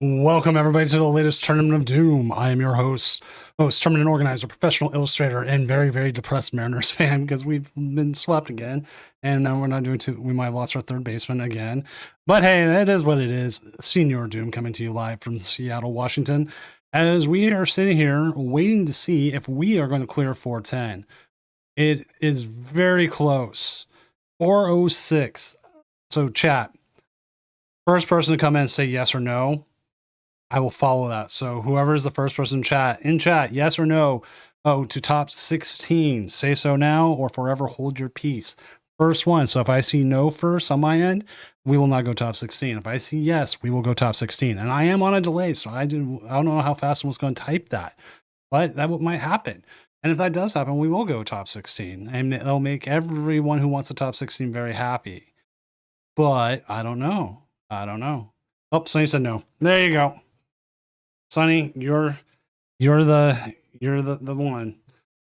Welcome everybody to the latest Tournament of Doom. I am your host, tournament organizer, professional illustrator, and very, very depressed Mariners fan because we've been swept again, and now we're not doing too. We might have lost our third baseman again, but hey, that is what it is. Senior Doom coming to you live from Seattle, Washington, as we are sitting here waiting to see if we are going to clear 410. It is very close, 406. So chat, first person to come in and say yes or no, I will follow that. So whoever is the first person in chat, yes or no, to top 16, say so now or forever hold your peace. First one. So if I see no first on my end, we will not go top 16. If I see yes, we will go top 16. And I am on a delay, so I don't know how fast I was going to type that, but that might happen. And if that does happen, we will go top 16, and it'll make everyone who wants the top 16 very happy. But I don't know. Oh, Sonny said no. There you go. Sonny, you're the one,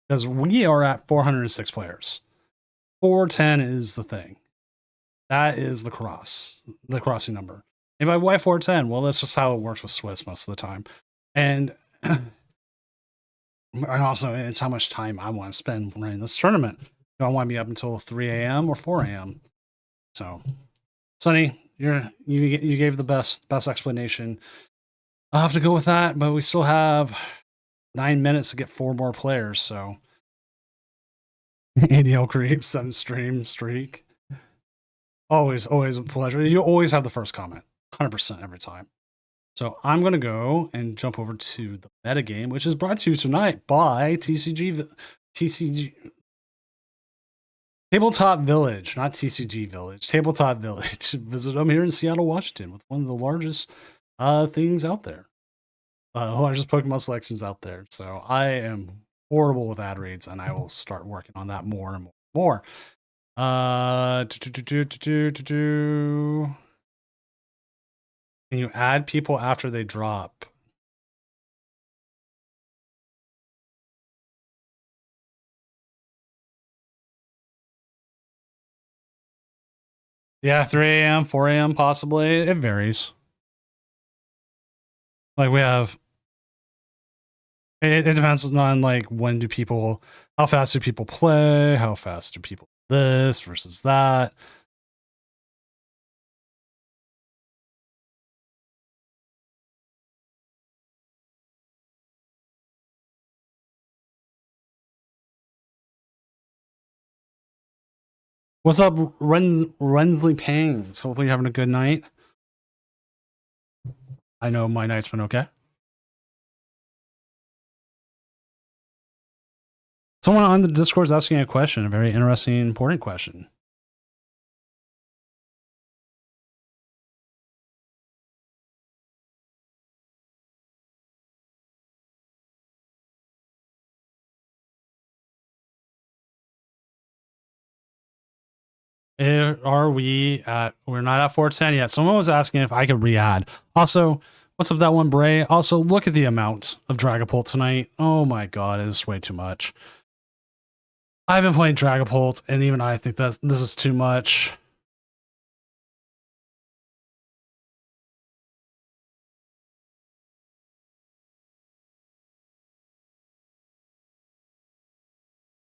because we are at 406 players. 410 is the thing. That is the crossing number. And by why 410? Well, that's just how it works with Swiss most of the time. And also, it's how much time I want to spend running this tournament. Do I want to be up until 3 a.m. or 4 a.m.? So, Sonny, you gave the best explanation. I'll have to go with that, but we still have 9 minutes to get 4 more players, so. ADL creep, 7 stream streak. Always a pleasure. You always have the first comment, 100% every time. So I'm going to go and jump over to the metagame, which is brought to you tonight by TCG Tabletop Village, not TCG Village, Tabletop Village. Visit them here in Seattle, Washington, with one of the largest things out there. Largest Pokemon selections out there. So I am horrible with ad reads, and I will start working on that more and more. Can you add people after they drop? Yeah, 3 a.m., 4 a.m. possibly. It varies. Like we have, it depends on like how fast do people play, how fast do people this versus that. What's up, Rensley Pangs? Hopefully you're having a good night. I know my night's been okay. Someone on the Discord is asking a question, a very interesting, important question. We're not at 410 yet. Someone was asking if I could re-add. Also, what's up that one, Bray? Also, look at the amount of Dragapult tonight. Oh my god, it is way too much. I've been playing Dragapult, and even I think this is too much.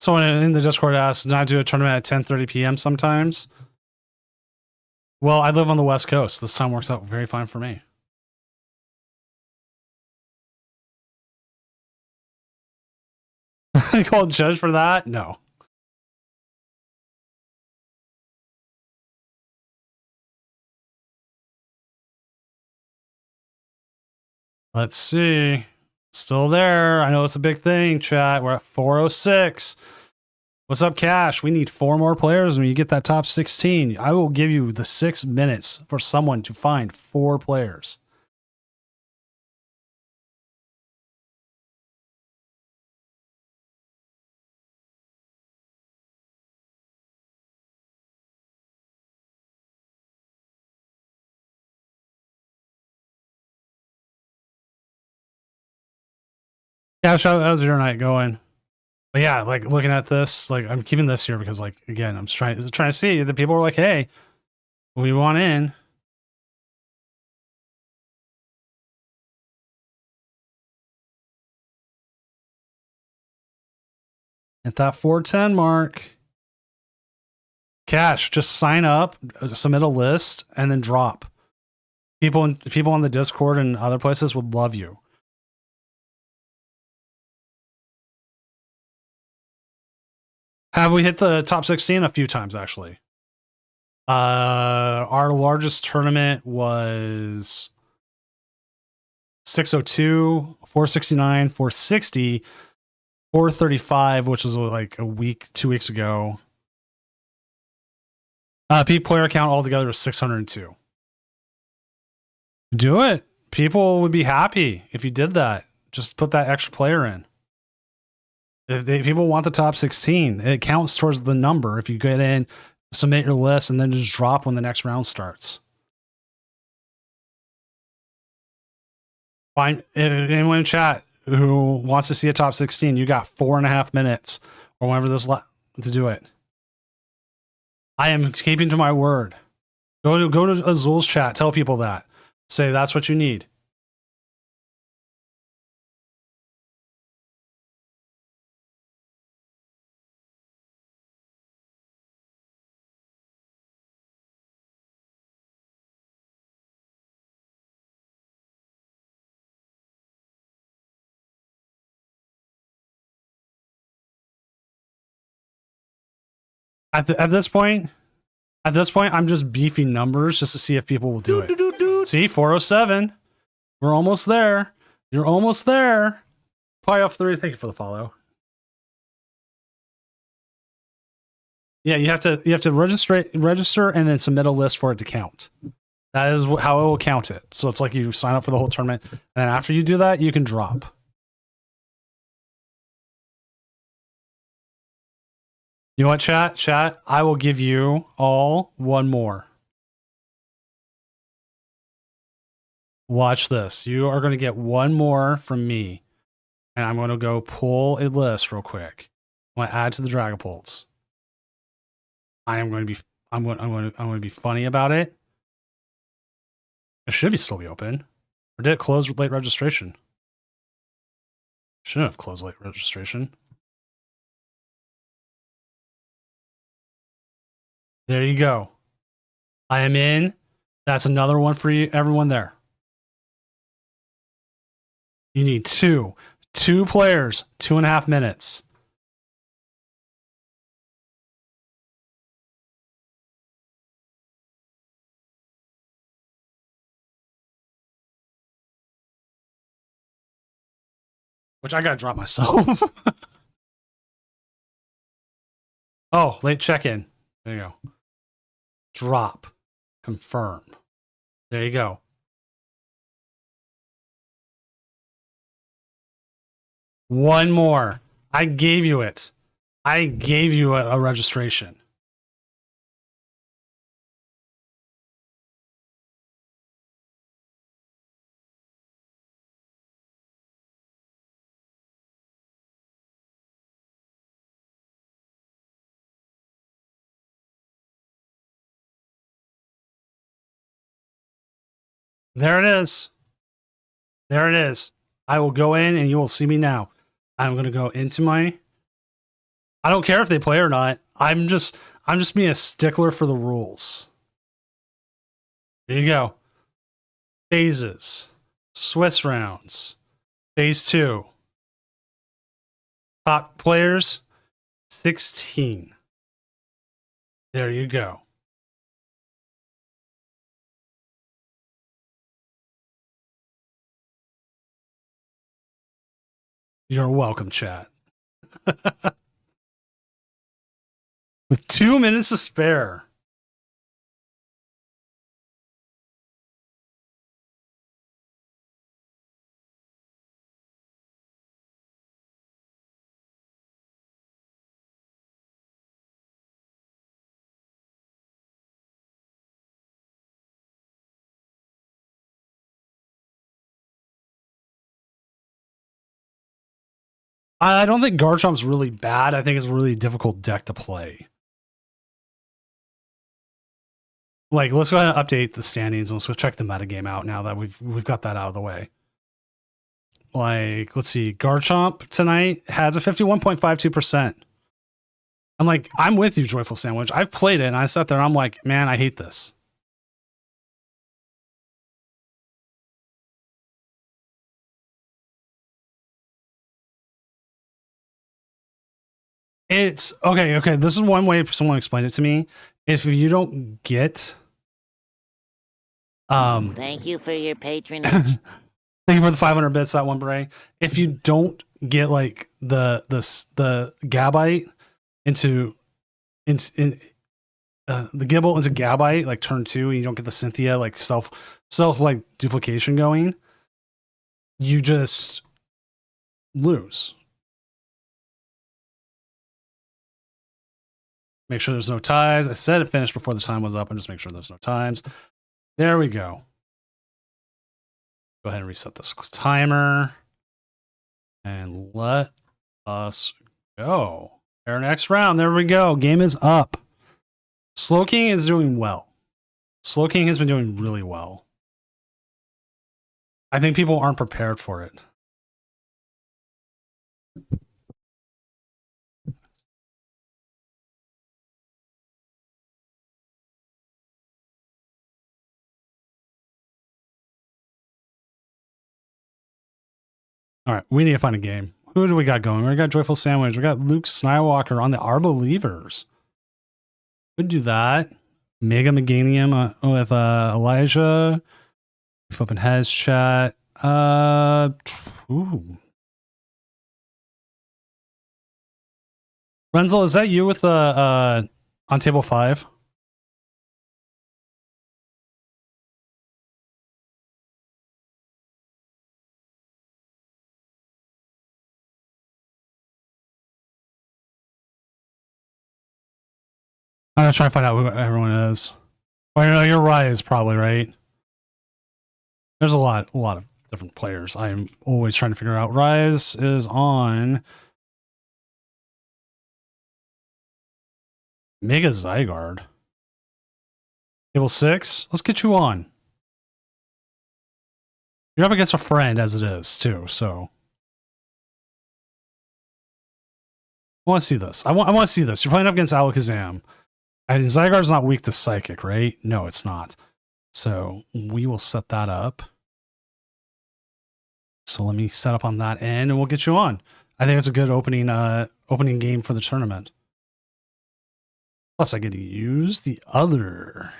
Someone in the Discord asked, "Did I do a tournament at 10:30 p.m. sometimes?" Well, I live on the West Coast. This time works out very fine for me. I called judge for that? No. Let's see. Still there. I know it's a big thing, chat. We're at 406. What's up, Cash? We need 4 more players when you get that top 16. I will give you the 6 minutes for someone to find 4 players. Cash, how's your night going? But yeah, like looking at this, like I'm keeping this here because, like, again, I'm trying to see the people are like, hey, we want in. Hit that 410 mark. Cash, just sign up, submit a list, and then drop. People on the Discord and other places would love you. Have we hit the top 16 a few times, actually? Our largest tournament was 602, 469, 460, 435, which was like a week, 2 weeks ago. Peak player count altogether was 602. Do it. People would be happy if you did that. Just put that extra player in. If people want the top 16, it counts towards the number. If you get in, submit your list, and then just drop when the next round starts. Find anyone in chat who wants to see a top 16. You got 4.5 minutes or whenever this to do it. I am keeping to my word. Go to Azul's chat. Tell people that. Say that's what you need. At this point, I'm just beefing numbers just to see if people will do it. See, 407. We're almost there. You're almost there. Pie off 3. Thank you for the follow. Yeah, you have to register and then submit a list for it to count. That is how it will count it. So it's like you sign up for the whole tournament, and then after you do that, you can drop. You know what, chat? I will give you all one more. Watch this. You are going to get one more from me. And I'm going to go pull a list real quick. I'm going to add to the Dragapults. I'm going to be funny about it. It should still be open. Or did it close with late registration? Shouldn't have closed late registration. There you go. I am in. That's another one for you, everyone there. You need two players, 2.5 minutes. Which I gotta drop myself. Oh, late check-in. There you go. Drop. Confirm. There you go. One more. I gave you it. I gave you a registration. There it is. There it is. I will go in and you will see me now. I'm going to go into my... I don't care if they play or not. I'm just being a stickler for the rules. There you go. Phases. Swiss rounds. Phase 2. Top players, 16. There you go. You're welcome, chat. With 2 minutes to spare. I don't think Garchomp's really bad. I think it's a really difficult deck to play. Like, let's go ahead and update the standings and let's go check the metagame out now that we've got that out of the way. Like, let's see. Garchomp tonight has a 51.52%. I'm like, I'm with you, Joyful Sandwich. I've played it, and I sat there, and I'm like, man, I hate this. It's okay. This is one way for someone to explain it to me. If you don't get, thank you for your patronage. Thank you for the 500 bits, that one, Bray. If you don't get like the Gabite into the Gibble into Gabite, like turn 2, and you don't get the Cynthia like self like duplication going, you just lose. Make sure there's no ties. I said it finished before the time was up, and just make sure there's no times. There we go. Go ahead and reset this timer. And let us go. Our next round. There we go. Game is up. Slowking is doing well. Slowking has been doing really well. I think people aren't prepared for it. All right, we need to find a game. Who do we got going? We got Joyful Sandwich. We got Luke Skywalker on the Arbolievers. Could do that. Mega Meganium with Elijah. Flipping heads chat. Ooh. Renzel, is that you with the on table 5? I'm gonna try to find out who everyone is. Well, you're Rise, probably, right? There's a lot of different players. I'm always trying to figure out. Rise is on Mega Zygarde. Table 6? Let's get you on. You're up against a friend as it is, too, so. I want to see this. I want to see this. You're playing up against Alakazam. And Zygarde's not weak to Psychic, right? No, it's not. So we will set that up. So let me set up on that end, and we'll get you on. I think it's a good opening game for the tournament. Plus, I get to use the other.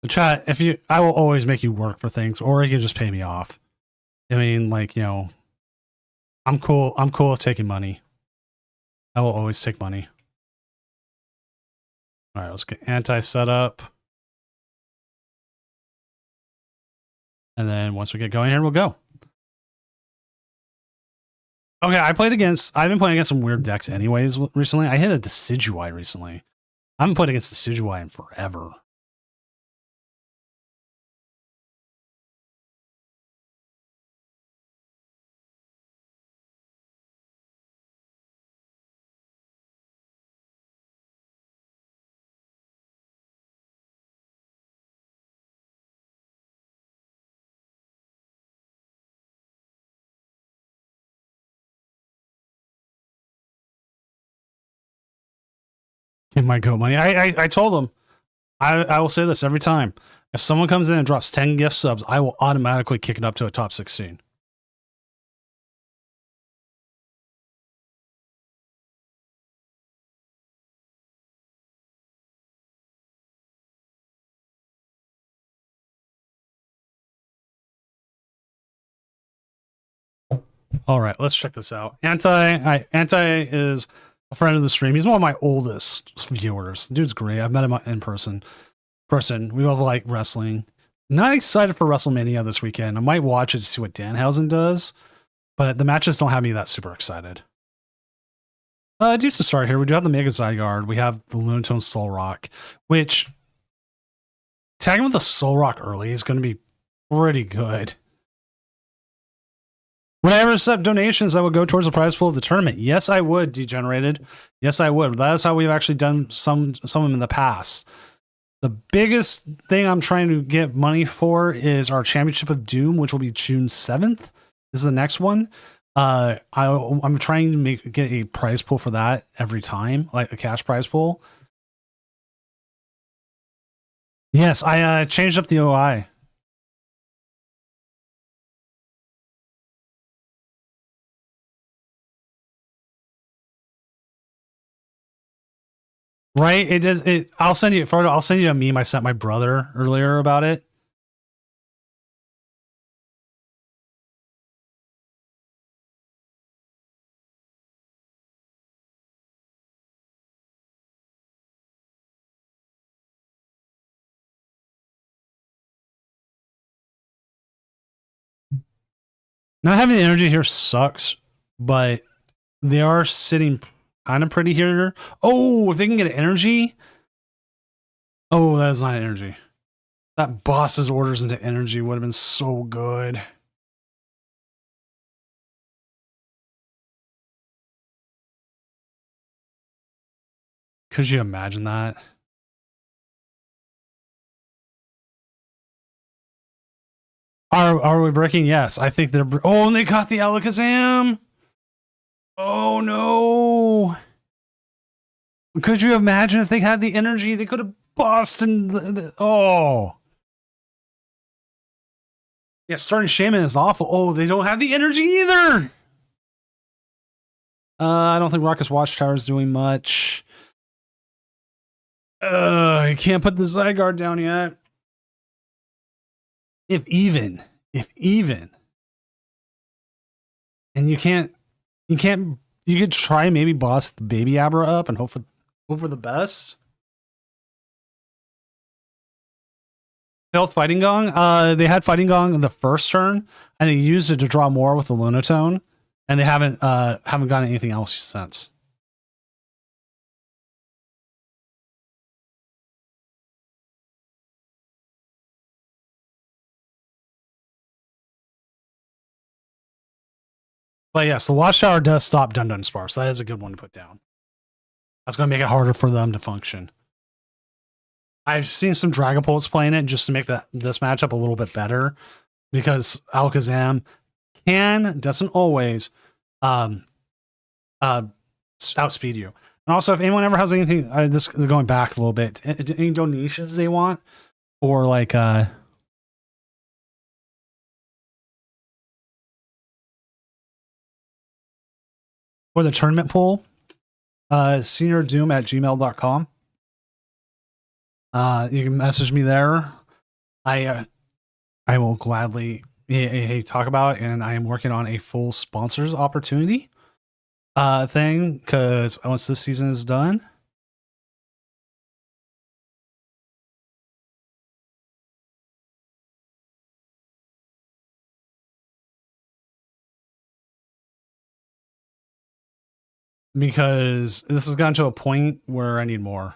The chat, I will always make you work for things, or you can just pay me off. I mean, like, you know, I'm cool with taking money. I will always take money. All right, let's get anti set up. And then once we get going here, we'll go. Okay, I've been playing against some weird decks anyways recently. I hit a Decidueye recently. I haven't played against Decidueye in forever. Give my goat money. I told him. I will say this every time. If someone comes in and drops 10 gift subs, I will automatically kick it up to a top 16. All right, let's check this out. Anti is a friend of the stream. He's one of my oldest viewers. Dude's great. I've met him in person. We both like wrestling. Not excited for WrestleMania this weekend. I might watch it to see what Danhausen does, but the matches don't have me that super excited. Just to start here, we do have the Mega Zygarde. We have the Lunatone Solrock, which tagging with the Solrock early is going to be pretty good. Would I ever accept donations that would go towards the prize pool of the tournament? Yes, I would, Degenerated. Yes, I would. That is how we've actually done some of them in the past. The biggest thing I'm trying to get money for is our Championship of Doom, which will be June 7th. This is the next one. I'm trying to get a prize pool for that every time, like a cash prize pool. Yes, I changed up the OI. Right? It does. I'll send you, Frodo. I'll send you a meme I sent my brother earlier about it. Not having the energy here sucks, but they are sitting kind of pretty here. Oh, if they can get energy. Oh, that is not energy. That boss's orders into energy would have been so good. Could you imagine that? Are we breaking? Yes, I think they're. Oh, and they caught the Alakazam. Oh no! Could you imagine if they had the energy? They could have bossed and oh. Yeah, starting Shaman is awful. Oh, they don't have the energy either. I don't think Ruckus Watchtower is doing much. I can't put the Zygarde down yet. If even. And you could try maybe boss the baby Abra up and hope for the best. Failed Fighting Gong. They had Fighting Gong in the first turn, and they used it to draw more with the Lunatone, and they haven't gotten anything else since. But yes, the Watchtower does stop Dunsparce. So that is a good one to put down. That's going to make it harder for them to function. I've seen some Dragapults playing it just to make this matchup a little bit better, because Alakazam doesn't always outspeed you. And also, if anyone ever has anything, this going back a little bit, any donations they want, or like or the tournament pool, seniordoom@gmail.com. You can message me there. I will gladly talk about it, and I am working on a full sponsors opportunity thing, because once this season is done, because this has gotten to a point where I need more.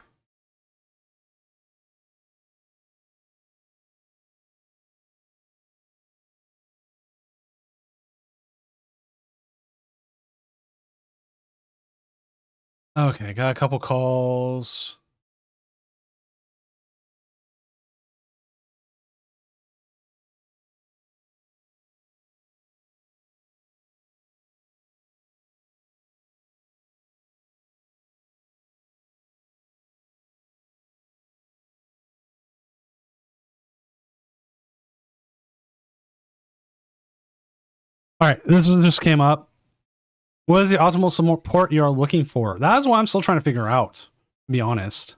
Okay, got a couple calls. All right, this one just came up. What is the optimal support you are looking for? That is what I'm still trying to figure out, to be honest.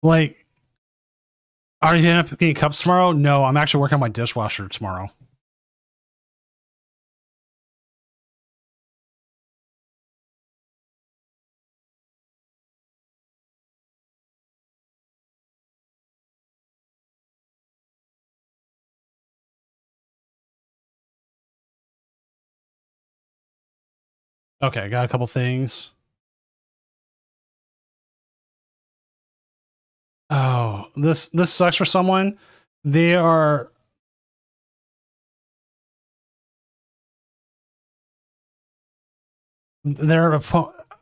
Like, are you gonna getting cups tomorrow? No, I'm actually working on my dishwasher tomorrow. Okay, got a couple things. Oh, this sucks for someone. Their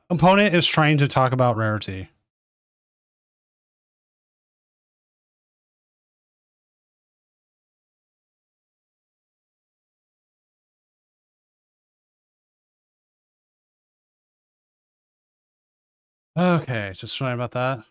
opponent is trying to talk about rarity. Okay, just sorry about that.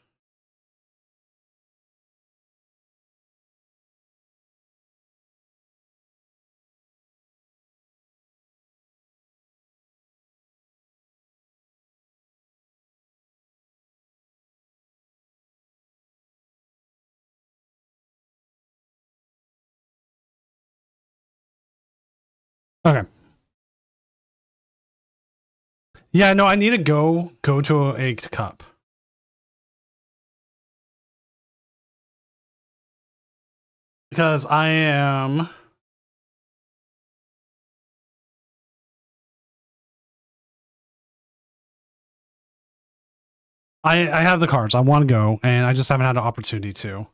Okay. Yeah, no, I need to go to a cup. Because I am... I have the cards. I want to go, and I just haven't had an opportunity to.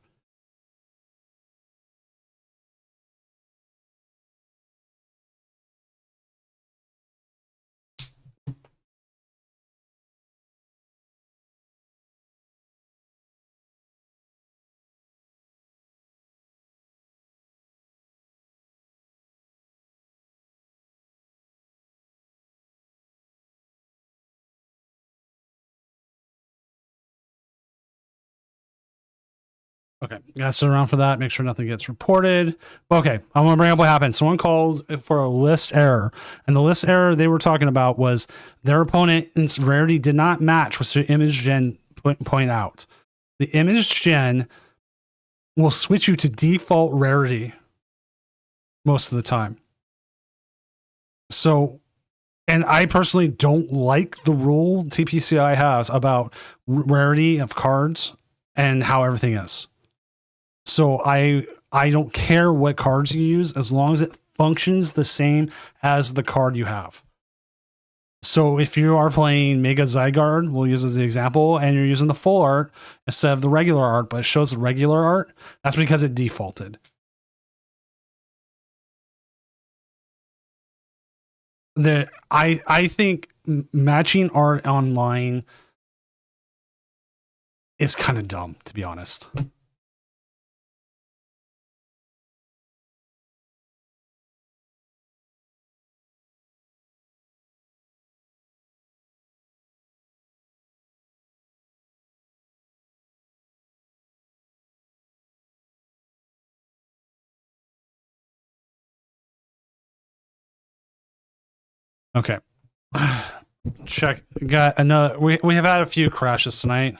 Okay, gotta sit around for that. Make sure nothing gets reported. Okay, I'm gonna bring up what happened. Someone called for a list error, and the list error they were talking about was their opponent's rarity did not match what the image gen point out. The image gen will switch you to default rarity most of the time. So, and I personally don't like the rule TPCI has about rarity of cards and how everything is. So I don't care what cards you use as long as it functions the same as the card you have. So if you are playing Mega Zygarde, we'll use as the example, and you're using the full art instead of the regular art, but it shows the regular art, that's because it defaulted. I think matching art online is kind of dumb, to be honest. Okay. Check. Got another. We have had a few crashes tonight.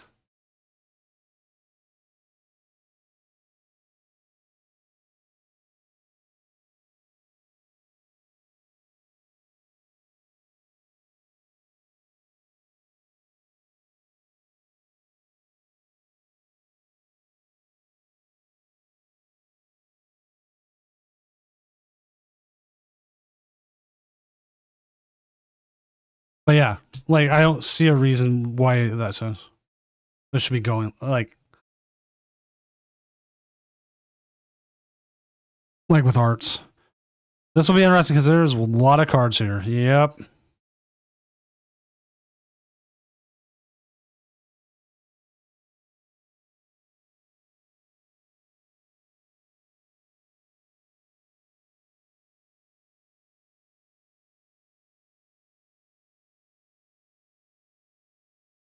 But yeah, like I don't see a reason why that's this should be going like with arts. This will be interesting because there's a lot of cards here. Yep.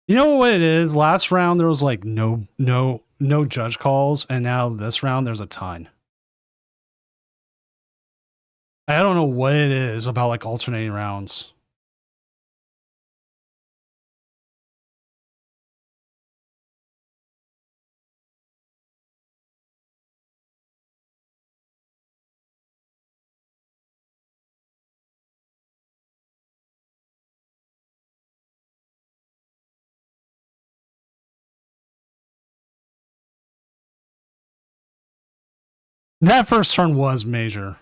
You know what it is? Last round there was like no judge calls, and now this round there's a ton. I don't know what it is about like alternating rounds. That first turn was major.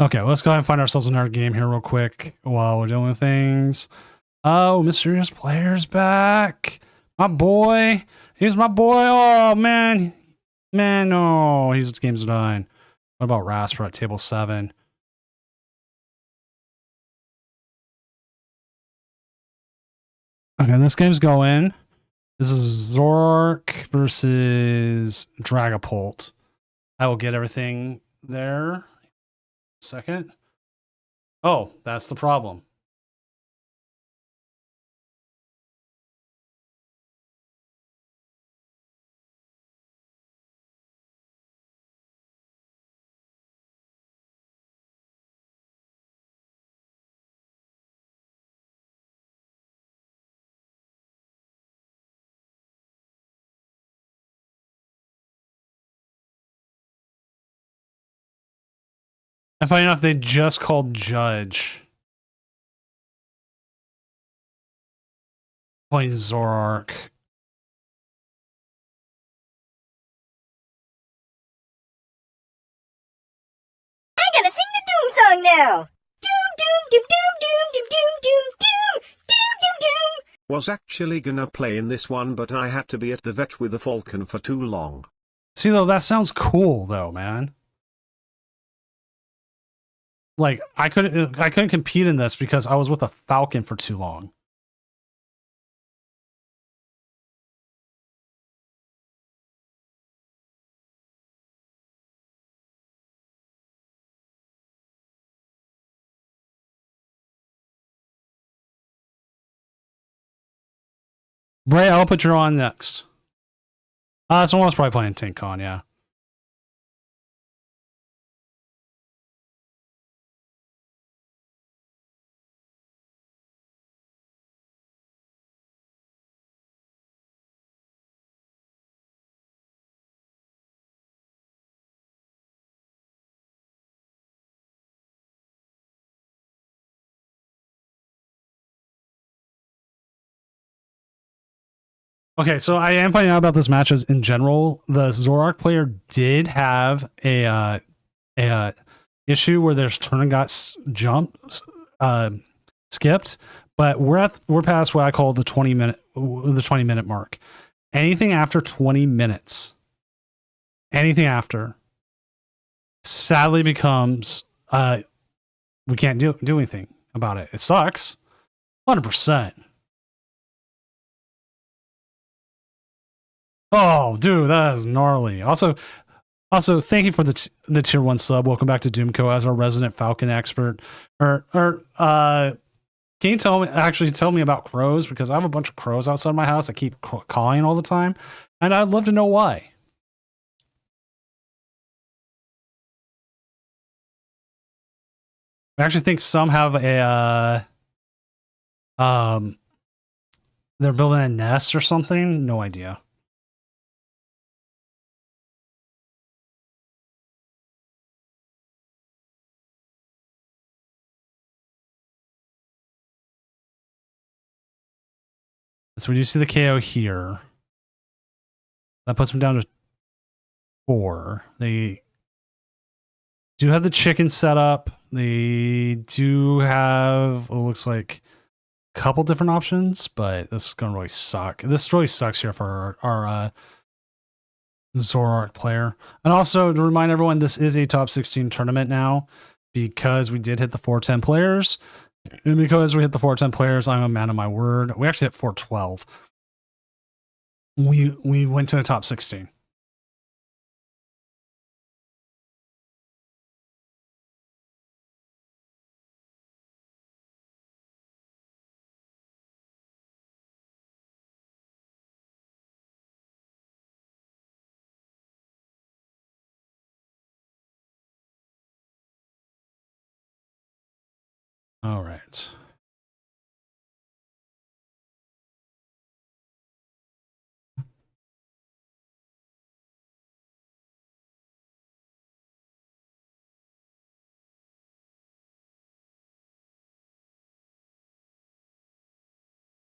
Okay, let's go ahead and find ourselves another game here real quick while we're doing things. Oh, Mysterious Player's back. My boy. He's my boy. Oh, man. Man, no. His game's dying. What about Rasper at table 7? Okay, this game's going. This is Zork versus Dragapult. I will get everything there. Second. Oh, that's the problem. And funny enough, they just called Judge. Playing Zork. I'm gonna sing the Doom song now. Doom, doom, doom, doom, doom, doom, doom, doom, doom, doom, doom. Was actually gonna play in this one, but I had to be at the vet with the falcon for too long. See, though, that sounds cool, though, man. Like, I couldn't compete in this because I was with a falcon for too long. Bray, I'll put you on next. Someone was probably playing TinkCon, yeah. Okay, so I am finding out about this match in general. The Zoroark player did have a issue where their turn got skipped, but we're past what I call the 20-minute mark. Anything after 20 minutes, anything after, sadly becomes we can't do anything about it. It sucks, 100%. Oh, dude, that is gnarly. Also, thank you for the tier 1 sub. Welcome back to Doomco as our resident Falcon expert. Can you tell me about crows? Because I have a bunch of crows outside my house that keep cawing all the time, and I'd love to know why. I actually think some have a they're building a nest or something. No idea. So we do see the KO here. That puts them down to 4. They do have the chicken set up. They do have, it looks like, a couple different options, but this is going to really suck. This really sucks here for our Zoroark player. And also, to remind everyone, this is a top 16 tournament now because we did hit the 410 players. And because we hit the 410 players, I'm a man of my word. We actually hit 412. We went to the top 16. All right.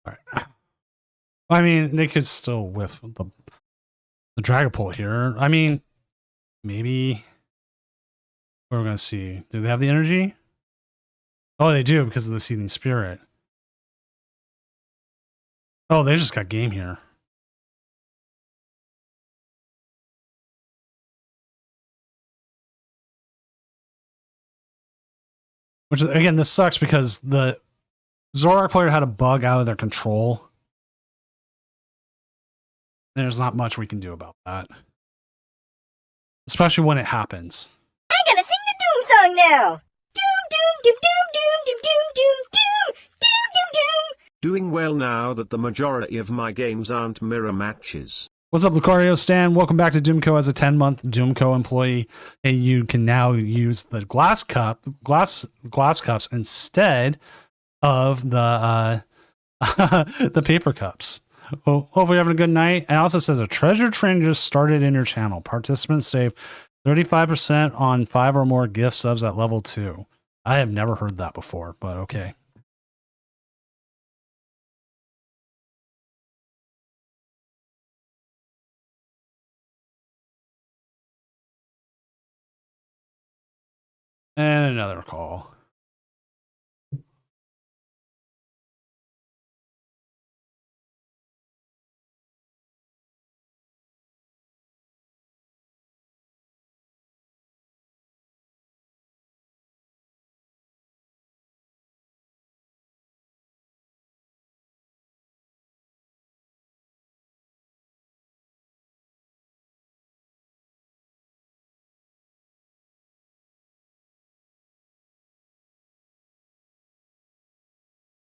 All right. I mean, they could still whiff the Dragapult here. I mean, maybe What we're gonna see? Do they have the energy? Oh, they do because of the Seething Spirit. Oh, they just got game here. Which is, again, this sucks because the Zoroark player had a bug out of their control. There's not much we can do about that. Especially when it happens. I gotta sing the Doom song now. Doom, doom, doom, doom, doom, doom, doom, doom, doom, doom, doom, doom. Doing well now that the majority of my games aren't mirror matches. What's up, Lucario Stan? Welcome back to Doomco as a 10-month Doomco employee. And you can now use the glass cups instead of the the paper cups. Oh, hopefully you're having a good night. And it also says a treasure train just started in your channel. Participants save 35% on 5 or more gift subs at level 2. I have never heard that before, but okay. And another call.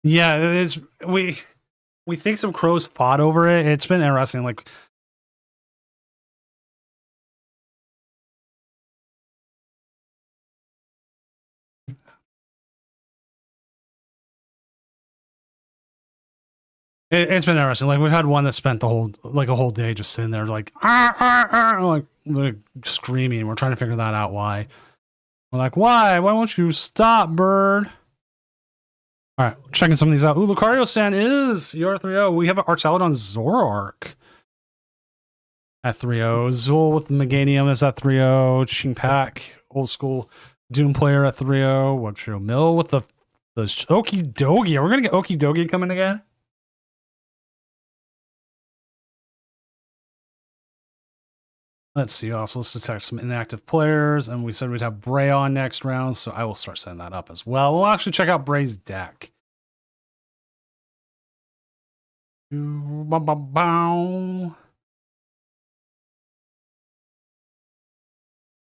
Yeah, it is. We think some crows fought over it. It's been interesting. Like, it's been interesting. Like, we've had one that spent the whole a whole day just sitting there, like like screaming. We're trying to figure that out. Why? We're like, why? Why won't you stop, bird? All right, checking some of these out. Ooh, Lucario-san is your 3-0. We have an Arch Salad on Zoroark at 3-0. Zul with the Meganium is at 3-0. Ching Pak, old school Doom player at 3-0. Watcho Mill with the Okie Dogie. Are we going to get Okie Dogie coming again? Let's see. Also, let's detect some inactive players. And we said we'd have Bray on next round, so I will start setting that up as well. We'll actually check out Bray's deck.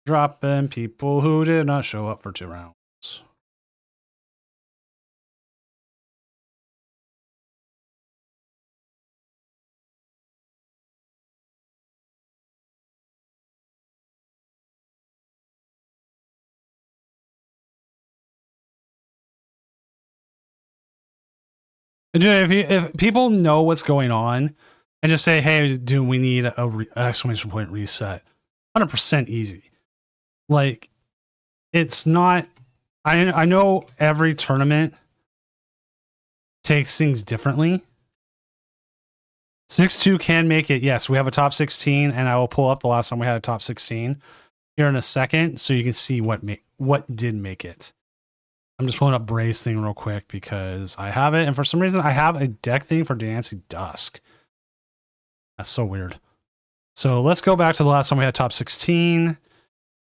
Dropping people who did not show up for 2 rounds. If people know what's going on and just say, hey, do we need a exclamation point reset? 100% easy. Like, it's not, I know every tournament takes things differently. 6-2 can make it. Yes, we have a top 16, and I will pull up the last time we had a top 16 here in a second so you can see what did make it. I'm just pulling up Bray's thing real quick because I have it, and for some reason I have a deck thing for Dancing Dusk. That's so weird. So let's go back to the last time we had top 16,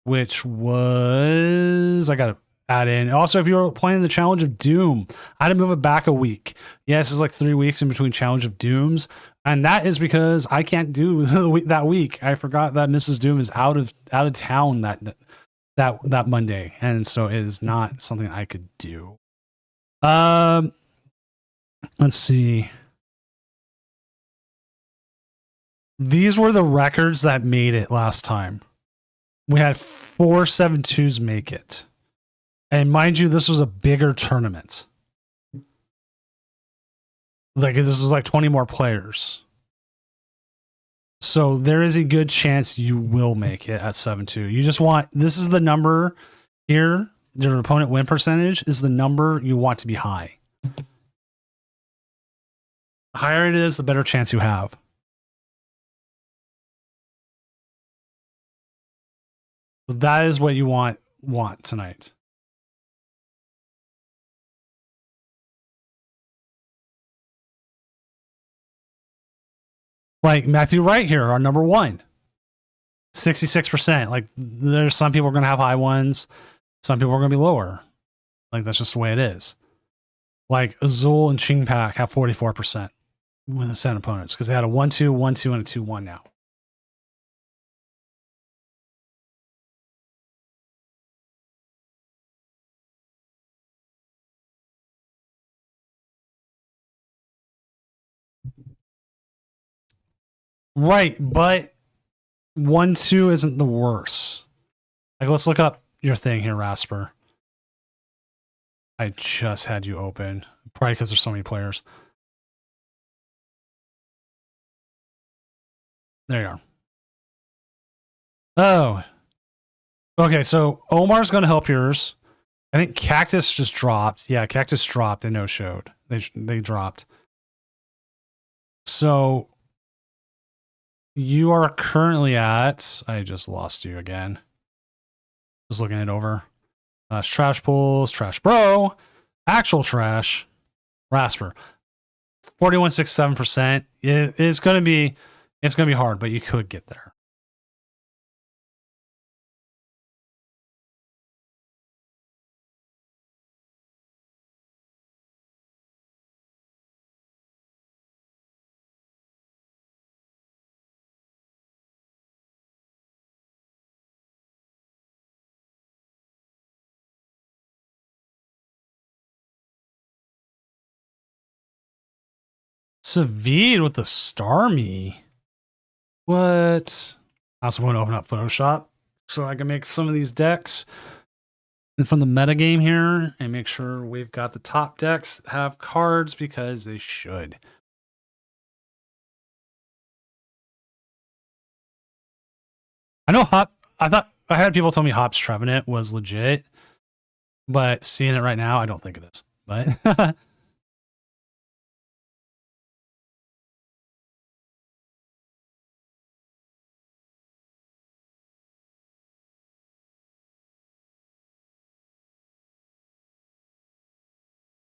which was, I gotta add in. Also, if you're playing the Challenge of Doom, I had to move it back a week. Yes, it's like 3 weeks in between Challenge of Dooms, and that is because I can't do that week. I forgot that Mrs. Doom is out of town that Monday, and so it is not something I could do. Let's see. These were the records that made it last time. We had 4 7-2s make it. And mind you, this was a bigger tournament. Like, this is like 20 more players. So there is a good chance you will make it at 7-2. You just want, this is the number here, your opponent win percentage is the number you want to be high. The higher it is, the better chance you have. So that is what you want. want tonight? Like Matthew Wright here, our number one. 66%. Like there's some people are going to have high ones. Some people are going to be lower. Like that's just the way it is. Like Azul and Chingpak have 44% when they send opponents because they had a 1-2, 1-2, and a 2-1 now. Right, but 1-2 isn't the worst. Like, let's look up your thing here, Rasper. I just had you open. Probably because there's so many players. There you are. Oh. Okay, so Omar's going to help yours. I think Cactus just dropped. Yeah, Cactus dropped. They no-showed. They dropped. So you are currently at... I just lost you again. Just looking it over. Trash pulls, trash bro, actual trash, Rasper. 41.67%. It's gonna be hard, but you could get there. Savid with the Starmie. What? I also want to open up Photoshop so I can make some of these decks. And from the metagame here, and make sure we've got the top decks have cards because they should. I know Hop. I had people tell me Hop's Trevenant was legit, but seeing it right now, I don't think it is. But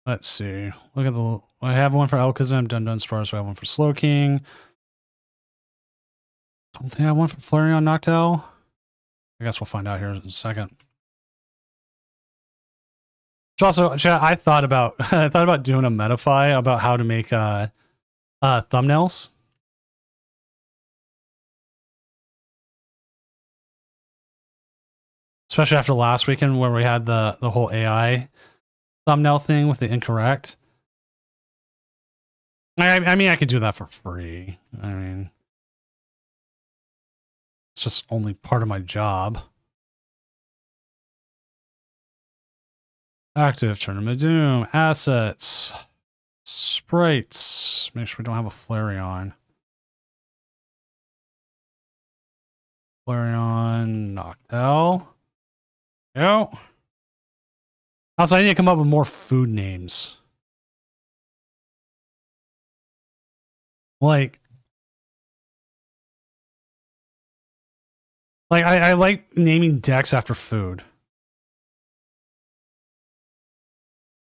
let's see. Look at the. I have one for Alakazam, Dun Spars. I have one for Slowking. Don't think I have one for Flareon Noctowl. I guess we'll find out here in a second. Which also, chat, I thought about doing a metafy about how to make thumbnails. Especially after last weekend where we had the whole AI thumbnail thing with the incorrect. I mean, I could do that for free. I mean, it's just only part of my job. Active Tournament of Doom, assets, sprites. Make sure we don't have a Flareon. Flareon, Noctowl. Yo. Also, I need to come up with more food names. Like I like naming decks after food.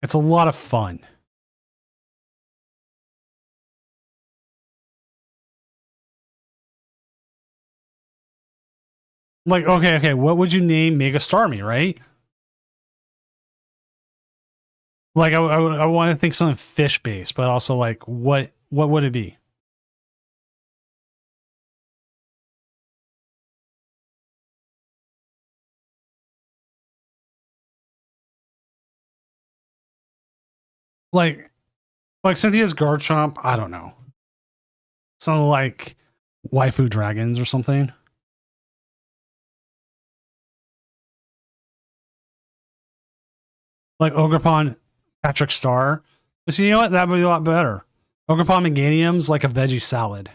It's a lot of fun. Like, okay, what would you name Mega Starmie, right? Like, I want to think something fish-based, but also, like, what would it be? Like Cynthia's Garchomp, I don't know. Something like Waifu Dragons or something. Like Ogerpon Patrick Star. But see, you know what? That would be a lot better. Ogerpon Meganium's like a veggie salad.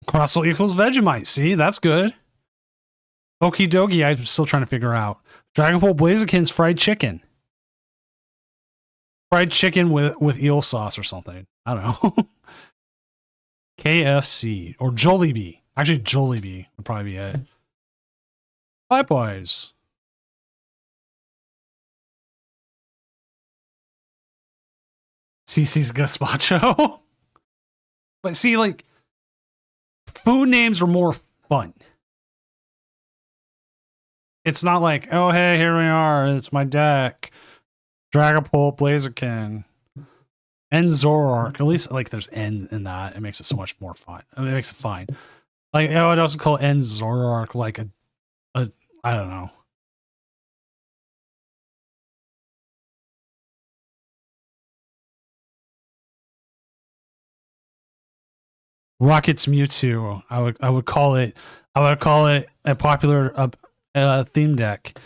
Crostal equals Vegemite. See, that's good. Okie dokie, I'm still trying to figure out. Dragapult Blaziken's fried chicken. Fried chicken with eel sauce or something. I don't know. KFC or Jollibee. Actually, Jollibee would probably be it. Bye, boys. CC's gazpacho. But see, like, food names are more fun. It's not like, oh, hey, here we are. It's my deck. Dragapult, Blaziken, and Zoroark. At least, like, there's N in that. It makes it so much more fun. I mean, it makes it fine. Like, I would also call N Zoroark, like, a I don't know. Rocket's Mewtwo. I would call it a popular theme deck.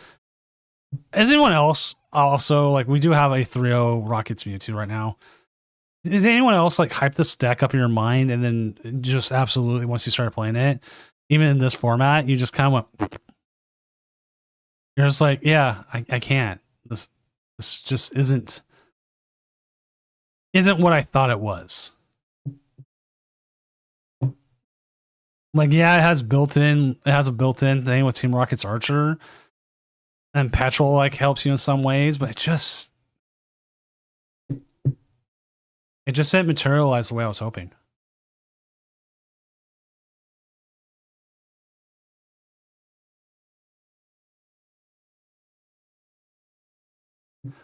Is anyone else also, like, we do have a 3-0 Rocket's Mewtwo right now. Did anyone else like hype this deck up in your mind and then just absolutely once you started playing it, even in this format, you just kind of went, you're just like, yeah, I can't. This just isn't what I thought it was. Like, yeah, it has a built-in thing with Team Rocket's Archer. And Petrol like helps you in some ways, but it just didn't materialize the way I was hoping.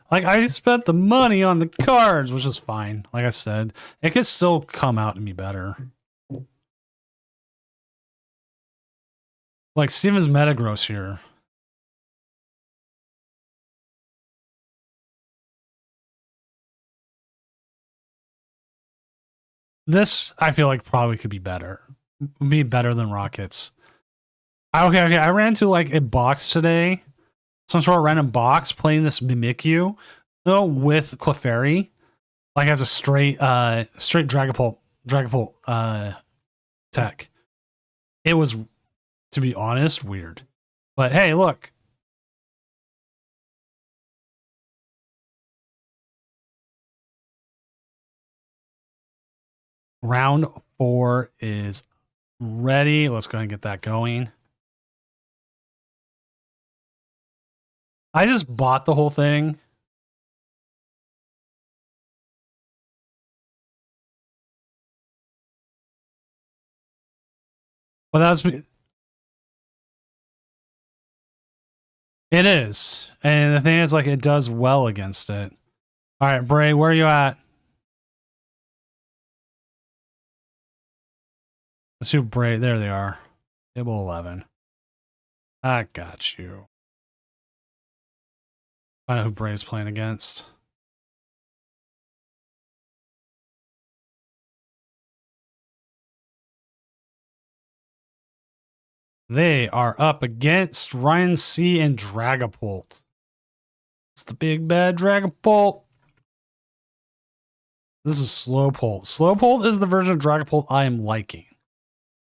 Like, I spent the money on the cards, which is fine. Like I said, it could still come out to be better. Like, Steven's Metagross here. This, I feel like, probably could be better. Be better than Rockets. Okay. I ran to, like, a box today. Some sort of random box playing this Mimikyu with Clefairy. Like, as a straight Dragapult tech. It was, to be honest, weird. But hey, look. Round 4 is ready. Let's go ahead and get that going. I just bought the whole thing. Well, it is. And the thing is, like, it does well against it. All right, Bray, where are you at? Let's do Bray. There they are. Table 11. I got you. I know who Bray's playing against. They are up against Ryan C and Dragapult. It's the big bad Dragapult. This is Slowpolt. Slowpolt is the version of Dragapult I am liking.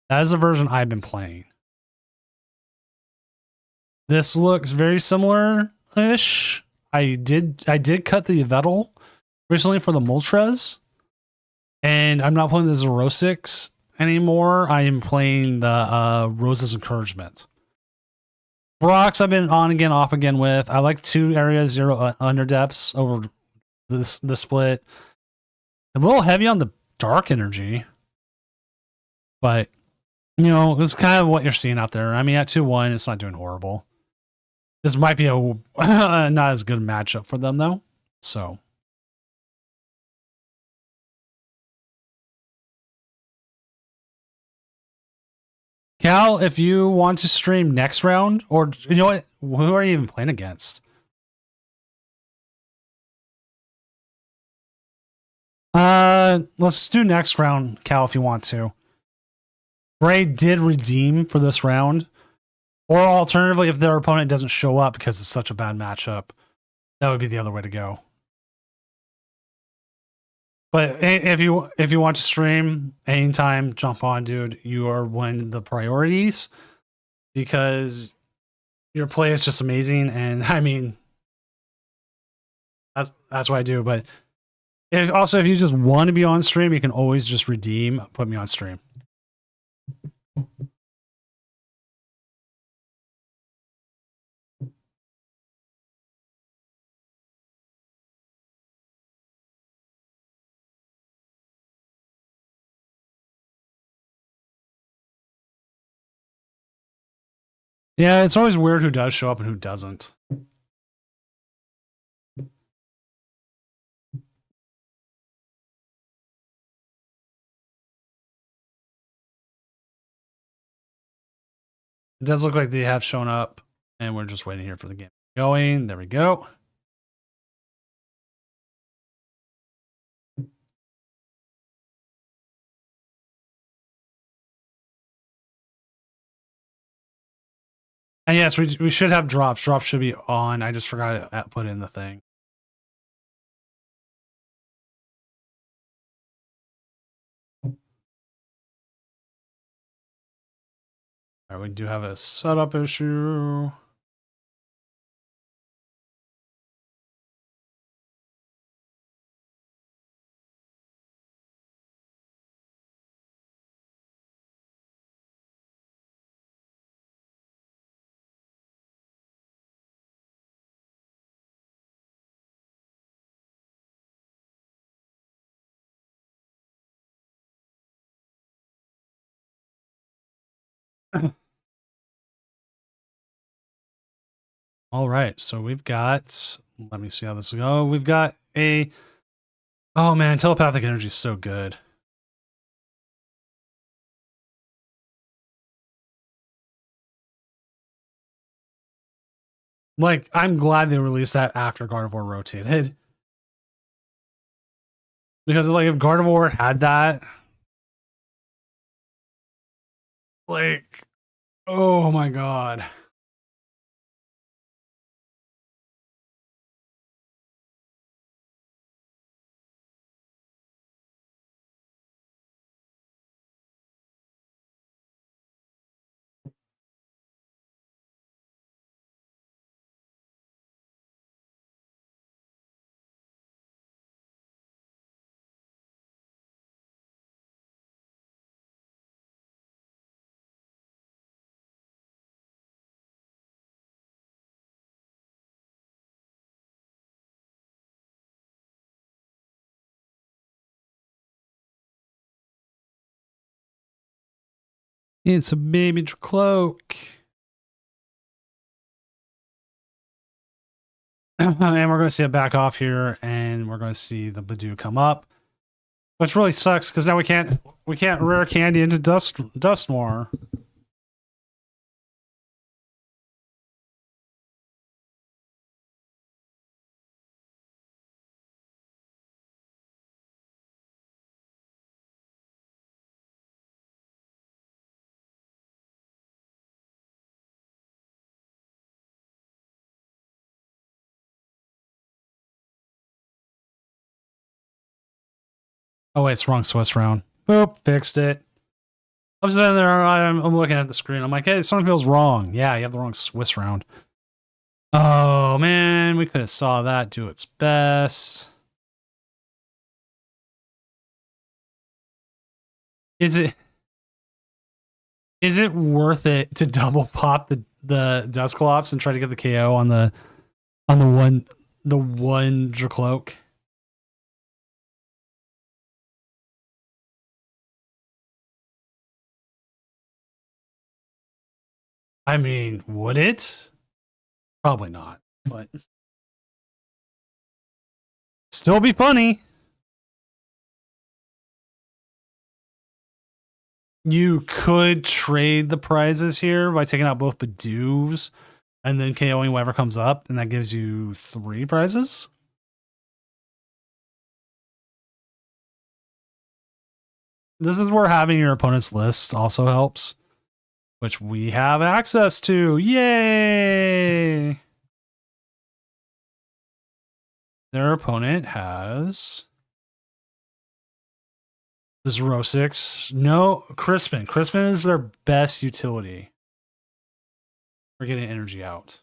That is the version I've been playing. This looks very similar-ish. I did cut the Yveltal recently for the Moltres. And I'm not playing the Zerosix anymore. I am playing the Rose's Encouragement. Brox I've been on again, off again with. I like 2 areas, 0 underdepths over the split. A little heavy on the dark energy. But, you know, it's kind of what you're seeing out there. I mean, at 2-1, it's not doing horrible. This might be a not as good matchup for them, though. So. Cal, if you want to stream next round, or you know what? Who are you even playing against? Let's do next round, Cal, if you want to. Bray did redeem for this round. Or alternatively, if their opponent doesn't show up because it's such a bad matchup, that would be the other way to go. But if you want to stream anytime, jump on, dude. You are one of the priorities because your play is just amazing, and I mean, that's what I do. But if you just want to be on stream, you can always just redeem, put me on stream. Yeah, it's always weird who does show up and who doesn't. It does look like they have shown up, and we're just waiting here for the game going. There we go. And yes, we should have drops. Drops should be on. I just forgot to put in the thing. All right, we do have a setup issue. All right, so we've got, let me see how this goes. We've got a, oh man, telepathic energy is so good. Like, I'm glad they released that after Gardevoir rotated. Because, like, if Gardevoir had that, like, oh my god. It's a baby cloak. And we're going to see it back off here, and we're going to see the Badoo come up. Which really sucks, because now we can't rare candy into Dusknoir. Oh wait, it's wrong Swiss round. Boop, fixed it. I'm sitting there, I'm looking at the screen. I'm like, hey, something feels wrong. Yeah, you have the wrong Swiss round. Oh man, we could have saw that do its best. Is it worth it to double pop the Dusclops and try to get the KO on the one Dracloak? I mean, would it? Probably not, but still be funny. You could trade the prizes here by taking out both Badoos and then KOing whatever comes up, and that gives you 3 prizes. This is where having your opponent's list also helps, which we have access to. Yay! Their opponent has the Xerosix. No, Crispin. Crispin is their best utility. We're getting energy out.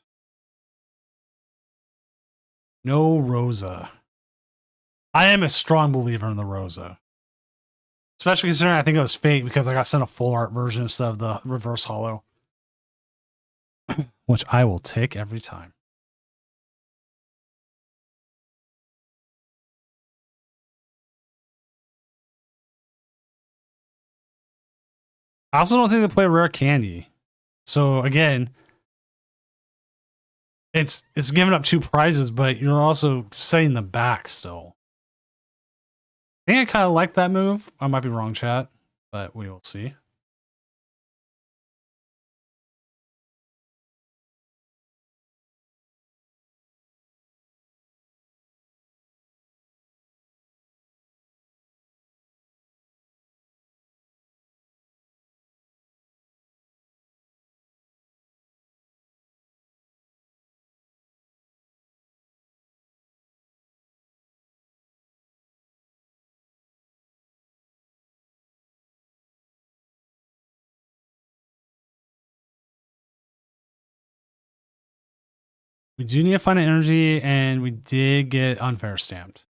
No Rosa. I am a strong believer in the Rosa. Especially considering I think it was fake because I got sent a full art version instead of the reverse holo. Which I will take every time. I also don't think they play rare candy. So again, It's giving up 2 prizes, but you're also setting them back still. I think I kind of like that move. I might be wrong, chat, but we will see. We do need to find an energy, and we did get unfair stamped.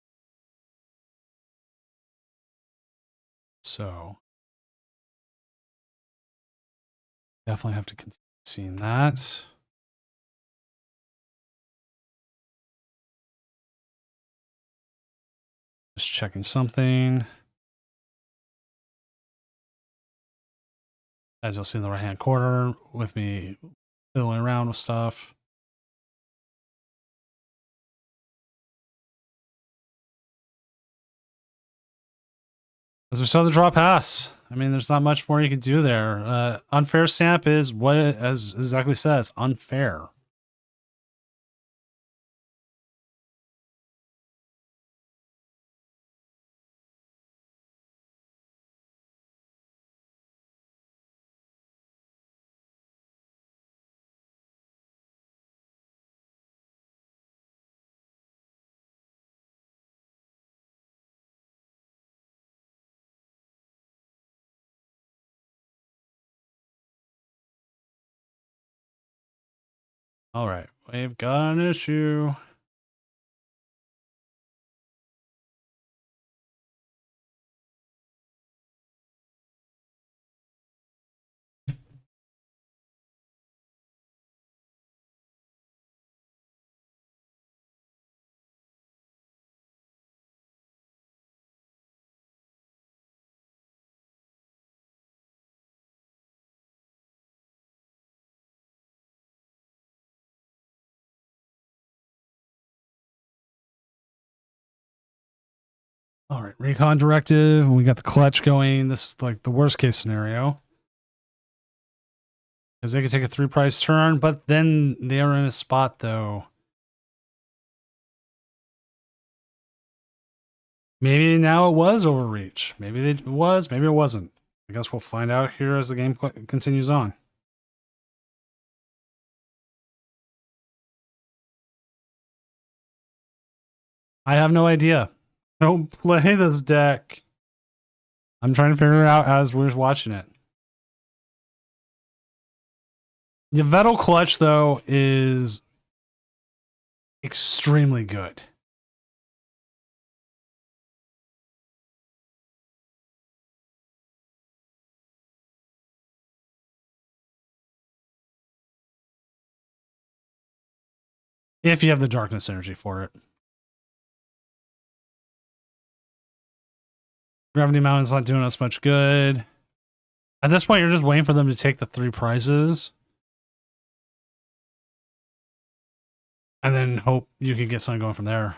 So definitely have to continue seeing that. Just checking something. As you'll see in the right-hand corner with me fiddling around with stuff. As we saw the draw pass. I mean, there's not much more you can do there. Unfair stamp is what it as exactly says, unfair. All right, we've got an issue. All right, recon directive. We got the clutch going. This is like the worst case scenario. Because they could take a 3-prize turn, but then they are in a spot though. Maybe now it was overreach. Maybe it was, maybe it wasn't. I guess we'll find out here as the game continues on. I have no idea. Don't play this deck. I'm trying to figure it out as we're watching it. The Vettel clutch, though, is extremely good. If you have the darkness energy for it. Gravity Mountain's not doing us much good. At this point, you're just waiting for them to take the 3 prizes. And then hope you can get something going from there.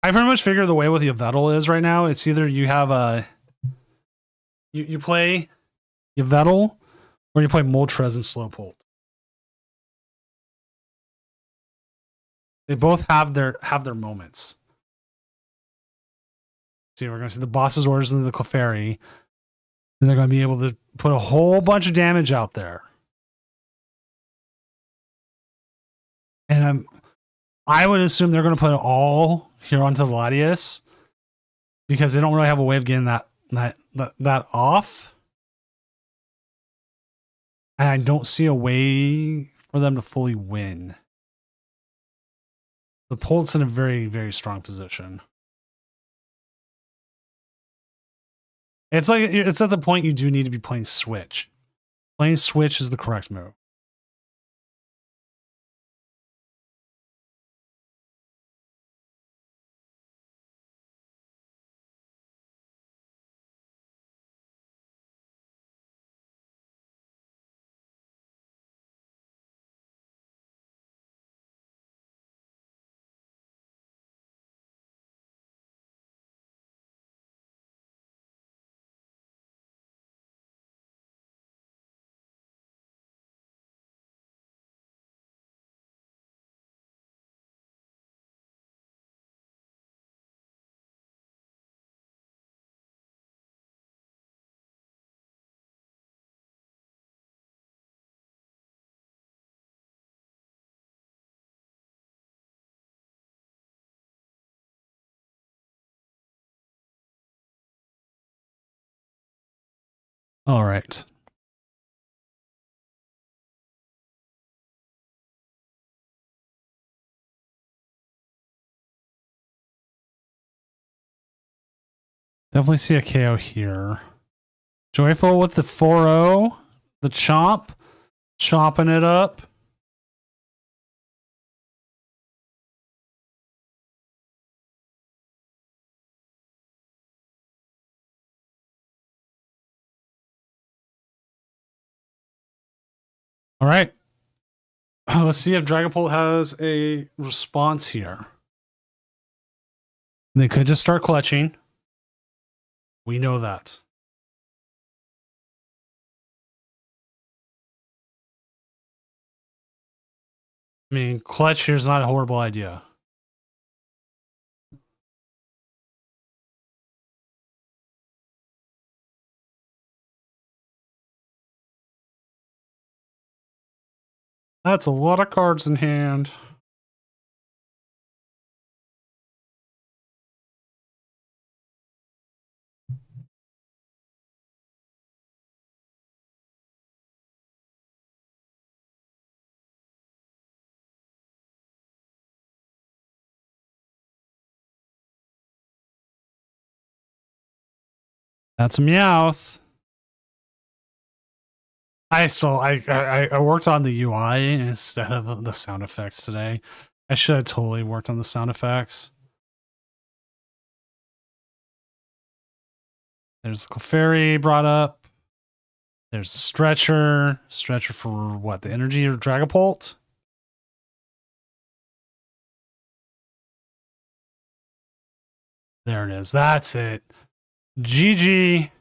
I pretty much figure the way with the Yveltal is right now, it's either you have a... You play Yveltal, or you play Moltres and Slowpoke. They both have their moments. See, we're going to see the boss's orders into the Clefairy. And they're going to be able to put a whole bunch of damage out there. And I would assume they're going to put it all here onto the Latias. Because they don't really have a way of getting that off. And I don't see a way for them to fully win. The Polt's in a very, very strong position. It's like, it's at the point you do need to be playing Switch. Playing Switch is the correct move. All right. Definitely see a KO here. Joyful with the 4-0. The chomp. Chopping it up. All right. Let's see if Dragapult has a response here. They could just start clutching. We know that. I mean, clutch here is not a horrible idea. That's a lot of cards in hand. That's a Meowth. I worked on the UI instead of the sound effects today. I should have totally worked on the sound effects. There's the Clefairy brought up. There's the Stretcher. Stretcher for what? The energy or Dragapult? There it is. That's it. GG.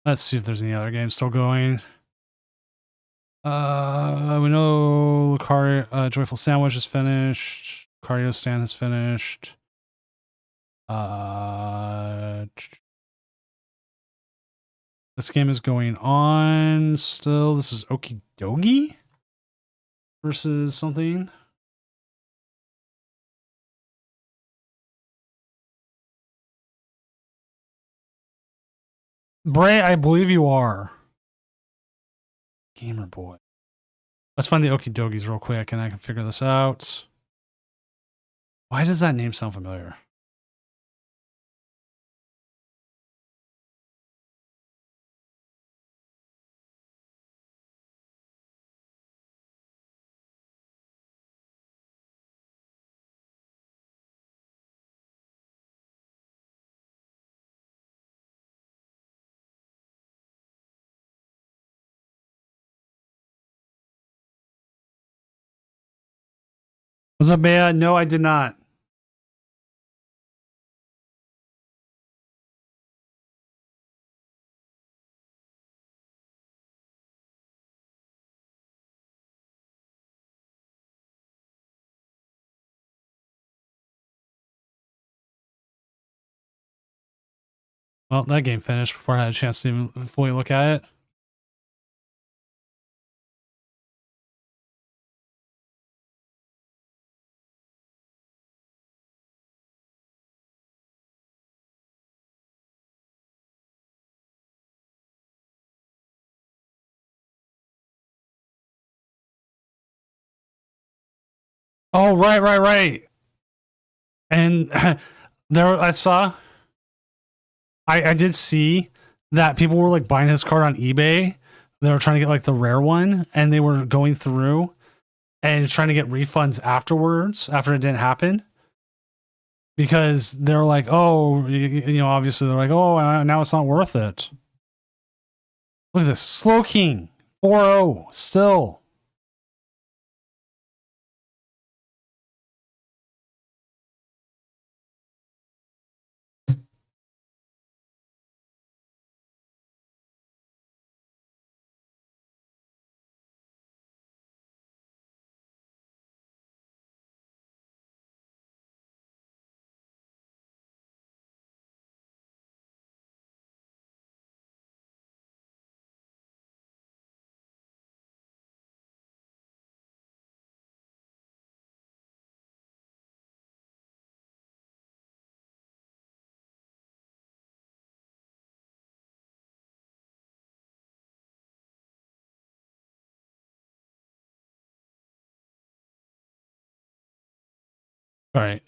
Let's see if there's any other games still going. We know Lucario, Joyful Sandwich is finished. Lucario Stand is finished. This game is going on still. This is Okidogi versus something. Bray, I believe you are. Gamer boy. Let's find the Okidogis real quick and I can figure this out. Why does that name sound familiar? Was that bad? No, I did not. Well, that game finished before I had a chance to even fully look at it. Oh, right. And there I saw I did see that people were like buying his card on eBay. They were trying to get like the rare one and they were going through and trying to get refunds afterwards after it didn't happen. Because they're like, oh, you know, obviously they're like, oh, now it's not worth it. Look at this. Slowking 4-0 still. All right.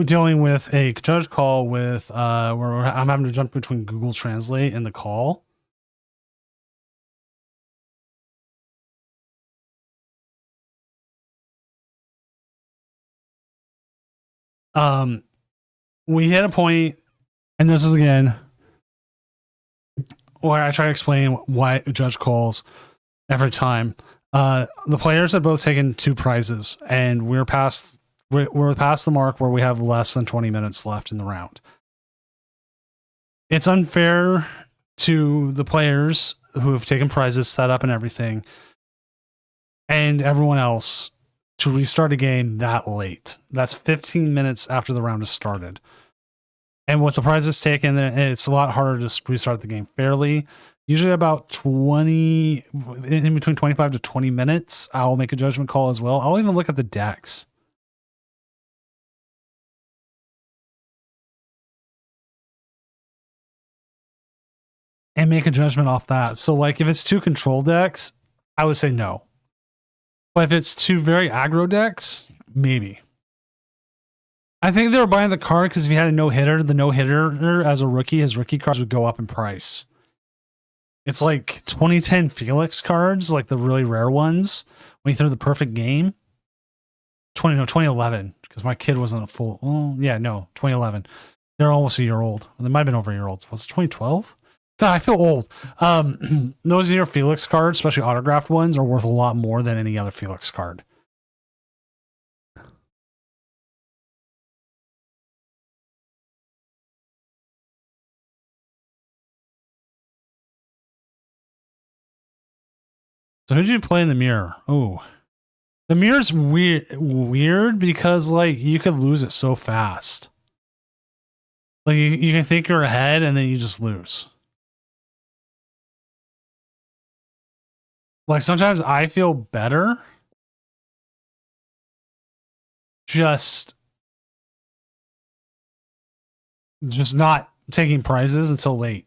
Dealing with a judge call with where I'm having to jump between Google Translate and the call. We hit a point, and this is again where I try to explain why judge calls every time. The players have both taken 2 prizes, and we're past the mark where we have less than 20 minutes left in the round. It's unfair to the players who have taken prizes, set up, and everything, and everyone else to restart a game that late. That's 15 minutes after the round has started. And with the prizes taken, it's a lot harder to restart the game fairly. Usually about 20, in between 25 to 20 minutes, I'll make a judgment call as well. I'll even look at the decks. And make a judgment off that. So like if it's 2 control decks, I would say no. But if it's 2 very aggro decks, maybe. I think they were buying the card because if you had a no-hitter, the no-hitter as a rookie, his rookie cards would go up in price. It's like 2010 Felix cards, like the really rare ones, when you throw the perfect game. 2011, because my kid wasn't a full... Well, yeah, no, 2011. They're almost a year old. They might have been over a year old. Was it 2012? God, I feel old. Those year Felix cards, especially autographed ones, are worth a lot more than any other Felix card. So who did you play in the mirror? Oh, the mirror's weird because like you could lose it so fast. Like you can think you're ahead and then you just lose. Like sometimes I feel better just not taking prizes until late.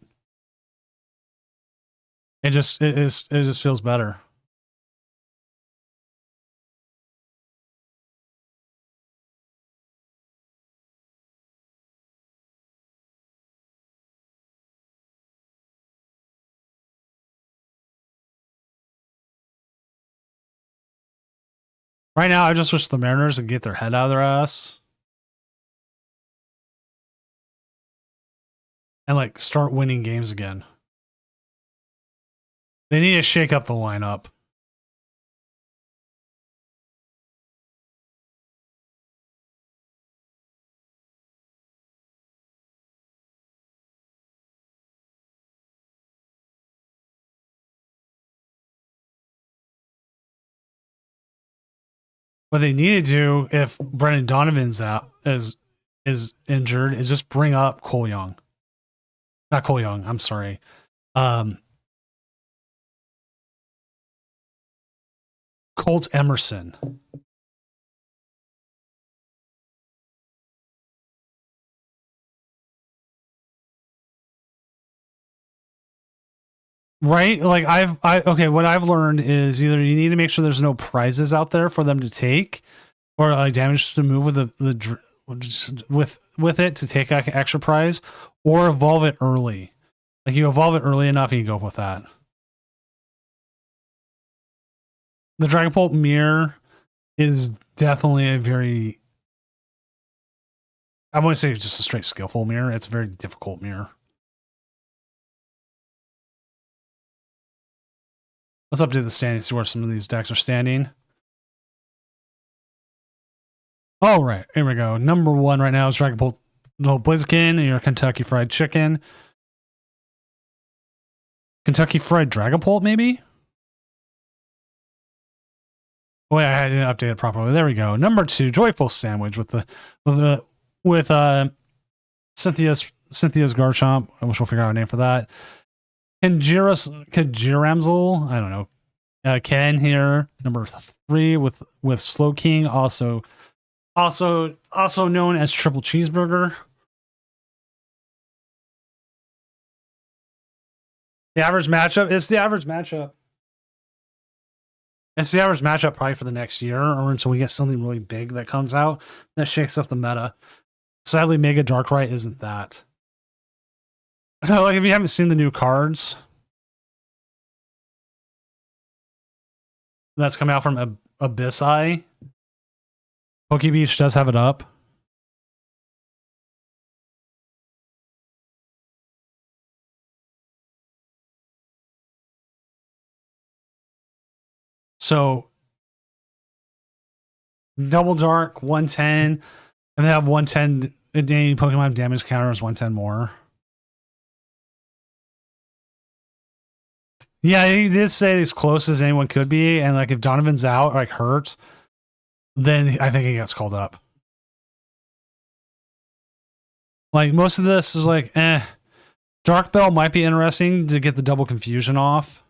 It just feels better. Right now, I just wish the Mariners would get their head out of their ass and like start winning games again. They need to shake up the lineup. What they need to do if Brendan Donovan's out is injured is just bring up Cole Young. Not Cole Young, I'm sorry. Colt Emerson. Right? Like okay, what I've learned is either you need to make sure there's no prizes out there for them to take, or like damage to move with it to take an extra prize, or evolve it early. Like you evolve it early enough and you go with that. The Dragapult mirror is definitely a very, I wouldn't say just a straight skillful mirror. It's a very difficult mirror. Let's update the standing, see where some of these decks are standing. All right, here we go. Number 1 right now is Dragapult Blaziken and your Kentucky Fried Chicken. Kentucky Fried Dragapult, maybe? Oh, wait, I didn't update it properly. There we go. Number 2, Joyful Sandwich with Cynthia's Garchomp. I wish we'll figure out a name for that. Kajiramzel, I don't know. Ken here, number 3 with Slowking, also known as Triple Cheeseburger. The average matchup is the average matchup. It's the average matchup probably for the next year or until we get something really big that comes out that shakes up the meta. Sadly, Mega Darkrai isn't that. Like, if you haven't seen the new cards that's come out from Abyssai, Pokebeach does have it up. So, Double Dark, 110. And they have 110. Any Pokemon damage counter is 110 more. Yeah, he did say as close as anyone could be. And like if Donovan's out, like hurt, then I think he gets called up. Like most of this is like, Dark Bell might be interesting to get the double confusion off.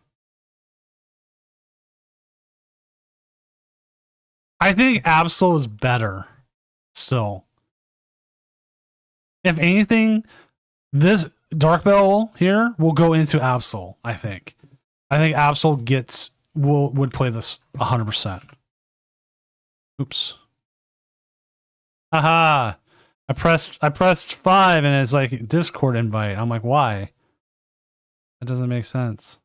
I think Absol is better still. If anything, this Dark Bell here will go into Absol, I think. I think Absol would play this 100%. Oops. Haha. I pressed 5 and it's like Discord invite. I'm like, why? That doesn't make sense.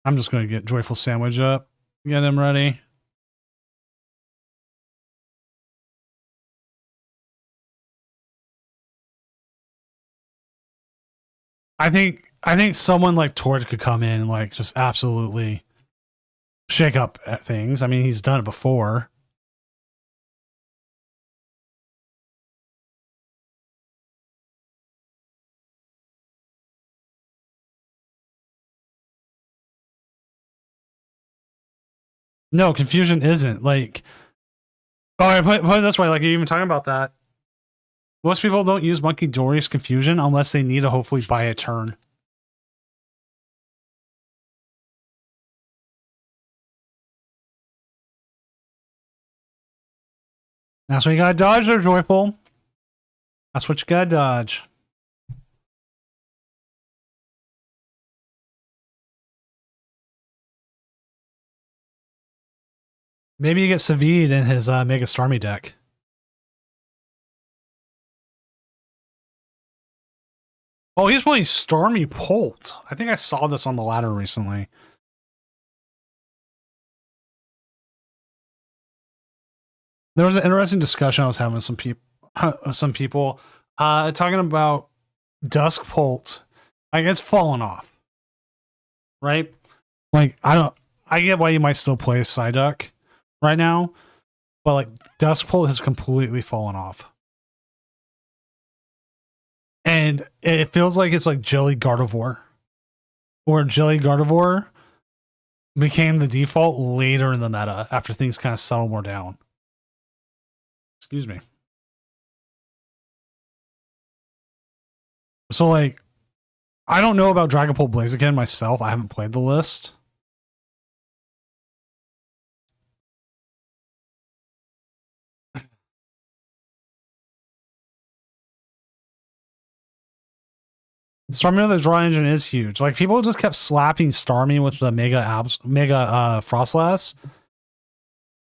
I'm just going to get Joyful Sandwich up. Get him ready. I think someone like Tord could come in and like just absolutely shake up at things. I mean, he's done it before. No, confusion isn't like. Oh, I put it this way. Like you're even talking about that. Most people don't use Monkey Dory's confusion unless they need to hopefully buy a turn. That's what you gotta dodge there, Joyful. That's what you gotta dodge. Maybe you get Savid in his Mega Starmie deck. Oh, he's playing Starmie Polt. I think I saw this on the ladder recently. There was an interesting discussion I was having with some people talking about Dusk Polt. I guess fallen off, right? Like I get why you might still play Psyduck right now, but like Dusk Polt has completely fallen off. And it feels like it's like Jelly Gardevoir. Or Jelly Gardevoir became the default later in the meta after things kind of settle more down. Excuse me. So like, I don't know about Dragapult Blaziken myself. I haven't played the list. Starmie with the draw engine is huge. Like people just kept slapping Starmie with the Mega Frostlass.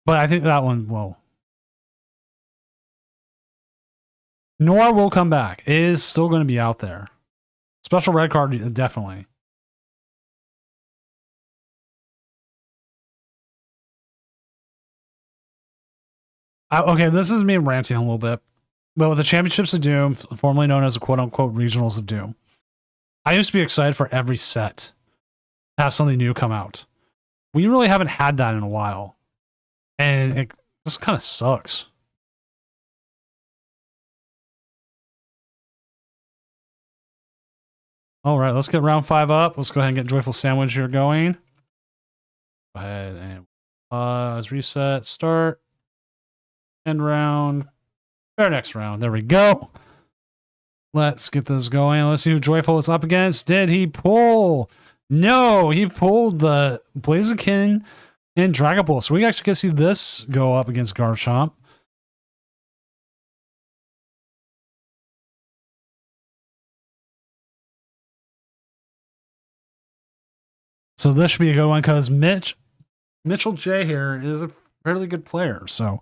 But I think that one, whoa. Nora will come back. It is still going to be out there. Special red card, definitely. Okay, this is me ranting a little bit. But with the Championships of Doom, formerly known as the quote-unquote Regionals of Doom, I used to be excited for every set to have something new come out. We really haven't had that in a while. And it just kind of sucks. All right, let's get round 5 up. Let's go ahead and get Joyful Sandwich here going. Go ahead and let's reset, start, end round, our next round. There we go. Let's get this going. Let's see who Joyful is up against. Did he pull? No, he pulled the Blaziken and Dragapult. So we actually get to see this go up against Garchomp. So this should be a good one because Mitchell J here is a fairly good player. So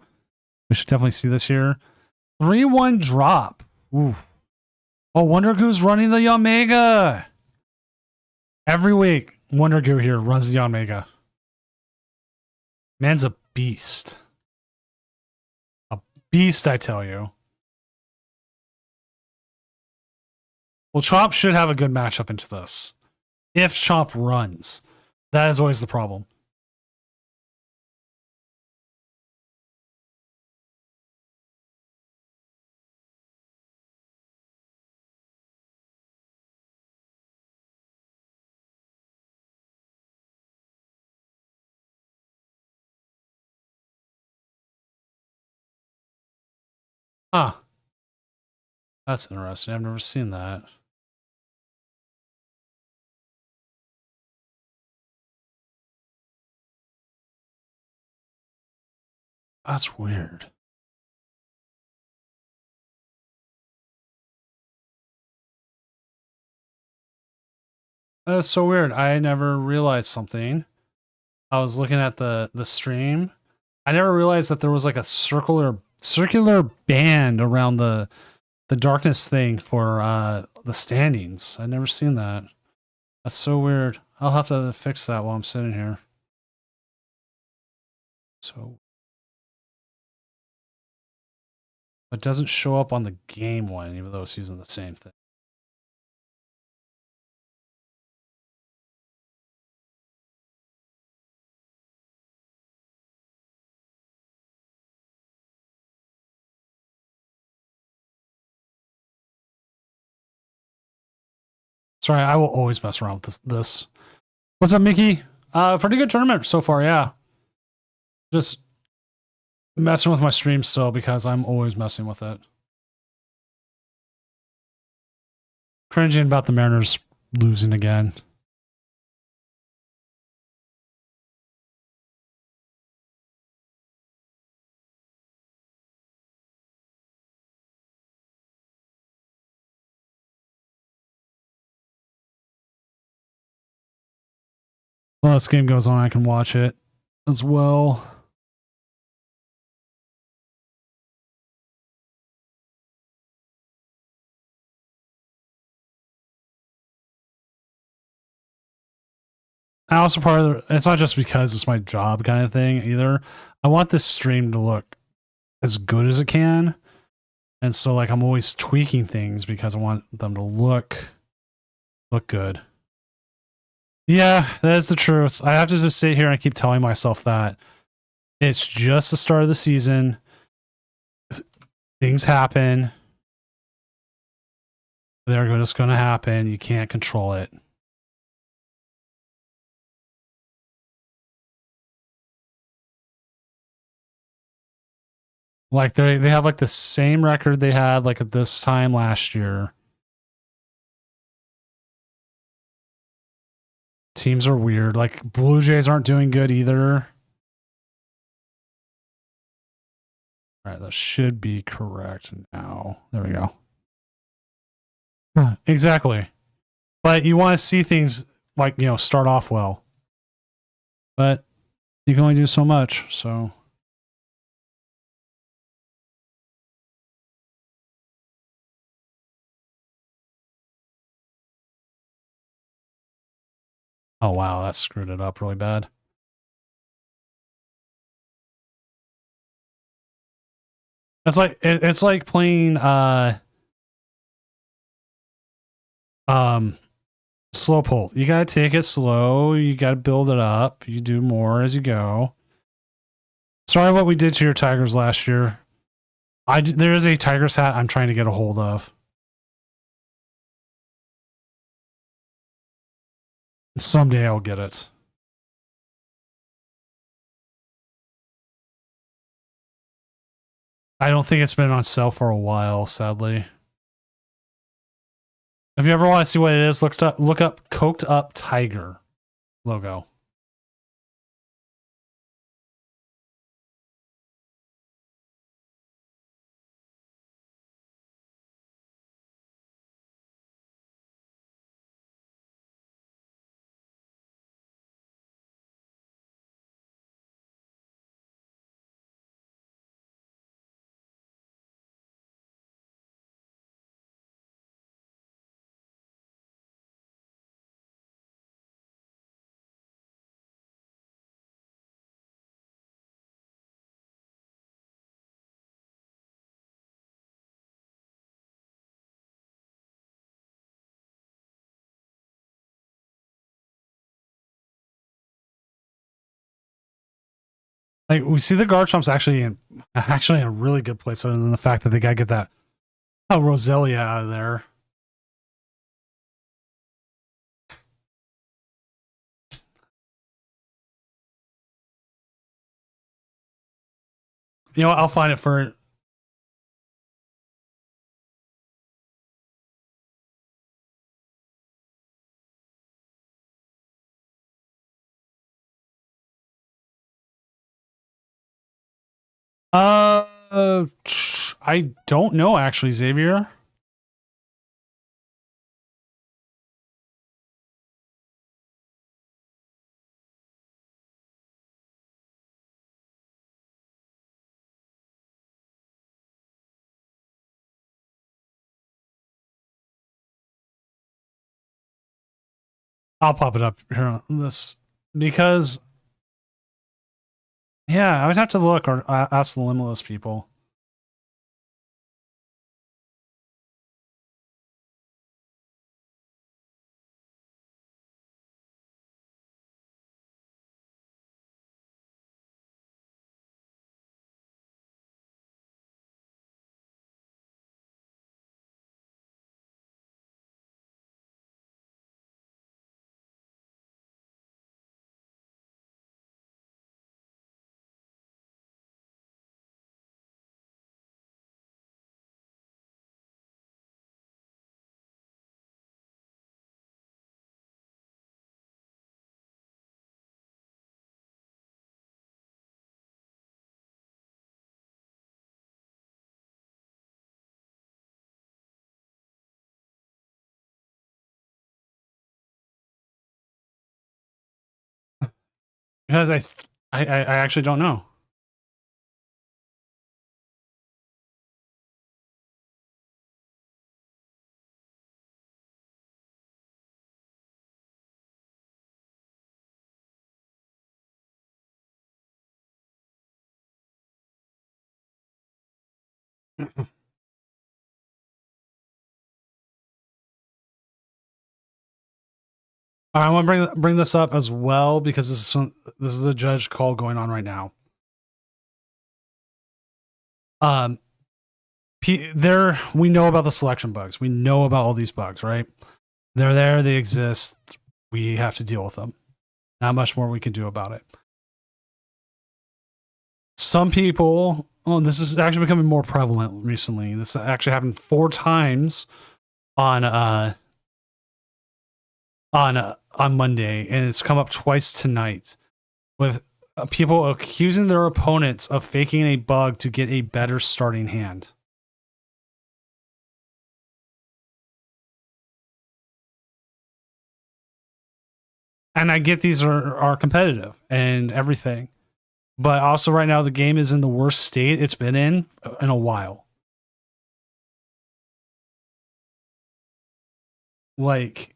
we should definitely see this here. 3-1 drop. Ooh. Oh, Wonder Goo's running the Omega. Every week, Wonder Goo here runs the Omega. Man's a beast. A beast, I tell you. Well, Chomp should have a good matchup into this. If Chomp runs. That is always the problem. Huh. That's interesting. I've never seen that. That's weird. That's so weird. I never realized something. I was looking at the stream. I never realized that there was like a circular band around the darkness thing for the standings. I'd never seen that. That's so weird. I'll have to fix that while I'm sitting here. So it doesn't show up on the game one, even though it's using the same thing. Sorry, I will always mess around with this. What's up, Mickey? Pretty good tournament so far, yeah. Just messing with my stream still because I'm always messing with it. Cringing about the Mariners losing again. Well, this game goes on, I can watch it as well. I also part of it's not just because it's my job kind of thing either. I want this stream to look as good as it can. And so like I'm always tweaking things because I want them to look good. Yeah, that is the truth. I have to just sit here and keep telling myself that it's just the start of the season. Things happen. They're just going to happen. You can't control it. Like they have like the same record they had like at this time last year. Teams are weird. Like Blue Jays aren't doing good either. All right, that should be correct now. There we go. Exactly. But you want to see things like, you know, start off well. But you can only do so much, so. Oh, wow, that screwed it up really bad. It's like playing slow pull. You gotta take it slow. You gotta build it up. You do more as you go. Sorry what we did to your Tigers last year. There is a Tigers hat I'm trying to get a hold of. Someday I'll get it. I don't think it's been on sale for a while, sadly. If you ever want to see what it is, look up Coked Up Tiger logo. Like we see the Garchomp's actually in a really good place, other than the fact that they gotta get that Roselia out of there. You know what? I'll find it for. I don't know actually, Xavier. I'll pop it up here on this because, yeah, I would have to look or ask the Limitless people. Because I actually don't know. I want to bring this up as well because this is a judge call going on right now. We know about the selection bugs. We know about all these bugs, right? They're there. They exist. We have to deal with them. Not much more we can do about it. Some people, this is actually becoming more prevalent recently. This actually happened 4 times on Monday, and it's come up twice tonight with people accusing their opponents of faking a bug to get a better starting hand. And I get these are competitive and everything. But also right now the game is in the worst state it's been in a while. Like,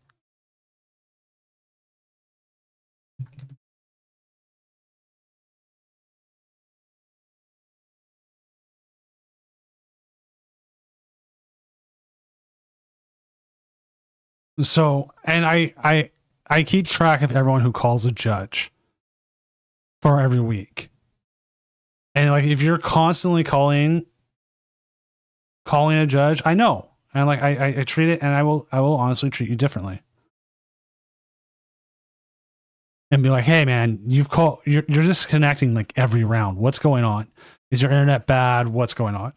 so, and I keep track of everyone who calls a judge for every week. And like, if you're constantly calling a judge, I know. And like, I treat it, and I will honestly treat you differently. And be like, hey man, you're disconnecting like every round. What's going on? Is your internet bad? What's going on?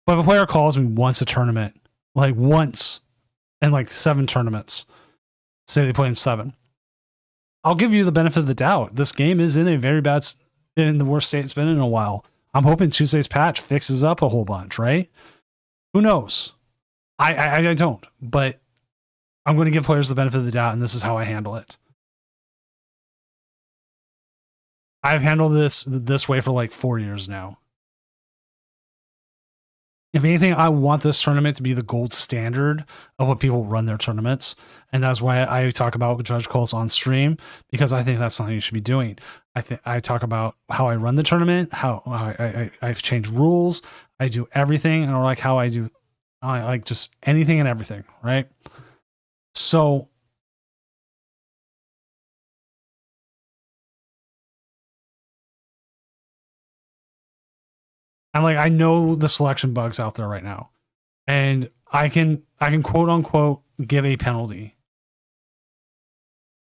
But if a player calls me once a tournament, like once in like 7 tournaments, say they play in 7, I'll give you the benefit of the doubt. This game is in the worst state it's been in a while. I'm hoping Tuesday's patch fixes up a whole bunch, right? Who knows? I don't, but I'm going to give players the benefit of the doubt, and this is how I handle it. I've handled this way for like 4 years now. If anything, I want this tournament to be the gold standard of what people run their tournaments. And that's why I talk about judge calls on stream, because I think that's something you should be doing. I talk about how I run the tournament, how I've changed rules, I do everything, and like how I like just anything and everything, right? So I know the selection bugs out there right now, and I can quote unquote give a penalty,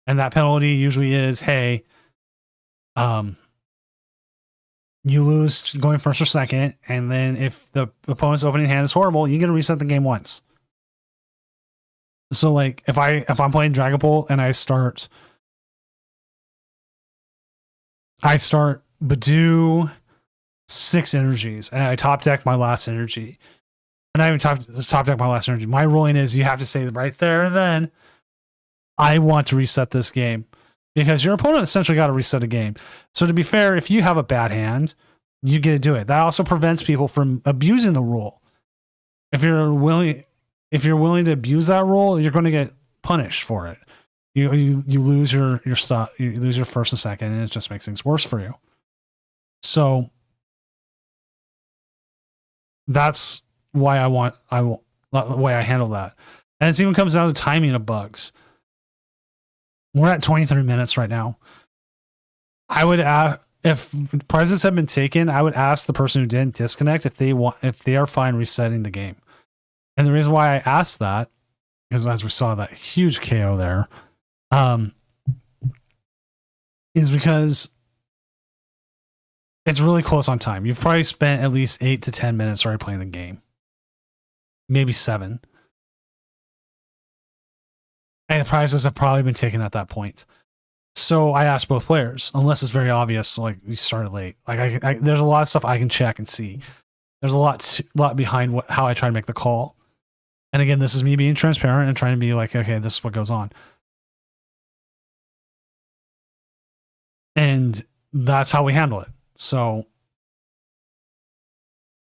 and that penalty usually is, hey, you lose going first or second, and then if the opponent's opening hand is horrible, you get to reset the game once. So like if I'm playing Dragapult and I start Badoo 6 energies and I top deck my last energy. And I haven't top deck my last energy. My ruling is you have to say right there and then, I want to reset this game. Because your opponent essentially got to reset a game. So to be fair, if you have a bad hand, you get to do it. That also prevents people from abusing the rule. If you're willing to abuse that rule, you're going to get punished for it. You lose your stuff. You lose your first and second, and it just makes things worse for you. So that's why the way I handle that. And it even comes down to timing of bugs. We're at 23 minutes right now. I would if prizes have been taken, I would ask the person who didn't disconnect if they are fine resetting the game. And the reason why I asked that is, as we saw that huge KO there, is because it's really close on time. You've probably spent at least 8 to 10 minutes already playing the game, maybe 7. And the prizes have probably been taken at that point. So I asked both players, unless it's very obvious, like we started late. Like there's a lot of stuff I can check and see. There's a lot behind how I try to make the call. And again, this is me being transparent and trying to be like, okay, this is what goes on. And that's how we handle it. So,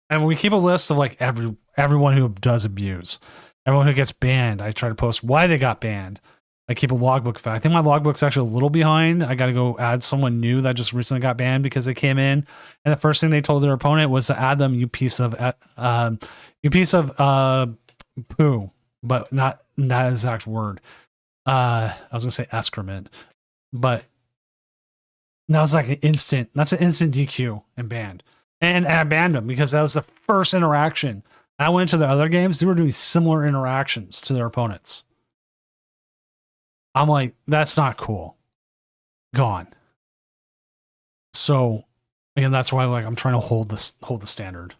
and we keep a list of like everyone who does abuse. Everyone who gets banned, I try to post why they got banned. I keep a logbook of it. I think my logbook's actually a little behind. I got to go add someone new that just recently got banned because they came in, and the first thing they told their opponent was to add them, you piece of poo, but not that exact word. I was gonna say excrement, but that was like an instant. That's an instant DQ and banned, and I banned them because that was the first interaction. I went to the other games, they were doing similar interactions to their opponents. I'm like, that's not cool. Gone. So again, that's why I'm trying to hold the standard.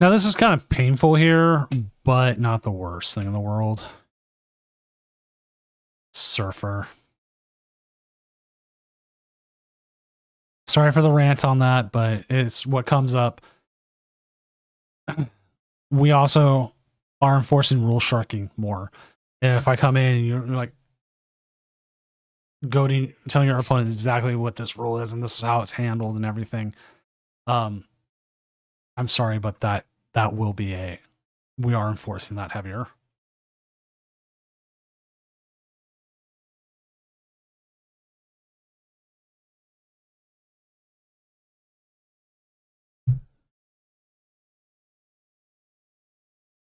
Now this is kind of painful here, but not the worst thing in the world. Surfer. Sorry for the rant on that, but it's what comes up. We also are enforcing rule sharking more. If I come in and you're like telling your opponent exactly what this rule is and this is how it's handled and everything, I'm sorry, but that will be we are enforcing that heavier.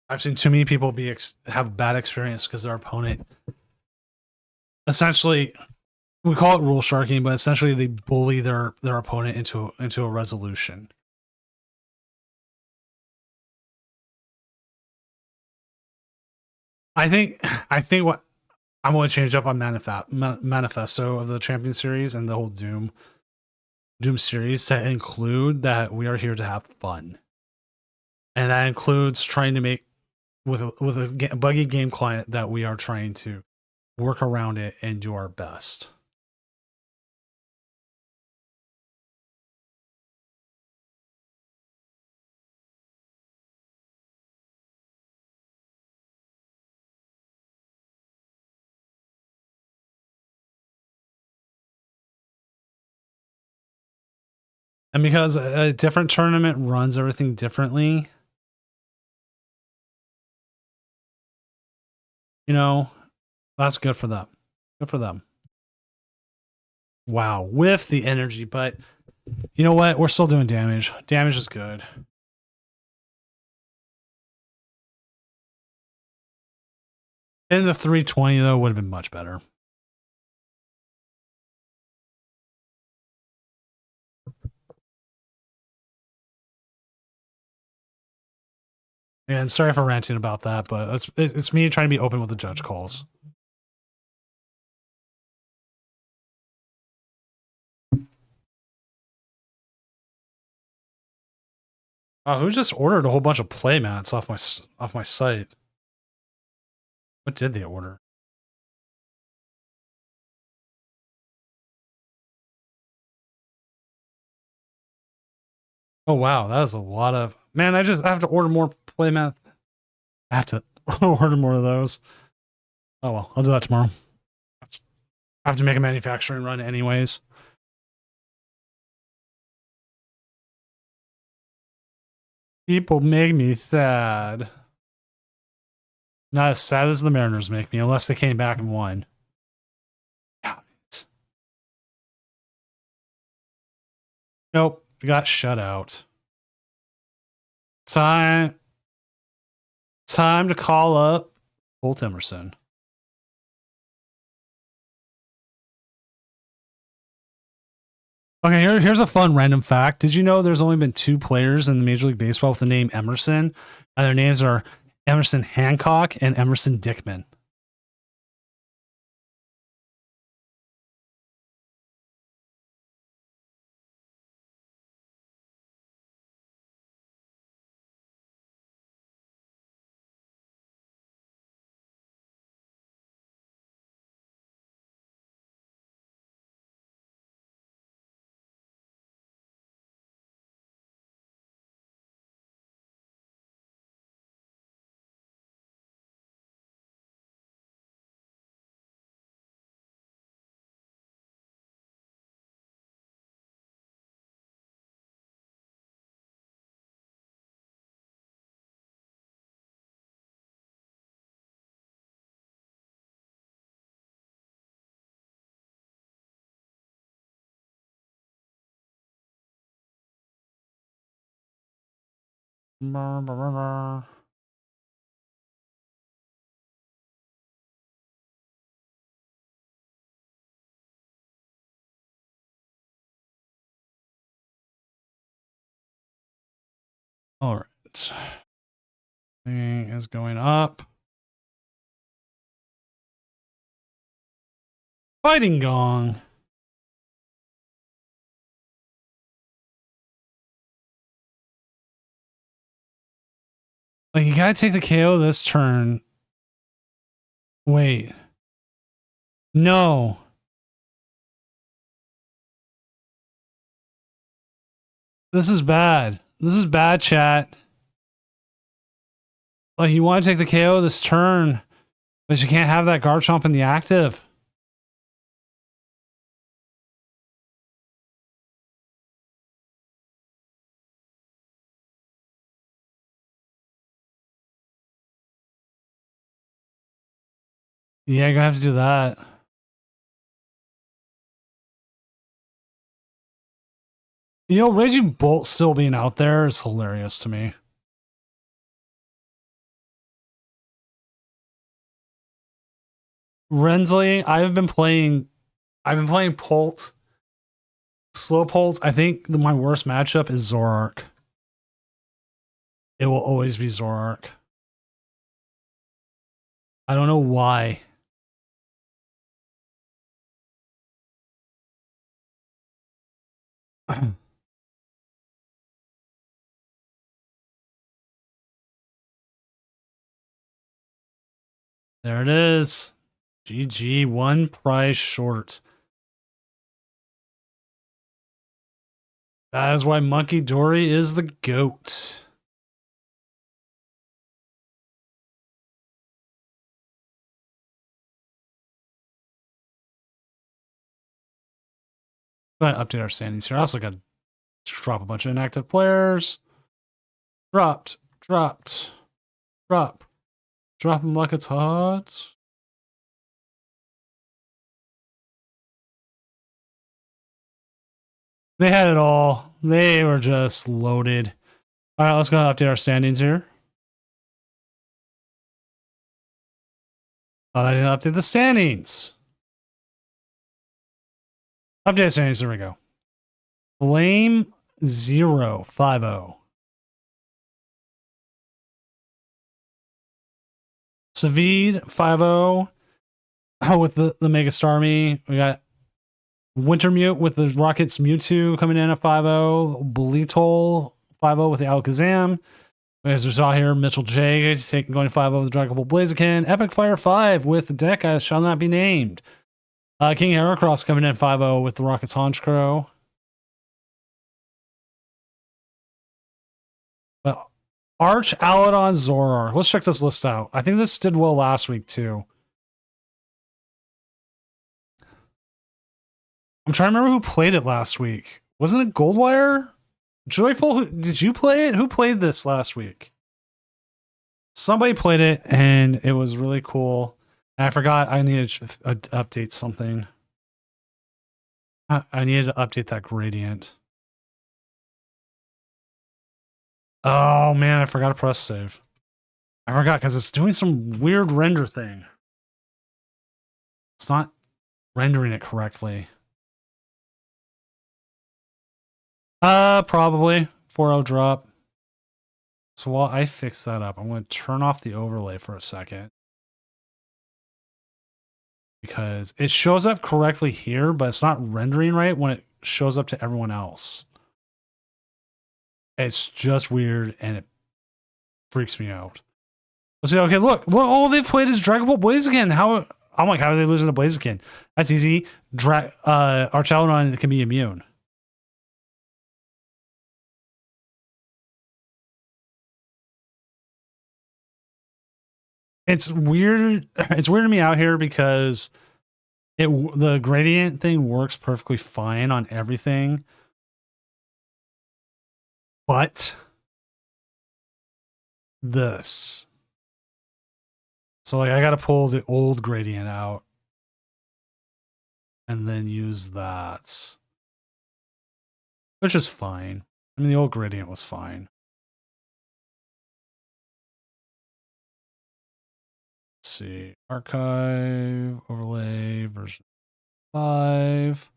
I've seen too many people have bad experience because their opponent, essentially, we call it rule sharking, but essentially they bully their opponent into a resolution. I think what I'm going to change up on manifesto of the Champion series and the whole Doom series to include that we are here to have fun, and that includes trying to make with a buggy game client that we are trying to work around it and do our best. And because a different tournament runs everything differently, you know, that's good for them. Good for them. Wow, with the energy, but you know what? We're still doing damage. Damage is good. And the 320 though would have been much better. And sorry for ranting about that, but it's me trying to be open with the judge calls. Who just ordered a whole bunch of playmats off my site? What did they order? Oh wow, that is a lot of man. I have to order more playmat. I have to order more of those. Oh well, I'll do that tomorrow. I have to make a manufacturing run anyways. People make me sad. Not as sad as the Mariners make me, unless they came back and won. Nope, we got shut out. Time to call up Holt Emerson. Okay, here's a fun random fact. Did you know there's only been 2 players in the Major League Baseball with the name Emerson? And their names are Emerson Hancock and Emerson Dickman. All right. Thing is going up. Fighting Gong. Like, you gotta take the KO this turn. Wait. No. This is bad. This is bad, chat. Like, you want to take the KO this turn, but you can't have that Garchomp in the active. Yeah, you're gonna have to do that. You know, Raging Bolt still being out there is hilarious to me. Rensley, I've been playing Polt. Slow Polt. I think my worst matchup is Zoroark. It will always be Zoroark. I don't know why. There it is. GG, 1 prize short. That is why Monkey Dory is the GOAT. Go ahead and update our standings here. I also got to drop a bunch of inactive players. Drop. Drop them like it's hot. They had it all. They were just loaded. All right, let's go update our standings here. Oh, I didn't update the standings. Update standings. There we go. Flame 050. Savid 50. Oh, with the Mega Starmie. We got Wintermute with the Rockets Mewtwo coming in at 50. Bleatol 50 with the Alakazam. As we saw here, Mitchell J going 50 with the Dragapult Blaziken. Epic Fire 5 with the deck as shall not be named. King Heracross coming in 50 with the Rockets Honchkrow. But Arch Aladon Zorar. Let's check this list out. I think this did well last week too. I'm trying to remember who played it last week. Wasn't it Goldwire? Joyful, did you play it? Who played this last week? Somebody played it, and it was really cool. And I forgot I needed to update something. I needed to update that gradient. Oh, man, I forgot to press save. I forgot, because it's doing some weird render thing. It's not rendering it correctly. Probably 4-0 drop. So while I fix that up, I'm going to turn off the overlay for a second. Because it shows up correctly here, but it's not rendering right when it shows up to everyone else. It's just weird and it freaks me out. Let's see, okay, look, all they've played is Dragapult Blaziken. I'm like, how are they losing to Blaziken? That's easy. Archaludon can be immune. It's weird. It's weird to me out here because the gradient thing works perfectly fine on everything. But this. So like I got to pull the old gradient out and then use that. Which is fine. I mean, the old gradient was fine. Let's see, archive, overlay, version 5.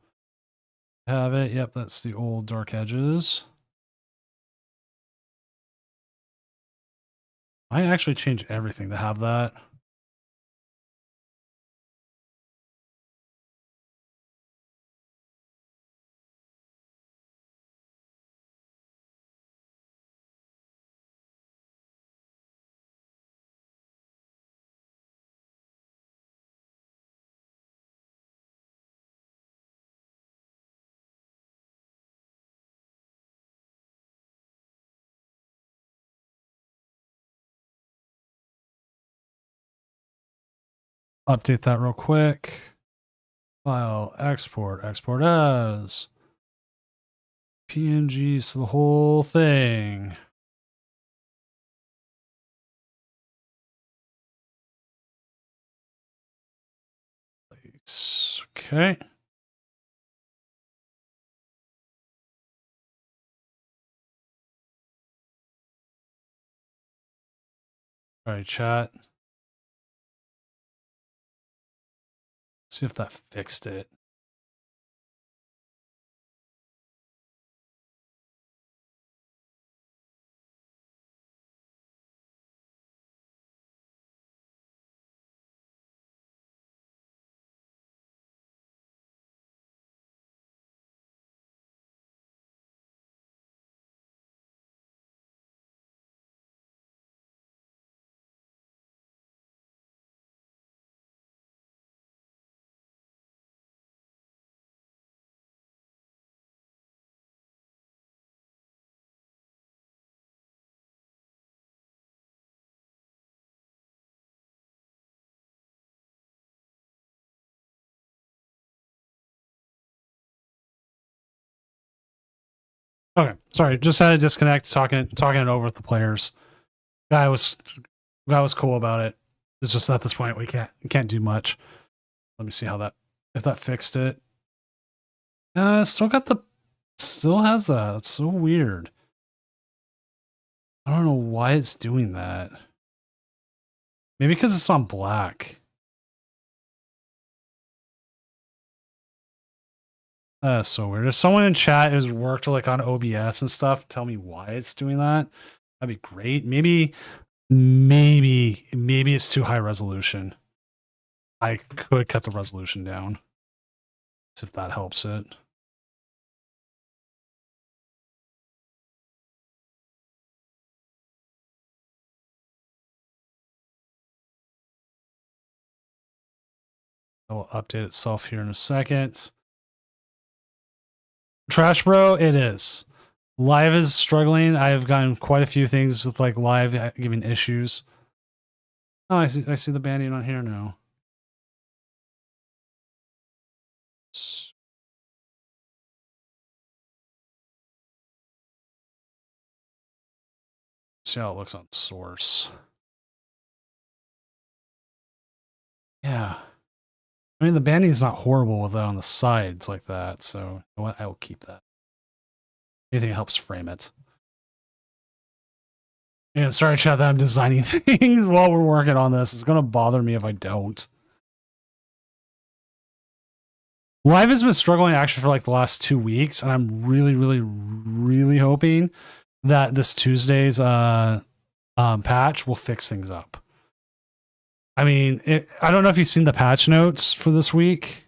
Have it. Yep, that's the old dark edges. I actually change everything to have that. Update that real quick. File, export as PNG, so the whole thing. Okay. All right, chat. See if that fixed it. Okay, sorry, just had to disconnect. Talking it over with the players. Guy was cool about it. It's just at this point we can't do much. Let me see if that fixed it. Still has that. It's so weird. I don't know why it's doing that. Maybe because it's on black. That's so weird. If someone in chat who's worked like on OBS and stuff, tell me why it's doing that. That'd be great. Maybe it's too high resolution. I could cut the resolution down. See if that helps it. It will update itself here in a second. Trash Bro, it is. Live is struggling. I have gotten quite a few things with like live giving issues. Oh, I see the banding on here now. See how it looks on source. Yeah. I mean, the banding's not horrible with it on the sides like that, so you know what? I will keep that. Anything helps frame it. And sorry, chat, that I'm designing things while we're working on this. It's going to bother me if I don't. Live has been struggling actually for like the last 2 weeks, and I'm really hoping that this Tuesday's patch will fix things up. I mean, I don't know if you've seen the patch notes for this week,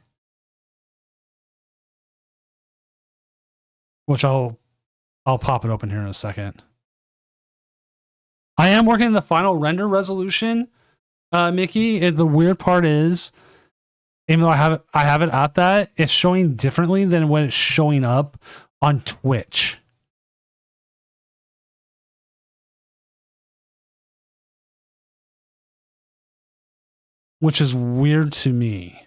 which I'll pop it open here in a second. I am working on the final render resolution, Mickey. The weird part is, even though I have it at that, it's showing differently than when it's showing up on Twitch. Which is weird to me.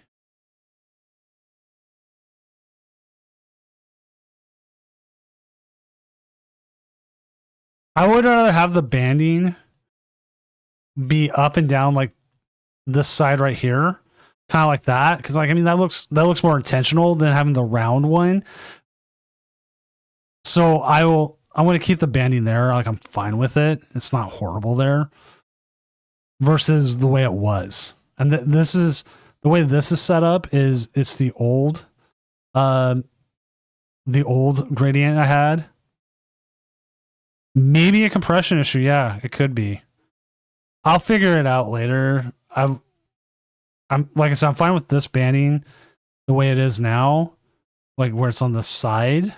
I would rather have the banding be up and down like this side right here, kind of like that, because like I mean that looks more intentional than having the round one. So I'm going to keep the banding there. Like I'm fine with it. It's not horrible there. Versus the way it was, and this is the way this is set up. It's the old gradient I had. Maybe a compression issue. Yeah, it could be. I'll figure it out later. I'm like I said, I'm fine with this banding the way it is now, like where it's on the side,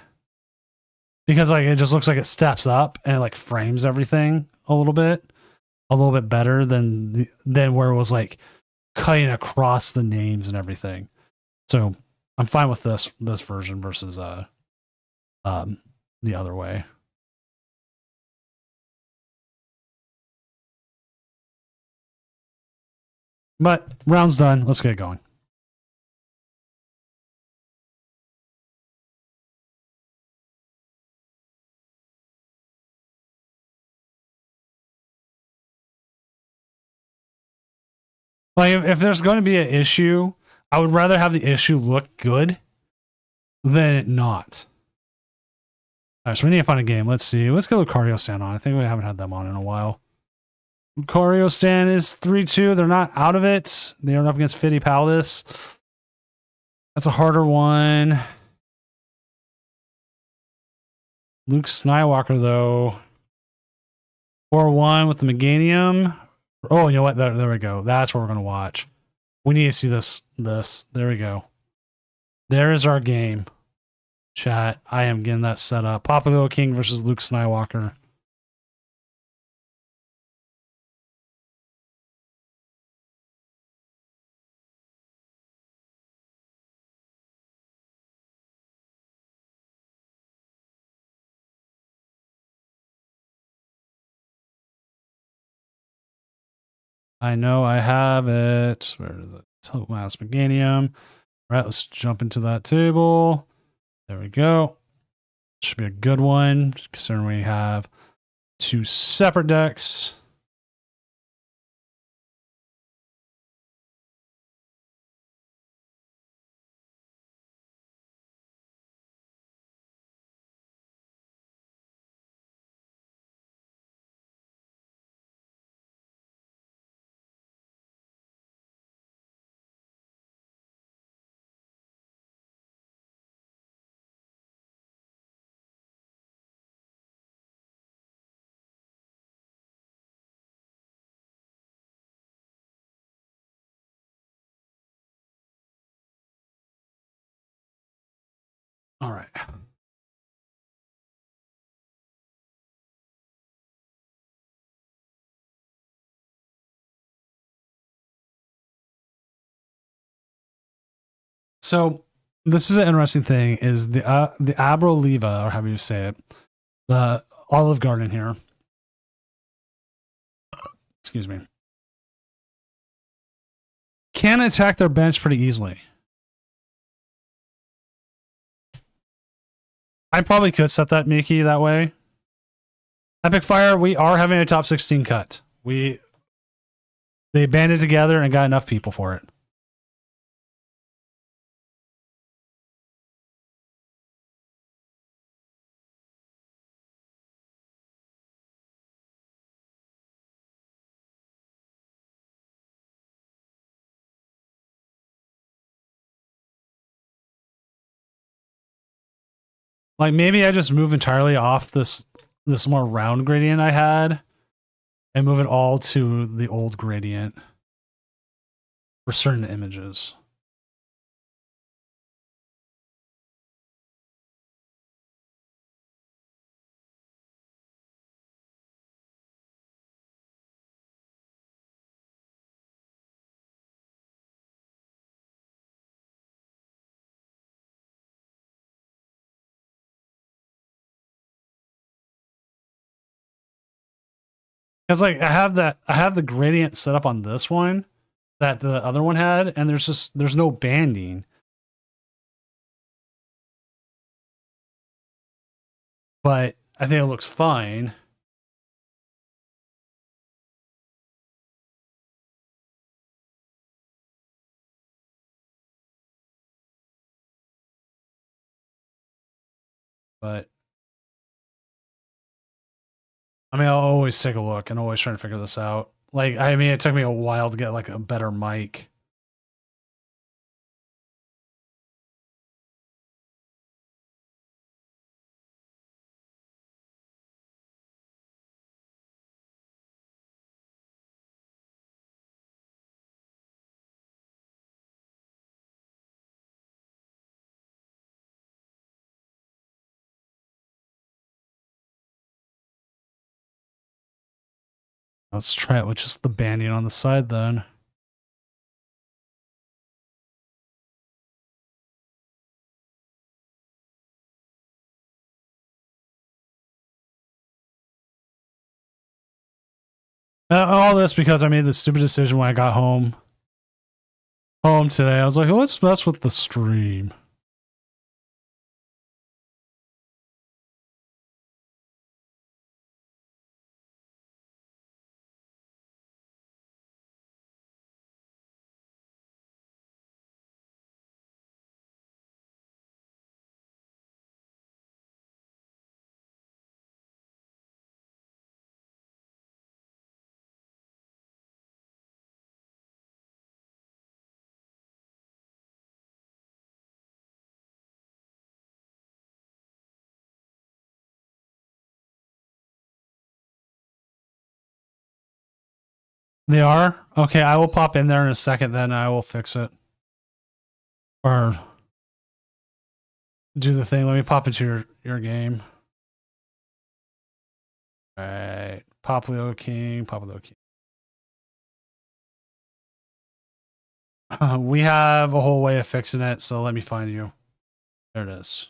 because like it just looks like it steps up and it like frames everything a little bit better than where it was like cutting across the names and everything. So I'm fine with this version versus the other way. But round's done. Let's get going. Like if there's going to be an issue, I would rather have the issue look good than it not. All right, so we need to find a game. Let's see. Let's go with Lucario Stan on. I think we haven't had them on in a while. Lucario Stan is 3-2. They're not out of it. They are up against Fittipaldis. That's a harder one. Luke Skywalker, though. 4-1 with the Meganium. Oh, you know what? There we go. That's what we're going to watch. We need to see this. There we go. There is our game. Chat. I am getting that set up. Papa Little King versus Luke Skywalker. I know I have it. Where is it? Last Meganium. All right, let's jump into that table. There we go. Should be a good one, considering we have 2 separate decks. All right. So this is an interesting thing: is the Abroliva, or however you say it, the Olive Garden here. Excuse me. Can attack their bench pretty easily. I probably could set that Mickey that way. Epic Fire, we are having a top 16 cut. They banded together and got enough people for it. Like maybe I just move entirely off this more round gradient I had and move it all to the old gradient for certain images. Because like I have the gradient set up on this one that the other one had, and there's no banding. But I think it looks fine. But I mean, I'll always take a look and always trying to figure this out. Like, I mean, it took me a while to get like a better mic. Let's try it with just the banding on the side then. All this because I made the stupid decision when I got home today. I was like, oh, let's mess with the stream. They are? Okay, I will pop in there in a second, then I will fix it. Or do the thing. Let me pop into your game. Alright. Poplio King. We have a whole way of fixing it, so let me find you. There it is.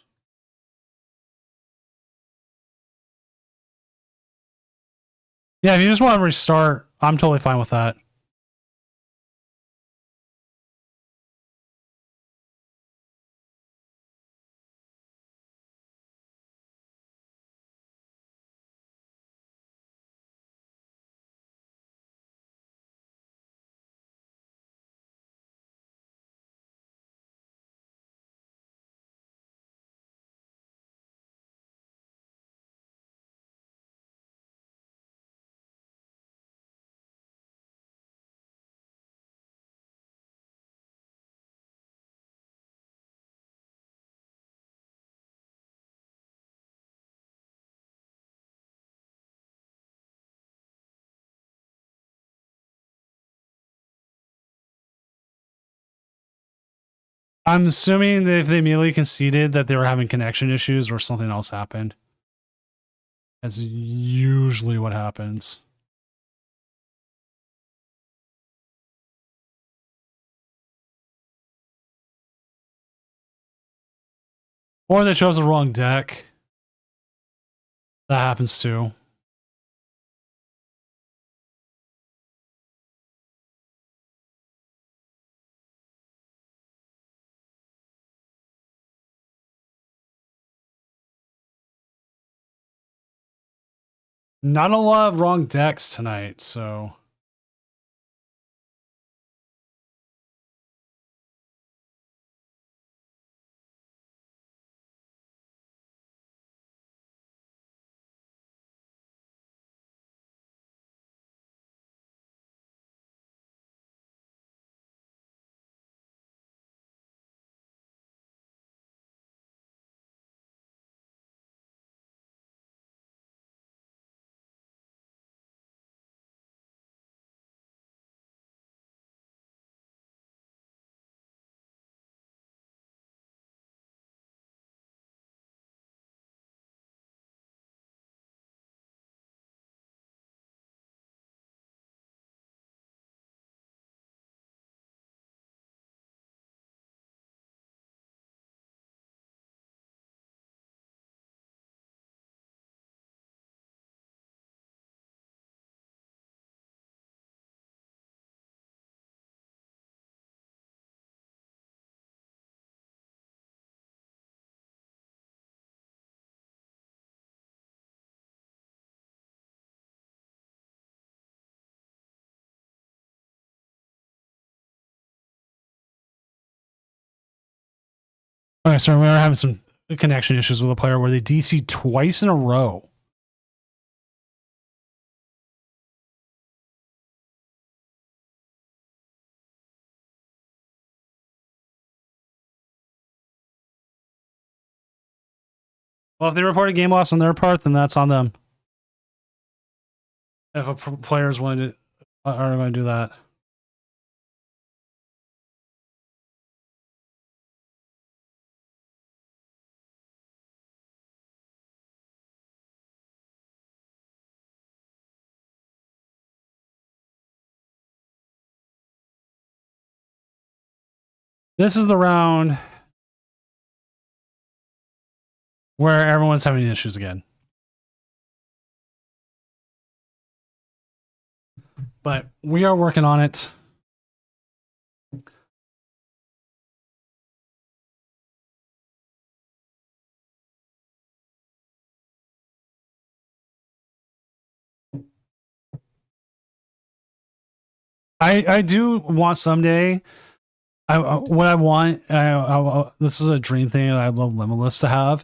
Yeah, if you just want to restart, I'm totally fine with that. I'm assuming that if they immediately conceded that they were having connection issues or something else happened. That's usually what happens. Or they chose the wrong deck. That happens too. Not a lot of wrong decks tonight, so. Okay, so we are having some connection issues with a player where they DC twice in a row. Well, if they report a game loss on their part, then that's on them. If a player's willing to are going to do that. This is the round where everyone's having issues again. But we are working on it. I do want someday. What I want. This is a dream thing that I'd love Limitless to have.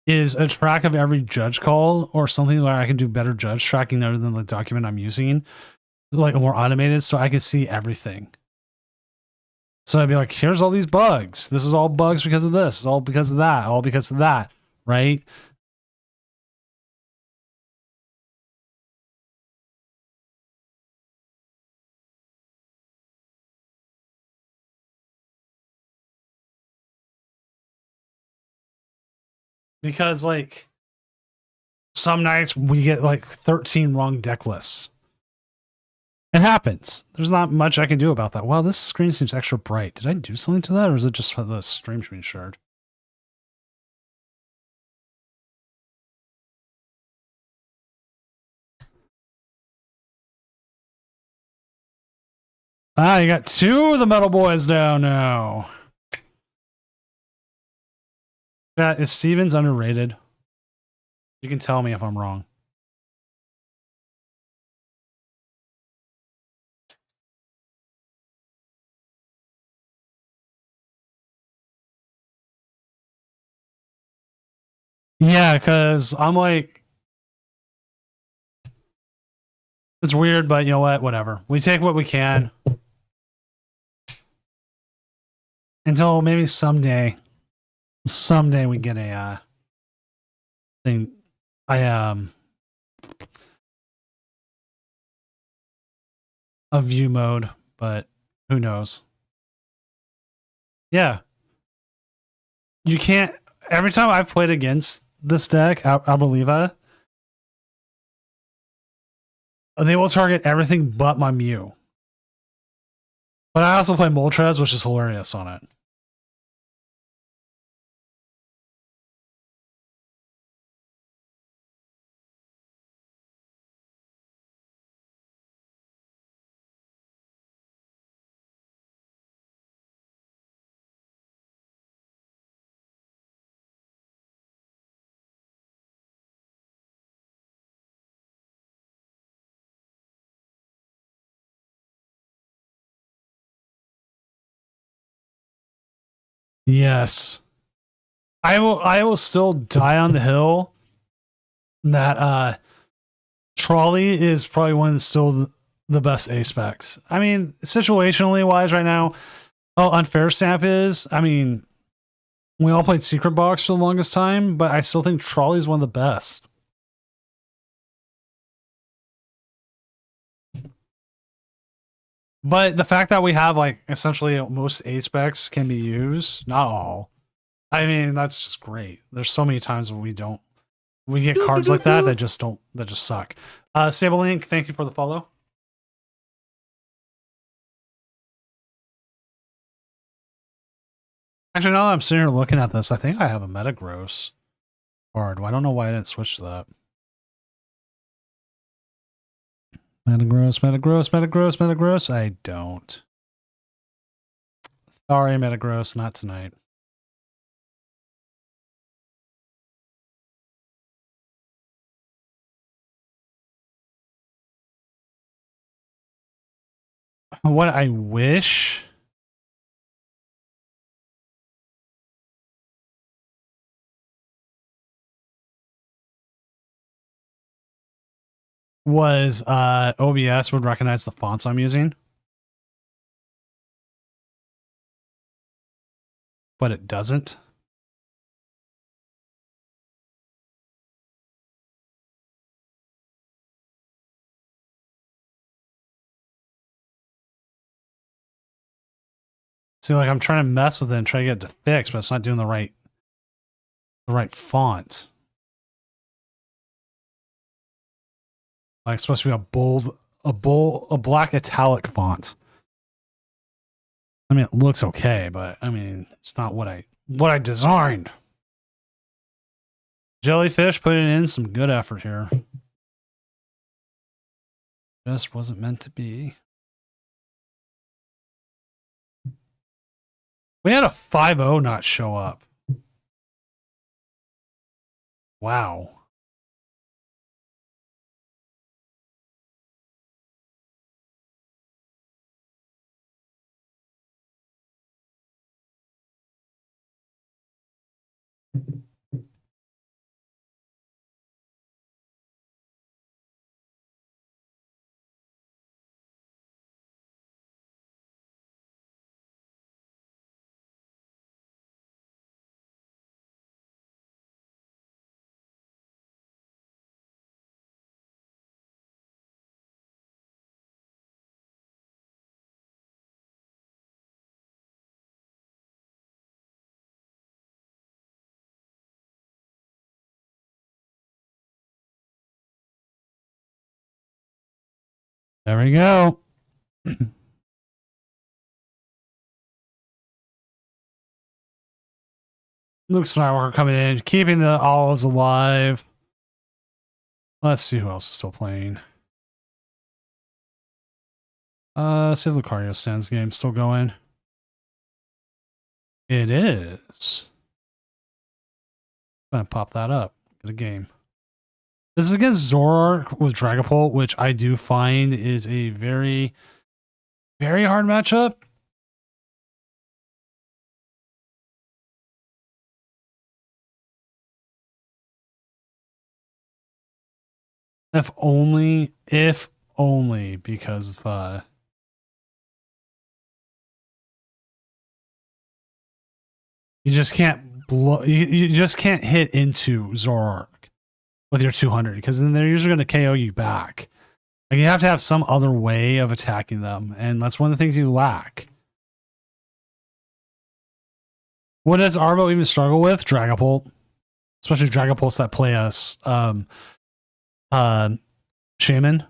Is a track of every judge call or something where I can do better judge tracking other than the document I'm using, like more automated, so I can see everything. So I'd be like, here's all these bugs. This is all bugs because of this. It's all because of that. All because of that. Right? Because like some nights we get like 13 wrong deck lists. It happens. There's not much I can do about that. Wow, this screen seems extra bright. Did I do something to that, or is it just for the stream being shared? Ah, you got two of the Metal Boys down now. Yeah, is Stevens underrated? You can tell me if I'm wrong. Yeah, because I'm like, it's weird, but you know what? Whatever. We take what we can. Until maybe someday we get a thing. A view mode, but who knows? Yeah, You can't. Every time I've played against this deck, Albeliva, they will target everything but my Mew. But I also play Moltres, which is hilarious on it. Yes. I will still die on the hill that Trolley is probably one that's still the best A specs. I mean, situationally wise right now, Unfair Stamp is, I mean, we all played Secret Box for the longest time, but I still think Trolley is one of the best. But the fact that we have like essentially most A specs can be used, not all. I mean, that's just great. There's so many times when we get cards like that that just suck. Sable Link, thank you for the follow. Actually, now that I'm sitting here looking at this, I think I have a Metagross card. I don't know why I didn't switch to that. Metagross. I don't. Sorry, Metagross, not tonight. What I wish was OBS would recognize the fonts I'm using. But it doesn't. See, like I'm trying to mess with it and try to get it to fix, but it's not doing the right font. Like it's supposed to be a black italic font. I mean, it looks okay, but I mean, it's not what I designed. Jellyfish putting in some good effort here. Just wasn't meant to be. We had a 5-0 not show up. Wow. There we go. Luke Skywalker coming in, keeping the olives alive. Let's see who else is still playing. See if Lucario stands game still going. It is. I'm gonna pop that up. Get a game. This is against Zoroark with Dragapult, which I do find is a very, very hard matchup. If only because of you just can't you just can't hit into Zoroark with your 200 because then they're usually going to KO you back. Like you have to have some other way of attacking them, and that's one of the things you lack. What does Arbo even struggle with? Dragapult. Especially Dragapults that play us Shaman.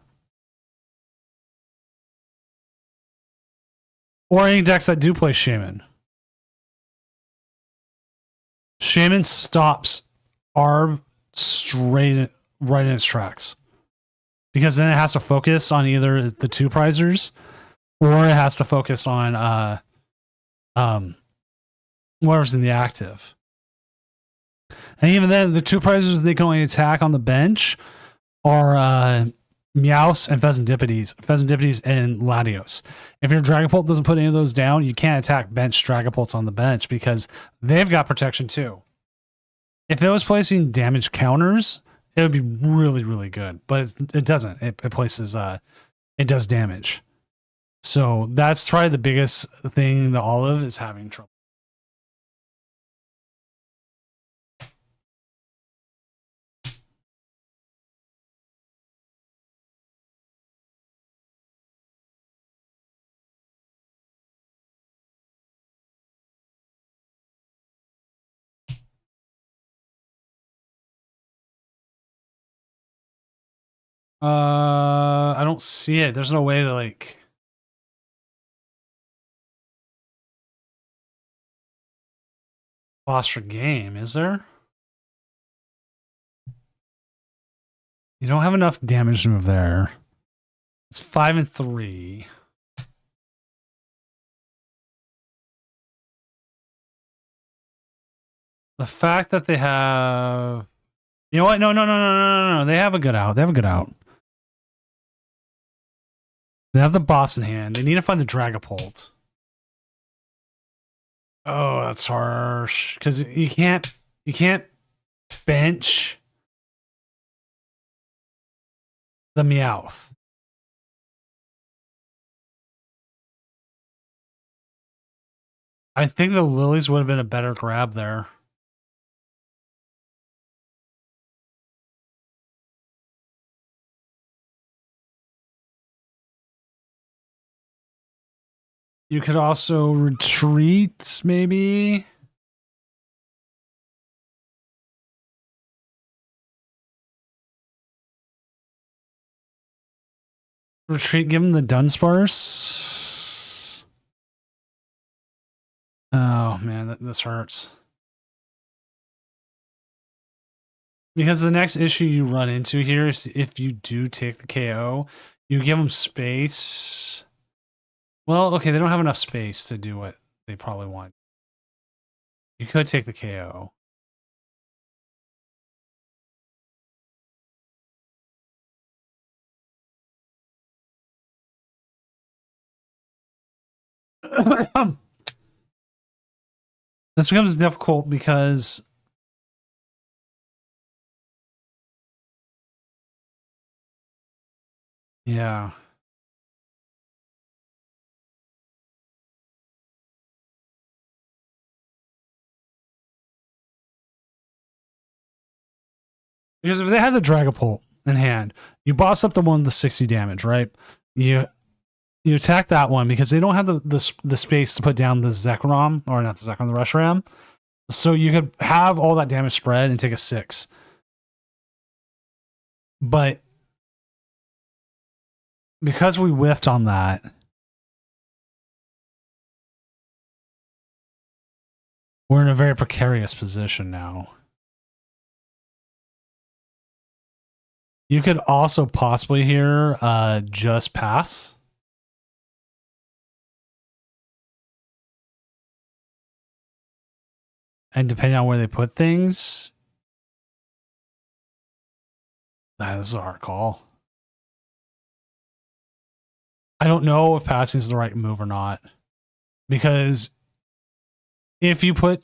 Or any decks that do play Shaman. Shaman stops Arb straight right in its tracks. Because then it has to focus on either the two prizers or it has to focus on whatever's in the active. And even then, the two prizes they can only attack on the bench are Meowth and Pheasantippides and Latios. If your Dragapult doesn't put any of those down, you can't attack bench Dragapults on the bench because they've got protection too. If it was placing damage counters, it would be really, really good. But it doesn't. It places, it does damage. So that's probably the biggest thing the Olive is having trouble. I don't see it. There's no way to like foster game, is there? You don't have enough damage to move there. It's 5 and 3. The fact that they have, you know what? No. They have a good out. They have the boss in hand. They need to find the Dragapult. Oh, that's harsh. Because you can't bench the Meowth. I think the Lilies would have been a better grab there. You could also retreat, maybe. Retreat, give him the Dunsparce. Oh, man, this hurts. Because the next issue you run into here is if you do take the KO, you give them space. Well, okay, they don't have enough space to do what they probably want. You could take the KO. This becomes difficult because yeah. Because if they had the Dragapult in hand, you boss up the one with the 60 damage, right? You attack that one because they don't have the space to put down the Zekrom, or not the Zekrom, the Reshiram. So you could have all that damage spread and take a 6. But because we whiffed on that, we're in a very precarious position now. You could also possibly here just pass. And depending on where they put things, this is a hard call. I don't know if passing is the right move or not. Because if you put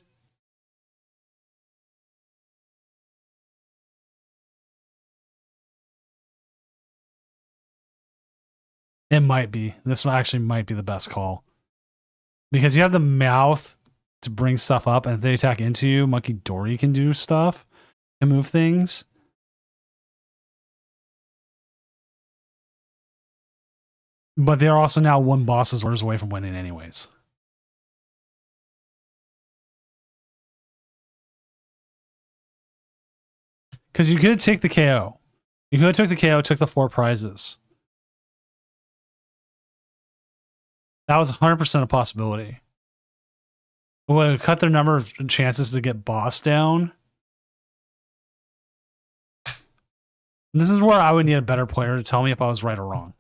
it might be. This one actually might be the best call. Because you have the Meowth to bring stuff up, and if they attack into you, Monkey Dory can do stuff and move things. But they're also now one boss's orders away from winning anyways. Because you could take the KO. You could have took the KO, took the 4 prizes. That was 100% a possibility. It would have cut their number of chances to get boss down. And this is where I would need a better player to tell me if I was right or wrong.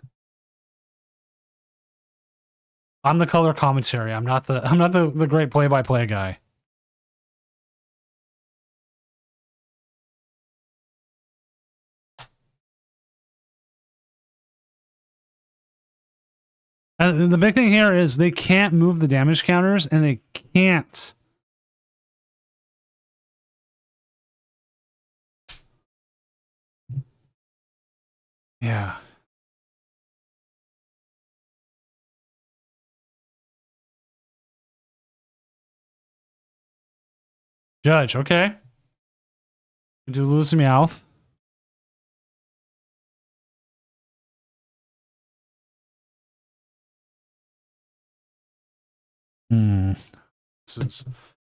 I'm the color commentary. I'm not the great play-by-play guy. And the big thing here is they can't move the damage counters, and they can't. Yeah. Judge, okay. Do lose some Meowth.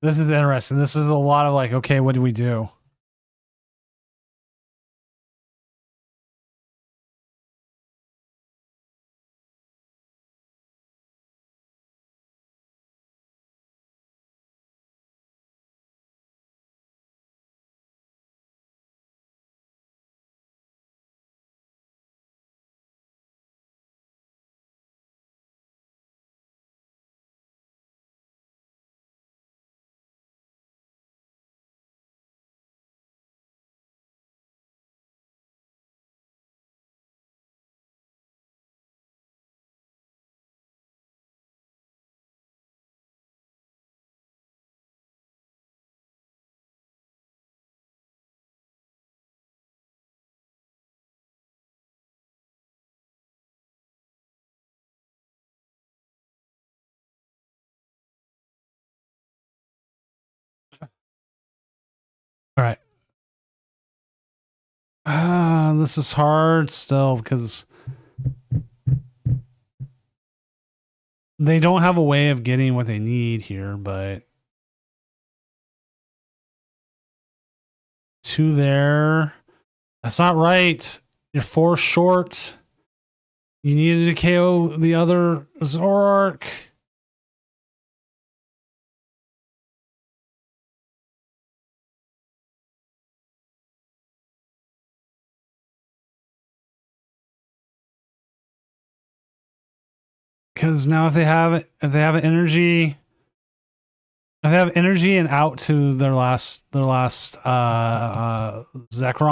This is interesting. This is a lot of like, okay, what do we do? All right. This is hard still because they don't have a way of getting what they need here, but 2 there. That's not right. You're 4 short. You needed to KO the other Zoroark. Because now if they have energy, if they have energy and out to their last Zekrom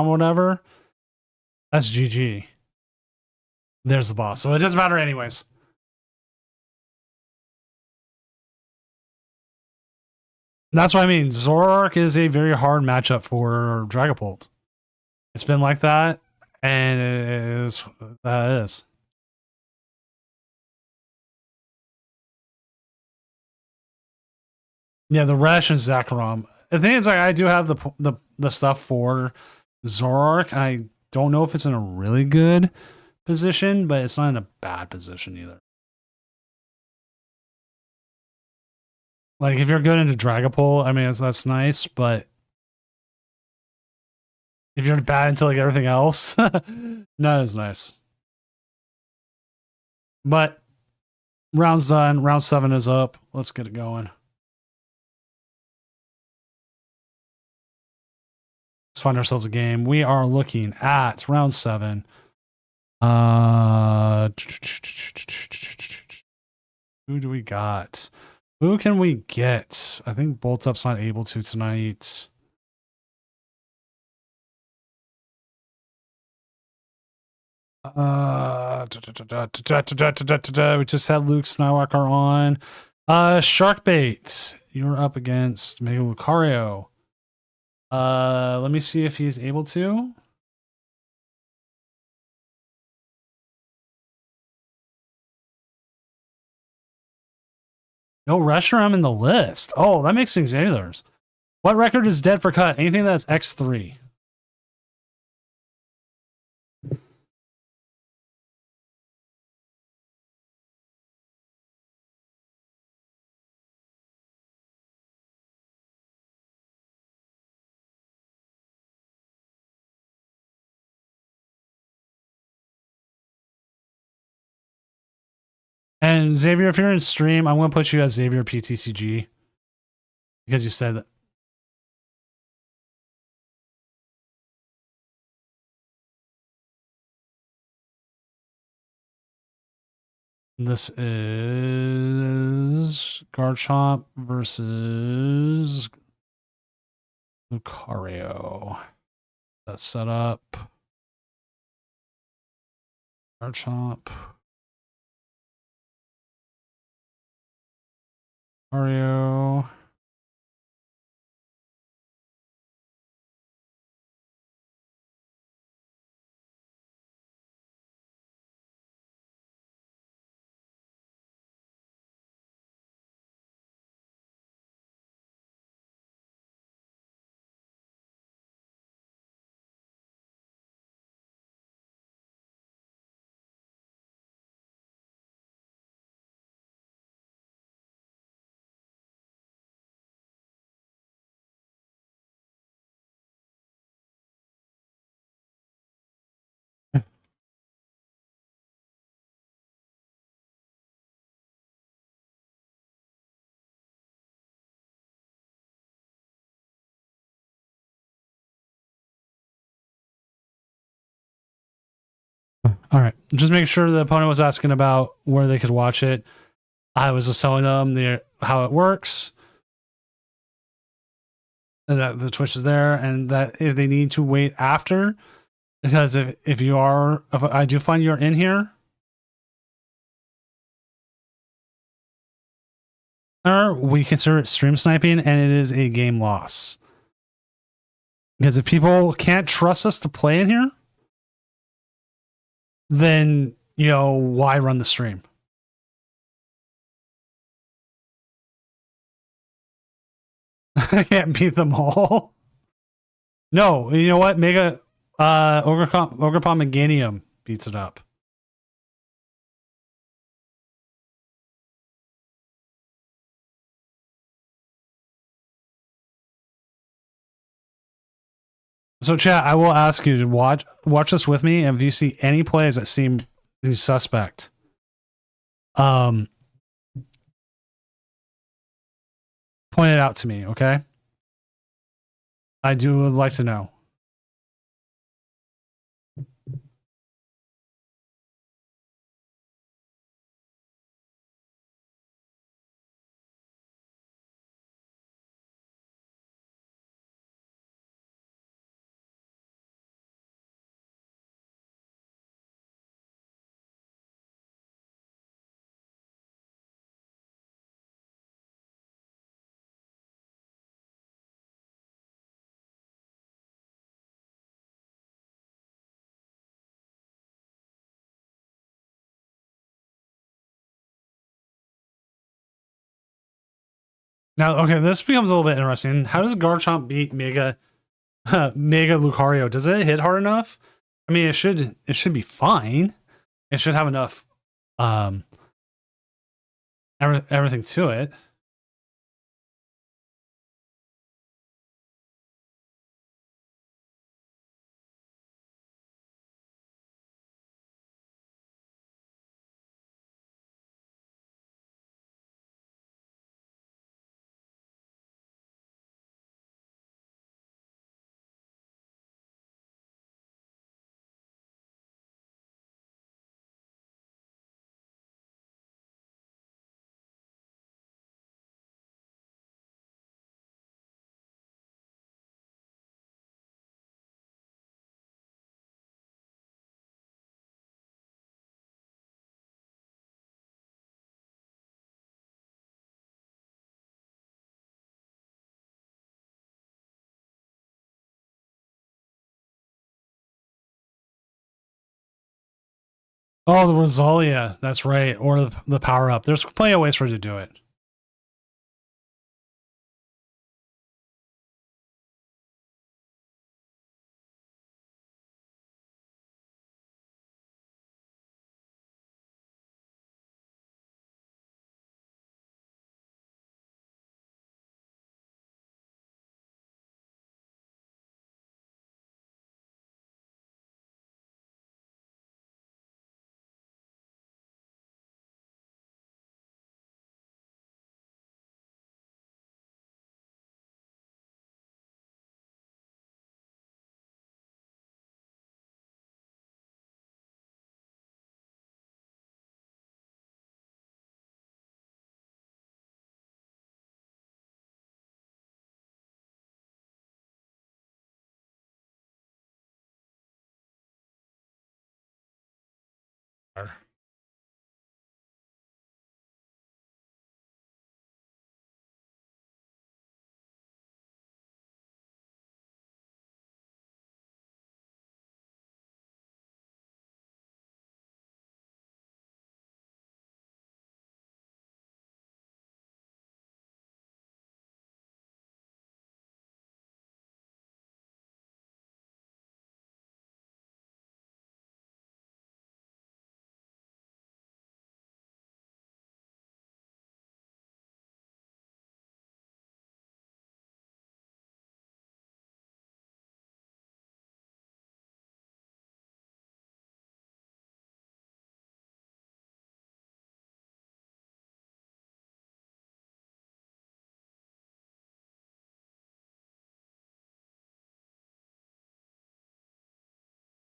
or whatever, that's GG. There's the boss. So it doesn't matter anyways. That's what I mean. Zoroark is a very hard matchup for Dragapult. It's been like that, and it is that it is. Yeah, the Resh and Zekrom. The thing is, like, I do have the stuff for Zoroark. I don't know if it's in a really good position, but it's not in a bad position either. Like, if you're good into Dragapult, I mean, that's nice, but if you're bad into like everything else, not as nice. But round's done. Round 7 is up. Let's get it going. Let's find ourselves a game. We are looking at round 7. Who do we got? Who can we get? I think Bolt Up's not able to tonight. We just had Luke Skywalker on. Sharkbait, you're up against Mega Lucario. Let me see if he's able to. No Reshiram in the list. Oh, that makes things easier. What record is dead for cut? Anything that's X3. And Xavier, if you're in stream, I'm going to put you as Xavier PTCG because you said that. This is Garchomp versus Lucario. That's set up. Garchomp. Lucario. All right. Just make sure the opponent was asking about where they could watch it. I was just telling them how it works. And that the Twitch is there, and that if they need to wait after, because if I do find you're in here, we consider it stream sniping, and it is a game loss. Because if people can't trust us to play in here, then, why run the stream? I can't beat them all. No, you know what? Mega Ogrepon Meganium beats it up. So chat, I will ask you to watch this with me, and if you see any plays that seem suspect, point it out to me, okay? I would like to know. Now, okay, this becomes a little bit interesting. How does Garchomp beat Mega Lucario? Does it hit hard enough? I mean, it should be fine. It should have enough everything to it. Oh, the Rosalia. That's right. Or the power up. There's plenty of ways for it to do it.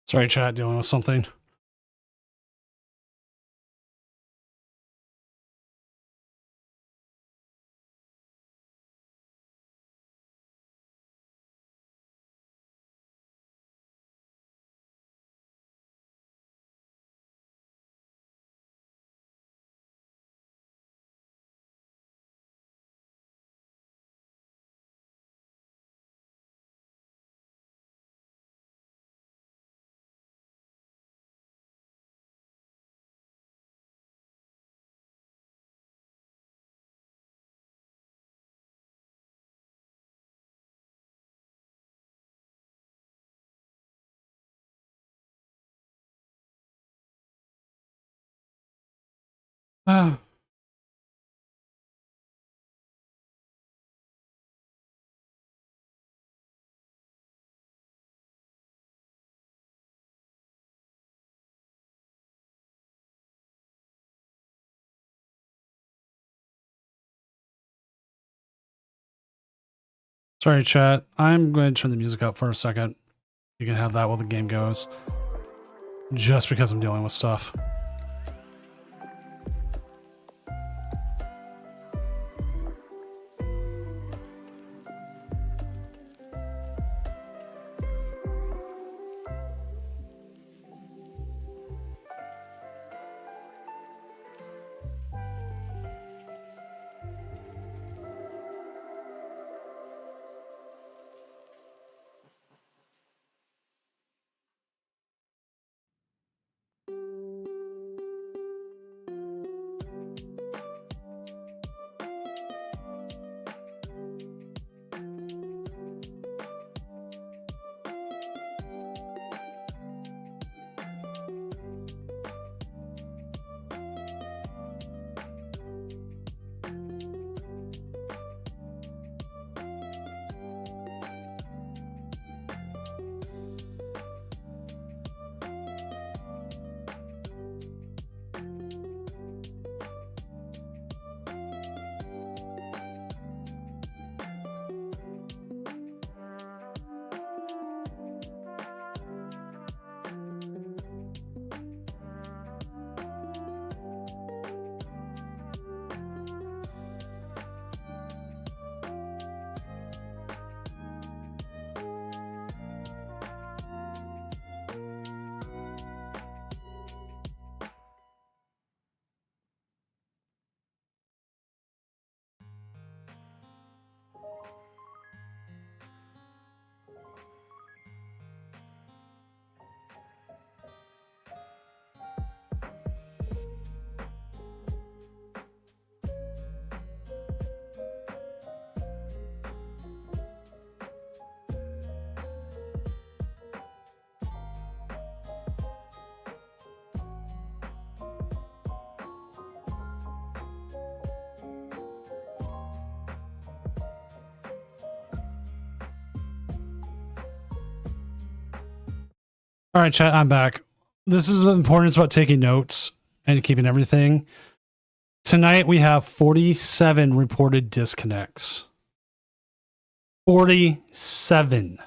Sorry, chat, dealing with something. Ah. Sorry, chat. I'm going to turn the music up for a second. You can have that while the game goes. Just because I'm dealing with stuff. All right, chat, I'm back. This is the importance about taking notes and keeping everything. Tonight we have 47 reported disconnects. 47.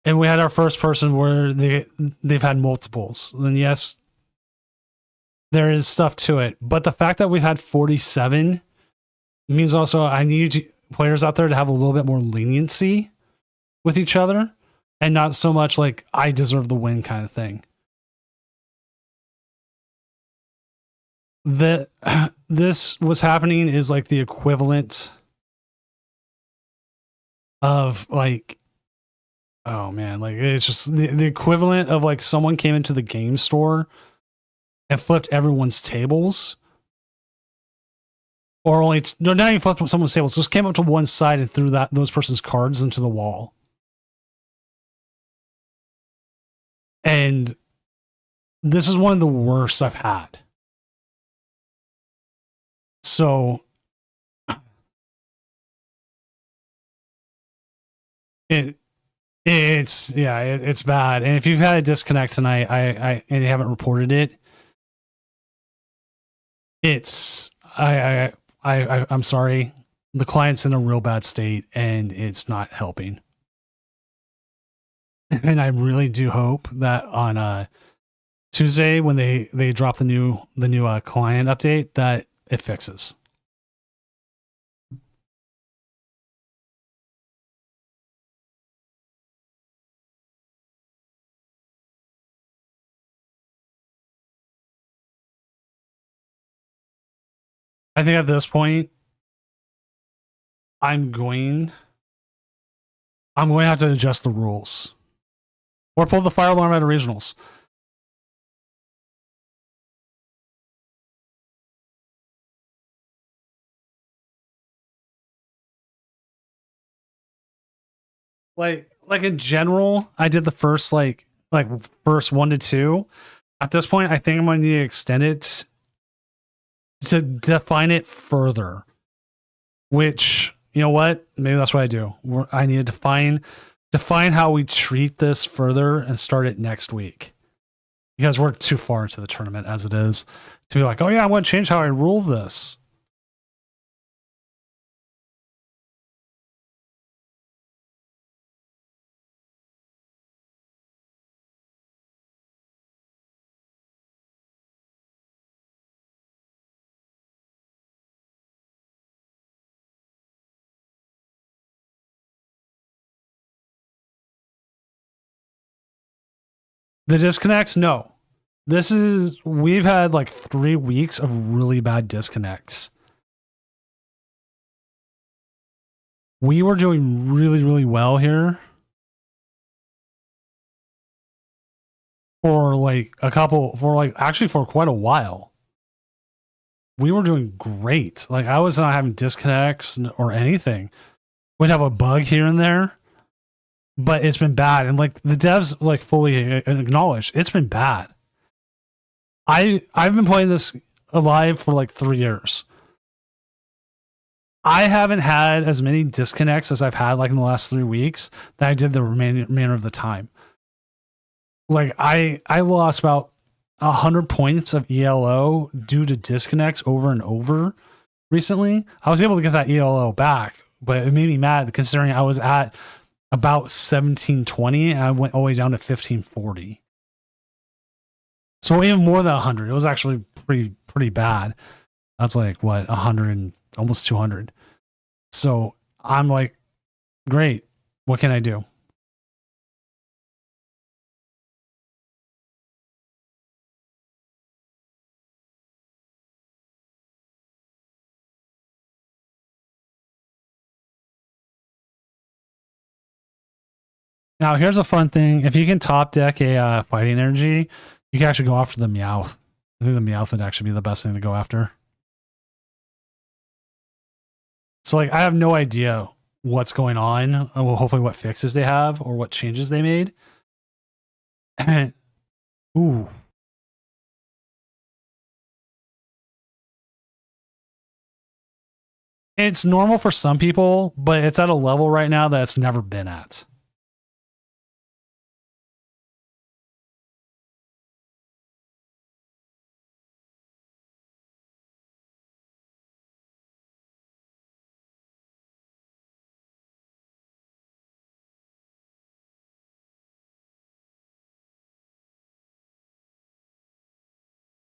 And we had our first person where they've had multiples. Then yes, there is stuff to it. But the fact that we've had 47 means also I need players out there to have a little bit more leniency with each other and not so much like I deserve the win kind of thing. the this what's happening is like the equivalent of like, oh man, like it's just the equivalent of like someone came into the game store and flipped everyone's tables. Or only, no, not even flipped someone's tables, just came up to one side and threw those person's cards into the wall. And this is one of the worst I've had. So it's bad. And if you've had a disconnect tonight, and you haven't reported it, I'm sorry. The client's in a real bad state and it's not helping. And I really do hope that on Tuesday when they drop the new client update that it fixes. I think at this point, I'm going to have to adjust the rules. Or pull the fire alarm out of regionals. Like in general, I did the first first 1 to 2. At this point, I think I'm going to need to extend it to define it further. Which, you know what? Maybe that's what I do. I need to define how we treat this further and start it next week. Because we're too far into the tournament as it is to be like, oh yeah, I want to change how I rule this. The disconnects? No. We've had like 3 weeks of really bad disconnects. We were doing really, really well here for for quite a while. We were doing great. Like I was not having disconnects or anything. We'd have a bug here and there. But it's been bad, and like the devs like fully acknowledge it's been bad. I've been playing this alive for like 3 years. I haven't had as many disconnects as I've had like in the last 3 weeks that I did the remainder of the time. Like I lost about 100 points of ELO due to disconnects over and over recently. I was able to get that ELO back, but it made me mad considering I was at about 1720 and I went all the way down to 1540. So even more than 100. It was actually pretty bad. That's like what, 100 and almost 200. So I'm like, great. What can I do? Now, here's a fun thing. If you can top deck a fighting energy, you can actually go after the Meowth. I think the Meowth would actually be the best thing to go after. So, like, I have no idea what's going on. Well, hopefully what fixes they have or what changes they made. Ooh. It's normal for some people, but it's at a level right now that it's never been at.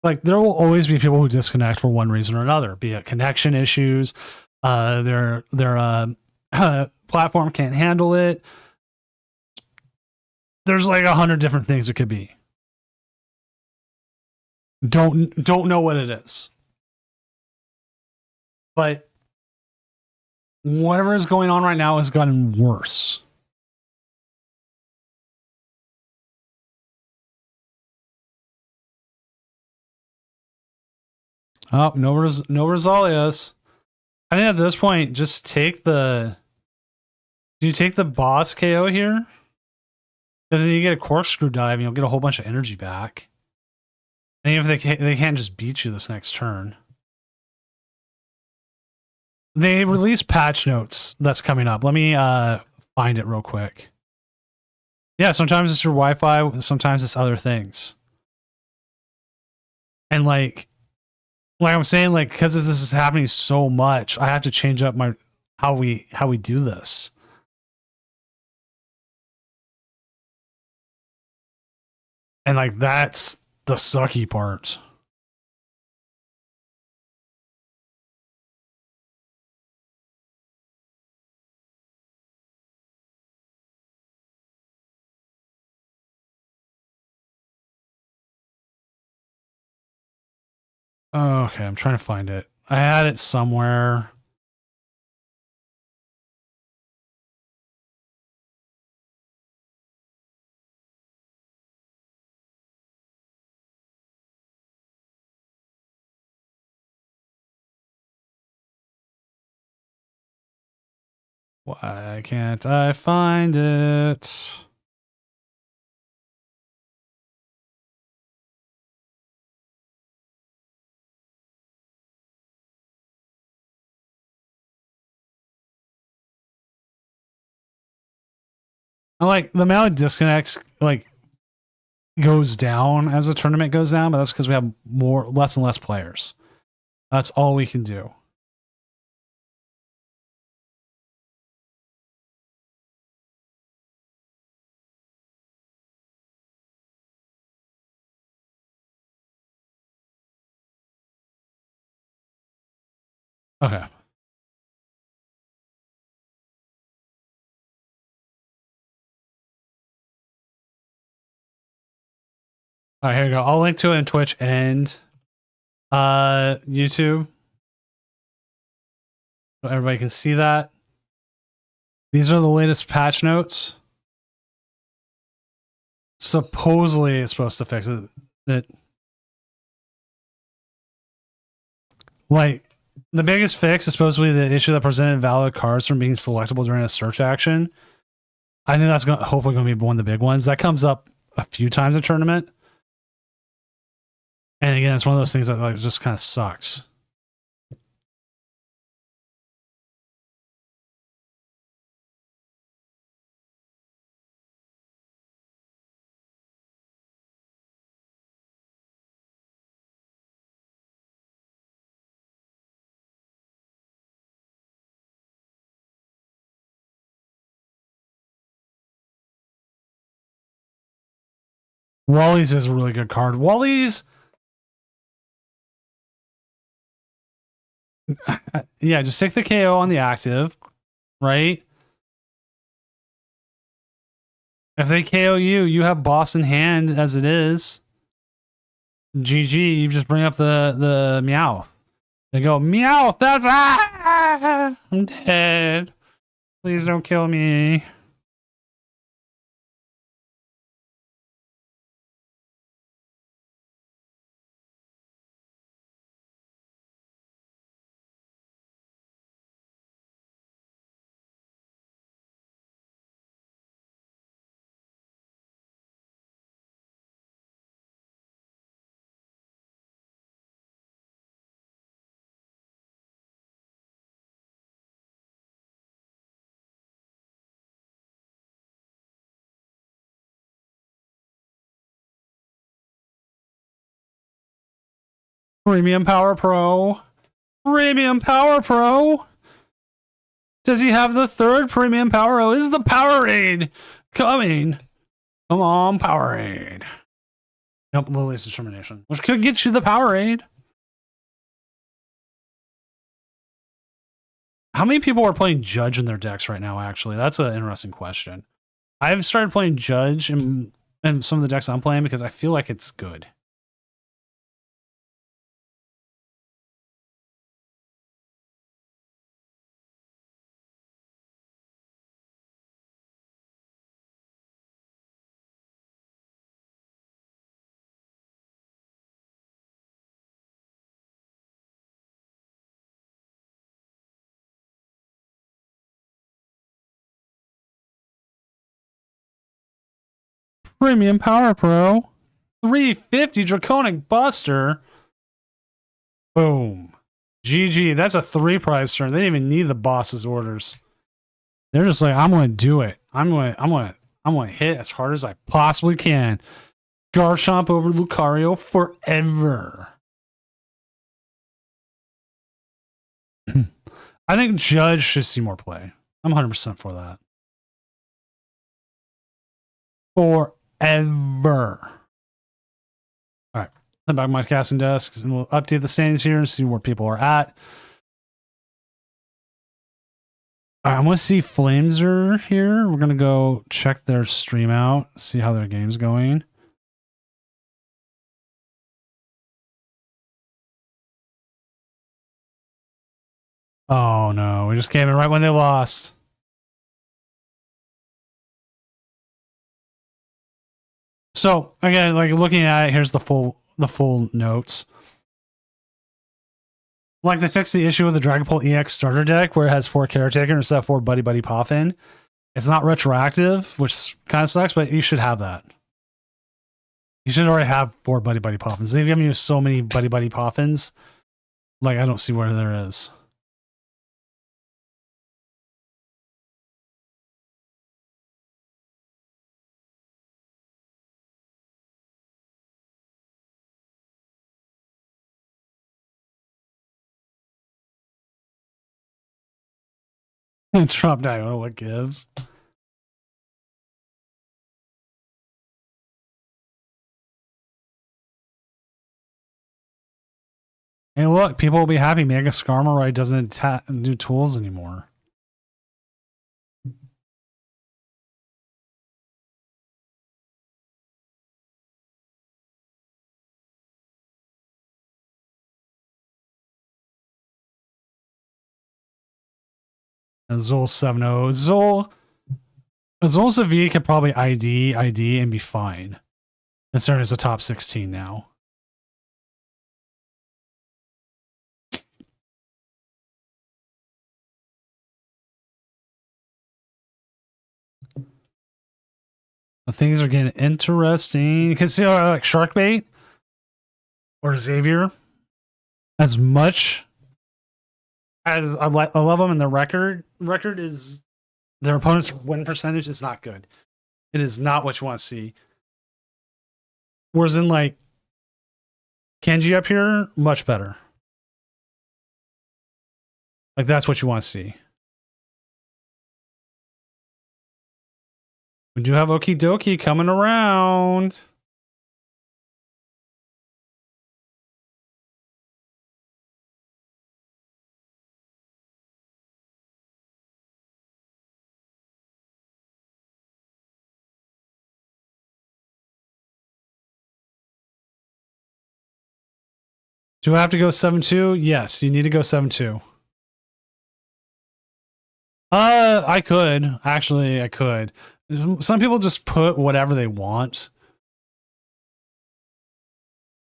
Like there will always be people who disconnect for one reason or another, be it connection issues, their platform can't handle it. There's like 100 different things it could be. Don't know what it is. But whatever is going on right now has gotten worse. Oh, no Rosalias. I think at this point, just take the... Do you take the boss KO here? Because then you get a corkscrew dive and you'll get a whole bunch of energy back. And even if they can't just beat you this next turn. They release patch notes that's coming up. Let me find it real quick. Yeah, sometimes it's your Wi-Fi, sometimes it's other things. And like I'm saying, like, because this is happening so much, I have to change up my how we do this. And like that's the sucky part. Okay, I'm trying to find it. I had it somewhere. Why can't I find it? I like the amount of disconnects like goes down as the tournament goes down, but that's because we have less and less players. That's all we can do. Okay. All right, here we go. I'll link to it in Twitch and YouTube. So everybody can see that. These are the latest patch notes. Supposedly it's supposed to fix it. Like, the biggest fix is supposed to be the issue that prevented valid cards from being selectable during a search action. I think that's hopefully going to be one of the big ones. That comes up a few times in tournament. And again, it's one of those things that like just kind of sucks. Wally's is a really good card. Wally's... Yeah, just take the KO on the active, right? If they KO you, you have boss in hand as it is. GG, you just bring up the Meowth. They go, Meowth, that's... Ah! I'm dead. Please don't kill me. Premium Power Pro. Premium Power Pro. Does he have the third Premium Power Pro? Is the Powerade coming? Come on, Powerade. Nope, Lily's Determination. Which could get you the Powerade. How many people are playing Judge in their decks right now, actually? That's an interesting question. I've started playing Judge in some of the decks I'm playing because I feel like it's good. Premium Power Pro. 350 Draconic Buster. Boom. GG. That's a 3 prize turn. They didn't even need the boss's orders. They're just like, I'm going to do it. I'm going to hit as hard as I possibly can. Garchomp over Lucario forever. I think Judge should see more play. I'm 100% for that. Forever. All right. Head back to my casting desk and we'll update the standings here and see where people are at. All right, I want to see Flameser here. We're going to go check their stream out, see how their game's going. Oh no, we just came in right when they lost. So again, like looking at it, here's the full notes. Like they fixed the issue with the Dragapult EX starter deck where it has 4 Caretaker instead of 4 Buddy Buddy Poffin. It's not retroactive, which kind of sucks, but you should have that. You should already have 4 Buddy Buddy Poffins. They've given you so many Buddy Buddy Poffins. Like I don't see where there is. Drop down. What gives? Hey, look, people will be happy. Mega Skarmory doesn't do tools anymore. Azul 7-0. Azul Sevilla could probably ID, and be fine. Considering it's a top 16 now. Things are getting interesting. You can see like Sharkbait or Xavier. As much as I love them, and their record is their opponent's win percentage is not good. It is not what you want to see. Whereas in like Kenji up here, much better. Like that's what you want to see. We do have Okie Dokie coming around. Do I have to go 7-2? Yes, you need to go 7-2. I could. Actually, I could. Some people just put whatever they want.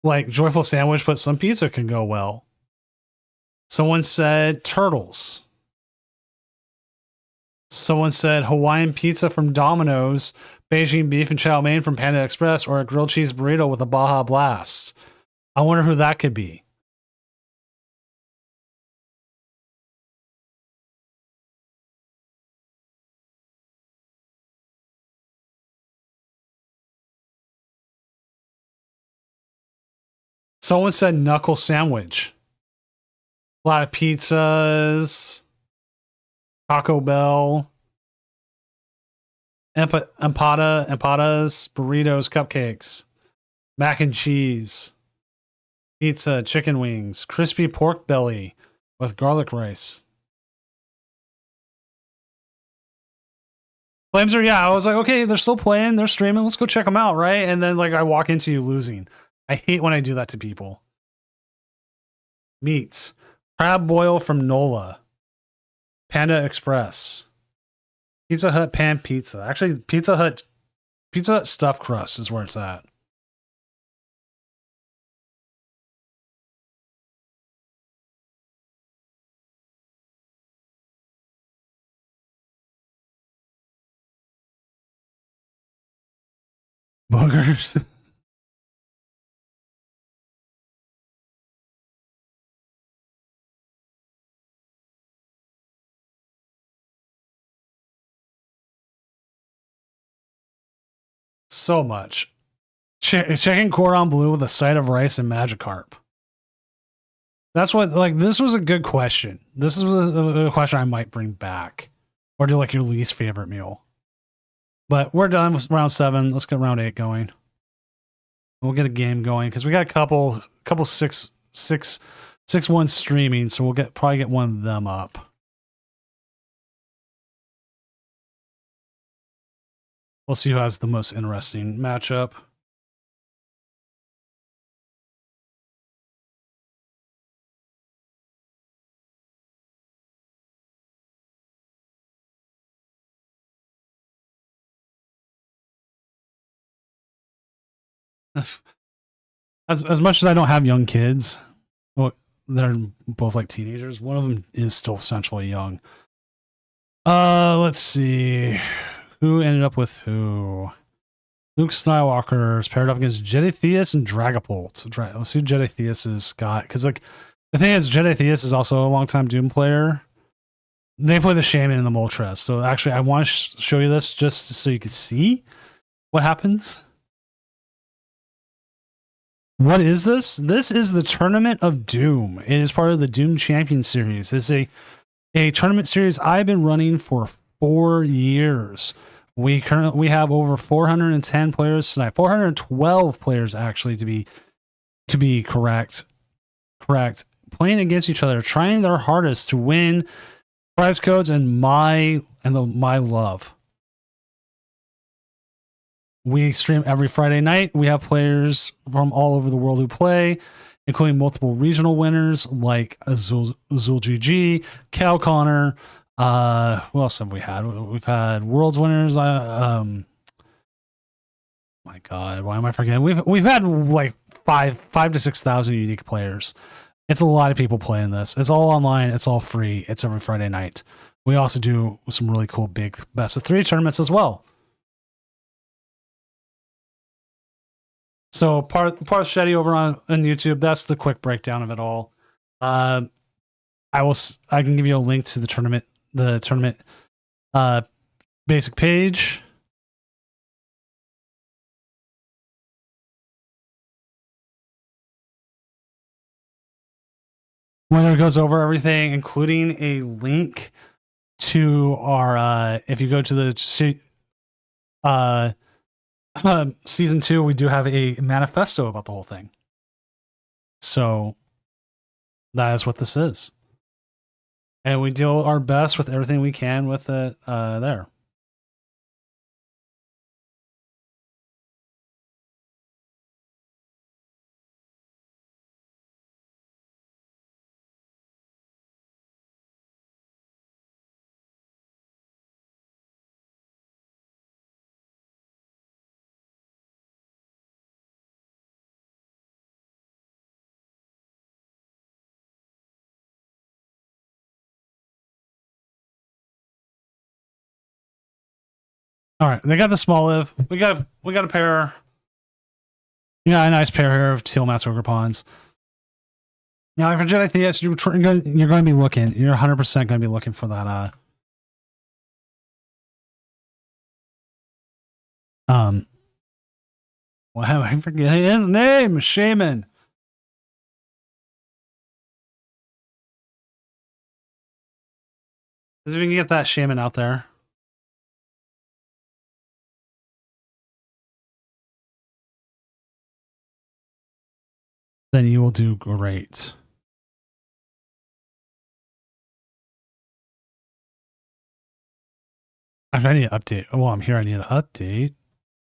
Like Joyful Sandwich, but some pizza can go well. Someone said turtles. Someone said Hawaiian pizza from Domino's, Beijing beef and chow mein from Panda Express, or a grilled cheese burrito with a Baja Blast. I wonder who that could be. Someone said knuckle sandwich. A lot of pizzas. Taco Bell. Empadas, burritos, cupcakes. Mac and cheese. Pizza, chicken wings. Crispy pork belly with garlic rice. Flames are, yeah, I was like, okay, they're still playing, they're streaming, let's go check them out, right? And then like I walk into you losing. I hate when I do that to people. Meats. Crab boil from Nola. Panda Express. Pizza Hut pan pizza. Actually, Pizza Hut stuffed crust is where it's at. Boogers. So much. Chicken cordon bleu with a side of rice and Magikarp. That's what, like, this was a good question. This is a question I might bring back. Or do, like, your least favorite meal. But we're done with round 7. Let's get round 8 going. We'll get a game going, because we got a couple 6-1 streaming, so we'll probably get one of them up. We'll see who has the most interesting matchup. As much as I don't have young kids, well, they're both like teenagers. One of them is still essentially young. Let's see. Who ended up with who? Luke Skywalker is paired up against Jeditheus and Dragapult. Let's see who Jeditheus has got. Because, like, the thing is, Jeditheus is also a longtime Doom player. They play the Shaman and the Moltres. So, actually, I want to show you this just so you can see what happens. What is this? This is the Tournament of Doom. It is part of the Doom Champion Series. It's a tournament series I've been running for 4 years. We have over 410 players tonight. 412 players, actually, to be correct. Playing against each other, trying their hardest to win prize codes and my love. We stream every Friday night. We have players from all over the world who play, including multiple regional winners like Azul GG, Cal Connor. Who else have we had? We've had Worlds winners. My God, why am I forgetting? We've had like 5,000 to 6,000 unique players. It's a lot of people playing this. It's all online. It's all free. It's every Friday night. We also do some really cool big best of 3 tournaments as well. So Shetty over on YouTube, that's the quick breakdown of it all. I can give you a link to the tournament basic page. Where it goes over everything, including a link to our if you go to the season 2, we do have a manifesto about the whole thing. So that is what this is. And we do our best with everything we can with it there. All right, they got the small live. We got a pair. Yeah, a nice pair here of Teal Master Ogre Pawns. Now, for Jeditheus, you're going to be looking. You're 100% going to be looking for that. Why am I forgetting his name? Shaman. Because if we can get that Shaman out there. Then you will do great. Actually, I need to update. Well, I'm here. I need to update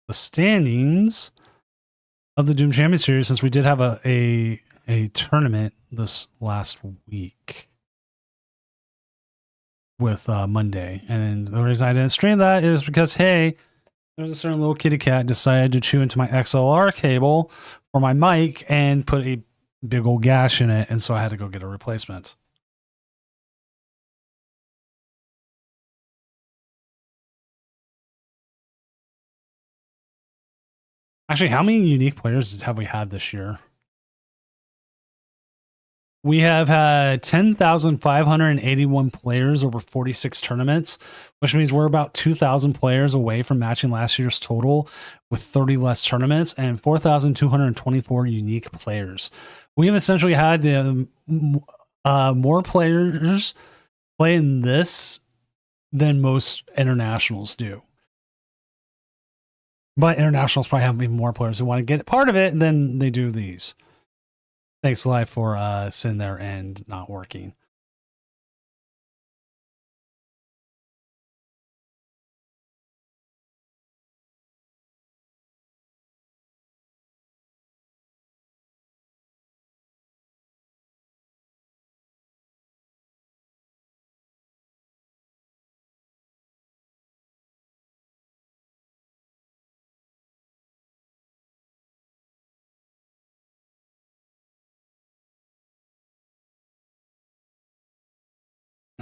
the standings of the Doom Champion Series since we did have a tournament this last week with Monday. And the reason I didn't stream that is because, hey, there's a certain little kitty cat decided to chew into my XLR cable for my mic and put a big old gash in it, and so I had to go get a replacement. Actually, how many unique players have we had this year? We have had 10,581 players over 46 tournaments, which means we're about 2,000 players away from matching last year's total with 30 less tournaments and 4,224 unique players. We have essentially had more players playing this than most internationals do. But internationals probably have even more players who want to get part of it than they do these. Thanks, Live, for sitting there and not working.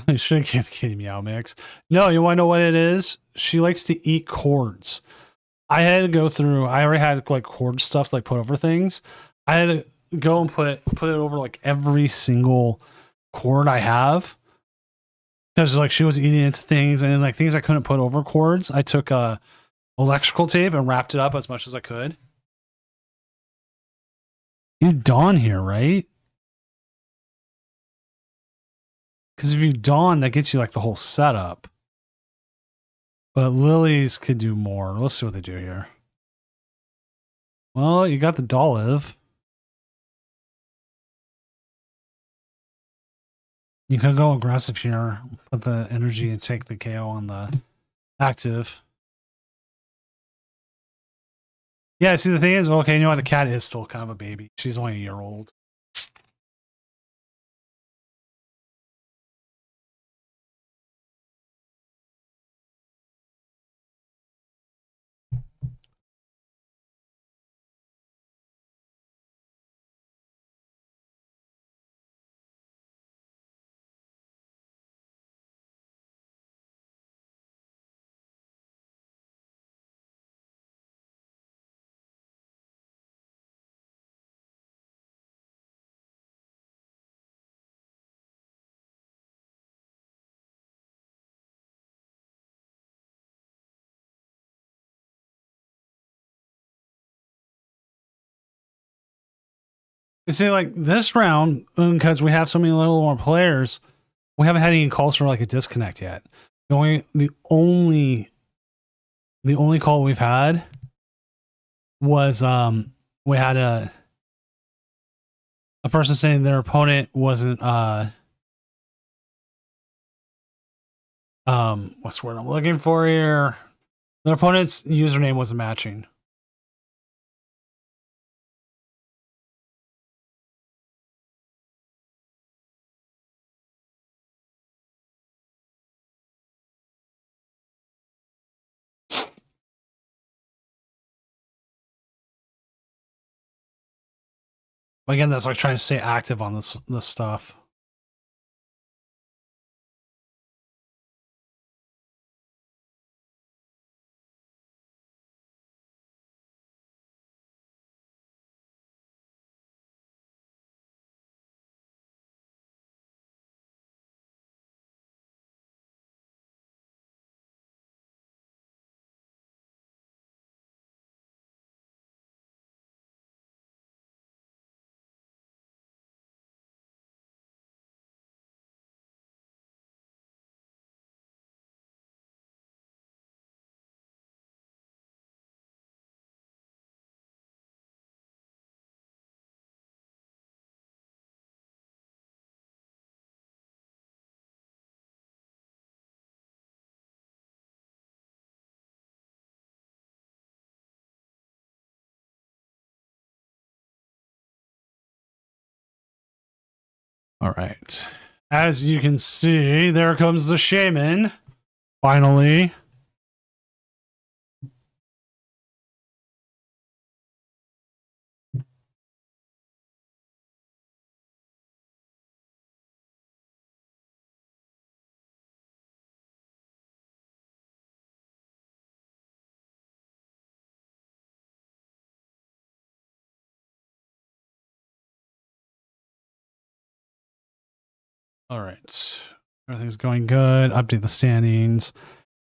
I should give Kitty Meow Mix. No, you want to know what it is? She likes to eat cords. I had to go through. I already had like cord stuff like put over things. I had to go and put it over like every single cord I have because like she was eating into things and then like things I couldn't put over cords. I took electrical tape and wrapped it up as much as I could. You dawn here, right? Because if you dawn, that gets you like the whole setup. But lilies could do more. Let's see what they do here. Well, you got the Dolive. You could go aggressive here, put the energy and take the KO on the active. Yeah, see the thing is, okay, you know what? The cat is still kind of a baby. She's only a year old. You see, like this round, because we have so many little more players, we haven't had any calls for like a disconnect yet. The only call we've had was we had a person saying their opponent wasn't what's the word I'm looking for here? Their opponent's username wasn't matching. Again, that's like trying to stay active on this stuff. All right. As you can see, there comes the shaman. Finally. All right. Everything's going good. Update the standings.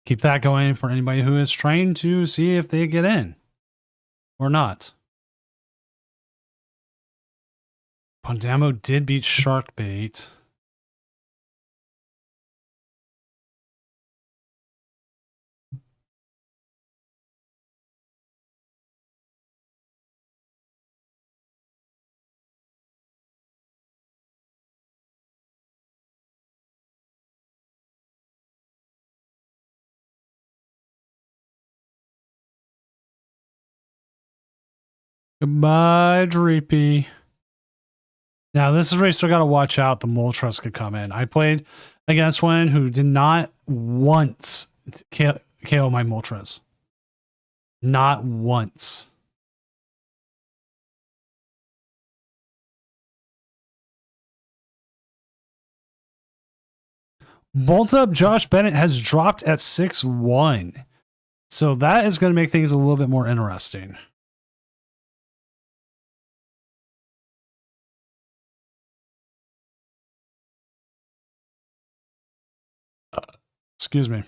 Keep that going for anybody who is trying to see if they get in or not. Pondamo did beat Sharkbait. Goodbye, Dreepy. Now, this is where you still got to watch out. The Moltres could come in. I played against one who did not once KO my Moltres. Not once. Bolt Up Josh Bennett has dropped at 6-1. So that is going to make things a little bit more interesting. Excuse me.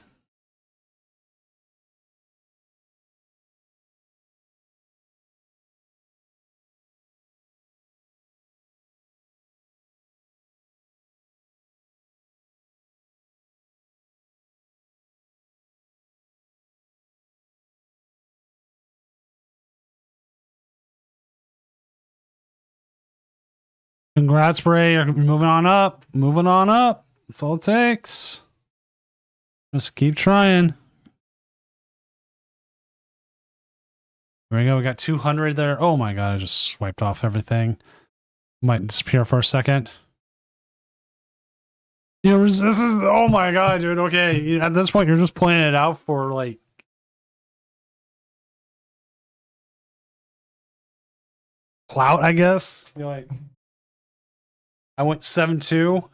Congrats, Bray. You're moving on up. Moving on up. That's all it takes. Just keep trying. There we go. We got 200 there. Oh my god, I just swiped off everything. Might disappear for a second. You know, this is, oh my god, dude. Okay, at this point, you're just playing it out for like clout, I guess. You're like, I went 7-2.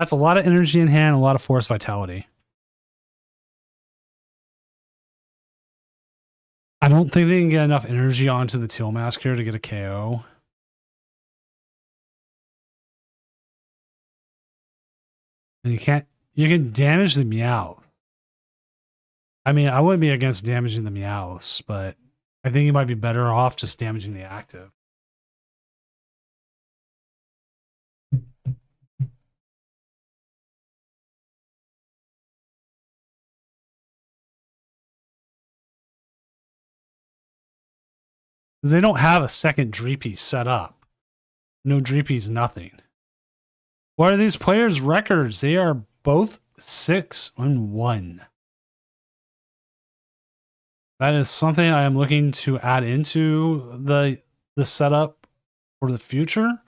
That's a lot of energy in hand, a lot of force vitality. I don't think they can get enough energy onto the Teal Mask here to get a KO. And you can damage the Meowth. I mean, I wouldn't be against damaging the Meowths, but I think you might be better off just damaging the active. Because they don't have a second Dreepy set up. No Dreepy's nothing. What are these players' records? They are both 6-1. That is something I am looking to add into the setup for the future.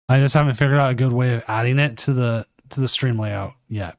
I just haven't figured out a good way of adding it to the stream layout yet.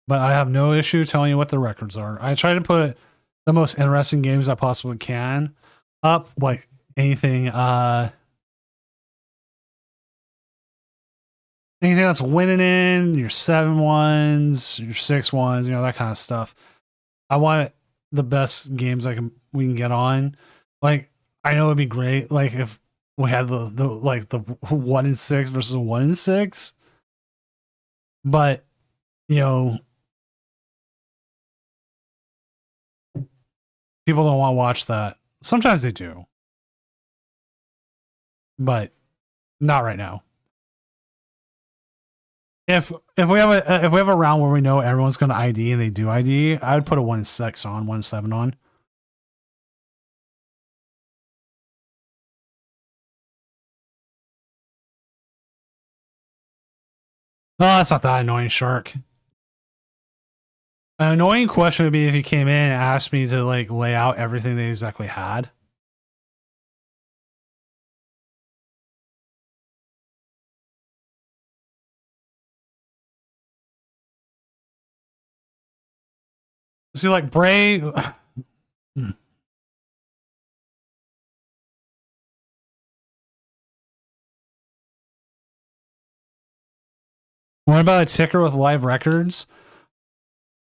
But I have no issue telling you what the records are. I try to put the most interesting games I possibly can up, like anything that's winning in, your 7-1s, your 6-1s, you know, that kind of stuff. I want the best games we can get on. Like, I know it'd be great, like if we had the 1-6 versus a 1-6. But, you know, people don't want to watch that. Sometimes they do. But not right now. If we have a round where we know everyone's going to ID and they do ID, I would put a 1-6 on, 1-7 on. Oh, that's not that annoying, Shark. An annoying question would be if he came in and asked me to like lay out everything they exactly had. See, like Bray. What about a ticker with live records?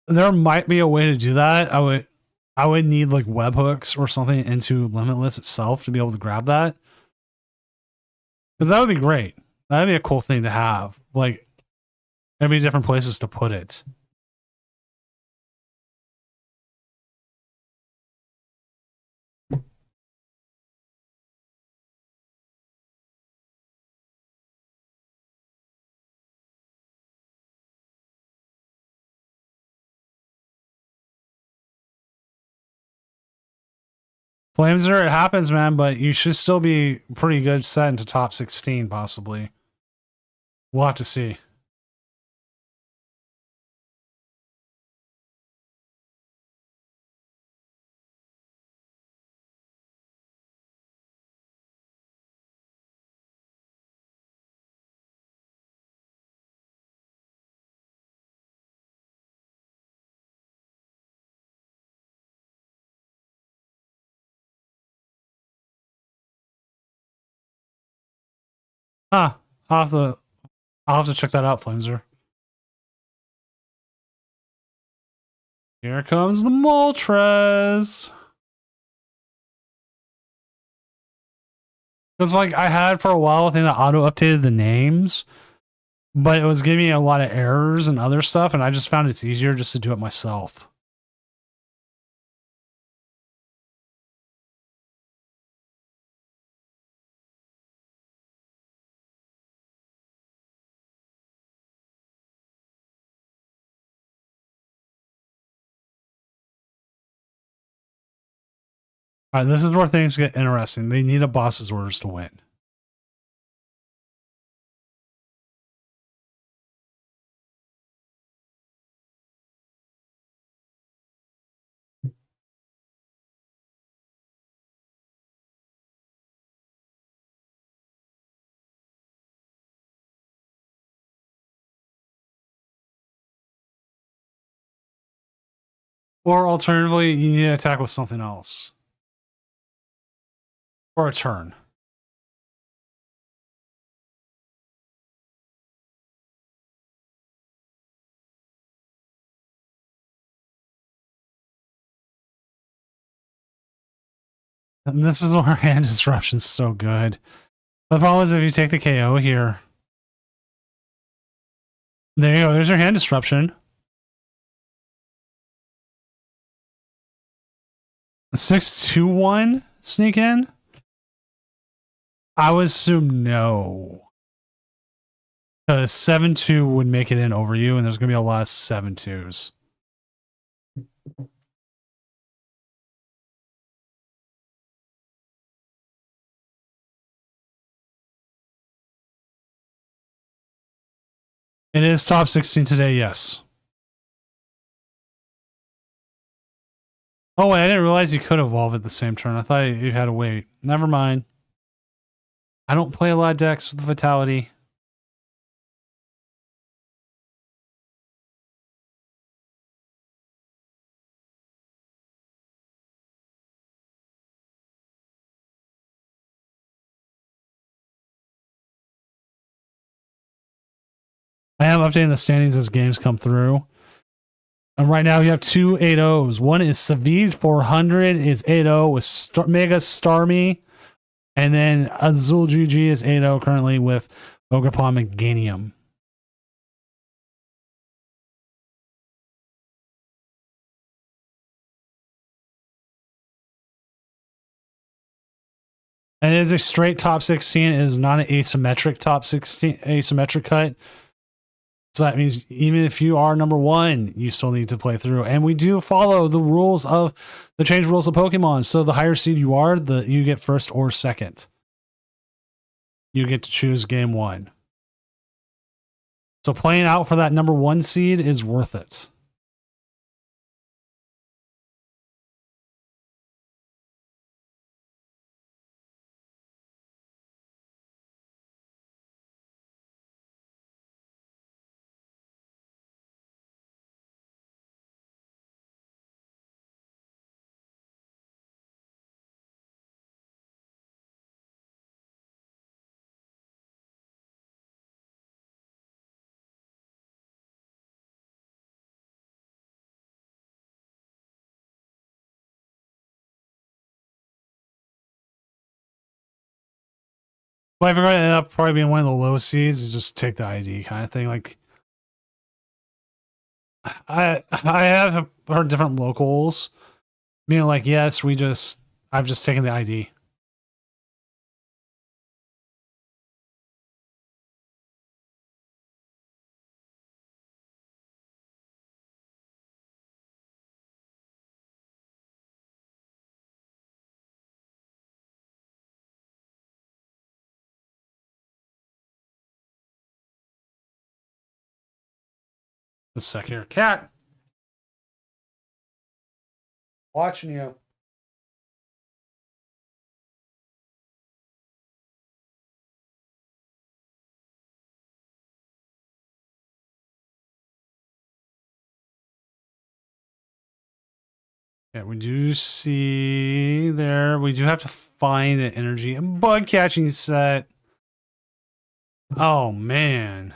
There might be a way to do that. I would need like webhooks or something into Limitless itself to be able to grab that. Because that would be great. That would be a cool thing to have. Like, there'd be different places to put it. Flamester, it happens, man, but you should still be pretty good set into top 16, possibly. We'll have to see. Huh. I'll have to check that out, Flameser. Here comes the Moltres. Because like I had for a while a thing that auto updated the names, but it was giving me a lot of errors and other stuff, and I just found it's easier just to do it myself. All right, this is where things get interesting. They need a boss's orders to win. Or alternatively, you need to attack with something else. Or a turn. And this is where hand disruption's so good. The problem is if you take the KO here. There you go. There's your hand disruption. 6-2-1 sneak in? I would assume no. Because 7-2 would make it in over you, and there's going to be a lot of 7-2s. It is top 16 today, yes. Oh, wait, I didn't realize you could evolve at the same turn. I thought you had to wait. Never mind. I don't play a lot of decks with Vitality. I am updating the standings as games come through. And right now you have two 8-0s. One is Savid 400 is 8-0 with Mega Starmie. And then Azul GG is 8-0 currently with Ogapon and Ganium. And it is a straight top 16. It is not an asymmetric top 16, asymmetric cut. So that means even if you are number one, you still need to play through. And we do follow the rules of the change rules of Pokemon. So the higher seed you are, you get first or second. You get to choose game one. So playing out for that number 1 seed is worth it. Well, if you're going to end up probably being one of the low seeds, just take the ID kind of thing. Like, I have heard different locals being like, yes, I've just taken the ID. A second here. Cat. Watching you. Yeah, we do see there. We do have to find an energy and bug catching set. Oh, man.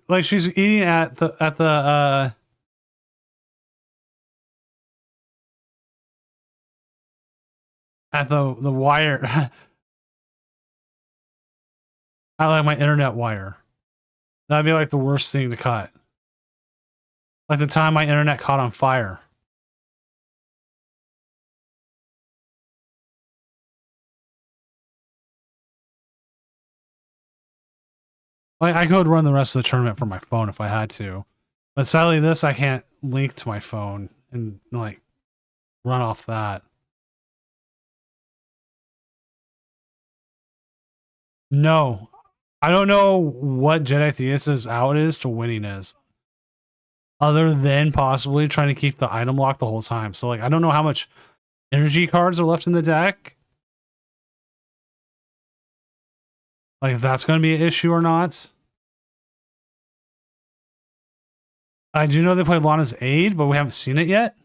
Like she's eating at the wire. I like my internet wire. That'd be like the worst thing to cut. Like the time my internet caught on fire. Like I could run the rest of the tournament from my phone if I had to. But sadly this I can't link to my phone and like run off that. No. I don't know what Jedi Theus' out is to winning is. Other than possibly trying to keep the item lock the whole time. So like I don't know how much energy cards are left in the deck. Like if that's going to be an issue or not. I do know they played Lana's Aid, but we haven't seen it yet.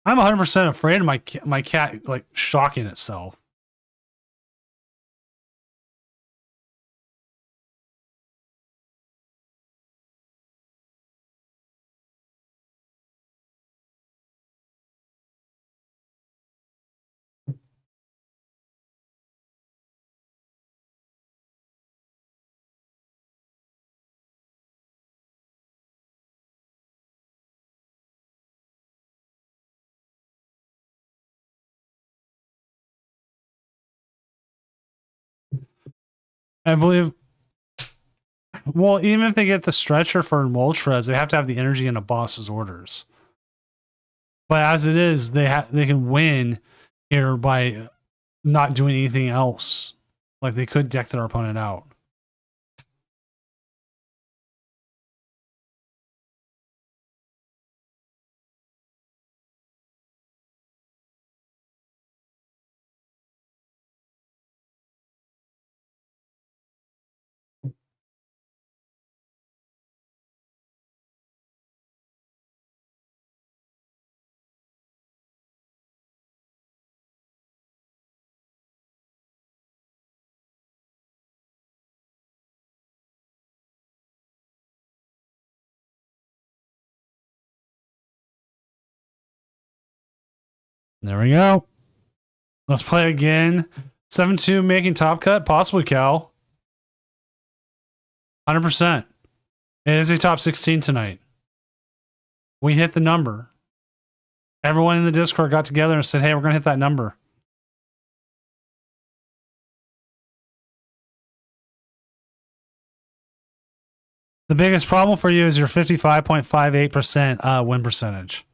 I'm 100% afraid of my cat like shocking itself. I believe. Well, even if they get the stretcher for Moltres, they have to have the energy in a boss's orders. But as it is, they can win here by not doing anything else. Like they could deck their opponent out. There we go. Let's play again. 7-2 making top cut? Possibly, Cal. 100%. It is a top 16 tonight. We hit the number. Everyone in the Discord got together and said, hey, we're going to hit that number. The biggest problem for you is your 55.58% win percentage.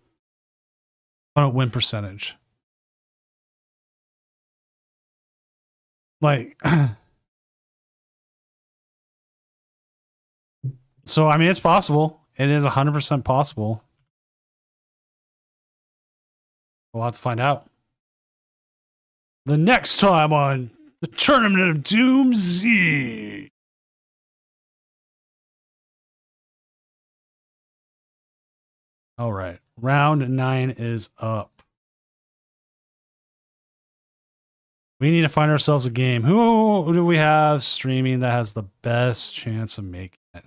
Win percentage. Like, so, I mean, it's possible. It is 100% possible. We'll have to find out. The next time on the Tournament of Doom Z. All right. Round 9 is up. We need to find ourselves a game. Who do we have streaming that has the best chance of making it?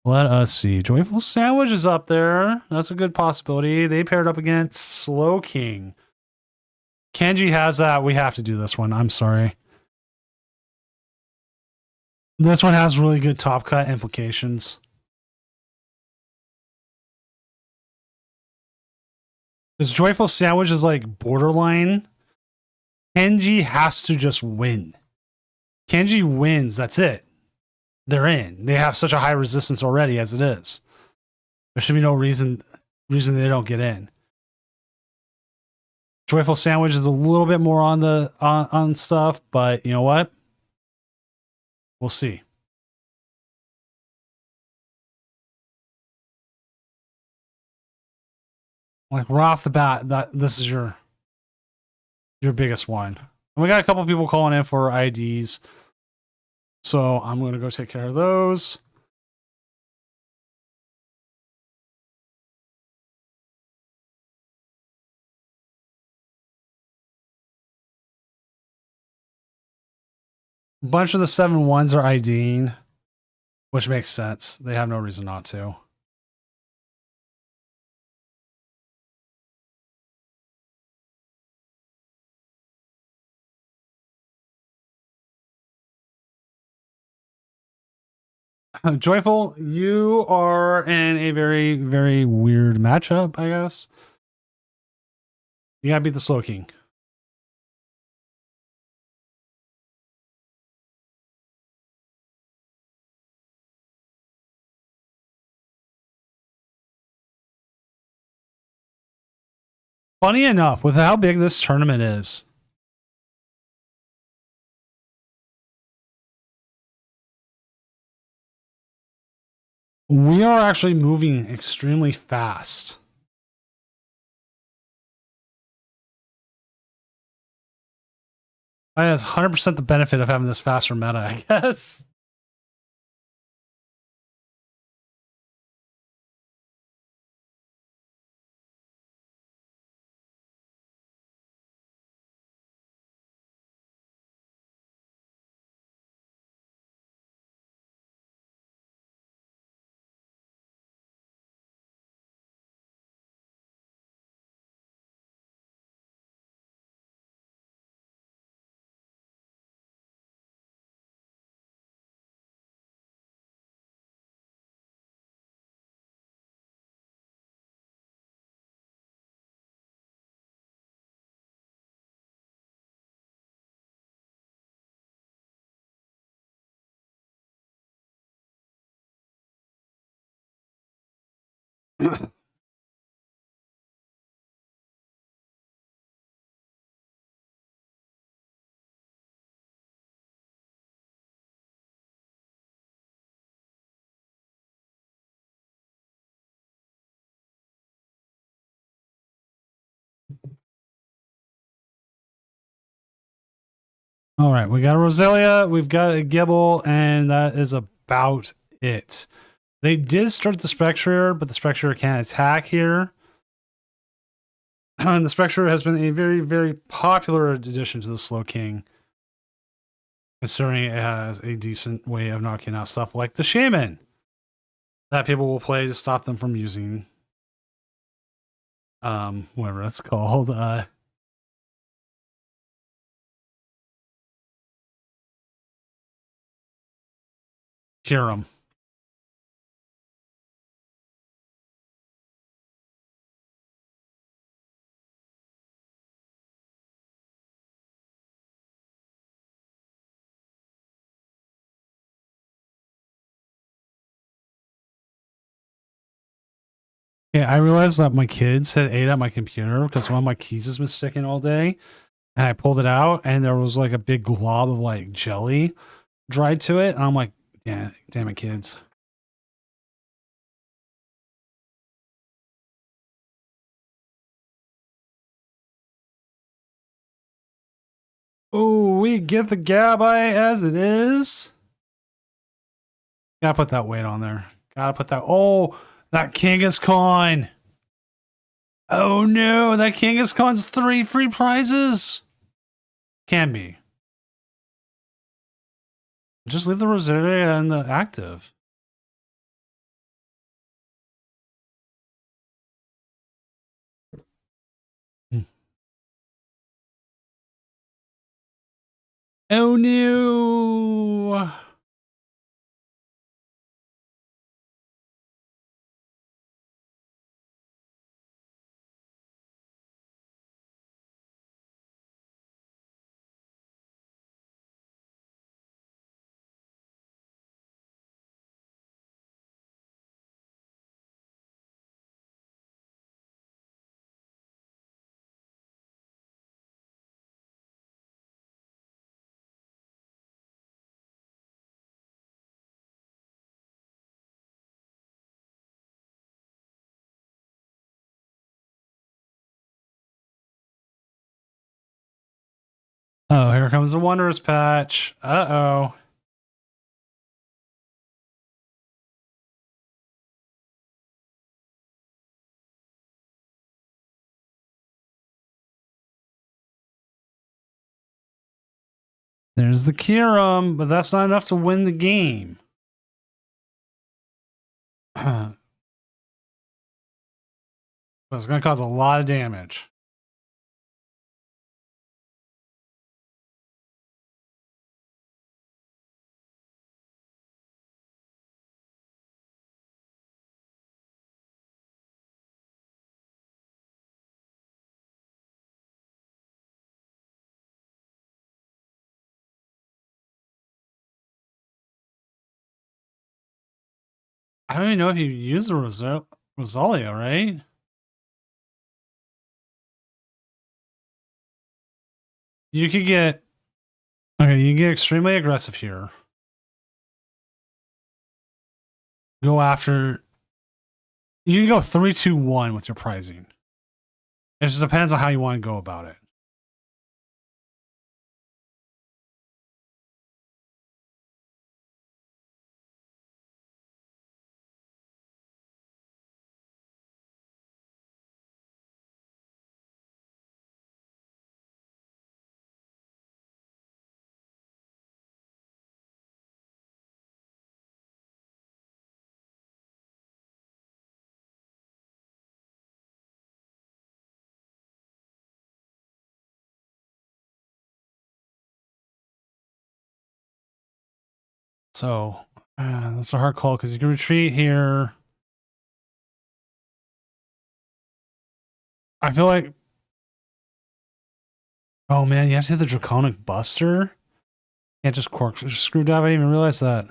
Let us see. Joyful Sandwich is up there. That's a good possibility. They paired up against Slowking. Kenji has that. We have to do this one. I'm sorry. This one has really good top cut implications. Because Joyful Sandwich is like borderline. Kenji has to just win. Kenji wins. That's it. They're in. They have such a high resistance already as it is. There should be no reason they don't get in. Joyful Sandwich is a little bit more on the on stuff, but you know what? We'll see. Like right off the bat, this is your biggest one. And we got a couple people calling in for IDs. So I'm going to go take care of those. A bunch of the 7-1s are IDing, which makes sense. They have no reason not to. Joyful, you are in a very, very weird matchup, I guess. You gotta beat the Slowking. Funny enough, with how big this tournament is, we are actually moving extremely fast. That has 100% the benefit of having this faster meta, I guess. All right, we got a Roselia, we've got a Gibble, and that is about it. They did start the Spectre, but the Spectre can't attack here. And the Spectre has been a very, very popular addition to the Slowking, considering it has a decent way of knocking out stuff like the Shaman that people will play to stop them from using whatever that's called. Cure him. Yeah, I realized that my kids had ate at my computer because one of my keys has been sticking all day. And I pulled it out and there was like a big glob of like jelly dried to it. And I'm like, yeah, damn it, kids. Oh, we get the Gabai as it is. Gotta put that weight on there. Gotta put that. Oh, that Kangaskhan. Oh no, that Kangaskhan's 3 free prizes. Can be. Just leave the Rosaria and the active. Oh no. Oh, here comes the Wondrous patch. Uh-oh. There's the Kyurem, but that's not enough to win the game. But it's going to cause a lot of damage. I don't even know if you use the Rosalia, right? You could get... Okay, you can get extremely aggressive here. Go after... You can go 3-2-1 with your pricing. It just depends on how you want to go about it. So, that's a hard call because you can retreat here. I feel like... Oh man, you have to hit the Draconic Buster? Can't just corkscrew dive, I didn't even realize that.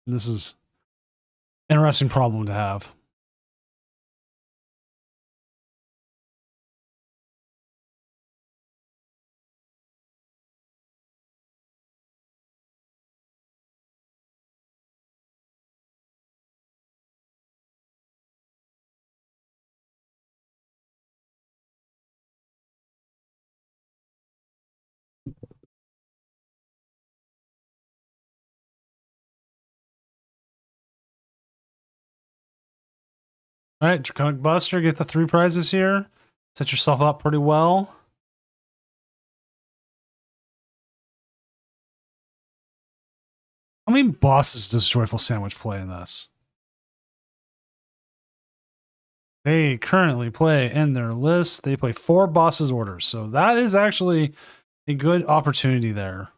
This is an interesting problem to have. All right, Draconic Buster, get the 3 prizes here. Set yourself up pretty well. How many bosses does Joyful Sandwich play in this? They currently play in their list. They play 4 bosses orders. So that is actually a good opportunity there.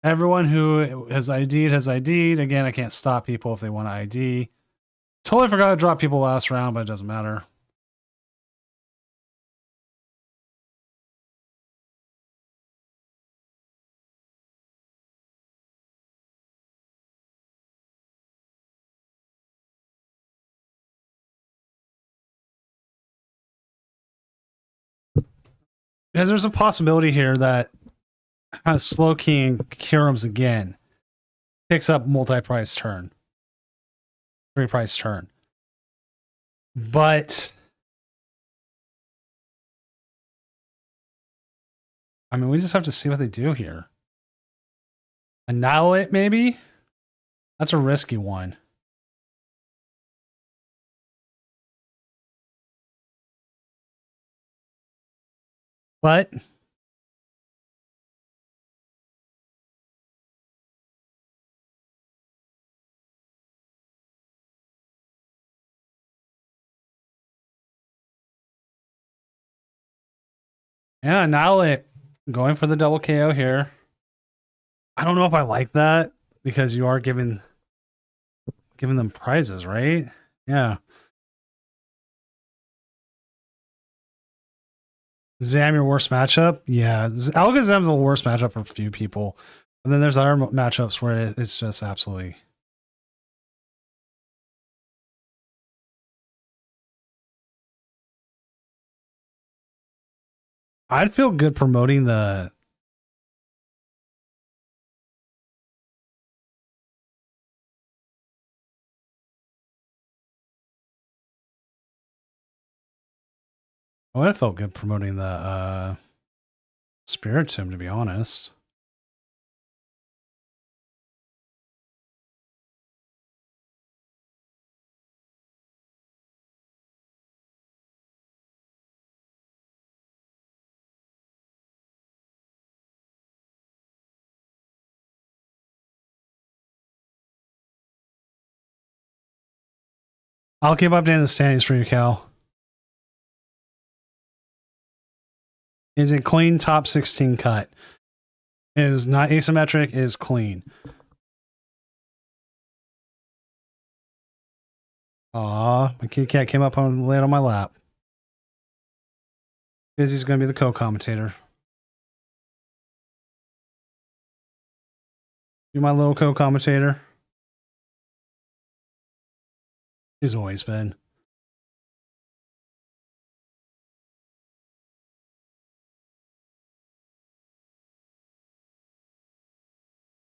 Everyone who has ID'd has ID'd. Again, I can't stop people if they want to ID. Totally forgot to drop people last round, but it doesn't matter. Because there's a possibility here that Slowking Kurums again picks up multi-price turn. 3-price turn. But I mean, we just have to see what they do here. Annihilate, maybe? That's a risky one. But yeah, Annihilate going for the double KO here. I don't know if I like that because you are giving them prizes, right? Yeah. Zam, your worst matchup? Yeah, Alakazam's the worst matchup for a few people. And then there's other matchups where it's just absolutely... I'd feel good promoting the... I would have felt good promoting the Spiritomb, to be honest. I'll keep updating the standings for you, Cal. Is a clean top 16 cut. Is not asymmetric, is clean. Aw, my kitty cat came up on laid on my lap. Busy's gonna be the co-commentator. You my little co-commentator. He's always been.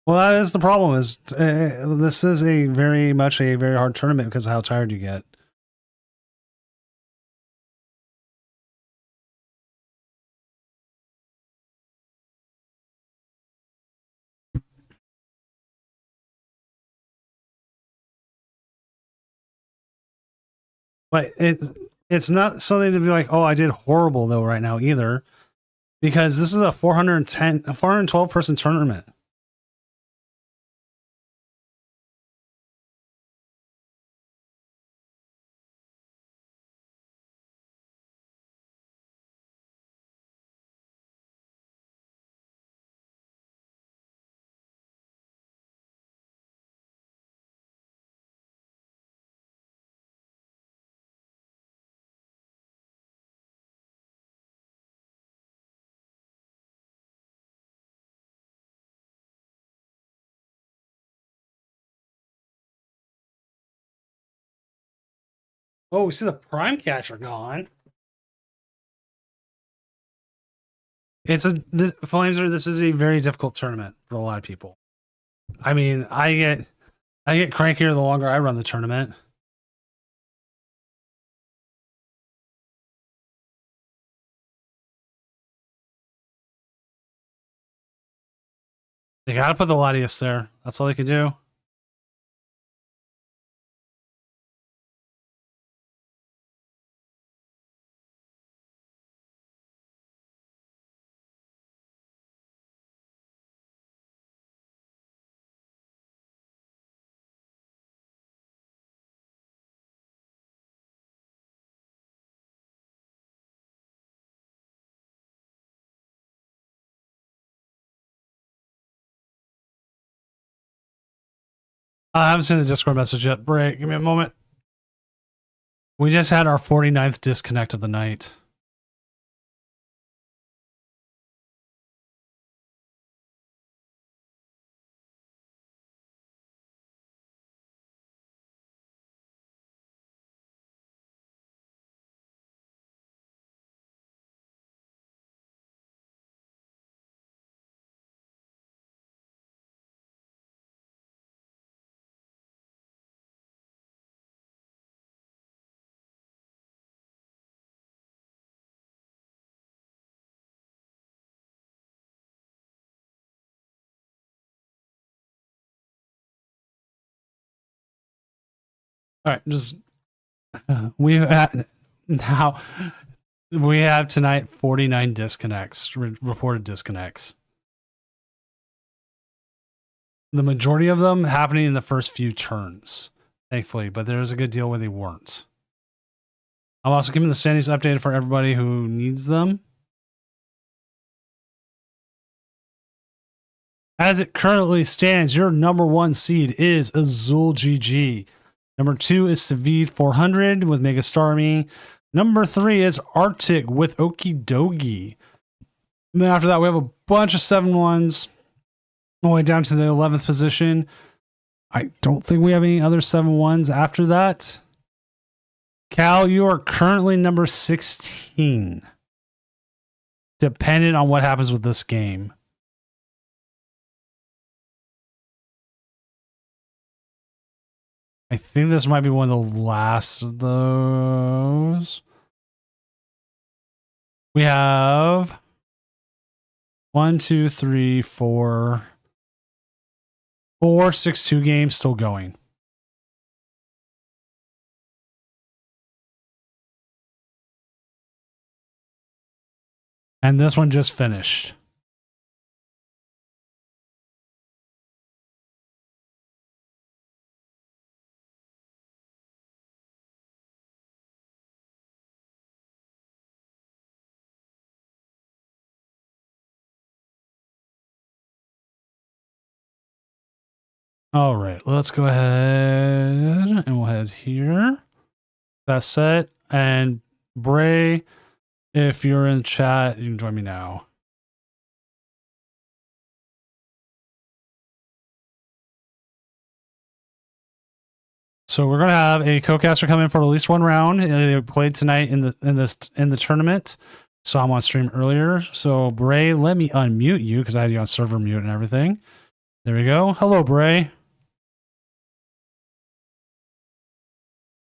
Well, that is the problem. Is this is a very hard tournament because of how tired you get. But it's not something to be like, oh, I did horrible though right now either, because this is a 412 person tournament. Oh, we see the prime catcher gone. This is a very difficult tournament for a lot of people. I mean, I get crankier the longer I run the tournament. They gotta put the Latias there. That's all they can do. I haven't seen the Discord message yet. Break. Give me a moment. We just had our 49th disconnect of the night. All right, just we've had now we have tonight 49 disconnects, reported disconnects. The majority of them happening in the first few turns, thankfully, but there's a good deal where they weren't. I'm also keeping the standings updated for everybody who needs them. As it currently stands, your number 1 seed is Azul GG. Number 2 is Savid 400 with Mega Starmie. Number 3 is Arctic with Okie Dogie. And then after that, we have a bunch of 7-1s all the way down to the 11th position. I don't think we have any other 7-1s after that. Cal, you are currently number 16. Dependent on what happens with this game. I think this might be one of the last of those. We have 1, 2, 3, 4, 6-2 games still going. And this one just finished. All right, let's go ahead and we'll head here. That's set. And Bray, if you're in chat, you can join me now. So we're gonna have a co-caster come in for at least one round. They played tonight in the tournament. So I'm on stream earlier. So Bray, let me unmute you because I had you on server mute and everything. There we go. Hello, Bray.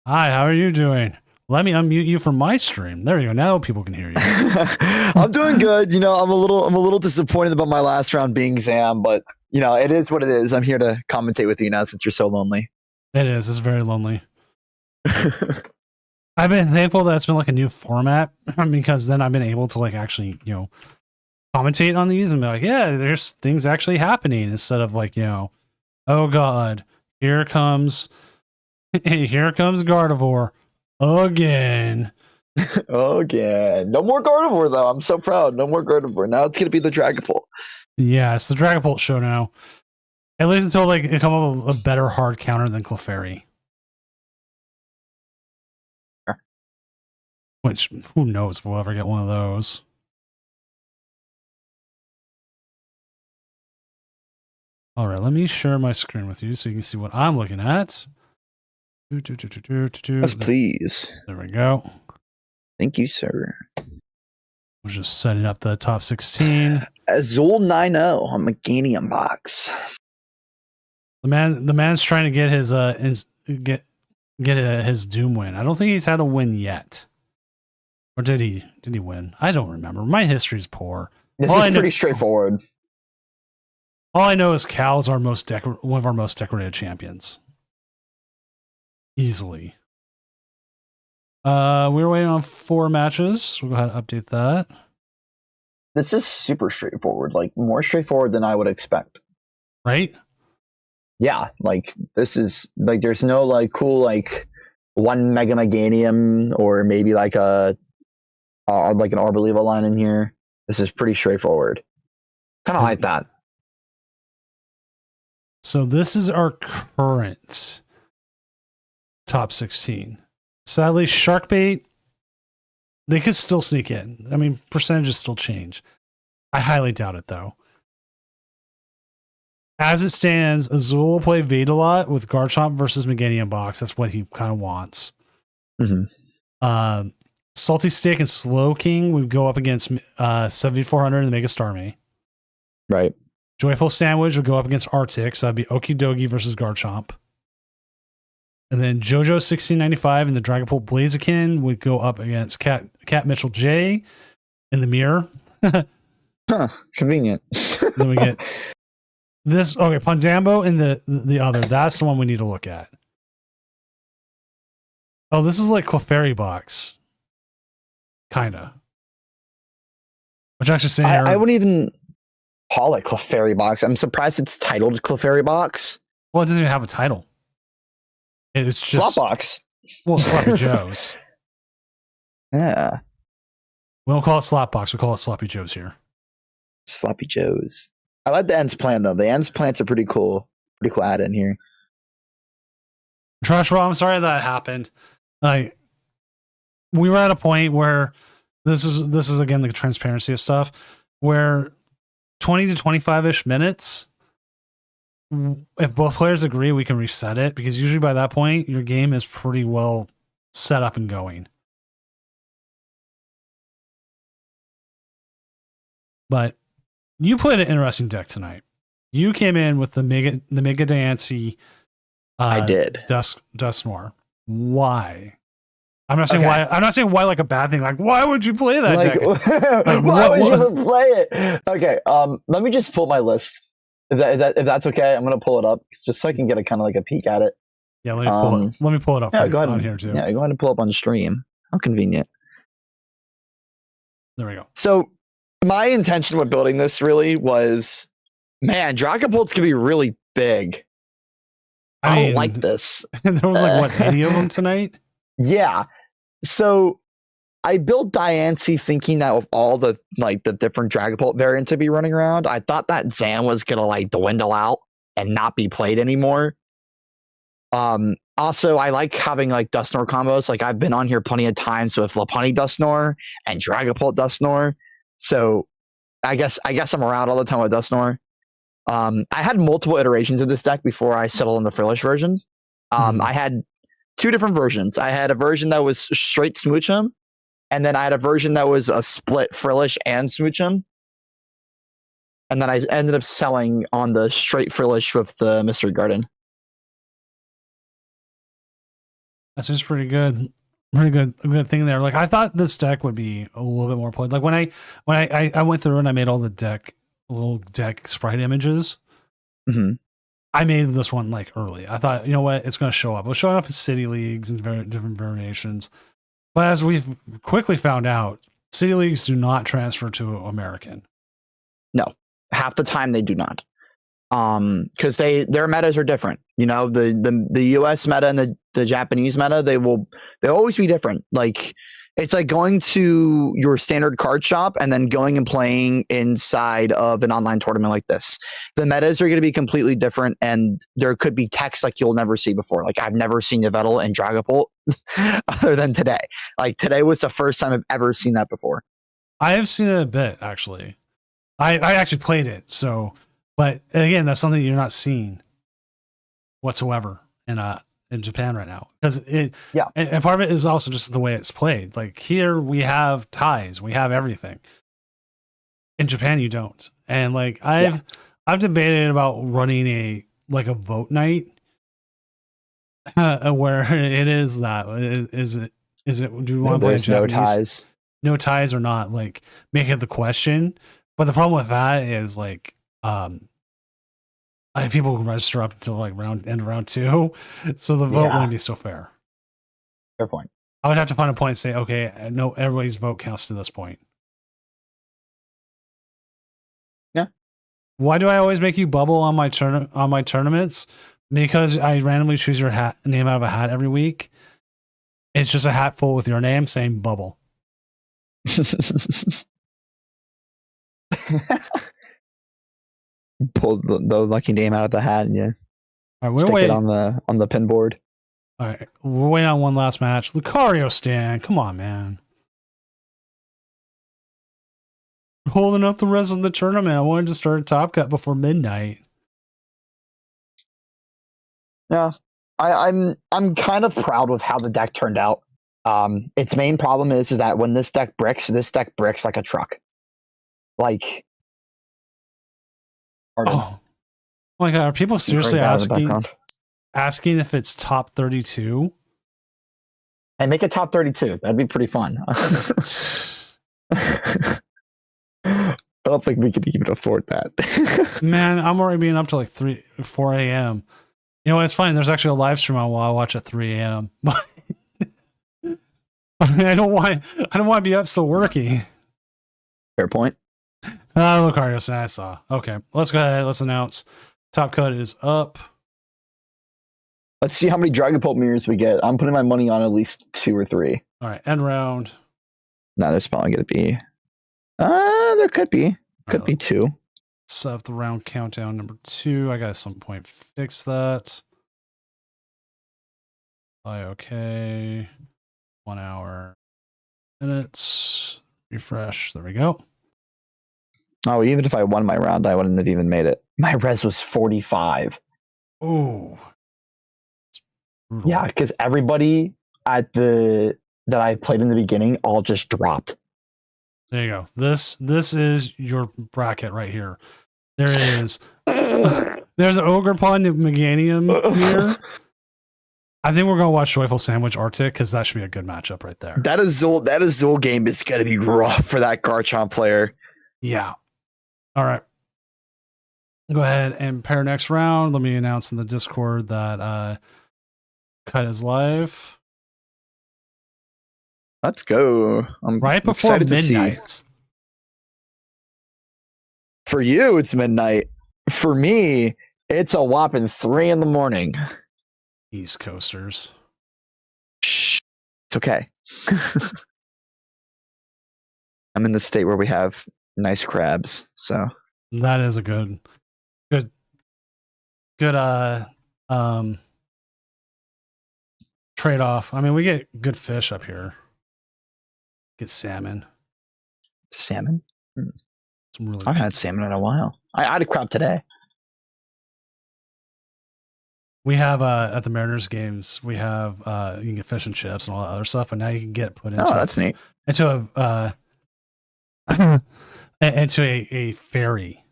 Hi, how are you doing? Let me unmute you from my stream. There you go. Now people can hear you. I'm doing good. You know, I'm a little disappointed about my last round being Zam, but you know, it is what it is. I'm here to commentate with you now since you're so lonely. It is. It's very lonely. I've been thankful that it's been like a new format because then I've been able to like actually, you know, commentate on these and be like, yeah, there's things actually happening instead of like, you know, oh God, here comes Gardevoir again. Again. No more Gardevoir though. I'm so proud. No more Gardevoir. Now it's gonna be the Dragapult. Yeah, it's the Dragapult show now. At least until like it come up with a better hard counter than Clefairy. Sure. Which who knows if we'll ever get one of those. All right, let me share my screen with you so you can see what I'm looking at. Yes, please. There we go. Thank you, sir. We're just setting up the top 16. Azul 9-0 on Meganium box. The man's trying to get his his Doom win. I don't think he's had a win yet. Or did he? Did he win? I don't remember. My history's poor. This is pretty straightforward. All I know is Cal's one of our most decorated champions. Easily. We're waiting on 4 matches. We'll go ahead and update that. This is super straightforward. Like more straightforward than I would expect. Right? Yeah, like this is like there's no like cool like one Mega Meganium or maybe like a like an Arboliva line in here. This is pretty straightforward. Kind of like that. So this is our current top 16. Sadly, Sharkbait, they could still sneak in. I mean, percentages still change. I highly doubt it, though. As it stands, Azul will play Vadalot with Garchomp versus Meganium Box. That's what he kind of wants. Mm-hmm. Salty Stick and Slowking would go up against 7400 and the Mega Starmie. Right. Joyful Sandwich would go up against Arctic. So that'd be Okidogi versus Garchomp. And then JoJo 1695 and the Dragapult Blaziken would go up against Cat Mitchell J in the mirror. Huh, convenient. Then we get this. Okay, Pondambo and the other. That's the one we need to look at. Oh, this is like Clefairy Box. Kinda. Which actually saying I wouldn't even call it Clefairy Box. I'm surprised it's titled Clefairy Box. Well, it doesn't even have a title. It's just Slot Box. Well, Sloppy Joe's. Yeah. We don't call it Slot Box. We call it Sloppy Joe's here. Sloppy Joe's. I like the ends plant though. The ends plants are pretty cool. Pretty cool add in here. Trash Raw, I'm sorry that happened. Like, we were at a point where this is again the transparency of stuff, where 20 to 25-ish minutes, if both players agree, we can reset it, because usually by that point your game is pretty well set up and going. But you played an interesting deck tonight. You came in with the Mega Dancy. I did. Dust Noir. Why? I'm not saying why. I'm not saying why like a bad thing. Like, why would you play that deck? Like, why would you even play it? Okay. Let me just pull my list. If that's okay, I'm gonna pull it up just so I can get a kind of like a peek at it. Yeah, let me pull it up. Yeah, for go ahead on here too. Yeah, go ahead and pull up on stream. How convenient. There we go. So my intention with building this really was, man, Dragapults can be really big. I don't like this. There was like what, 80 of them tonight? Yeah. So I built Diancie thinking that with all the different Dragapult variants to be running around, I thought that Zan was gonna like dwindle out and not be played anymore. Also, I like having like Dusknoir combos. Like I've been on here plenty of times with Lopunny Dusknoir and Dragapult Dusknoir. So I guess I'm around all the time with Dusknoir. I had multiple iterations of this deck before I settled on the Frillish version. I had two different versions. I had a version that was straight Smoochum, and then I had a version that was a split Frillish and Smoochum. And then I ended up selling on the straight Frillish with the Mystery Garden. That's just pretty good. Pretty good thing there. Like I thought this deck would be a little bit more played. Like when I went through and I made all the little deck sprite images. Mm-hmm. I made this one like early. I thought, you know what, it's going to show up. It was showing up in City Leagues and very different variations. But as we've quickly found out, City Leagues do not transfer to American. No, half the time they do not. Because their metas are different. You know, the US meta and the Japanese meta, they'll always be different. Like it's like going to your standard card shop and then going and playing inside of an online tournament like this. The metas are going to be completely different, and there could be text like you'll never see before. Like I've never seen Yveltal and Dragapult other than today. Like today was the first time I've ever seen that before. I have seen it a bit, actually. I actually played it, so... But again, that's something you're not seeing whatsoever in Japan right now, because and part of it is also just the way it's played. Like here we have ties, we have everything. In Japan, you don't. And like I've debated about running a vote night where it is that is it do we want to play Japanese? No ties or not? Like make it the question. But the problem with that is like. People can register up until like end of round 2, so the vote wouldn't be so fair. Fair point. I would have to find a point and say, okay, no, everybody's vote counts to this point. Yeah. Why do I always make you bubble on my tournaments? Because I randomly choose your name out of a hat every week. It's just a hat full with your name saying bubble. pull the lucky name out of the hat and you All right, we're stick it waiting. on the pin board. All right, we're waiting on one last match. Lucario stand. Come on, man. Holding up the rest of the tournament. I wanted to start a top cut before midnight. Yeah, I'm kind of proud with how the deck turned out. Its main problem is that when this deck bricks like a truck. Like, Oh my god, are people seriously right in the background. asking if it's top 32? And make it top 32. That'd be pretty fun. I don't think we could even afford that. Man, I'm already being up to like 4 a.m. You know, it's fine. There's actually a live stream on while I watch at 3 a.m. But I mean, I don't want to be up still working. Fair point. Lucario, I saw. Okay, let's go ahead. Let's announce. Top cut is up. Let's see how many Dragapult mirrors we get. I'm putting my money on at least 2 or 3. All right, end round. No, there's probably going to be. There could be. Could be 2. Set up the round countdown number 2. I got at some point fix that. Okay. 1 hour. Minutes. Refresh. There we go. Oh, even if I won my round, I wouldn't have even made it. My res was 45. Oh. Yeah, because everybody that I played in the beginning all just dropped. There you go. This is your bracket right here. There is there's an Ogre Pond Meganium here. I think we're gonna watch Joyful Sandwich Arctic because that should be a good matchup right there. That Azul game is gonna be rough for that Garchomp player. Yeah. All right. Go ahead and pair next round. Let me announce in the Discord that cut is live. Let's go. I'm Right before midnight. For you, it's midnight. For me, it's a whopping 3 a.m. East Coasters. Shh. It's okay. I'm in the state where we have nice crabs, so That is a good trade-off. I mean, we get good fish up here. Get salmon. salmon. Some really I haven't had salmon in a while. I had a crab today. We have at the Mariners games, we have you can get fish and chips and all that other stuff, but now you can get put into Oh, that's neat. into a into a ferry.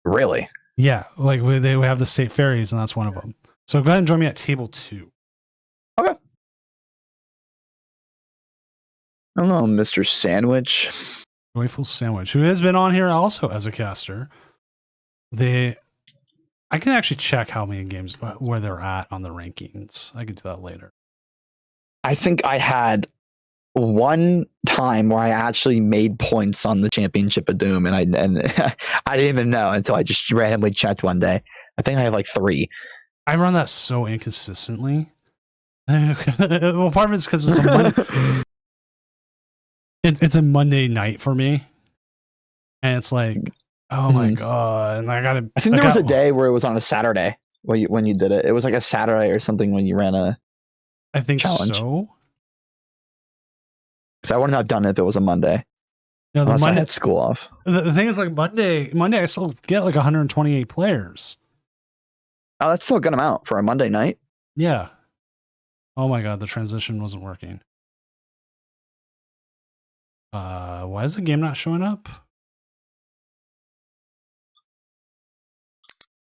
Really? Yeah, like we have the state ferries, and that's one of them. So go ahead and join me at table 2. Okay. Hello, Mr. Sandwich. Joyful Sandwich, who has been on here also as a caster. I can actually check how many games where they're at on the rankings. I can do that later. I think I had one time where I actually made points on the Championship of Doom, and I didn't even know until I just randomly checked one day. I think I have like 3. I run that so inconsistently. Well, part of it's because it's a Monday. It's a Monday night for me, and it's like, oh my god! And I gotta. I think there was a day where it was on a Saturday when you did it. It was like a Saturday or something when you ran a. I think challenge. so. Because I wouldn't have done it if it was a Monday. No, Unless I had school off. The thing is, like Monday, I still get like 128 players. Oh, that's still a good amount for a Monday night. Yeah. Oh my god, the transition wasn't working. Why is the game not showing up?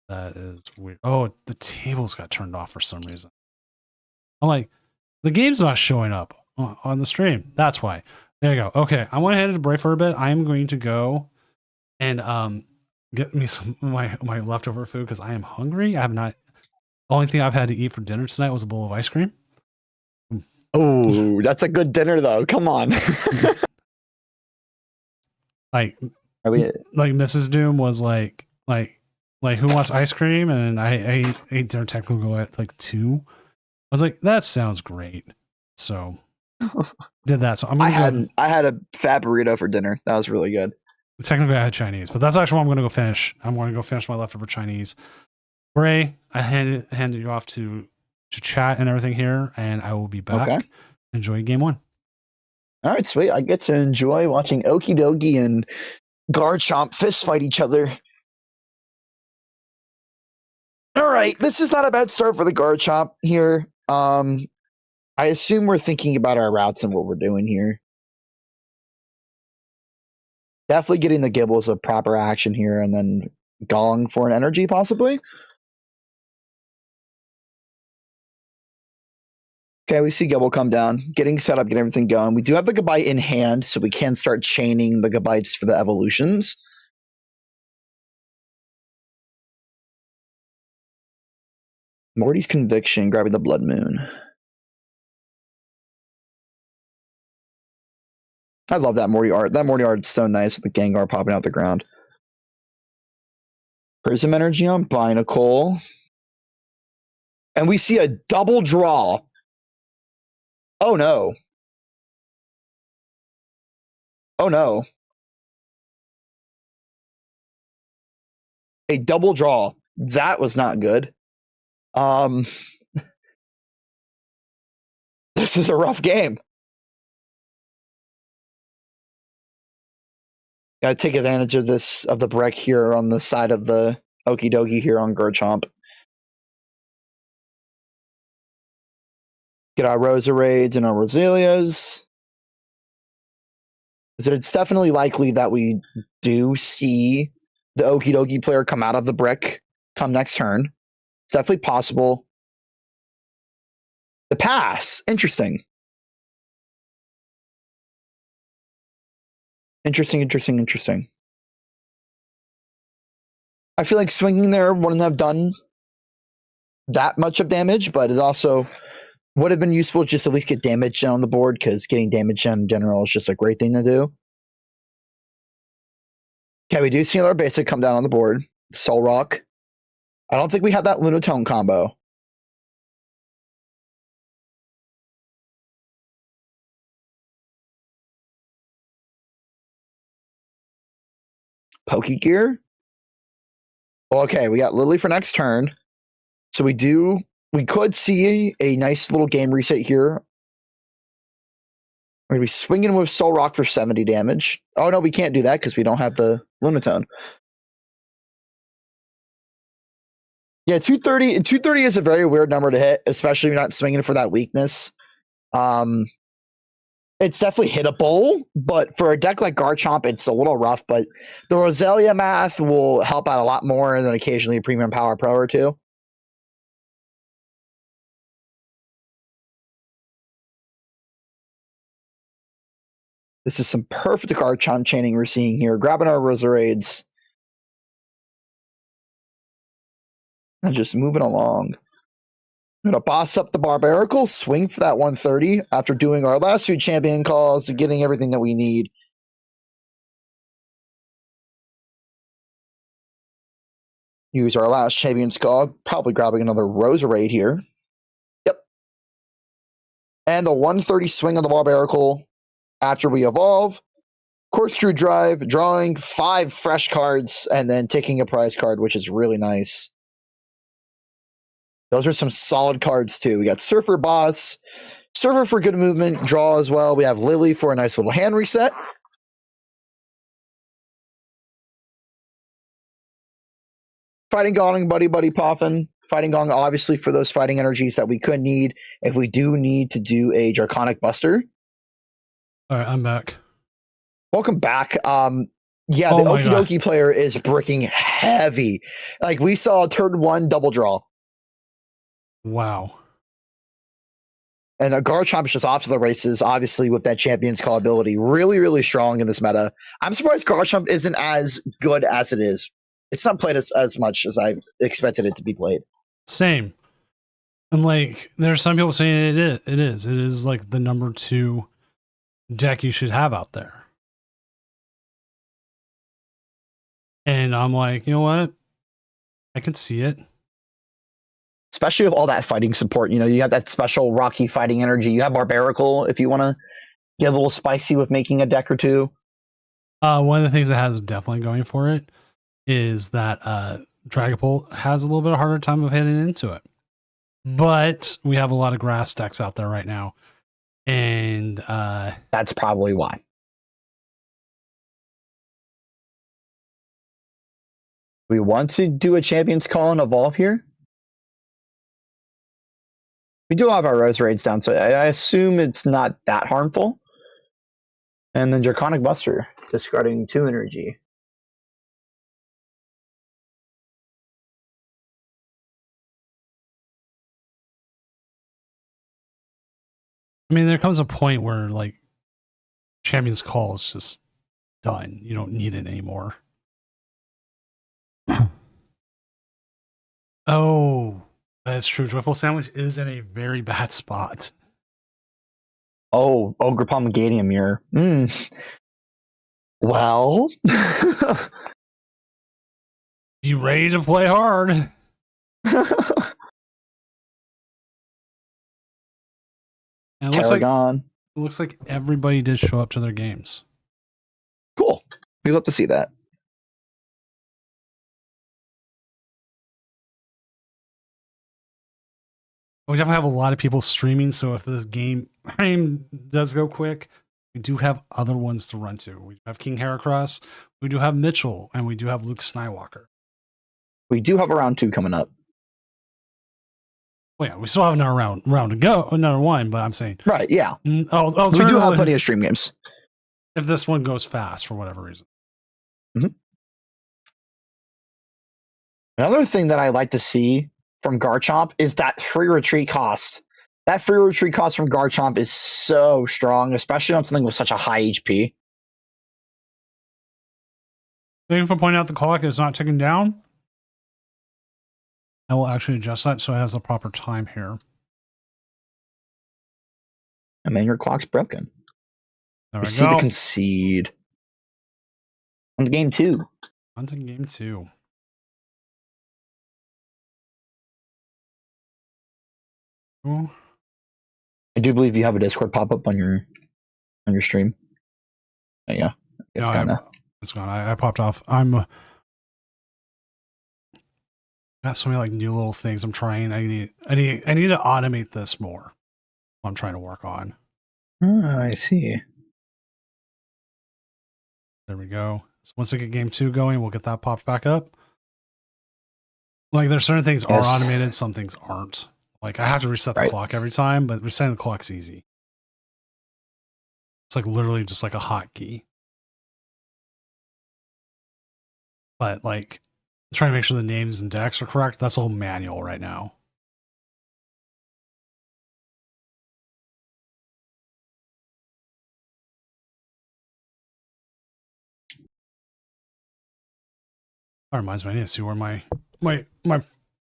That is weird. Oh, the tables got turned off for some reason. I'm like, the game's not showing up on the stream. That's why. There you go. Okay, I went ahead to break for a bit. I am going to go and get me some my leftover food because I am hungry. I have not. The only thing I've had to eat for dinner tonight was a bowl of ice cream. Oh, that's a good dinner though. Come on. Like Mrs. Doom was like who wants ice cream? And I ate dinner technically at like 2. I was like, that sounds great. So did that. So I had a fat burrito for dinner. That was really good. Technically, I had Chinese, but that's actually what I'm going to go finish. I'm going to go finish my leftover Chinese. Ray, I handed you off to chat and everything here, and I will be back. Okay. Enjoy game 1. All right, sweet. I get to enjoy watching Okidogi and Garchomp fist fight each other. All right, this is not a bad start for the Garchomp here. I assume we're thinking about our routes and what we're doing here. Definitely getting the Gibbles a proper action here, and then Gong for an energy, possibly. Okay, we see Gibble come down, getting set up, getting everything going. We do have the Gabite in hand, so we can start chaining the Gabites for the evolutions. Morty's Conviction, grabbing the Blood Moon. I love that Morty art. That Morty art's so nice with the Gengar popping out the ground. Prism Energy on Binacle. And we see a double draw. Oh no. Oh no. A double draw. That was not good. This is a rough game. Gotta take advantage of this, of the break here on the side of the Okidogi here on Garchomp. Get our Roserades and our Roselias. So it's definitely likely that we do see the Okidogi player come out of the brick come next turn. It's definitely possible. The pass. Interesting. Interesting. I feel like swinging there wouldn't have done that much of damage, but it also would have been useful just to at least get damage on the board, because getting damage in general is just a great thing to do. Okay, we do see another basic come down on the board. Soul Rock. I don't think we have that Lunatone combo. Pokegear. Okay, we got Lily for next turn. So we could see a nice little game reset here. We're going to be swinging with Soul Rock for 70 damage. Oh, no, we can't do that because we don't have the Lunatone. Yeah, 230. 230 is a very weird number to hit, especially if you're not swinging for that weakness. It's definitely hittable, but for a deck like Garchomp, it's a little rough. But the Roselia math will help out a lot more than occasionally a Premium Power Pro or two. This is some perfect Garchomp chaining we're seeing here. Grabbing our Roserades. And just moving along. I'm going to boss up the Barbarical, swing for that 130 after doing our last 2 champion calls and getting everything that we need. Use our last champion's call, probably grabbing another Roserade here. Yep. And the 130 swing on the Barbarical after we evolve. Corkscrew Drive, drawing 5 fresh cards, and then taking a prize card, which is really nice. Those are some solid cards, too. We got Surfer Boss, Surfer for good movement, draw as well. We have Lily for a nice little hand reset. Fighting Gong, Buddy Poffin. Fighting Gong, obviously, for those fighting energies that we could need if we do need to do a Draconic Buster. All right, I'm back. Welcome back. Yeah, Oh the my God. Okidogi player is bricking heavy. Like, we saw turn 1 double draw. Wow. And Garchomp is just off to the races, obviously, with that Champion's Call ability. Really, really strong in this meta. I'm surprised Garchomp isn't as good as it is. It's not played as much as I expected it to be played. Same. And like, there's some people saying it is. It is like the number 2 deck you should have out there. And I'm like, you know what? I can see it. Especially with all that fighting support. You know, you have that special Rocky fighting energy. You have Barbarical if you want to get a little spicy with making a deck or two. One of the things it has definitely going for it is that Dragapult has a little bit of harder time of hitting into it. But we have a lot of grass decks out there right now. And That's probably why. We want to do a Champion's Call and evolve here. We do have our Rose Raids down, so I assume it's not that harmful. And then Draconic Buster, discarding 2 energy. I mean, there comes a point where like Champion's Call is just done. You don't need it anymore. Oh, that's true. Joyful Sandwich is in a very bad spot. Oh, Ogre Pomegadium Mirror. Well, You ready to play hard? And it looks like everybody did show up to their games. Cool. We love to see that. We definitely have a lot of people streaming, so if this game does go quick, we do have other ones to run to. We have King Heracross, we do have Mitchell, and we do have Luke Skywalker. We do have a round 2 coming up. Well, yeah, we still have another round to go, another one, but I'm saying... Right, yeah. We do have plenty of stream games. If this one goes fast for whatever reason. Mm-hmm. Another thing that I like to see from Garchomp is that free retreat cost. That free retreat cost from Garchomp is so strong, especially on something with such a high HP. Thank you for pointing out the clock is not ticking down. I will actually adjust that so it has the proper time here. I mean, your clock's broken. There we see go. the concede. On to game 2. On to game 2. Oh. I do believe you have a Discord pop up on your stream. Yeah, it's it's gone. I popped off. Got so many like new little things I'm trying. I need to automate this more. I'm trying to work on. Oh, I see. There we go. So once I get game 2 going, we'll get that popped back up. Like there's certain things are automated, some things aren't. Like I have to reset the clock every time, but resetting the clock's easy. It's like literally just like a hotkey. But like trying to make sure the names and decks are correct, that's all manual right now. That reminds me, I need to see where my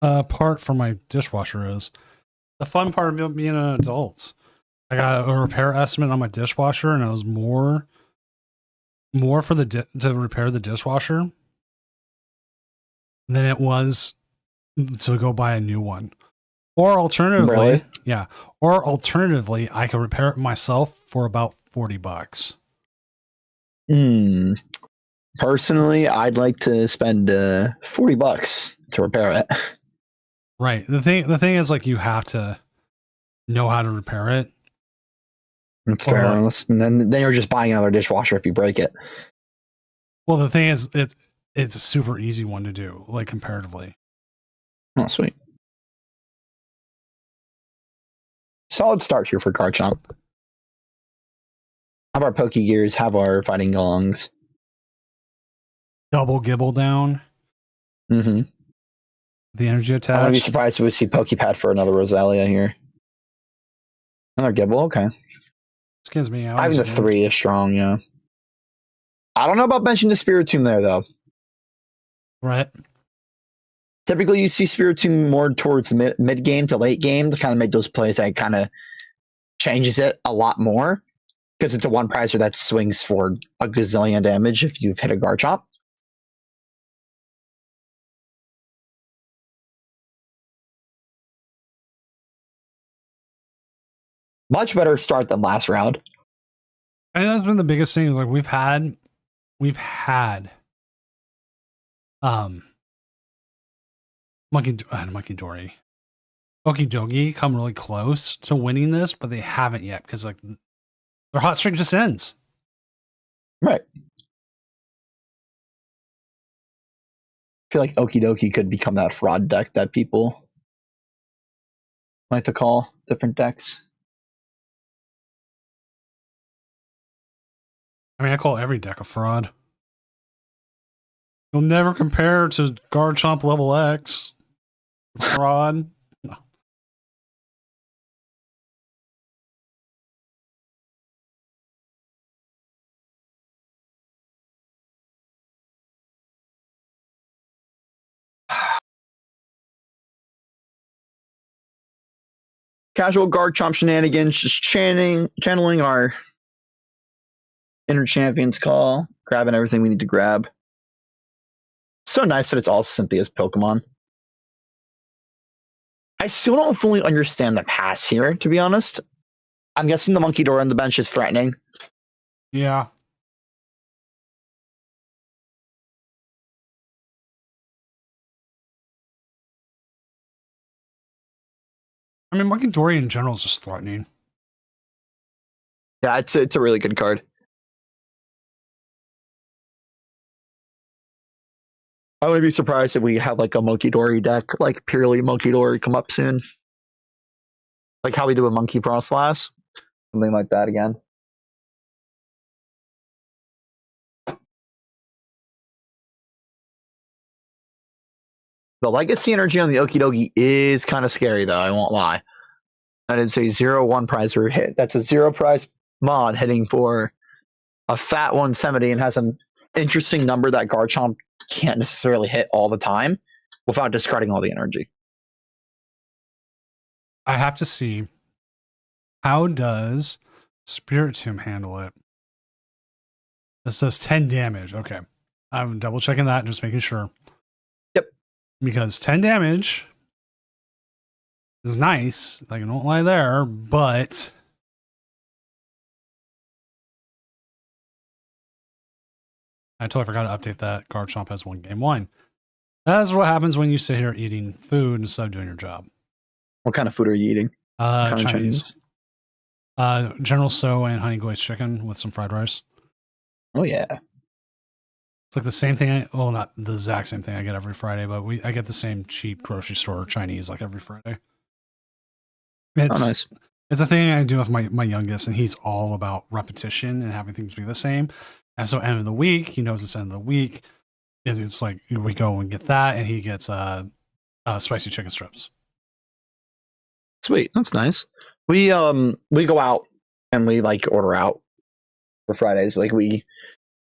part for my dishwasher is. The fun part of being an adult. I got a repair estimate on my dishwasher, and it was more for to repair the dishwasher than it was to go buy a new one. Or alternatively, I could repair it myself for about $40. Personally, I'd like to spend $40 to repair it. Right. The thing is, like, you have to know how to repair it. That's fair. And then you're just buying another dishwasher if you break it. Well, the thing is, it's a super easy one to do, like comparatively. Oh, sweet. Solid start here for Garchomp. Have our Pokegears, have our Fighting Gongs. Double Gibble down. Mm-hmm. The energy attached. I wouldn't be surprised if we see Pokepad for another Rosalia here. Another Gibble, okay. Excuse me. Having the 3 is strong, yeah. I don't know about benching the Spiritomb there, though. Right. Typically, you see Spiritomb more towards mid game to late game to kind of make those plays that kind of changes it a lot more because it's a one pricer that swings for a gazillion damage if you've hit a Garchomp. Much better start than last round. And that's been the biggest thing is like we've had we've had Monkey Dory, Okidogi come really close to winning this, but they haven't yet because like their hot streak just ends. Right. I feel like Okidoki could become that fraud deck that people like to call different decks. I mean, I call every deck a fraud. You'll never compare to Garchomp level X. Fraud. No. Casual Garchomp shenanigans, just channeling our inner champion's call, grabbing everything we need to grab. So nice that it's all Cynthia's Pokemon. I still don't fully understand the pass here, to be honest. I'm guessing the Monkey Door on the bench is threatening. Yeah. I mean, Monkey Dory in general is just threatening. Yeah, it's a really good card. I wouldn't be surprised if we have like a Monkey Dory deck, like purely Monkey Dory, come up soon. Like how we do a Monkey Frost last. Something like that again. The legacy energy on the Okidogi is kind of scary, though. I won't lie. I didn't say 0-1 prize or hit. That's a 0 prize mod hitting for a fat 170 and has an interesting number that Garchomp can't necessarily hit all the time without discarding all the energy. I have to see, how does Spiritomb handle it? This does 10 damage. Okay. I'm double checking that, just making sure. Yep. Because 10 damage is nice. Like, I don't lie there, but I totally forgot to update that. Garchomp has 1 game 1. That's what happens when you sit here eating food instead of doing your job. What kind of food are you eating? What kind of Chinese. General So and honey glazed chicken with some fried rice. Oh, yeah. It's like the same thing. Well, not the exact same thing I get every Friday, but I get the same cheap grocery store Chinese like every Friday. It's, nice. It's a thing I do with my youngest, and he's all about repetition and having things be the same. And so, end of the week, he knows it's end of the week. It's like we go and get that, and he gets spicy chicken strips. Sweet, that's nice. We go out and we like order out for Fridays. Like we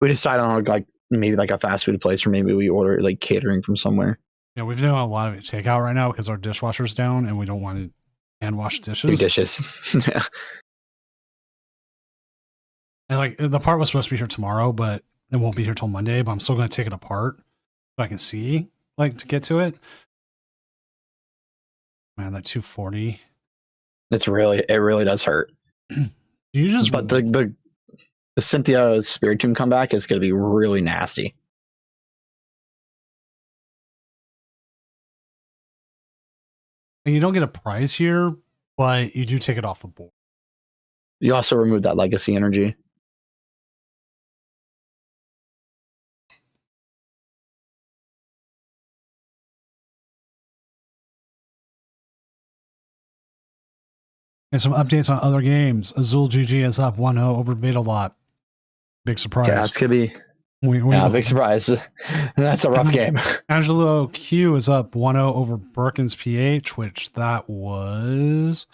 decide on like maybe like a fast food place, or maybe we order like catering from somewhere. Yeah, we've done a lot of it takeout right now because our dishwasher's down, and we don't want to hand wash dishes. Big dishes. Yeah. And like the part was supposed to be here tomorrow, but it won't be here till Monday. But I'm still going to take it apart so I can see, like, to get to it. Man, that 240. It really does hurt. You just But the Cynthia Spiritomb comeback is going to be really nasty. and you don't get a prize here, but you do take it off the board. You also remove that legacy energy. And some updates on other games. Azul GG is up 1-0 over Vedalot. Big surprise. Yeah, that's going to be big surprise. That's a rough game. Angelo Q is up 1-0 over Birkin's PH, which that was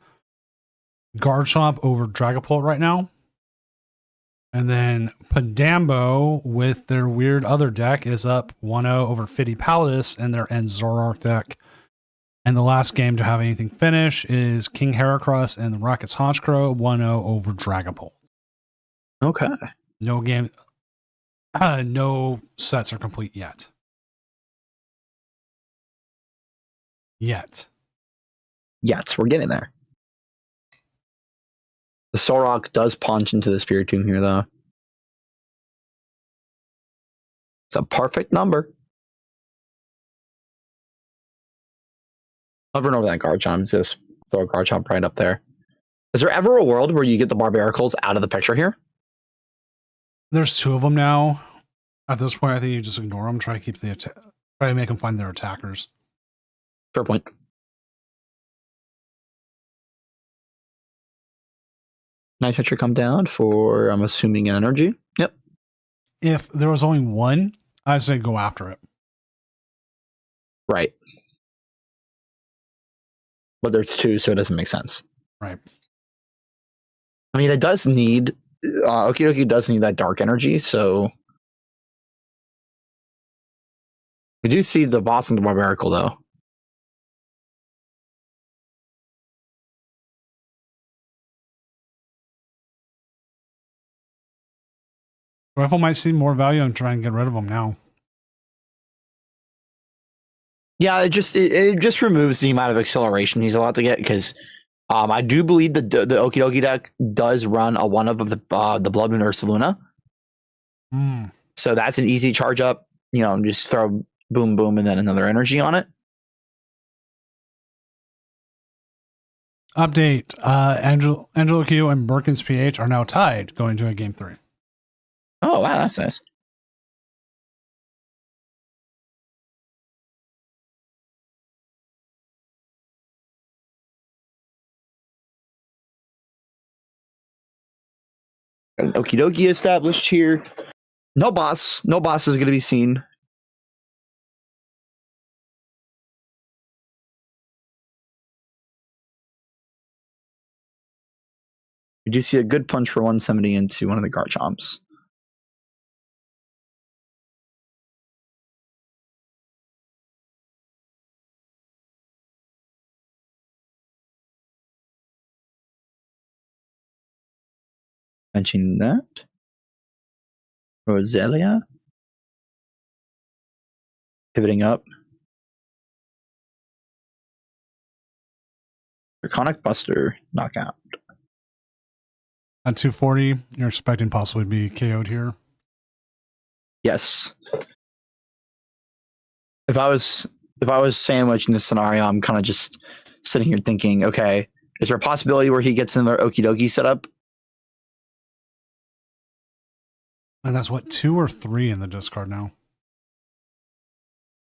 Garchomp over Dragapult right now. And then Padambo with their weird other deck is up 1-0 over Fiddy Palladus and their End Zoroark deck. And the last game to have anything finish is King Heracross and the Rockets Honchkrow 1-0 over Dragapult. Okay. No game, no sets are complete yet. Yet, we're getting there. The Zoroark does punch into the Spiritomb here, though. It's a perfect number. Over and over that Garchomp. Just throw a Garchomp right up there. Is there ever a world where you get the Barbaricles out of the picture here? There's 2 of them now. At this point, I think you just ignore them. Try to keep try to make them find their attackers. Fair point. Night Toucher come down for, I'm assuming, energy. Yep. If there was only 1, I'd say go after it. Right. But there's 2, so it doesn't make sense. Right. I mean, it does need... Okidoki does need that dark energy, so... We do see the boss and the Barbarical, though. Rifle might see more value in trying to get rid of them now. Yeah, it just removes the amount of acceleration he's allowed to get, because I do believe that the Okidoki deck does run a 1-of the Blood Moon Ursaluna. So that's an easy charge up. You know, just throw boom, boom, and then another energy on it. Update. Angelo Q and Birkin's PH are now tied going to a game 3. Oh, wow, that's nice. Okidoki established here. No boss. No boss is going to be seen. We do see a good punch for 170 into one of the Garchomps. Mentioning that. Roselia. Pivoting up. Draconic Buster. Knockout. At 240, you're expecting possibly to be KO'd here. Yes. If I was sandwiched in this scenario, I'm kind of just sitting here thinking, okay, is there a possibility where he gets another Okidoki setup? And that's what, 2 or 3 in the discard now?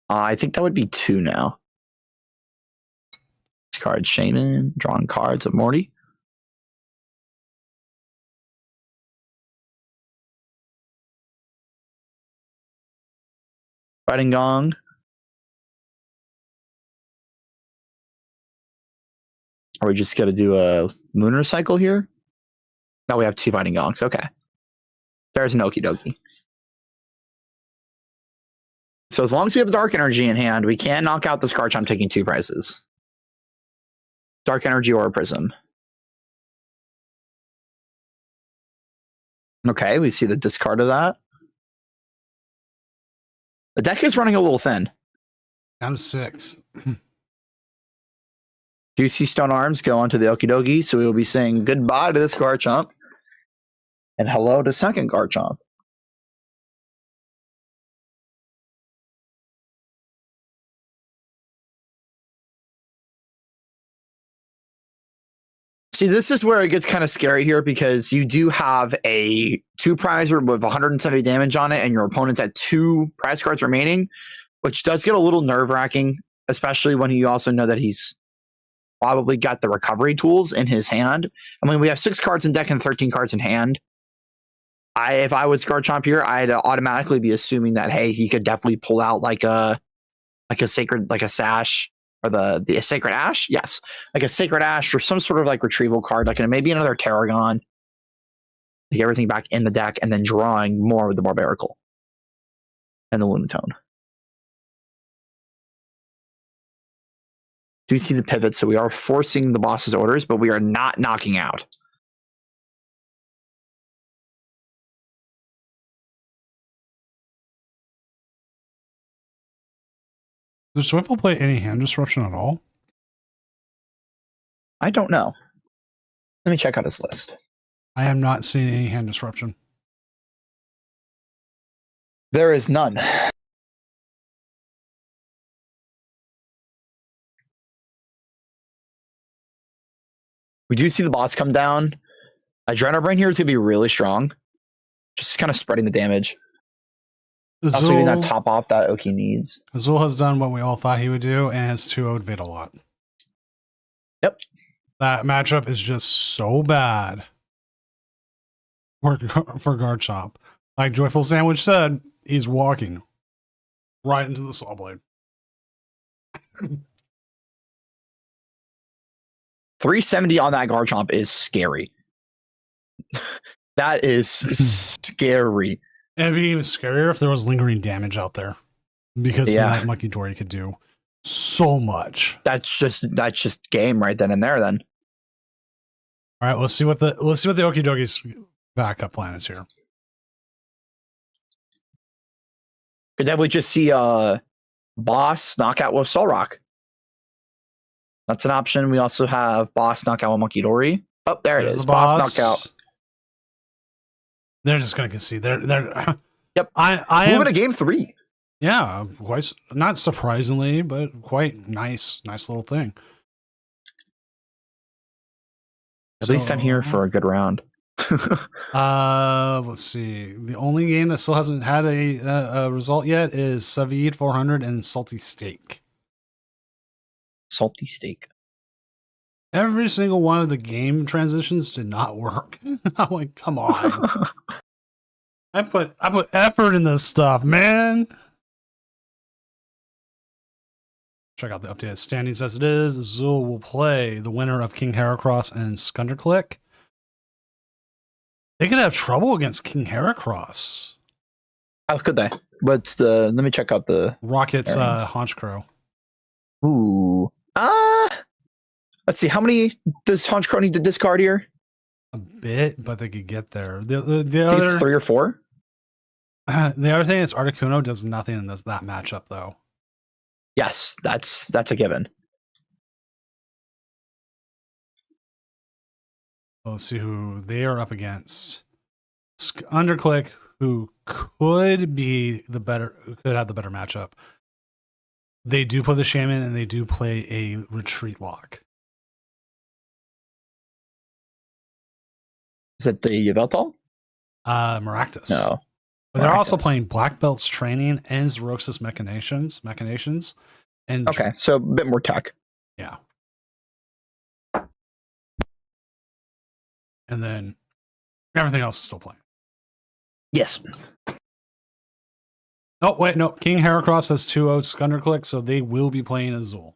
I think that would be 2 now. Discard Shaman, drawing cards of Morty. Fighting Gong. Are we just going to do a lunar cycle here? No, we have 2 Fighting Gongs. Okay. There's an Okidoki. So as long as we have Dark Energy in hand, we can knock out this Garchomp taking 2 prizes. Dark Energy or a Prism. Okay, we see the discard of that. The deck is running a little thin. Down to 6. Do you see Stone Arms go onto the Okidoki? So we will be saying goodbye to this Garchomp. And hello to second Garchomp. See, this is where it gets kind of scary here, because you do have a 2 prizer with 170 damage on it, and your opponent's at 2 prize cards remaining, which does get a little nerve-wracking, especially when you also know that he's probably got the recovery tools in his hand. I mean, we have 6 cards in deck and 13 cards in hand. If I was Garchomp here, I'd automatically be assuming that, hey, he could definitely pull out like a sacred, like a sash, or the Sacred Ash. Yes, like a Sacred Ash or some sort of like retrieval card, like maybe another Terragon. Get everything back in the deck, and then drawing more of the Barbarical and the Lunatone. Do you see the pivot? So we are forcing the boss's orders, but we are not knocking out. Does Joyful play any hand disruption at all? I don't know. Let me check out his list. I am not seeing any hand disruption. There is none. We do see the boss come down. Adrenabrain here is going to be really strong. Just kind of spreading the damage. Also getting that top off that Oki needs. Azul has done what we all thought he would do and has 2-0'd Vate a lot. Yep. That matchup is just so bad for Garchomp. Like Joyful Sandwich said, he's walking right into the Saw Blade. 370 on that Garchomp is scary. That is scary. It'd be even scarier if there was lingering damage out there. Because that Monkey Dory could do so much. That's just game right then and there then. All right, let's see what the Okidogi's backup plan is here. Could definitely just see boss knockout with Soul Rock. That's an option. We also have boss knockout with Monkey Dory. Oh, there it is. Boss knockout. They're just gonna concede. They're Yep. I moving to game 3. Yeah, quite not surprisingly, but quite nice little thing. At least I'm here for a good round. Let's see. The only game that still hasn't had a result yet is Savid 400 and Salty Steak. Salty Steak. Every single one of the game transitions did not work. I'm like, come on. I put effort in this stuff, man. Check out the updated standings as it is. Azul will play the winner of King Heracross and Skunderclick. They could have trouble against King Heracross. How could they? What's the? Let me check out the Rocket's Honchcrow. Ooh. Let's see. How many does Honchcrow need to discard here? A bit, but they could get there. The I think it's 3 or 4. The other thing is Articuno does nothing in that matchup, though. Yes, that's a given. Let's see who they are up against. Underclick, who could have the better matchup. They do play the Shaman and they do play a retreat lock. Is it the Yveltal? Maractus. No. But they're also playing Black Belt's Training and Xeroxis Machinations. And okay, so a bit more tech. Yeah. And then everything else is still playing. Yes. Oh, wait, no. King Heracross has 2-0 Skunderclick, so they will be playing Azul.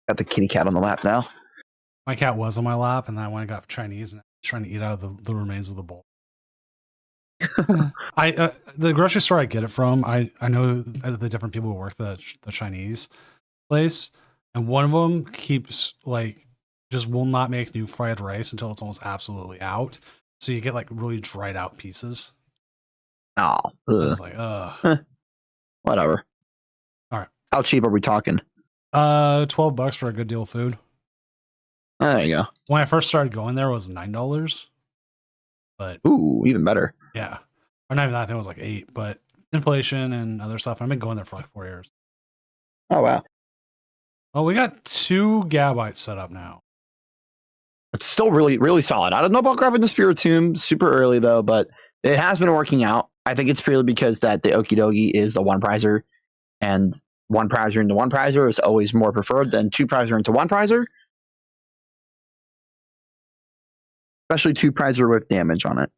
Got the kitty cat on the lap now. My cat was on my lap, and then I went and got Chinese and trying to eat out of the remains of the bowl. The grocery store I get it from, I know the different people who work the Chinese place, and one of them keeps just will not make new fried rice until it's almost absolutely out. So you get really dried out pieces. Oh, it's like whatever. All right, how cheap are we talking? $12 for a good deal of food. There you go. When I first started going there, it was $9. But ooh, even better. Yeah. Or not even that, I think it was $8, but inflation and other stuff. I've been going there for 4 years. Oh wow. Oh, we got 2 Gabites set up now. It's still really, really solid. I don't know about grabbing the Spiritomb super early though, but it has been working out. I think it's purely because that the Okidogi is a 1 prizer, and 1 prizer into 1 prizer is always more preferred than 2 prizer into 1 prizer. Especially 2 prizer with damage on it.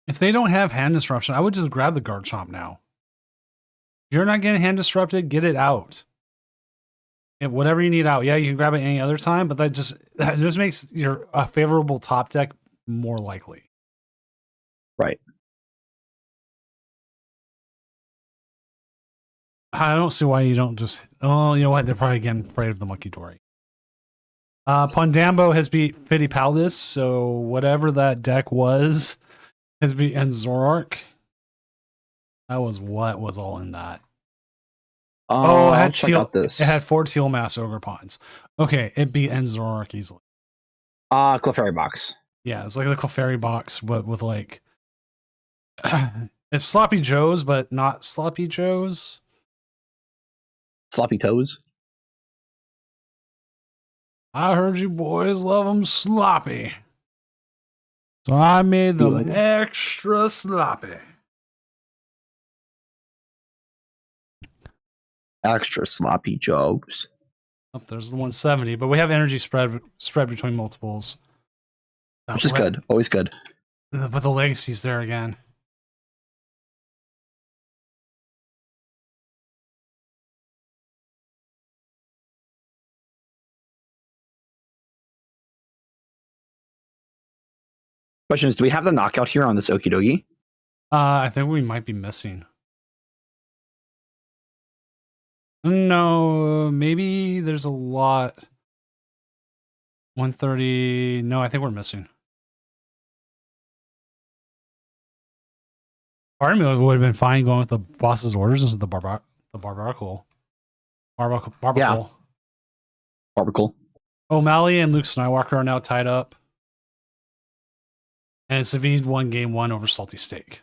If they don't have hand disruption, I would just grab the Garchomp now. If you're not getting hand disrupted, get it out. And whatever you need out, yeah, you can grab it any other time, but that just makes a favorable top deck more likely. Right. I don't see why you don't just. Oh, you know what? They're probably again afraid of the Monkey Dory. Pondambo has beat Fittipaldis, so whatever that deck was has beat and Zorark. That was what was all in that. Oh, it had check teal. out this. It had 4 teal mass ogre pawns. Okay, it beat Enzoroark easily. Clefairy box. Yeah, it's like the Clefairy box, but with like it's Sloppy Joe's, but not Sloppy Joe's. Sloppy toes. I heard you boys love them sloppy, so I made them Good. extra sloppy. Extra sloppy joes. Oh, there's the 170, but we have energy spread between multiples. Which is good. Always good. But the legacy's there again. Question is, do we have the knockout here on this Okidogi? I think we might be missing. No, maybe there's a lot. 130. No, I think we're missing. Part of me would have been fine going with the boss's orders instead of the Barbarcle. Yeah. Barbacle. O'Malley and Luke Skywalker are now tied up. And Savine won game 1 over Salty Steak.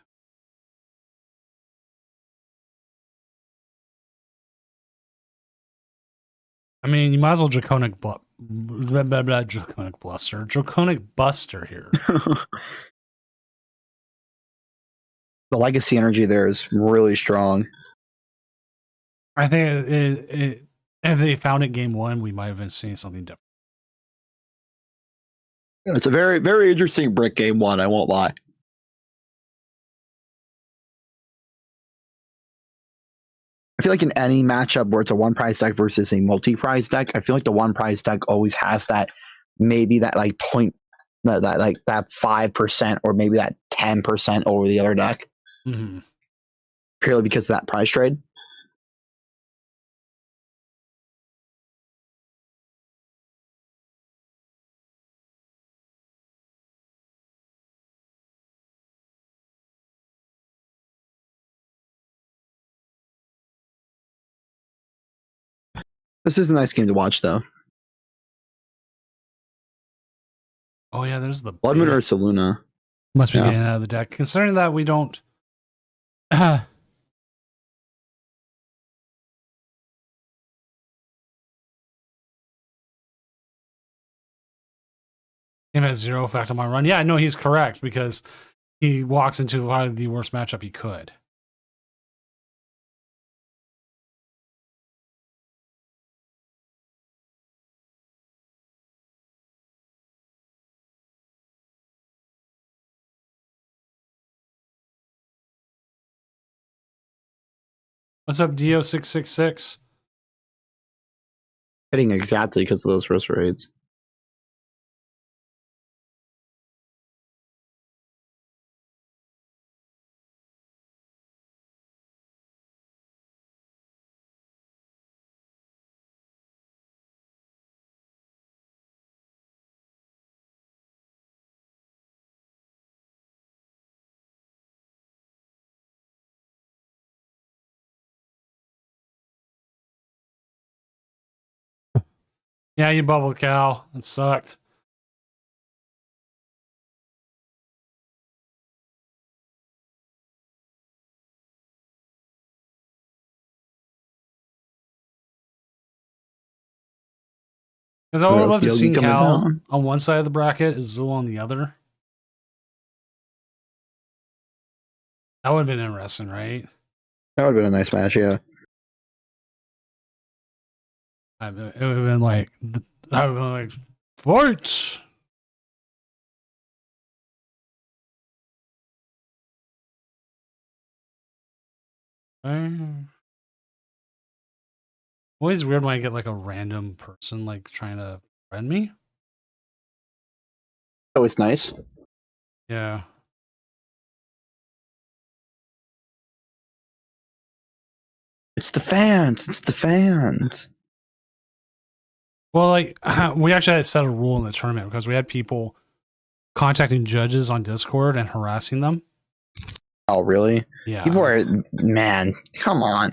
I mean, you might as well Draconic Buster here. The legacy energy there is really strong. I think if they found it game 1, we might have been seeing something different. It's a very, very interesting brick game 1, I won't lie. I feel like in any matchup where it's a one prize deck versus a multi-prize deck, I feel like the one prize deck always has that maybe that like point that 5% or maybe that 10% over the other deck. Mm-hmm. Purely because of that prize trade. This is a nice game to watch, though. Oh yeah, there's the Blood Moon or Saluna. Must be getting out of the deck. Considering that we don't. Game has 0 effect on my run. Yeah, no, he's correct because he walks into probably the worst matchup he could. What's up, Dio666? Hitting exactly because of those first raids. Yeah, you bubble cow. It sucked. Because I would love to see Cal on one side of the bracket, is Zul on the other. That would have been interesting, right? That would have been a nice match, yeah. It would have been like, fight! Always weird when I get like a random person like trying to friend me. Always nice. Yeah. It's the fans. It's the fans. Well, like we actually had set a rule in the tournament because we had people contacting judges on Discord and harassing them. Oh, really? Yeah. People are, man, come on.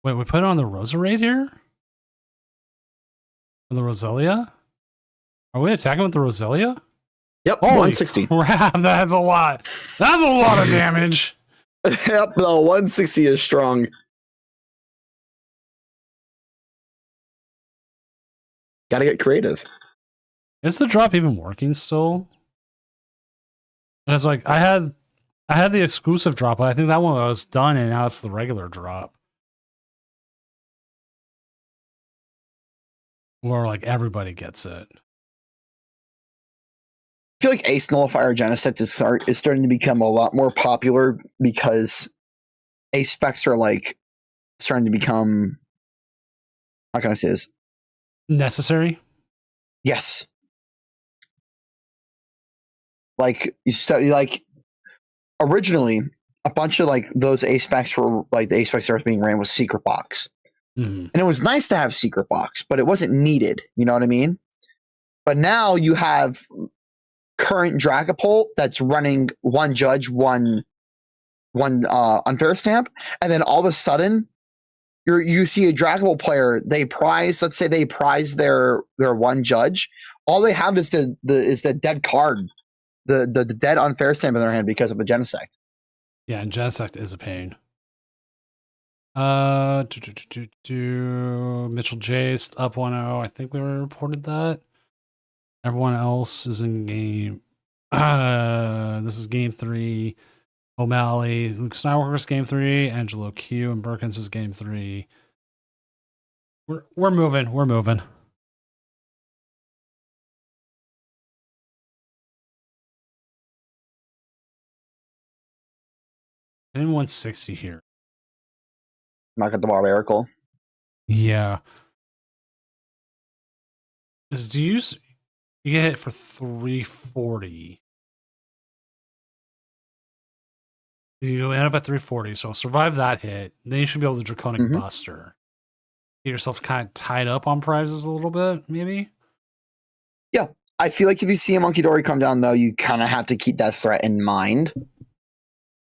Wait, we put it on the Roserade here? Or the Roselia? Are we attacking with the Roselia? Yep, Holy 160. crap, that's a lot. That's a lot of damage. Yep, the 160 is strong. Gotta get creative. Is the drop even working still? Because like I had the exclusive drop, but I think that one was done and now it's the regular drop. Where like everybody gets it. I feel like Ace Nullifier Genesect is starting to become a lot more popular because Ace specs are like starting to become, how can I say this? Necessary? Yes. Like originally a bunch of like those Ace specs were like the Ace specs that was being ran was Secret Box. Mm-hmm. And it was nice to have Secret Box, but it wasn't needed. You know what I mean? But now you have current Dragapult that's running one judge, one unfair stamp, and then all of a sudden you see a Dragapult player, let's say they prize their one judge. All they have is the dead card, the dead unfair stamp in their hand because of the Genesect. Yeah, and Genesect is a pain. Mitchell Jace up 1-0. I think we reported that. Everyone else is in game. This is game 3. O'Malley, Luke Skywalker's game 3. Angelo Q and Perkins is game 3. We're moving. We're moving. In 160 here. Knock at the Barbarical. Yeah. You get hit for 340. You end up at 340, so survive that hit. Then you should be able to Draconic Buster. Get yourself kind of tied up on prizes a little bit, maybe? Yeah. I feel like if you see a Monkey Dory come down, though, you kind of have to keep that threat in mind.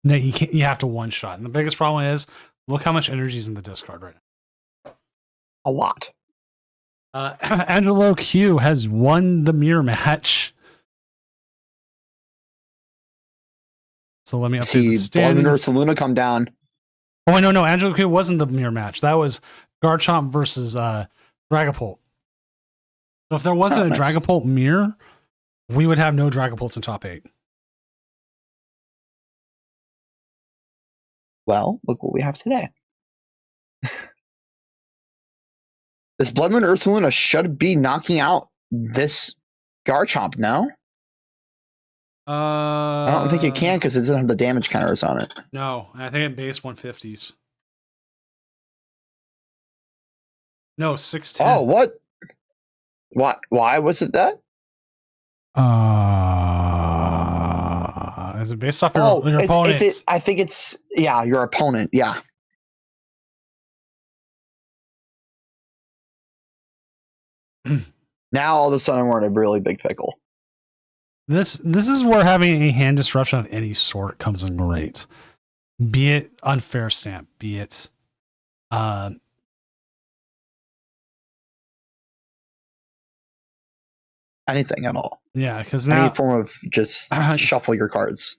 No, you can't. You have to one-shot. And the biggest problem is, look how much energy is in the discard right now. A lot. Angelo Q has won the mirror match. So let me update the standing. Blood Moon Luna come down. Oh, no. Angelo Q wasn't the mirror match. That was Garchomp versus Dragapult. So if there wasn't a Dragapult mirror, we would have no Dragapults in top 8. Well, look what we have today. This Blood Moon Ursaluna should be knocking out this Garchomp, no? I don't think it can because it doesn't have the damage counters on it. No, I think it base 150s. No, 610. Oh, what? Why was it that? Is it based off your opponent? I think it's, yeah, your opponent, yeah. Now all of a sudden we're in a really big pickle. This is where having a hand disruption of any sort comes in great. Be it unfair stamp, be it anything at all. Yeah, because now any form of just shuffle your cards.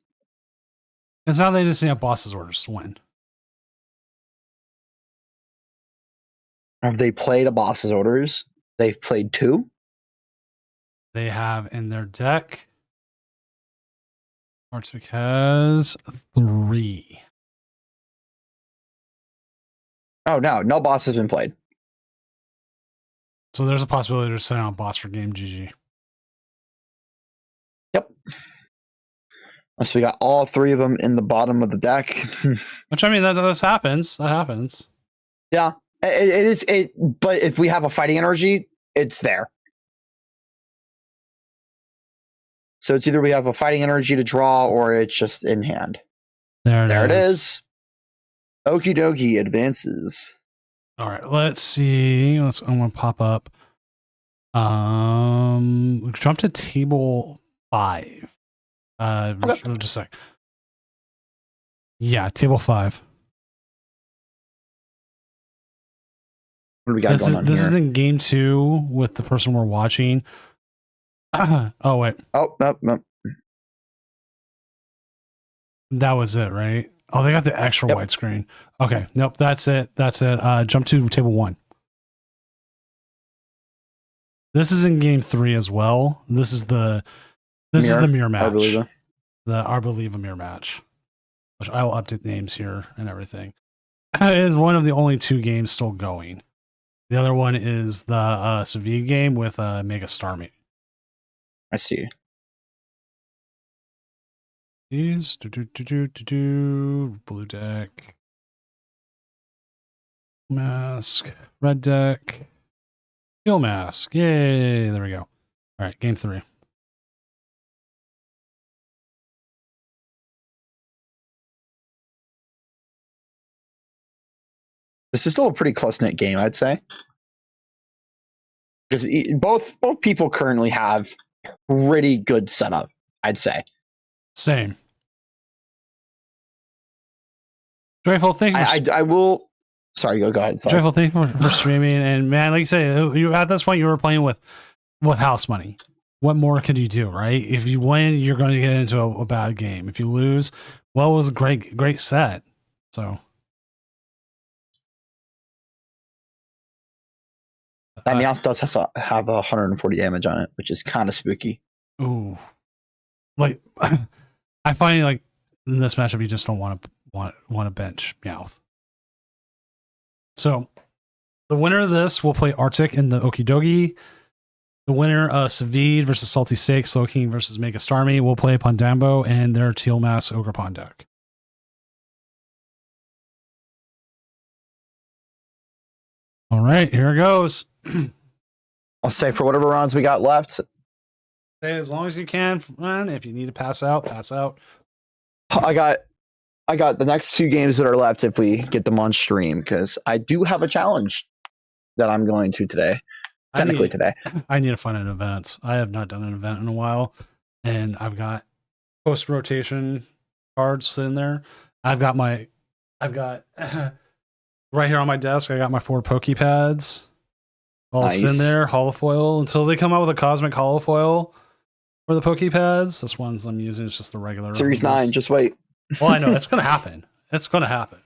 Because now they just have boss's orders to win. Have they played a boss's orders? They've played 2? They have in their deck. Parts because 3. Oh, no boss has been played. So there's a possibility to send out a boss for game GG. Yep. So we got all 3 of them in the bottom of the deck. Which, I mean, that happens. That happens. Yeah. It is. But if we have a fighting energy, it's there. So it's either we have a fighting energy to draw or it's just in hand. There it is. Okie dokie advances. All right, let's see. I'm going to pop up. Jump to table 5. Okay. Just a sec. Yeah, table 5. What do we got This going is on this here? is in game 2 with the person we're watching. Oh wait, Oh, no. that was it, right? Oh, they got the extra Yep. widescreen. Okay, nope, that's it. Jump to table 1. This is in game 3 as well. This is the mirror match. Arbeliva. The Arbeliva mirror match, which I will update names here and everything. It is one of the only 2 games still going. The other one is the Sevilla game with Mega Starmie. I see. These blue deck, mask, red deck, steel mask. Yay! There we go. All right, game 3. This is still a pretty close knit game, I'd say, because both people currently have pretty good setup. I'd say. Same. Joyful, thank you. I will. Sorry, go ahead. Sorry. Joyful, thank you for streaming. And man, like you say, you at this point you were playing with house money. What more could you do, right? If you win, you're going to get into a bad game. If you lose, well, it was a great set. So that Meowth does have 140 damage on it, which is kind of spooky. ooh, like I find like in this matchup, you just don't want to bench Meowth. So the winner of this will play Arctic in the Okidogi. The winner of Savid versus Salty Steak, Slowking versus Mega Starmie will play Pondambo and their Teal Mass Ogre Pond deck. All right, here it goes. I'll stay for whatever rounds we got left. Stay as long as you can, man. If you need to pass out, pass out. I got the next 2 games that are left if we get them on stream, because I do have a challenge that I'm going to today. Technically today. I need to find an event. I have not done an event in a while, and I've got post rotation cards sitting there. I've got right here on my desk. I got my 4 Pokepads all sitting there, holofoil until they come out with a cosmic holofoil for the Pokepads. This one's I'm using is just the regular Series 9. Just wait. Well, I know it's going to happen. It's going to happen.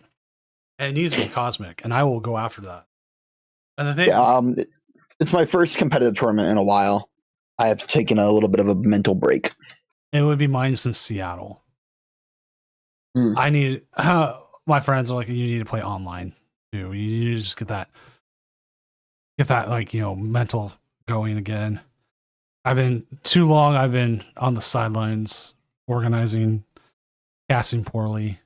And it needs to be cosmic, and I will go after that. And the thing, it's my first competitive tournament in a while. I have taken a little bit of a mental break. it would be mine since Seattle. I need my friends are like, you need to play online too. You need to just get that like, mental going again. I've been on the sidelines organizing, casting poorly.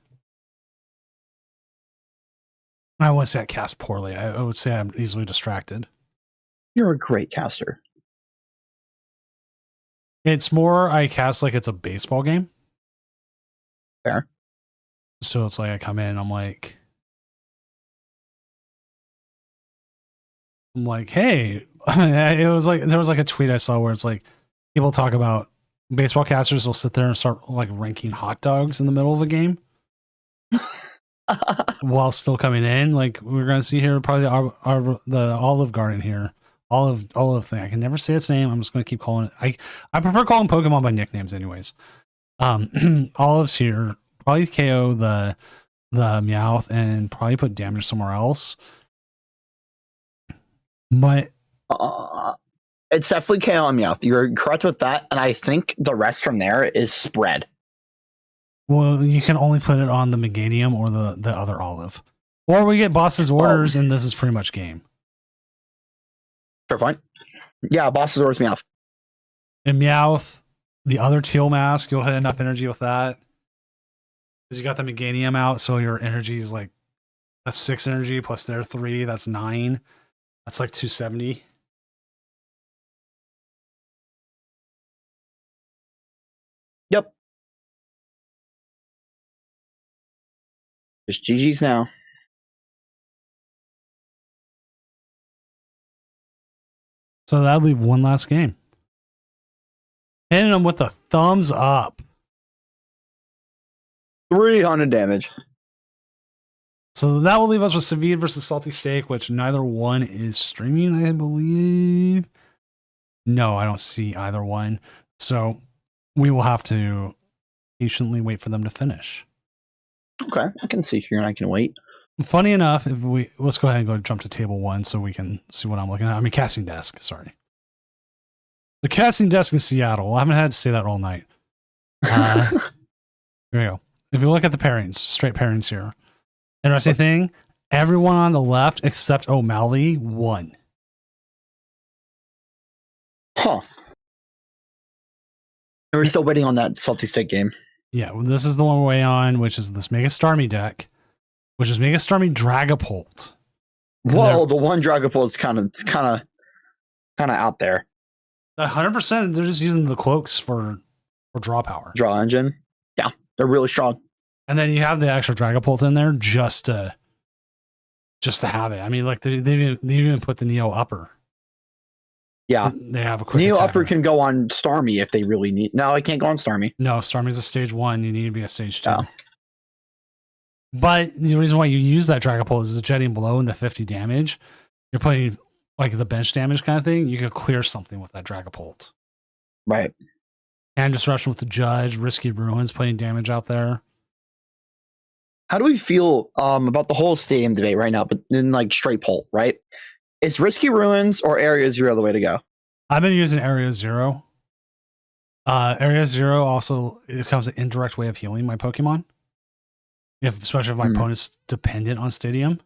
I wouldn't say I cast poorly. I would say I'm easily distracted. You're a great caster. It's more I cast like it's a baseball game. Fair. So it's like I come in, I'm like, hey, it was like there was like a tweet I saw where it's like people talk about baseball casters will sit there and start like ranking hot dogs in the middle of a game while still coming in. Like we're gonna see here probably the Olive Garden here. Olive thing. I can never say its name. I'm just gonna keep calling it. I prefer calling Pokemon by nicknames anyways. Olive's here. Probably KO the Meowth and probably put damage somewhere else. But it's definitely KO on Meowth. You're correct with that, and I think the rest from there is spread. Well, you can only put it on the Meganium or the other Olive. Or we get boss's orders and this is pretty much game. Fair point. Yeah, boss's orders Meowth. And Meowth, the other Teal Mask, you'll hit enough energy with that. Because you got the Meganium out, so your energy is like, that's 6 energy plus their 3, that's 9. That's like 270. Yep. Just GG's now. So that'll leave one last game. Hitting them with a thumbs up. 300 damage. So that will leave us with Sevid versus Salty Steak, which neither one is streaming, I believe. No, I don't see either one. So we will have to patiently wait for them to finish. Okay, I can see here and I can wait. Funny enough, let's go ahead and jump to table 1 so we can see what I'm looking at. I mean, casting desk, sorry. The casting desk in Seattle. I haven't had to say that all night. Here we go. If you look at the pairings, straight pairings here. Interesting thing, everyone on the left except O'Malley won. Huh. And we're still waiting on that Salty Steak game. Yeah, well, this is the one we're waiting on, which is this Mega Starmie deck, which is Mega Starmie Dragapult. Whoa, the one Dragapult is kind of out there. 100%, they're just using the cloaks for draw power. Draw engine. Yeah, they're really strong. And then you have the actual Dragapult in there just to have it. I mean, like they even put the Neo Upper. Yeah, they have a quick Neo attacker. Upper can go on Starmie if they really need. No, it can't go on Starmie. No, Starmie's a stage 1. You need to be a stage 2. Oh. But the reason why you use that Dragapult is the jetting below and the 50 damage. You're putting like the bench damage kind of thing. You could clear something with that Dragapult. Right. And disruption with the Judge, Risky Ruins, putting damage out there. How do we feel about the whole stadium debate right now, but in like straight poll, right? Is Risky Ruins or Area 0 the way to go? I've been using Area 0. Area 0 also, it becomes an indirect way of healing my Pokemon. Especially if my opponent's dependent on Stadium.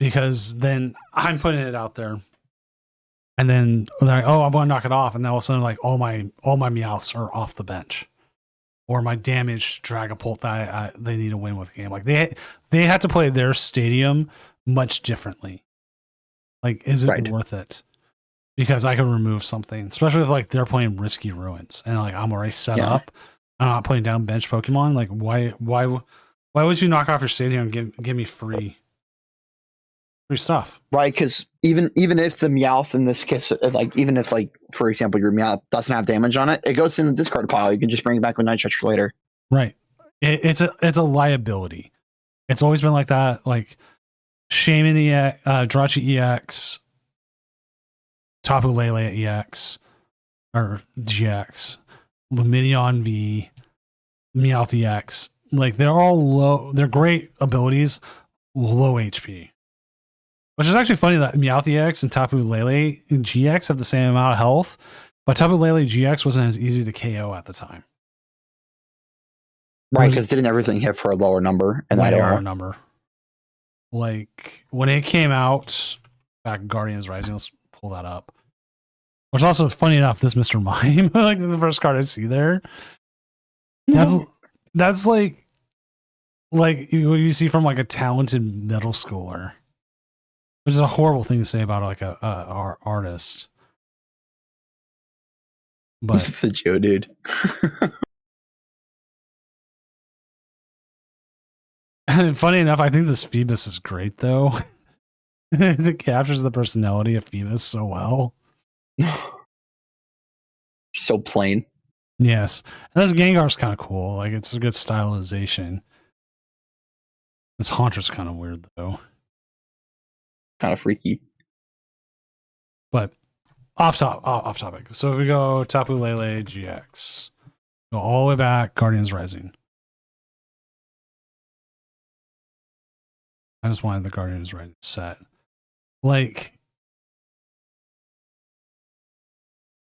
Because then I'm putting it out there. And then they're like, oh, I'm going to knock it off. And then all of a sudden, like, all my Meowths are off the bench. Or my damaged Dragapult that they need to win with the game. Like, they had to play their Stadium much differently. Like, is it worth it? Because I can remove something. Especially if, like, they're playing Risky Ruins. And, like, I'm already set up. I'm not putting down bench Pokemon. Like, why would you knock off your Stadium and give me free stuff? Right, because even if the Meowth in this case, like even if like for example your Meowth doesn't have damage on it, it goes in the discard pile. You can just bring it back with Night Stretcher later. Right. It's a liability. It's always been like that. Like Shaman EX, Drachi EX, Tapu Lele EX or GX, Lumineon V, Meowth EX. Like they're all low. They're great abilities, low HP. Which is actually funny that Meowth EX and Tapu Lele GX have the same amount of health, but Tapu Lele GX wasn't as easy to KO at the time. Right, because didn't everything hit for a lower number in that era? Number. Like when it came out back in Guardians Rising, let's pull that up. Which also funny enough, this Mr. Mime, like the first card I see there. That's like you see from like a talented middle schooler. Which is a horrible thing to say about like a artist. But the Joe dude. And funny enough, I think this Phoebus is great though. It captures the personality of Phoebus so well. So plain. Yes. And this Gengar's kind of cool. Like it's a good stylization. This Haunter's kind of weird though. Kind of freaky. But off topic. So if we go Tapu Lele GX, go all the way back, Guardians Rising. I just wanted the Guardians Rising set. Like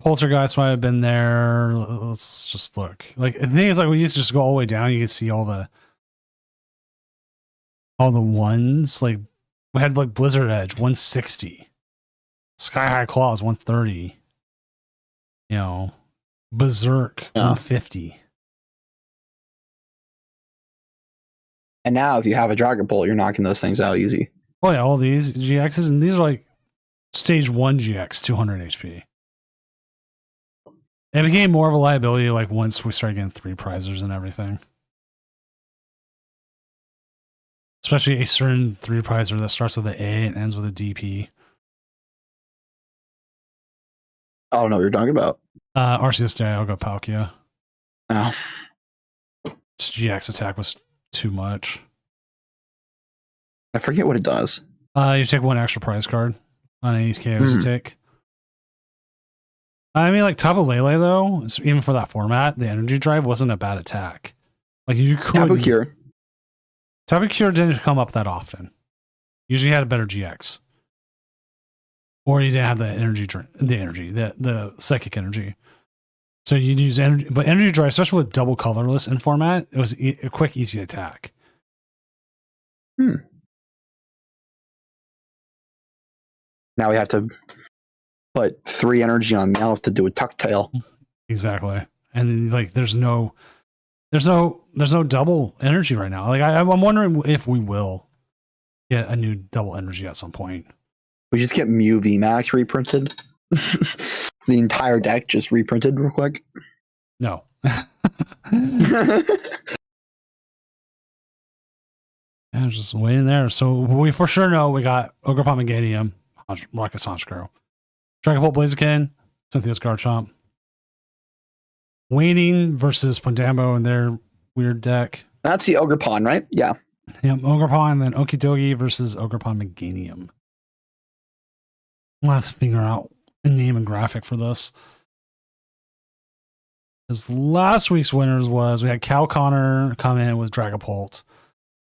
Poltergeist might have been there. Let's just look. Like the thing is, like we used to just go all the way down. You could see all the ones. Like we had like Blizzard Edge 160, Sky High Claws 130. You know, Berserk 150. And now, if you have a Dragapult, you're knocking those things out easy. Oh yeah, all these GXs, and these are like stage 1 GX, 200 HP. It became more of a liability like once we started getting 3 prizers and everything. Especially a certain 3 prizer that starts with an A and ends with a DP. I don't know what you're talking about. RCS day, I'll go Palkia. Oh. Its GX attack was too much. I forget what it does. You take one extra prize card on any KOs you take. I mean, like Tapu Lele though, even for that format, the energy drive wasn't a bad attack. Like you could Tapu Cure. Tapu Cure didn't come up that often. Usually had a better GX. Or you didn't have the the psychic energy. So you'd use energy, but energy drive, especially with double colorless in format, it was a quick, easy attack. Now we have to put 3 energy on Meowth to do a tuck tail. Exactly. And like there's no double energy right now. Like I'm wondering if we will get a new double energy at some point. We just get Mew VMAX reprinted. The entire deck just reprinted real quick. No. I'm just waiting there. So we for sure know we got Ogerpon Meganium, Rocket Honchkrow, Dragapult Blaziken, Cynthia's Garchomp. Waiting versus Pondambo in their weird deck. That's the Ogerpon, right? Yeah. Yep, Ogerpon, and then Okidogi versus Ogerpon Meganium. We'll have to figure out a name and graphic for this. Because last week's winners was we had Cal Connor come in with Dragapult,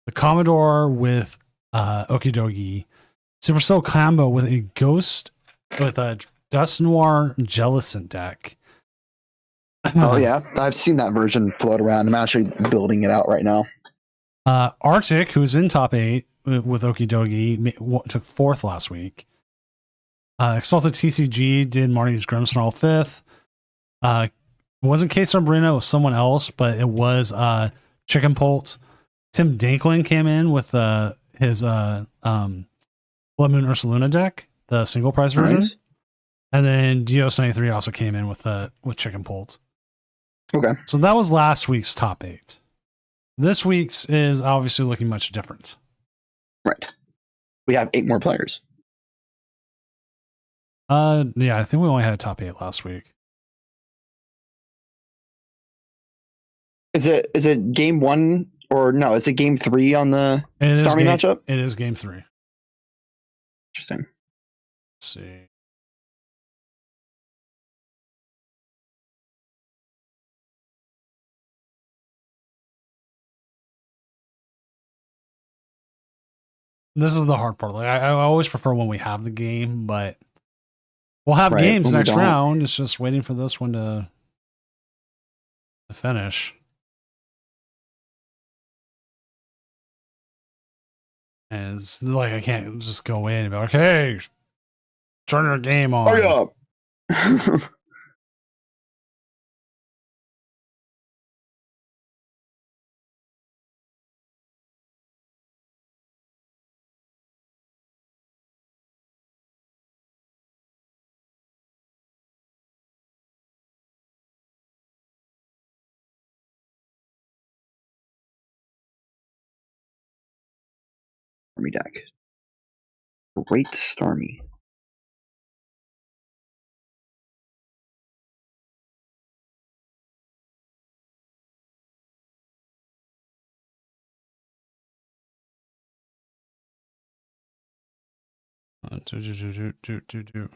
the Commodore with Okidogi, Supercell Combo with a Ghost with a Dust Noir Jellicent deck. Oh yeah, I've seen that version float around. I'm actually building it out right now. Arctic, who's in top 8 with Okidogi, took 4th last week. Exalted TCG did Marty's Grimmsnarl 5th. It wasn't K Sabrina, it was someone else, but it was Chicken Polt. Tim Danklin came in with his Blood Moon Ursaluna deck, the single prize version. Nice. And then Dios93 also came in with Chicken Polt. Okay. So that was last week's top 8. This week's is obviously looking much different. Right. We have 8 more players. Yeah, I think we only had a top 8 last week. Is it game 1 or no? Is it game 3 on the Starmie matchup? It is game 3. Interesting. Let's see. This is the hard part. Like I always prefer when we have the game, but we'll have games next round. It's just waiting for this one to finish. And it's like I can't just go in and be like, "Hey, turn your game on." Hurry up! Starmie deck. Great Starmie. Do.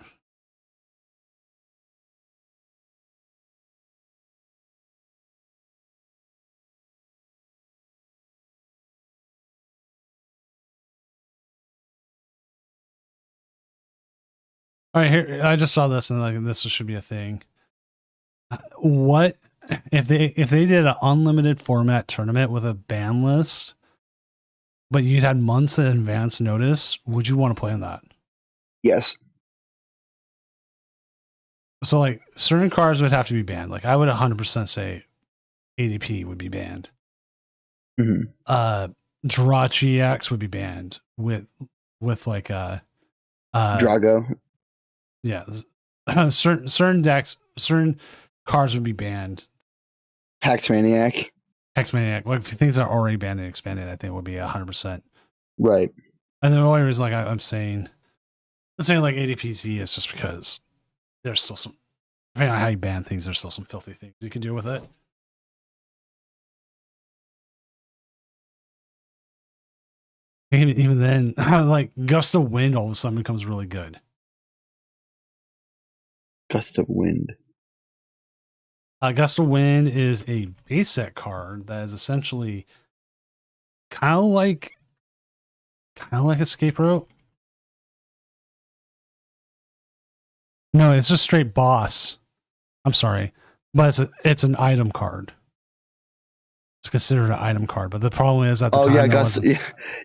All right, here I just saw this and like this should be a thing. What if they did an unlimited format tournament with a ban list, but you'd had months in advance notice? Would you want to play in that? Yes. So like certain cards would have to be banned. Like I would 100% say ADP would be banned. Mm-hmm. Drachi X would be banned with like Drago. Yeah, certain decks, certain cards would be banned. Hex Maniac. Like things that are already banned and expanded, I think would be 100%. Right. And the only reason, like I'm saying like ADPZ is just because there's still some Depending on how you ban things, there's still some filthy things you can do with it. Even then, like gust of wind all of a sudden becomes really good. Gust of wind. Gust of Wind is a base set card that is essentially kind of like Escape Rope. No, it's just straight boss. I'm sorry, but it's an item card. It's considered an item card, but the problem is at the time. Yeah, Gust. Yeah.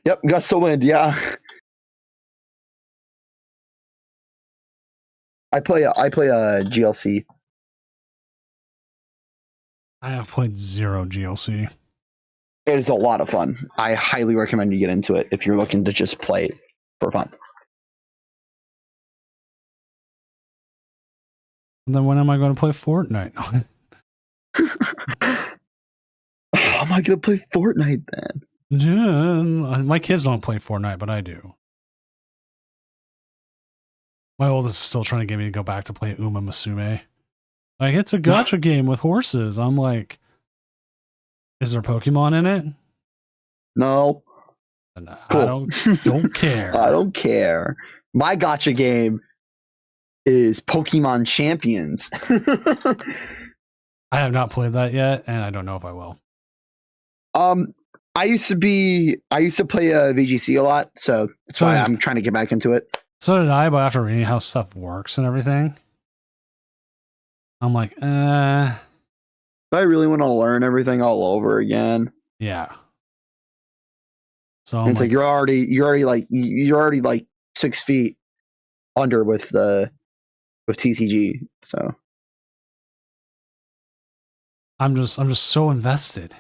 Yep, Gust of Wind. Yeah. I play a GLC. I have played 0 GLC. It is a lot of fun. I highly recommend you get into it if you're looking to just play it for fun. And then when am I going to play Fortnite? How am I going to play Fortnite then? Yeah, my kids don't play Fortnite, but I do. My oldest is still trying to get me to go back to play Uma Musume. Like, it's a gacha game with horses. I'm like, is there Pokemon in it? No. And Cool. I don't care. I don't care. My gacha game is Pokemon Champions. I have not played that yet, and I don't know if I will. I used to play VGC a lot, so that's why I'm trying to get back into it. So did I, but after reading how stuff works and everything, I'm like, I really want to learn everything all over again. yeah. So It's like you're already like 6 feet under with TCG. So I'm just so invested.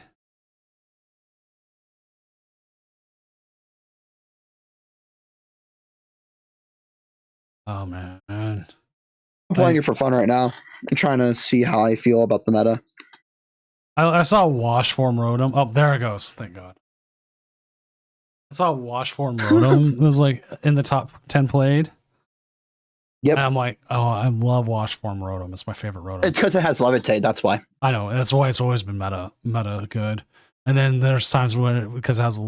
Oh man. I'm playing it for fun right now. I'm trying to see how I feel about the meta. I saw Wash Form Rotom. Oh, there it goes. Thank God. I saw Wash Form Rotom. It was like in the top 10 played. Yep. And I'm like, oh, I love Wash Form Rotom. It's my favorite Rotom. It's because it has Levitate. That's why. I know. That's why it's always been meta good. And then there's times when because it has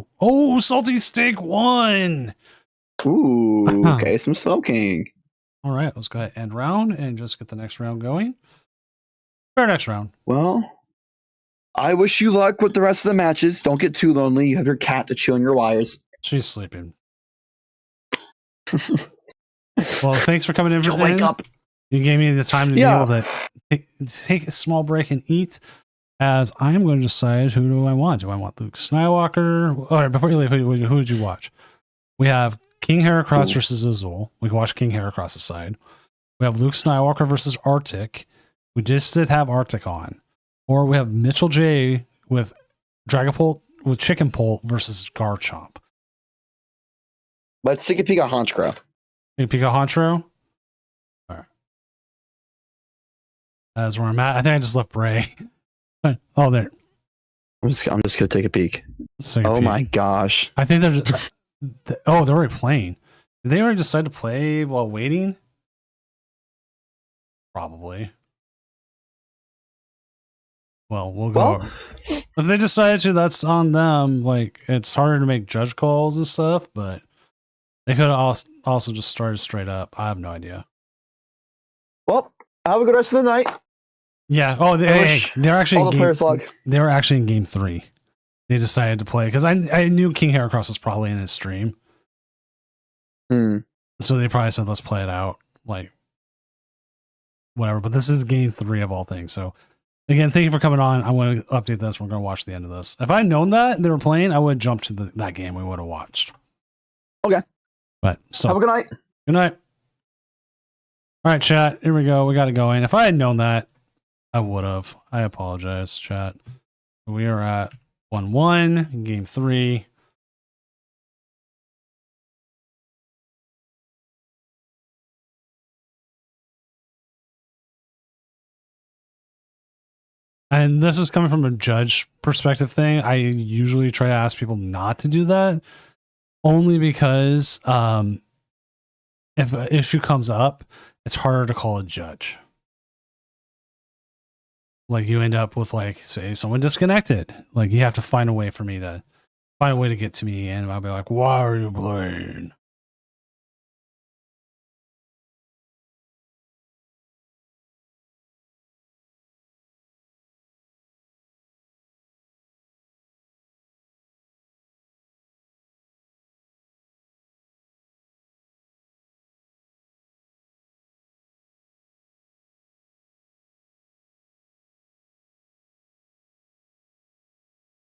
Salty Steak 1. Ooh, okay, some Slowking. All right, let's go ahead and end round and just get the next round going. Fair next round. Well, I wish you luck with the rest of the matches. Don't get too lonely. You have your cat to chew on your wires. She's sleeping. Well, thanks for coming in. She'll wake up. You gave me the time to be able to take a small break and eat. As I am going to decide who do I want. Do I want Luke Skywalker? All right, before you leave, who did you watch? We have King Heracross versus Azul. We can watch King Heracross' side. We have Luke Skywalker versus Arctic. We just did have Arctic on. Or we have Mitchell J with Dragapult with Chicken Pult versus Garchomp. Let's take a peek at Honchkrow. Pika Honchkrow? All right. That's where I'm at. I think I just left Bray. Oh, there. I'm just gonna take a peek. My gosh! I think they're already playing. Did they already decide to play while waiting? Probably. Well, we'll go. If they decided to, that's on them. Like, it's harder to make judge calls and stuff, but they could have also just started straight up. I have no idea. Well, have a good rest of the night. Yeah. Oh, they're actually all the players log. They were actually in game 3. They decided to play because I knew King Heracross was probably in his stream. So they probably said, let's play it out. Like, whatever. But this is game 3 of all things. So, again, thank you for coming on. I'm going to update this. We're going to watch the end of this. If I had known that they were playing, I would have jumped to that game. We would have watched. Okay. But so have a good night. Good night. All right, chat. Here we go. We got it going. If I had known that, I would have. I apologize, chat. We are at 1-1 in game 3. And this is coming from a judge perspective thing. I usually try to ask people not to do that, only because if an issue comes up, it's harder to call a judge. like you end up with like, say, someone disconnected. Like you have to find a way for me to find a way to get to me, and I'll be like, why are you playing?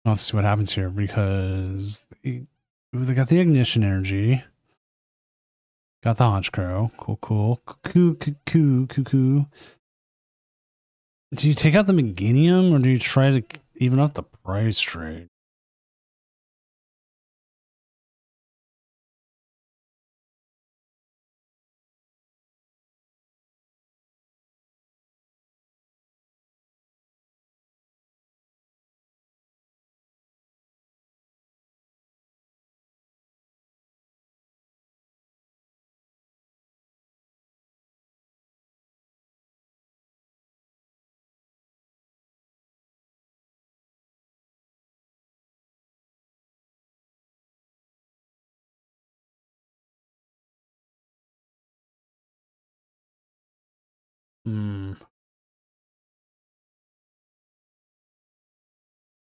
Let's see what happens here, because they got the ignition energy. Got the Honchkrow. Cool. Cuckoo. Do you take out the Meganium, or do you try to even up the price trade?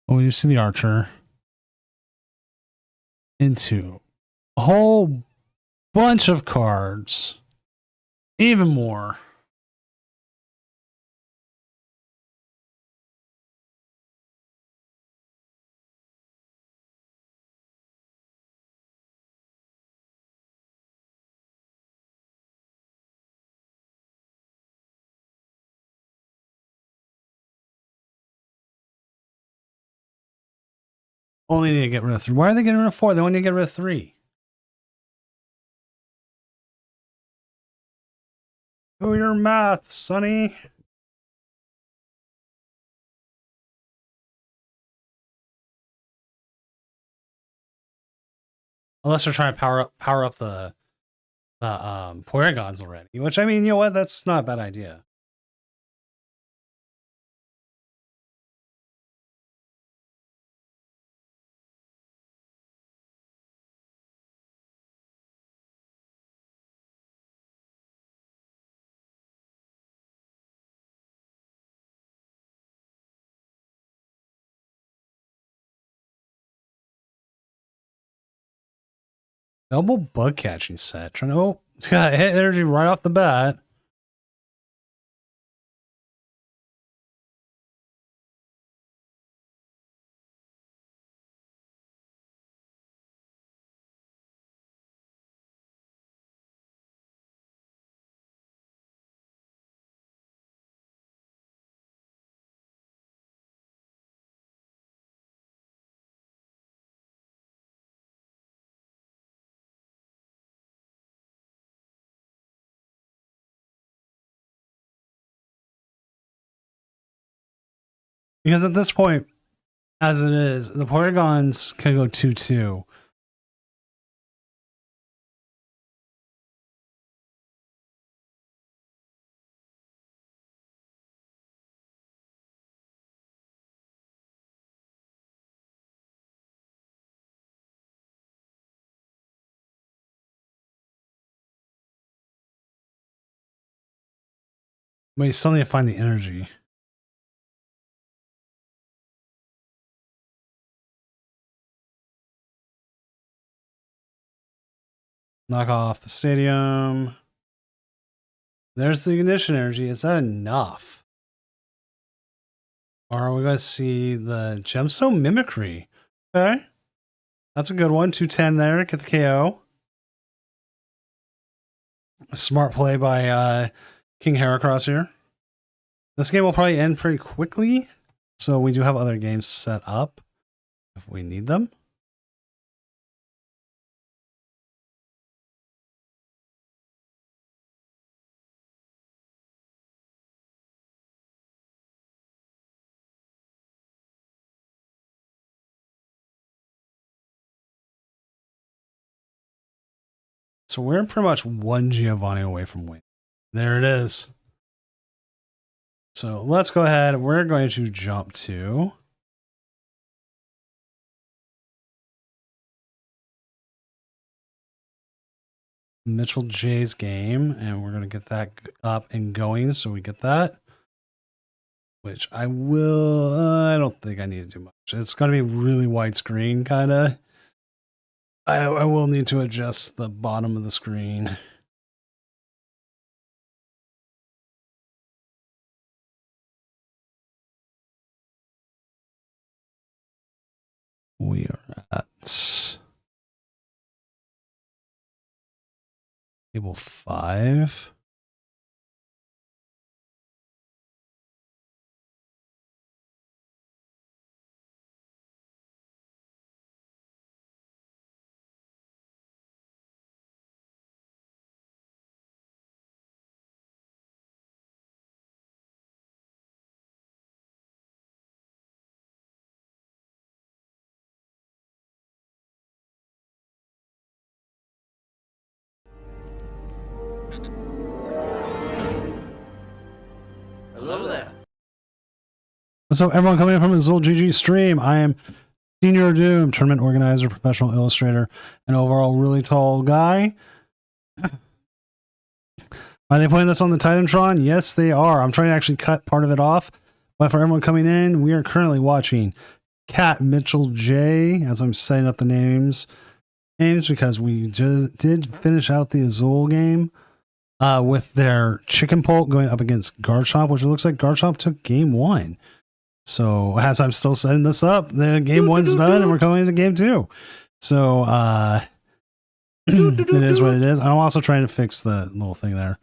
Oh, you see the Archer into a whole bunch of cards. Even more. Only need to get rid of 3. Why are they getting rid of 4? They only need to get rid of 3. Do your math, Sonny. Unless they're trying to power up the Porygons already. Which, I mean, you know what? That's not a bad idea. Double bug catching set. Trying to, oh, it's got hit energy right off the bat. Because at this point, as it is, the Porygons can go 2-2. But you still need to find the energy. Knock off the stadium. There's the ignition energy. Is that enough? Or are we going to see the Gemstone Mimicry? Okay. That's a good one. 210 there. Get the KO. A smart play by King Heracross here. This game will probably end pretty quickly. So we do have other games set up if we need them. So we're pretty much one Giovanni away from win. There it is. So let's go ahead. We're going to jump to Mitchell J's game, and we're going to get that up and going. So we get that, which I will. I don't think I need to do much. It's going to be really widescreen, kind of. I will need to adjust the bottom of the screen. We are at table 5. Hello there. What's up, everyone coming in from Azul GG stream? I am Senior Doom, tournament organizer, professional illustrator, and overall really tall guy. Are they putting this on the Titantron? Yes, they are. I'm trying to actually cut part of it off. But for everyone coming in, we are currently watching Cat Mitchell J, as I'm setting up the names because we just did finish out the Azul game with their Chicken Polt going up against Garchomp, which it looks like Garchomp took game 1. So as I'm still setting this up, the game 1's done and we're going into game 2. So it is what it is. I'm also trying to fix the little thing there.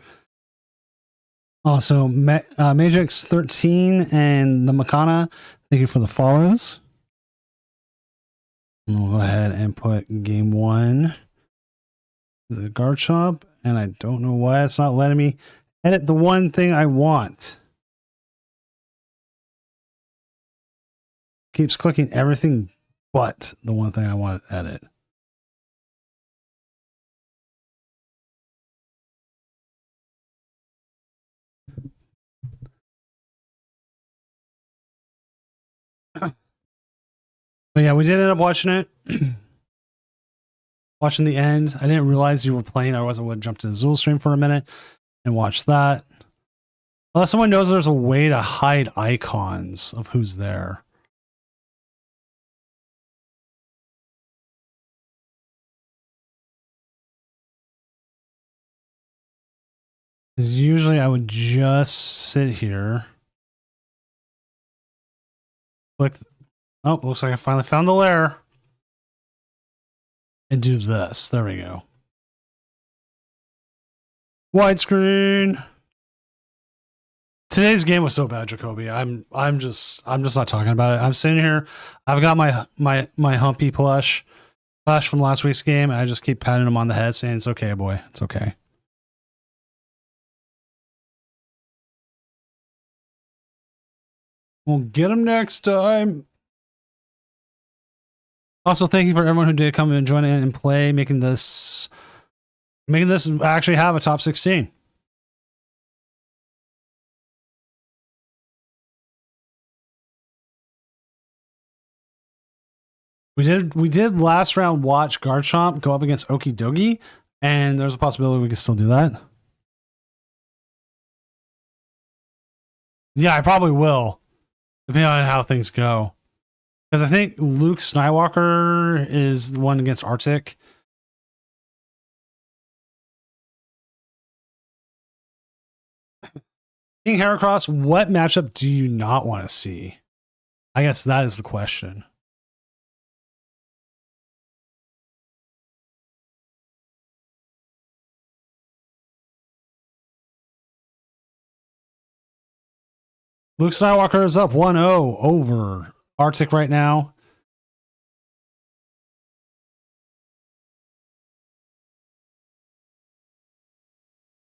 Also, Magix 13 and the Makana, thank you for the follows. And we'll go ahead and put game 1, the Garchomp, and I don't know why it's not letting me edit the one thing I want. Keeps clicking everything but the one thing I want to edit. But yeah, we did end up watching it. Watching the end. I didn't realize you were playing. Otherwise, I would have jumped to the Azul stream for a minute and watched that. Unless someone knows there's a way to hide icons of who's there. Because usually I would just sit here. Click. Oh, looks like I finally found the lair. And do this. There we go. Widescreen. Today's game was so bad, Jacoby. I'm just not talking about it. I'm sitting here. I've got my Humpy plush from last week's game. And I just keep patting him on the head, saying, "It's okay, boy. It's okay." We'll get him next time. Also, thank you for everyone who did come and join in and play, making this actually have a top 16. We did last round watch Garchomp go up against Okidogi, and there's a possibility we can still do that. Yeah, I probably will, depending on how things go. Because I think Luke Skywalker is the one against Arctic. King Heracross, what matchup do you not want to see? I guess that is the question. Luke Skywalker is up 1-0 over Arctic right now.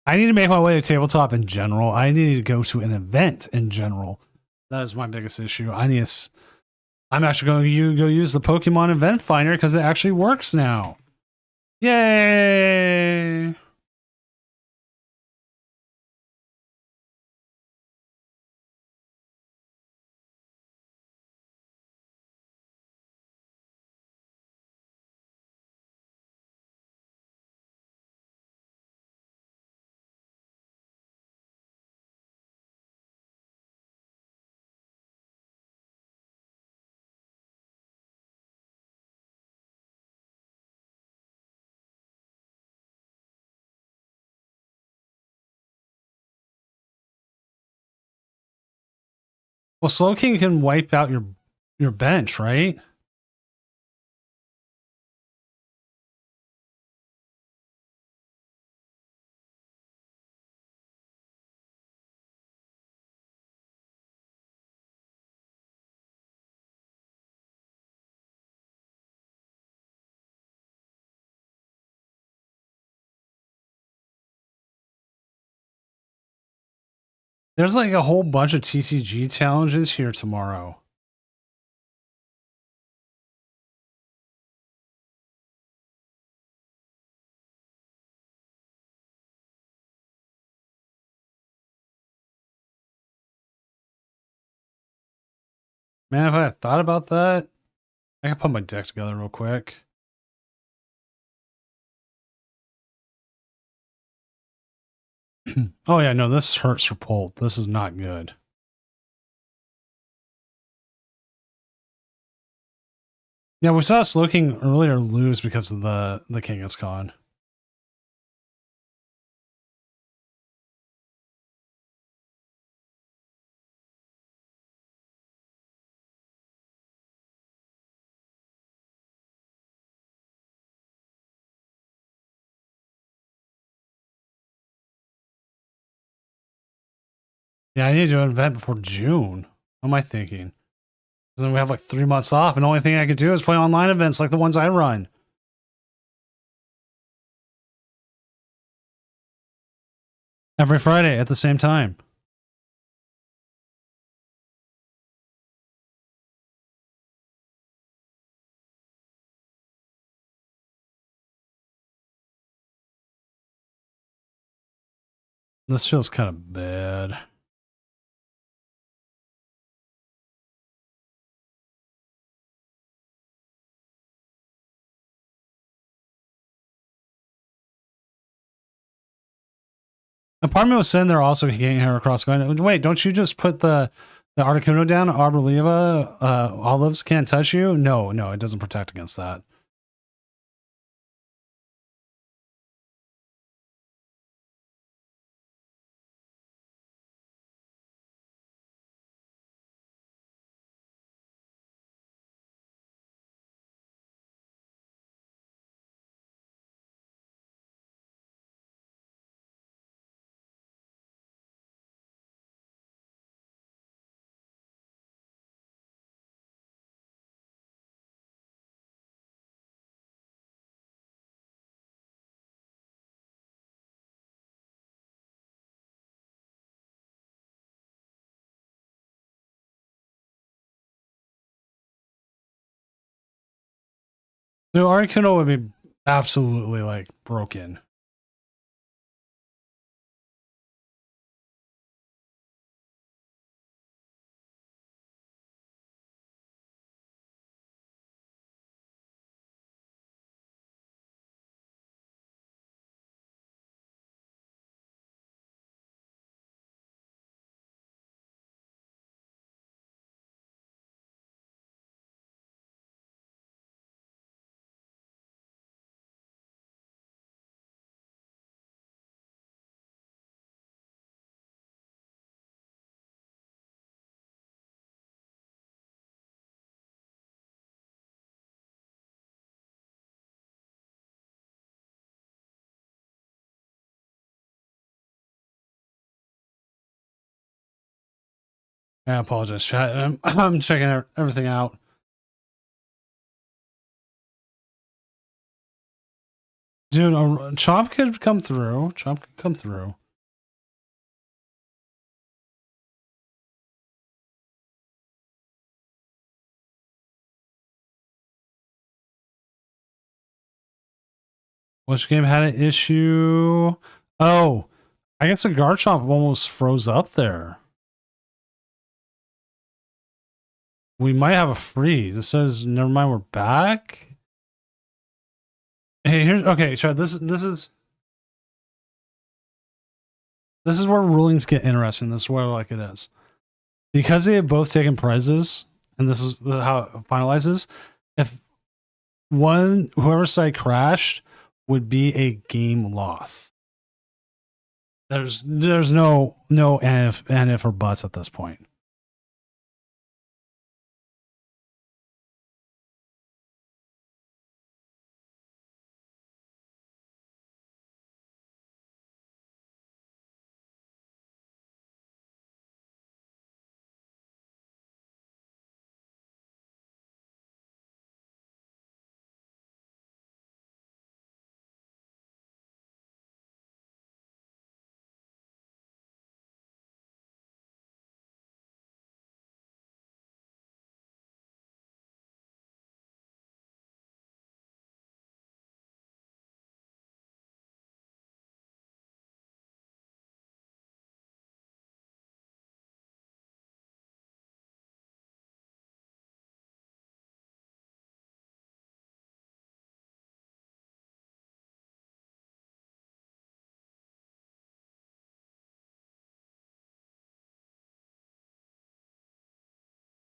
I need to make my way to tabletop in general. I need to go to an event in general. That is my biggest issue. I'm actually going to go use the Pokemon Event Finder because it actually works now. Yay! Well, Slowking can wipe out your bench, right? There's like a whole bunch of TCG challenges here tomorrow. Man, if I had thought about that, I could put my deck together real quick. Oh yeah, no, this hurts for Pult. This is not good. Yeah, we saw Slowking earlier lose because of the King is gone. Yeah, I need to do an event before June. What am I thinking? Then we have like 3 months off, and the only thing I could do is play online events like the ones I run. Every Friday at the same time. This feels kind of bad. And part of me was sitting there also getting her across going, wait, don't you just put the Articuno down? Arboliva, olives can't touch you? No, it doesn't protect against that. No, Articuno would be absolutely like broken. I apologize, chat. I'm checking everything out. Dude, Chomp could come through. Chomp could come through. Which game had an issue? Oh, I guess a Garchomp almost froze up there. We might have a freeze. It says, never mind, we're back. Hey, here's okay, Chad. This is where rulings get interesting. This is where like it is. Because they have both taken prizes, and this is how it finalizes. If whoever side crashed would be a game loss. There's no and if or buts at this point.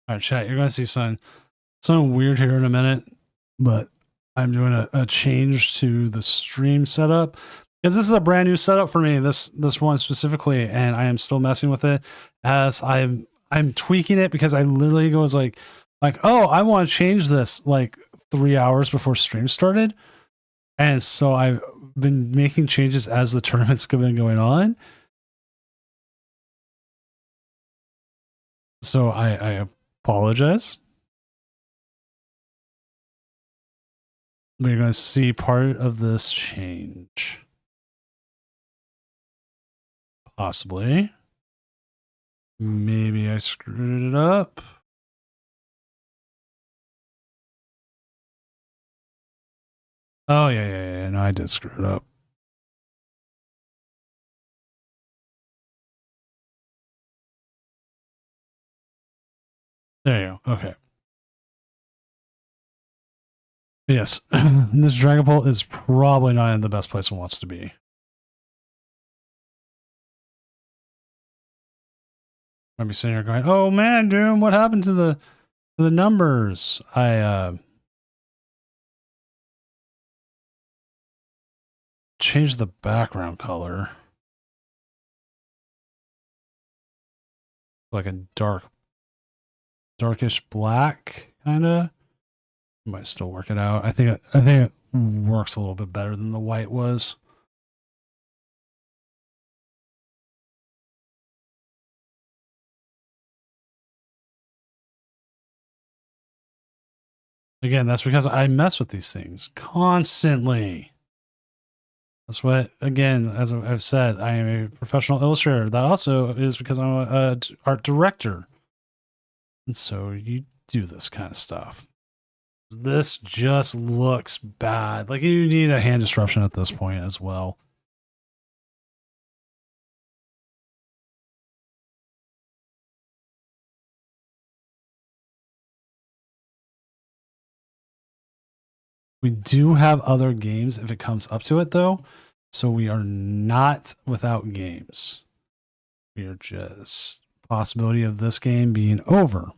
All right, chat. You're gonna see something weird here in a minute, but I'm doing a change to the stream setup because this is a brand new setup for me. This one specifically, and I am still messing with it as I'm tweaking it because I literally was like, oh, I want to change this like 3 hours before stream started, and so I've been making changes as the tournament's been going on. So I apologize. We're going to see part of this change. Possibly. Maybe I screwed it up. Oh, yeah. No, I did screw it up. There you go. Okay. Yes. This Dragapult is probably not in the best place it wants to be. Might be sitting here going, oh man, Doom, what happened to the numbers? I changed the background color. Like a darkish black, kinda. Might still work it out. I think it works a little bit better than the white was. Again, that's because I mess with these things constantly. That's what, again, as I've said, I am a professional illustrator. That also is because I'm a art director. And so you do this kind of stuff. This just looks bad. Like you need a hand disruption at this point as well. We do have other games if it comes up to it, though. So we are not without games. We are just possibility of this game being over.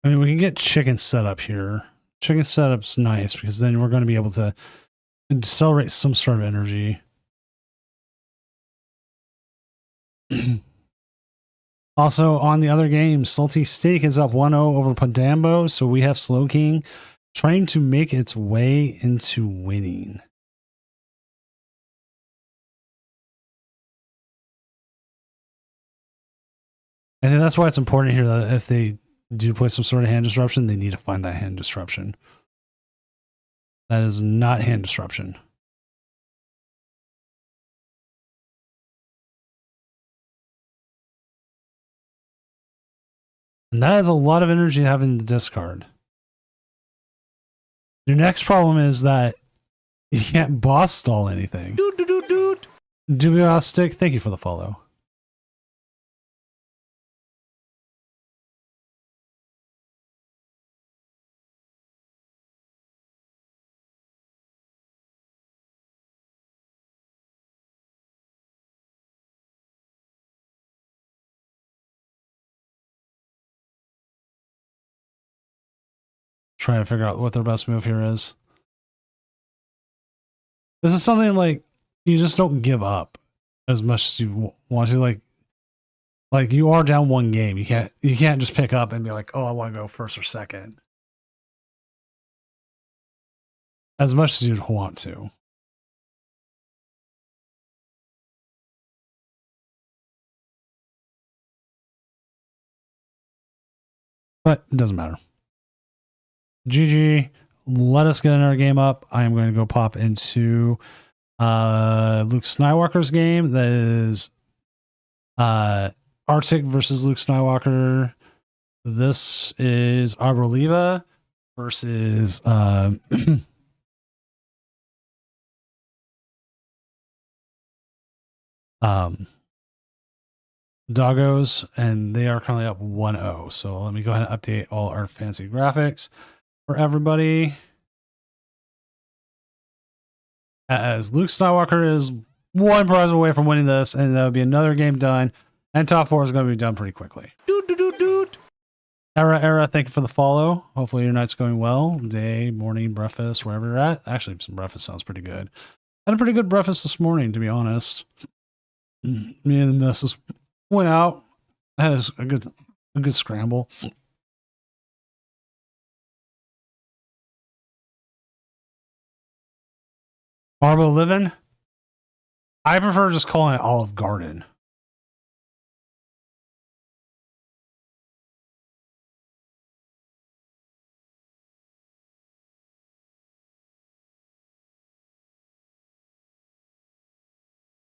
I mean, we can get chicken setup here. Chicken setup's nice because then we're going to be able to accelerate some sort of energy. Also, on the other game, Salty Steak is up 1-0 over Padambo, so we have Slowking trying to make its way into winning. I think that's why it's important here that if they do play some sort of hand disruption, they need to find that hand disruption. That is not hand disruption. And that is a lot of energy to have in the discard. Your next problem is that you can't boss stall anything. Dubiostic, thank you for the follow. Trying to figure out what their best move here is. This is something like you just don't give up as much as you want to. Like you are down one game. You can't just pick up and be like, oh, I want to go first or second. As much as you'd want to. But it doesn't matter. GG. let us get another game up. I am going to go pop into Luke Skywalker's game. That is Arctic versus Luke Skywalker. This is Arboleva versus Doggos, and they are currently up 1-0. So let me go ahead and update all our fancy graphics for everybody. As Luke Skywalker is one prize away from winning this, and that would be another game done. And top 4 is going to be done pretty quickly. Era, thank you for the follow. Hopefully your night's going well. Day, morning, breakfast, wherever you're at. Actually, some breakfast sounds pretty good. I had a pretty good breakfast this morning, to be honest. Me and the missus went out. Had a good scramble. Arbo living. I prefer just calling it Olive Garden.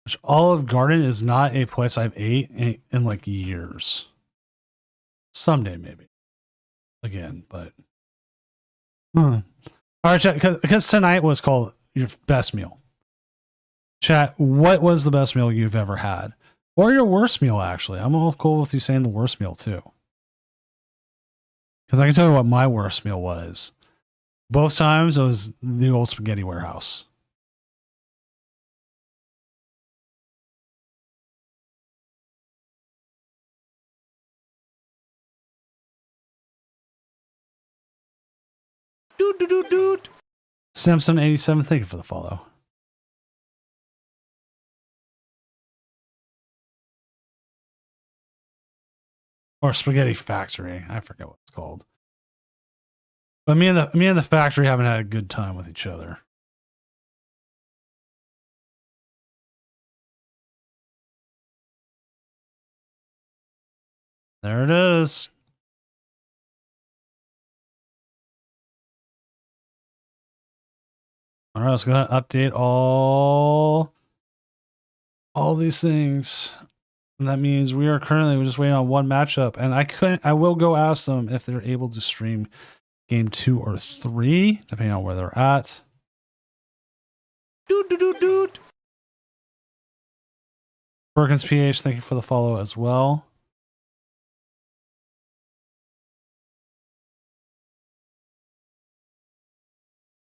Which Olive Garden is not a place I've ate in like years. Someday maybe. Again, but all right, chat, because tonight was called your best meal. Chat, what was the best meal you've ever had? Or your worst meal, actually. I'm all cool with you saying the worst meal too. Because I can tell you what my worst meal was. Both times it was the old spaghetti warehouse. Simpson 87, thank you for the follow. Or Spaghetti Factory. I forget what it's called. But me and the factory haven't had a good time with each other. There it is. All right, let's go ahead and update all these things. And that means we're just waiting on one matchup. And I will go ask them if they're able to stream game 2 or 3, depending on where they're at. Perkins PH, thank you for the follow as well.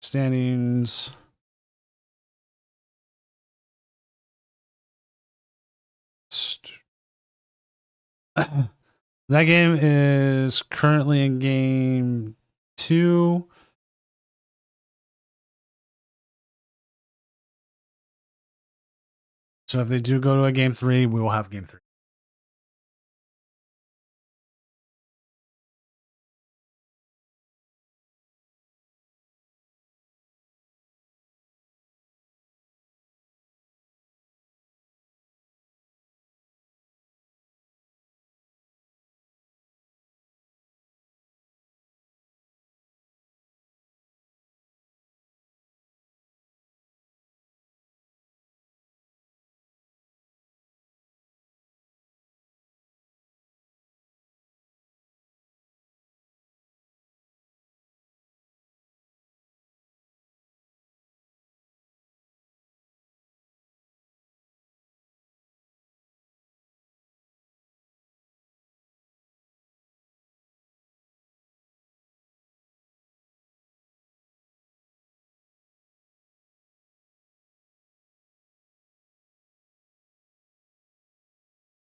Standings. That game is currently in game 2. So if they do go to a game 3, we will have game 3.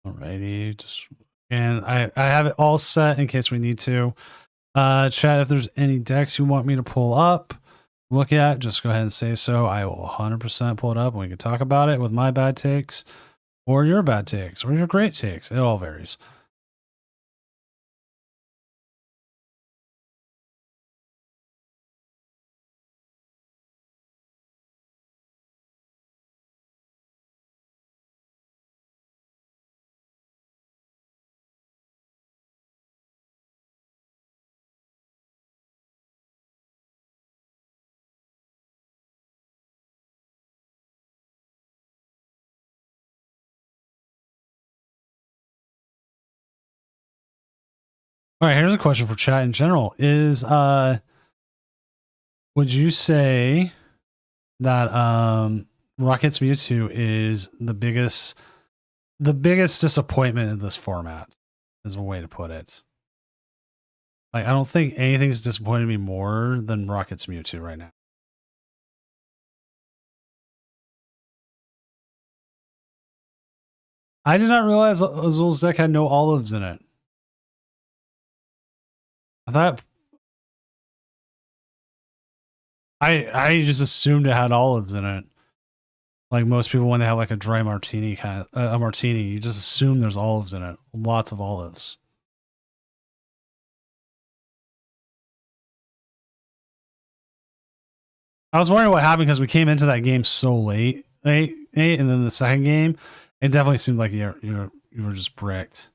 Alrighty, and I have it all set in case we need to. Chat, if there's any decks you want me to pull up, look at, just go ahead and say so. I will 100% pull it up and we can talk about it with my bad takes or your bad takes or your great takes. It all varies. All right, here's a question for chat in general. Would you say that Rocket's Mewtwo is the biggest disappointment in this format, is a way to put it. Like, I don't think anything's disappointed me more than Rocket's Mewtwo right now. I did not realize Azul's deck had no olives in it. I thought I just assumed it had olives in it. Like most people, when they have like a dry martini a martini, you just assume there's olives in it. Lots of olives. I was wondering what happened because we came into that game so late, and then the second game, it definitely seemed like you were just bricked.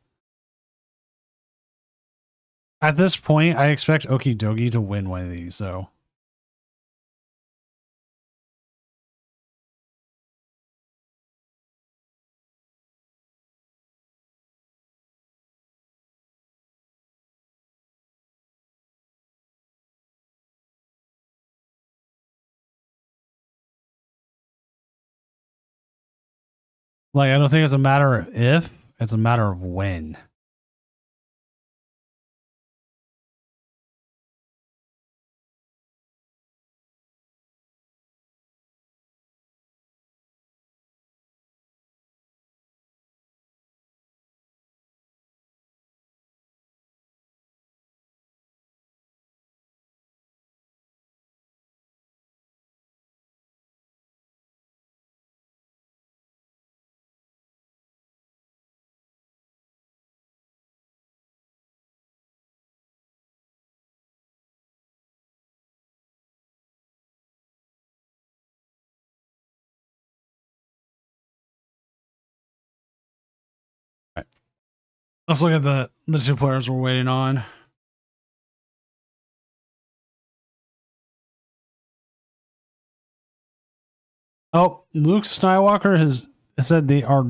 At this point, I expect Okidogi to win one of these, though. Like, I don't think it's a matter of if, it's a matter of when. All right. Let's look at the two players we're waiting on. Oh, Luke Skywalker has said they are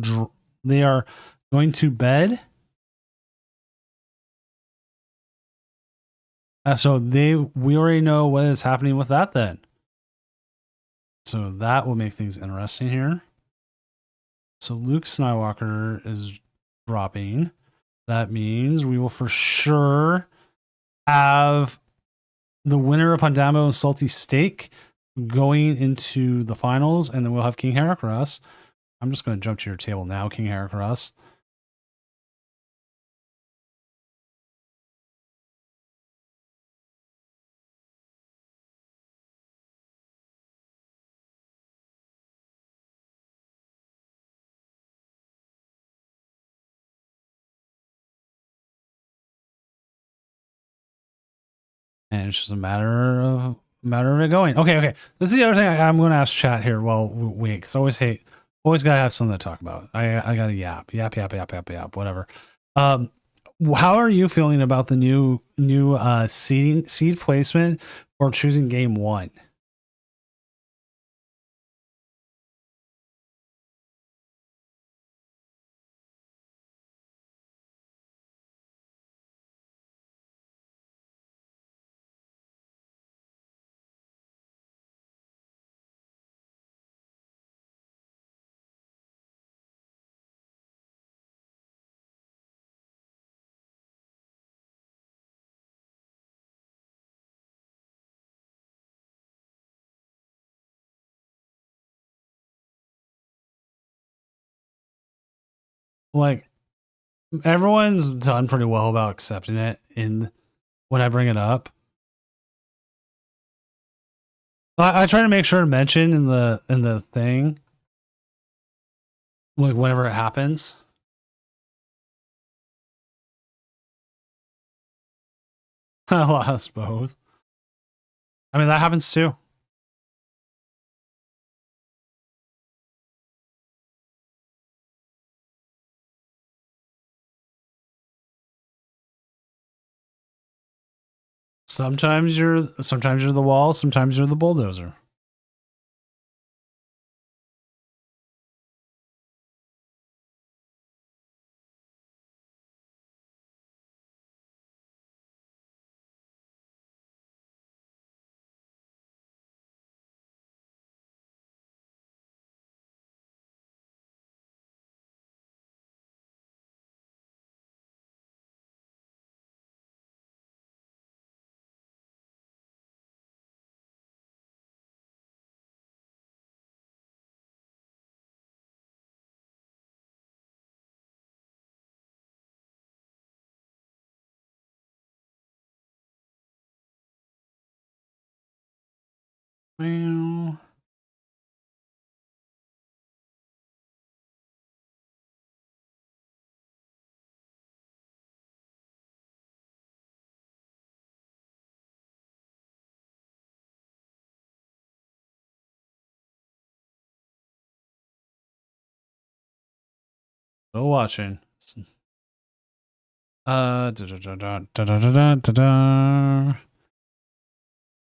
going to bed. So we already know what is happening with that then. So that will make things interesting here. So Luke Skywalker is dropping. That means we will for sure have the winner of Pandamo and Salty Steak going into the finals, and then we'll have King Heracross. I'm just going to jump to your table now, King Heracross. And it's just a matter of it going. Okay. This is the other thing I'm going to ask chat here while we wait, because I always gotta have something to talk about. I gotta yap, whatever. How are you feeling about the new seed placement for choosing game 1? Like, everyone's done pretty well about accepting it when I bring it up. I try to make sure to mention in the thing, like whenever it happens. I lost both. I mean, that happens too. Sometimes you're the wall, sometimes you're the bulldozer. Well, still watching. Da.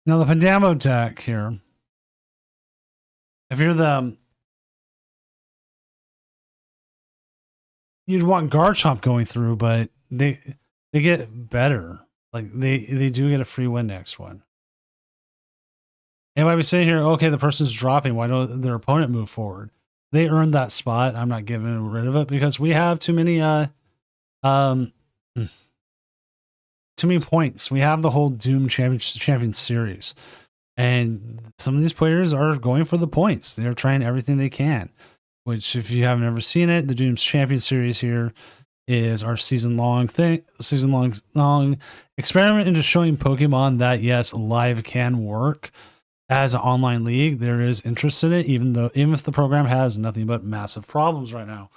Now the Pandamo deck here. If you're the, you'd want Garchomp going through, but they get better. Like they do get a free win next one. And might be sitting here, okay, the person's dropping. Why don't their opponent move forward? They earned that spot. I'm not giving rid of it because we have too many too many points. We have the whole Doom Champion series. And some of these players are going for the points. They're trying everything they can. Which, if you haven't ever seen it, the Doom's Champion series here is our season-long experiment into showing Pokemon that yes, live can work as an online league. There is interest in it, even if the program has nothing but massive problems right now.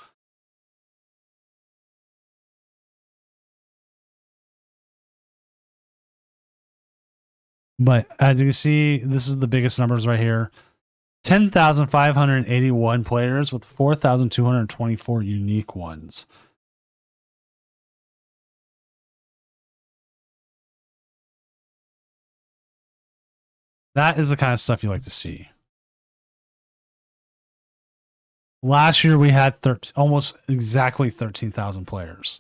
But as you can see, this is the biggest numbers right here. 10,581 players with 4,224 unique ones. That is the kind of stuff you like to see. Last year we had almost exactly 13,000 players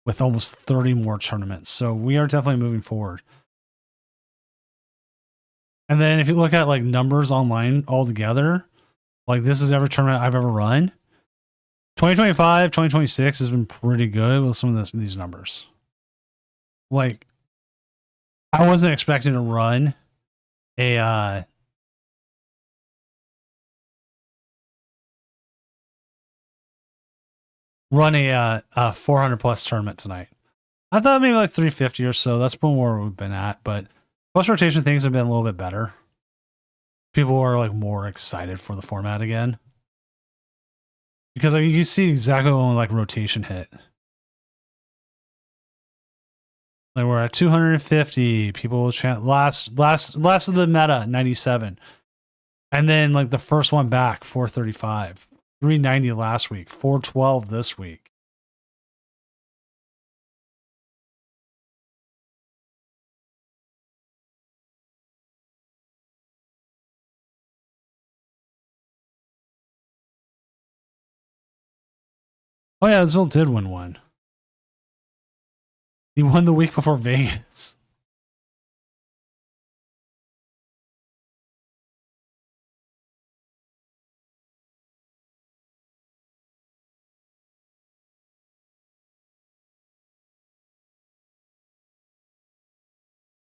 with almost 30 more tournaments. So we are definitely moving forward. And then if you look at like numbers online altogether, like this is every tournament I've ever run. 2025, 2026 has been pretty good with some of these numbers. Like I wasn't expecting to run a 400 plus tournament tonight. I thought maybe like 350 or so. That's been where we've been at, but post rotation things have been a little bit better. People are like more excited for the format again because like, you see exactly when like rotation hit. Like we're at 250. People will chant last of the meta 97, and then like the first one back 435, 390 last week, 412 this week. Oh yeah, Zil did win one. He won the week before Vegas.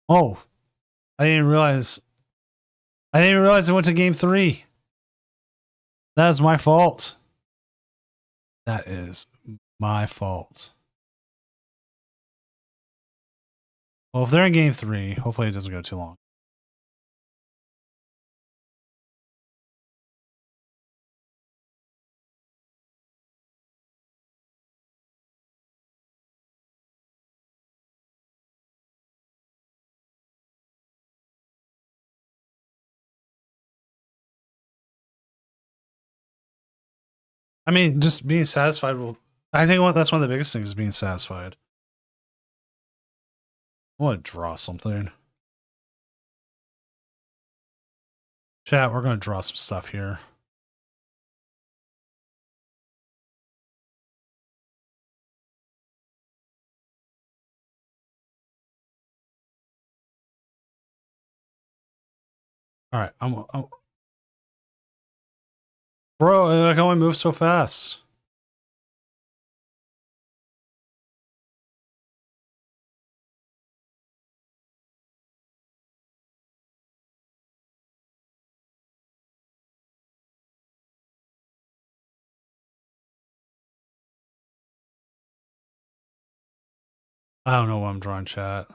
Oh, I didn't realize it went to game 3. That is my fault. That is my fault. Well, if they're in game 3, hopefully it doesn't go too long. I mean, just being satisfied with. I think that's one of the biggest things is being satisfied. I want to draw something. Chat, we're going to draw some stuff here. All right, I'm bro, I can only move so fast. I don't know what I'm drawing, chat.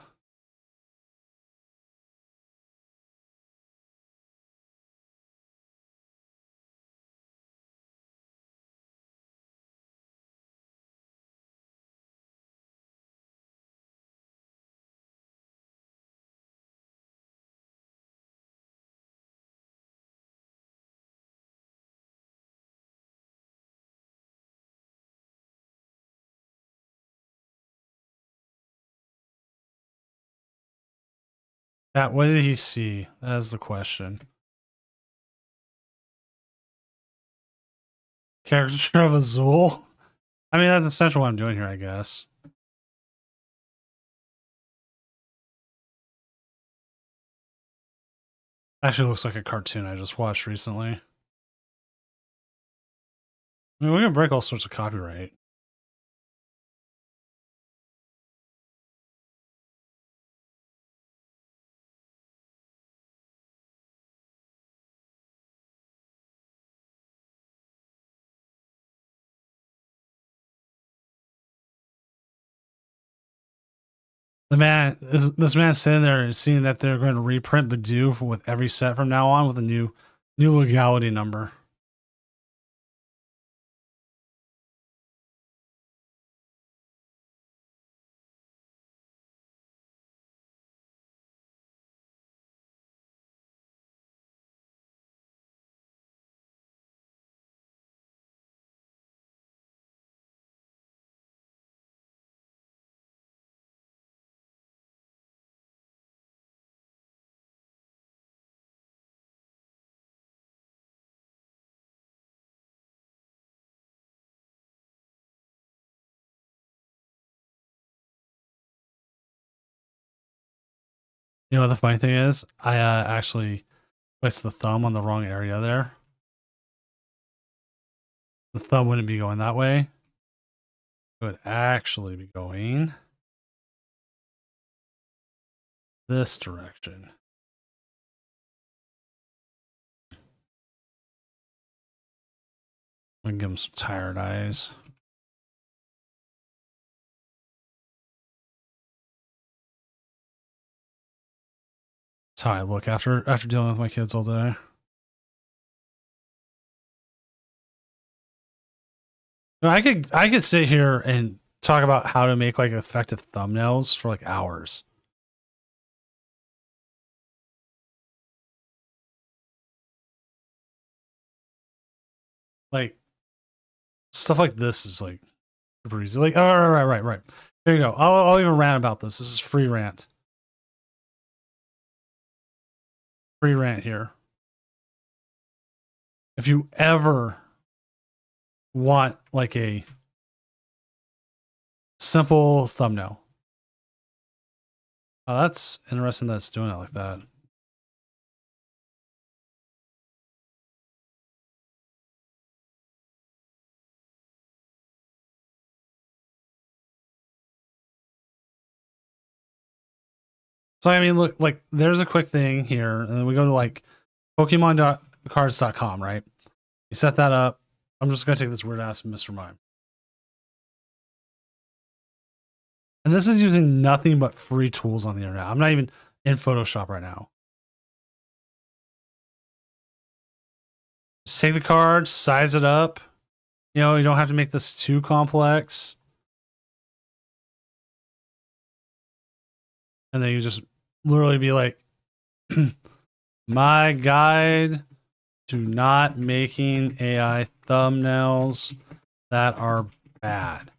Pat, what did he see? That is the question. Caricature of Azul? I mean, that's essentially what I'm doing here, I guess. Actually looks like a cartoon I just watched recently. I mean, we're gonna break all sorts of copyright. This man's sitting there and seeing that they're going to reprint Bidoof with every set from now on with a new legality number. You know what the funny thing is? I actually placed the thumb on the wrong area there. The thumb wouldn't be going that way. It would actually be going this direction. I'm gonna give him some tired eyes. That's how I look after dealing with my kids all day. I could sit here and talk about how to make like effective thumbnails for like hours. Like stuff like this is like super easy. Like, oh, right. There you go. I'll even rant about this. This is free rant. Free rant here. If you ever want like a simple thumbnail. Oh, that's interesting that's doing it like that. So, I mean, look, like, there's a quick thing here, and then we go to, like, Pokemon.cards.com, right? You set that up. I'm just going to take this weird-ass Mr. Mime. And this is using nothing but free tools on the internet. I'm not even in Photoshop right now. Just take the card, size it up. You know, you don't have to make this too complex. And then you just literally be like, my guide to not making AI thumbnails that are bad.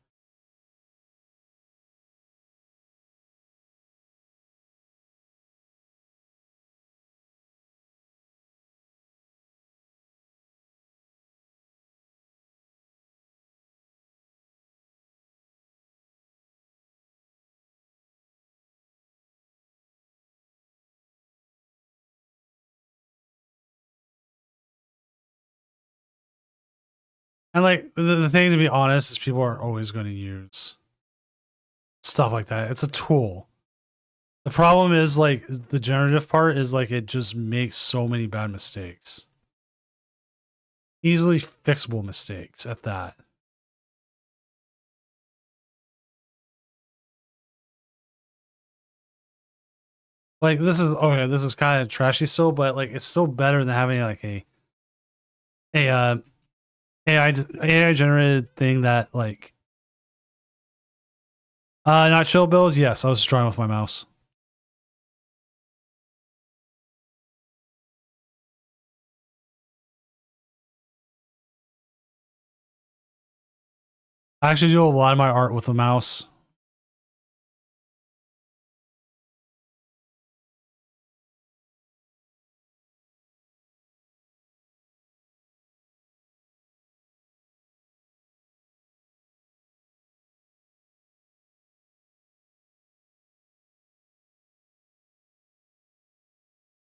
And like the thing, to be honest, is people are always going to use stuff like that. It's a tool. The problem is like the generative part is like it just makes so many bad mistakes. Easily fixable mistakes at that. Like this is okay, this is kind of trashy still, but like it's still better than having like a AI generated thing that like not chill bills. Yes, I was drawing with my mouse. I actually do a lot of my art with the mouse.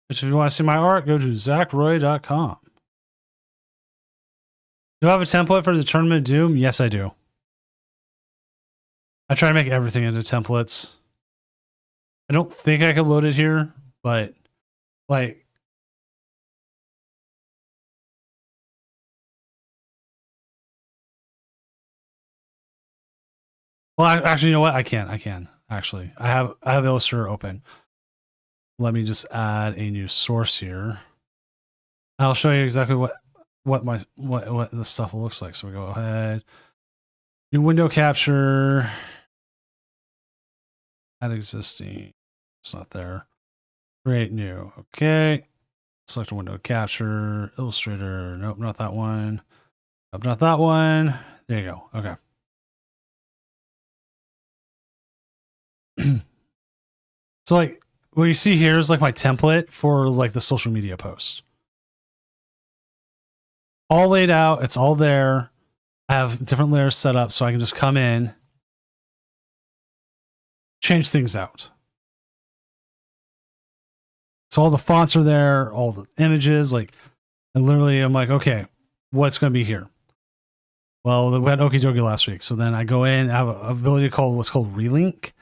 Which, if you want to see my art, go to zachroy.com. Do I have a template for the Tournament of Doom? Yes, I do. I try to make everything into templates. I don't think I could load it here, but like, well, actually, you know what? I can. Actually, I have Illustrator open. Let me just add a new source here. I'll show you exactly what the stuff looks like. So we go ahead, new window capture, add existing. It's not there. Create new. Okay. Select a window capture, Illustrator. Nope, not that one. Nope, not that one. There you go. Okay. So like what you see here is like my template for like the social media post. All laid out. It's all there. I have different layers set up so I can just come in, change things out. So all the fonts are there, all the images, like, and literally I'm like, okay, what's going to be here? Well, we had Okie dokie last week. So then I go in, I have an ability to call what's called relink.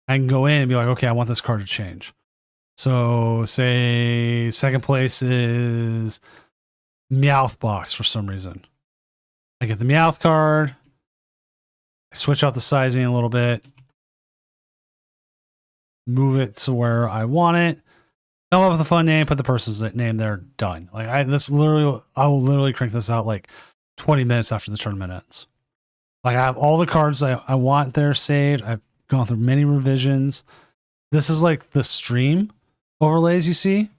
I can go in and be like, okay, I want this card to change. So say second place is Meowth box for some reason. I get the Meowth card. I switch out the sizing a little bit. Move it to where I want it. Come up with a fun name, put the person's name there, done. Like I will literally crank this out like 20 minutes after the tournament ends. Like I have all the cards I want there saved. I've gone through many revisions. This is like the stream overlays you see.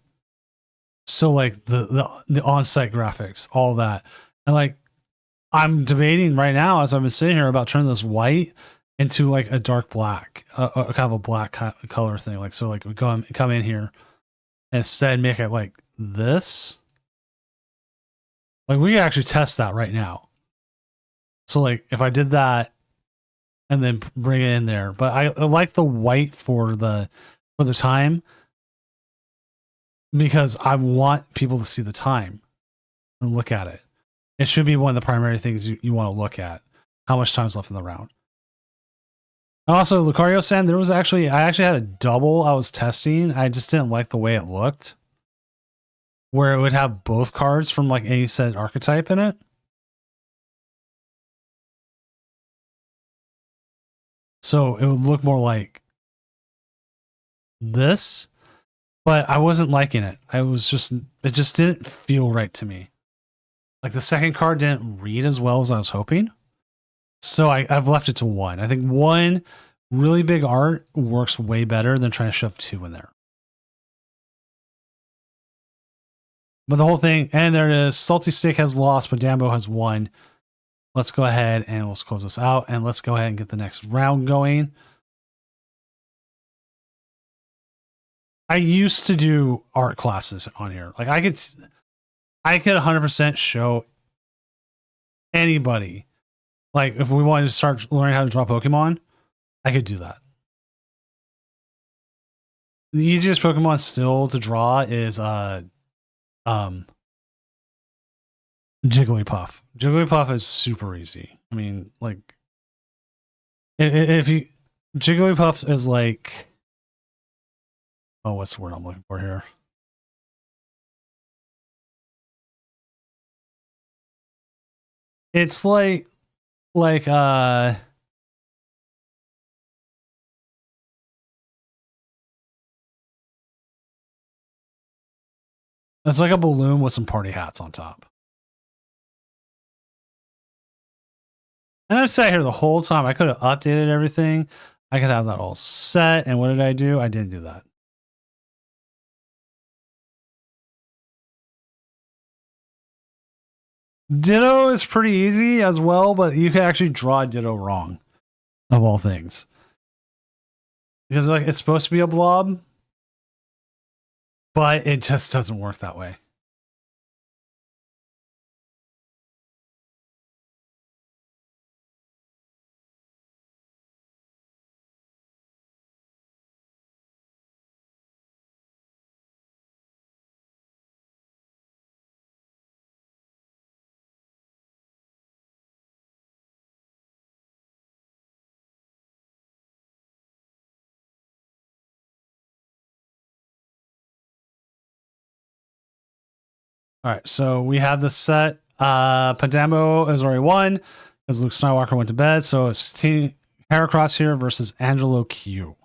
So like the on-site graphics, all that. And like I'm debating right now as I've been sitting here about turning this white into like a dark black, kind of a black color thing. Like, so like we come in here and instead make it like this. Like we can actually test that right now. So like if I did that and then bring it in there, but I like the white for the time because I want people to see the time and look at it. It should be one of the primary things you want to look at. How much time's left in the round. Also, Lucario said I actually had a double I was testing. I just didn't like the way it looked. Where it would have both cards from like any set archetype in it. So it would look more like this, but I wasn't liking it. It just didn't feel right to me. Like the second card didn't read as well as I was hoping. So I've left it to one. I think one really big art works way better than trying to shove two in there. But the whole thing, and there it is. Salty Stick has lost, but Dambo has won. Let's go ahead and let's close this out and let's go ahead and get the next round going. I used to do art classes on here. Like I could 100% show anybody. Like if we wanted to start learning how to draw Pokemon, I could do that. The easiest Pokemon still to draw is Jigglypuff. Jigglypuff is super easy. I mean, like if you Jigglypuff is like, oh, what's the word I'm looking for here? It's like it's like a balloon with some party hats on top. And I've sat here the whole time. I could have updated everything. I could have that all set. And what did I do? I didn't do that. Ditto is pretty easy as well, but you can actually draw Ditto wrong, of all things. Because like it's supposed to be a blob, but it just doesn't work that way. All right, so we have the set. Pandamo is already won because Luke Skywalker went to bed. So it's Team Heracross here versus Angelo Q.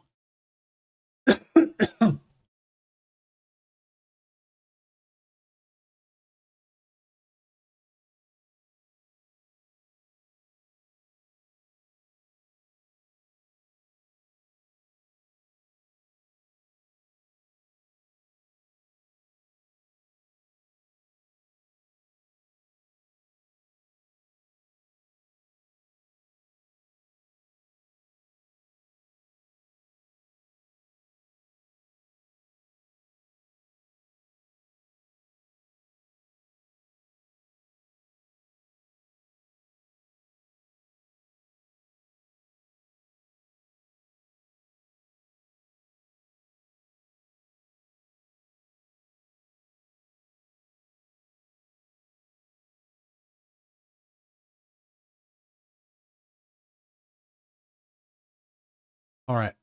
All right,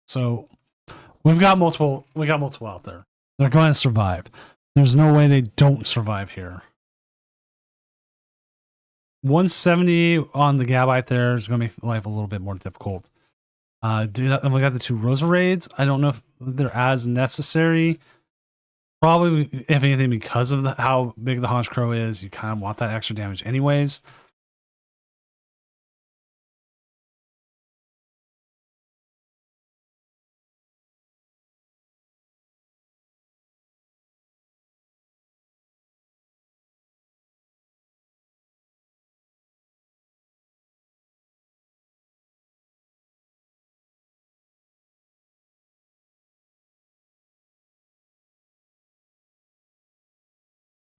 so we got multiple out there. They're going to survive. There's no way they don't survive here. 170 on the Gabite there is going to make life a little bit more difficult. We got the 2 Roserades. I don't know if they're as necessary. Probably, if anything, because of how big the Honchkrow is, you kind of want that extra damage anyways.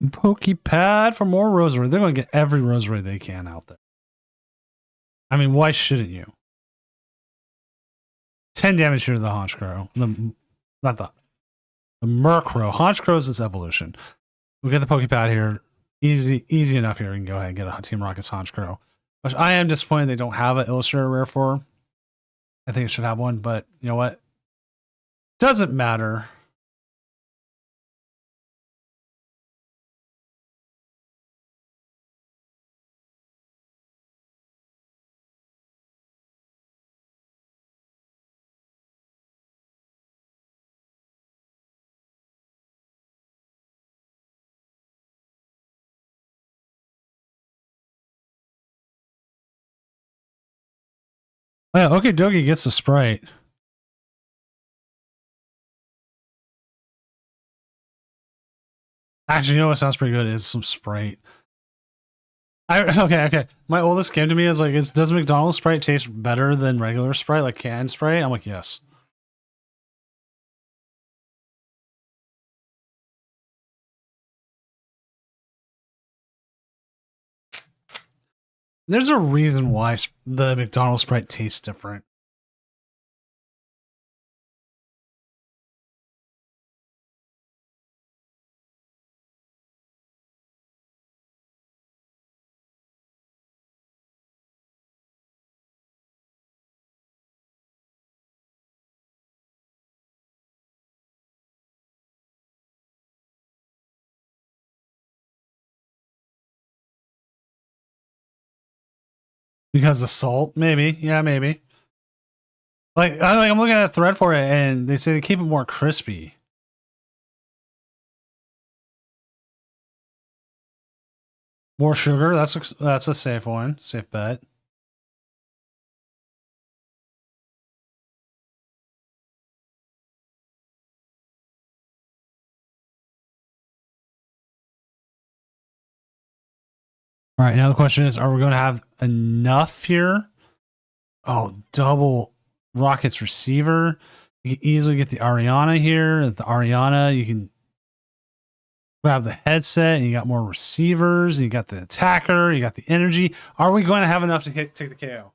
Pokepad for more Rosary. They're going to get every Rosary they can out there. I mean, why shouldn't you? 10 damage here to the Honchkrow. Not the Murkrow. Honchkrow is its evolution. We'll get the Pokepad here. Easy enough here. We can go ahead and get a Team Rocket's Honchkrow. Which I am disappointed they don't have an Illustrator rare for. I think it should have one, but you know what? Doesn't matter. Oh, yeah, okay, Dogi gets the Sprite. Actually, you know what sounds pretty good is some Sprite. Okay. My oldest came to me as like, does McDonald's Sprite taste better than regular Sprite, like canned Sprite? I'm like, yes. There's a reason why the McDonald's Sprite tastes different. Because of salt, maybe. Yeah, maybe. I'm looking at a thread for it, and they say they keep it more crispy. More sugar. That's a safe one. Safe bet. All right. Now the question is: are we going to have enough here? Oh, double Rocket's receiver. You can easily get the Ariana here. The Ariana, you can grab the headset, and you got more receivers. And you got the attacker. You got the energy. Are we going to have enough to take the KO?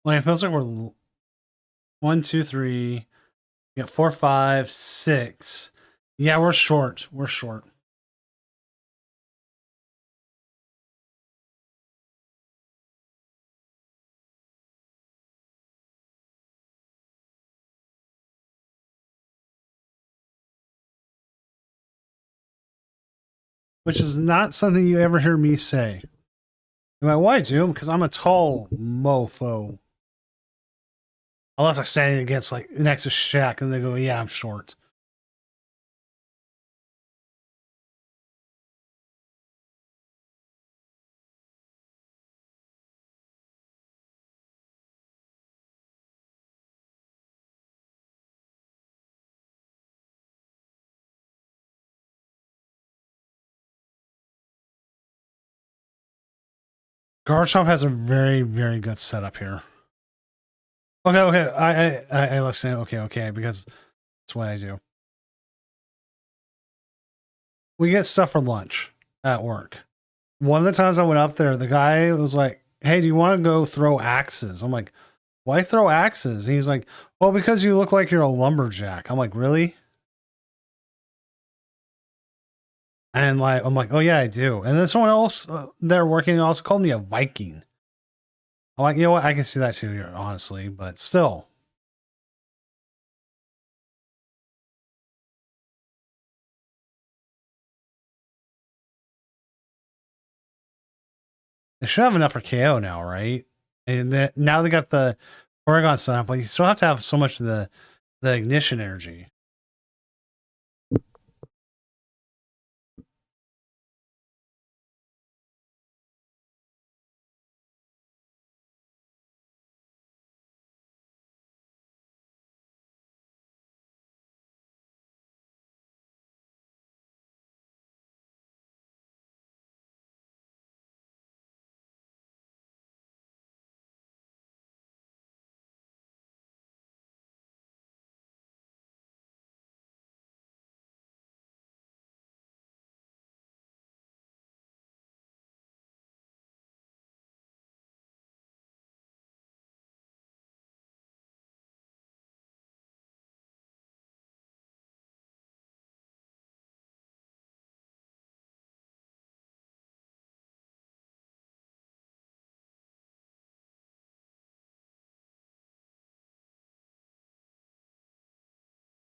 Like it feels like we're 1, 2, 3. We got 4, 5, 6. Yeah, we're short. We're short. Which is not something you ever hear me say. I'm like, why, Doom? Because I'm a tall mofo. Unless I'm standing against, like, next to Shaq, and they go, yeah, I'm short. Garchomp has a very, very good setup here. Okay. I love saying okay, because that's what I do. We get stuff for lunch at work. One of the times I went up there, the guy was like, hey, do you want to go throw axes? I'm like, why throw axes? And he's like, well, because you look like you're a lumberjack. I'm like, really? And like, I'm like, oh yeah, I do. And then someone else there working also called me a Viking. I'm like, you know what? I can see that too, honestly, but still. They should have enough for KO now, right? And now they got the Oregon set up, but you still have to have so much of the ignition energy.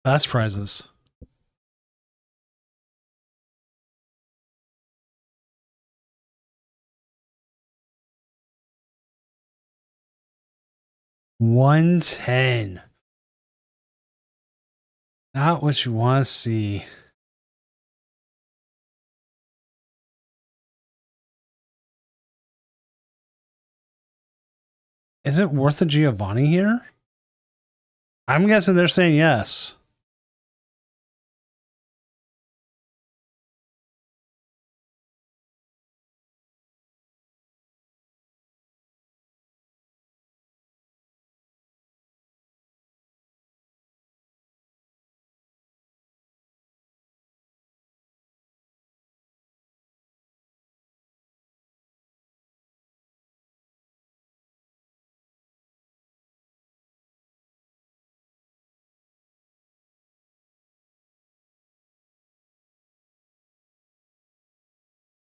Best prizes. $110. Not what you want to see. Is it worth the Giovanni here? I'm guessing they're saying yes.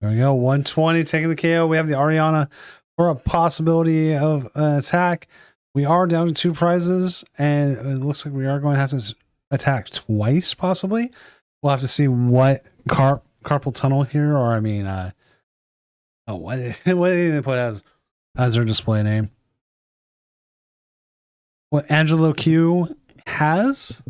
There we go. 120 taking the KO. We have the Ariana for a possibility of an attack. We are down to 2 prizes, and it looks like we are going to have to attack twice, possibly. We'll have to see what carpal tunnel here, or I mean, what did they put as their display name? What Angelo Q has?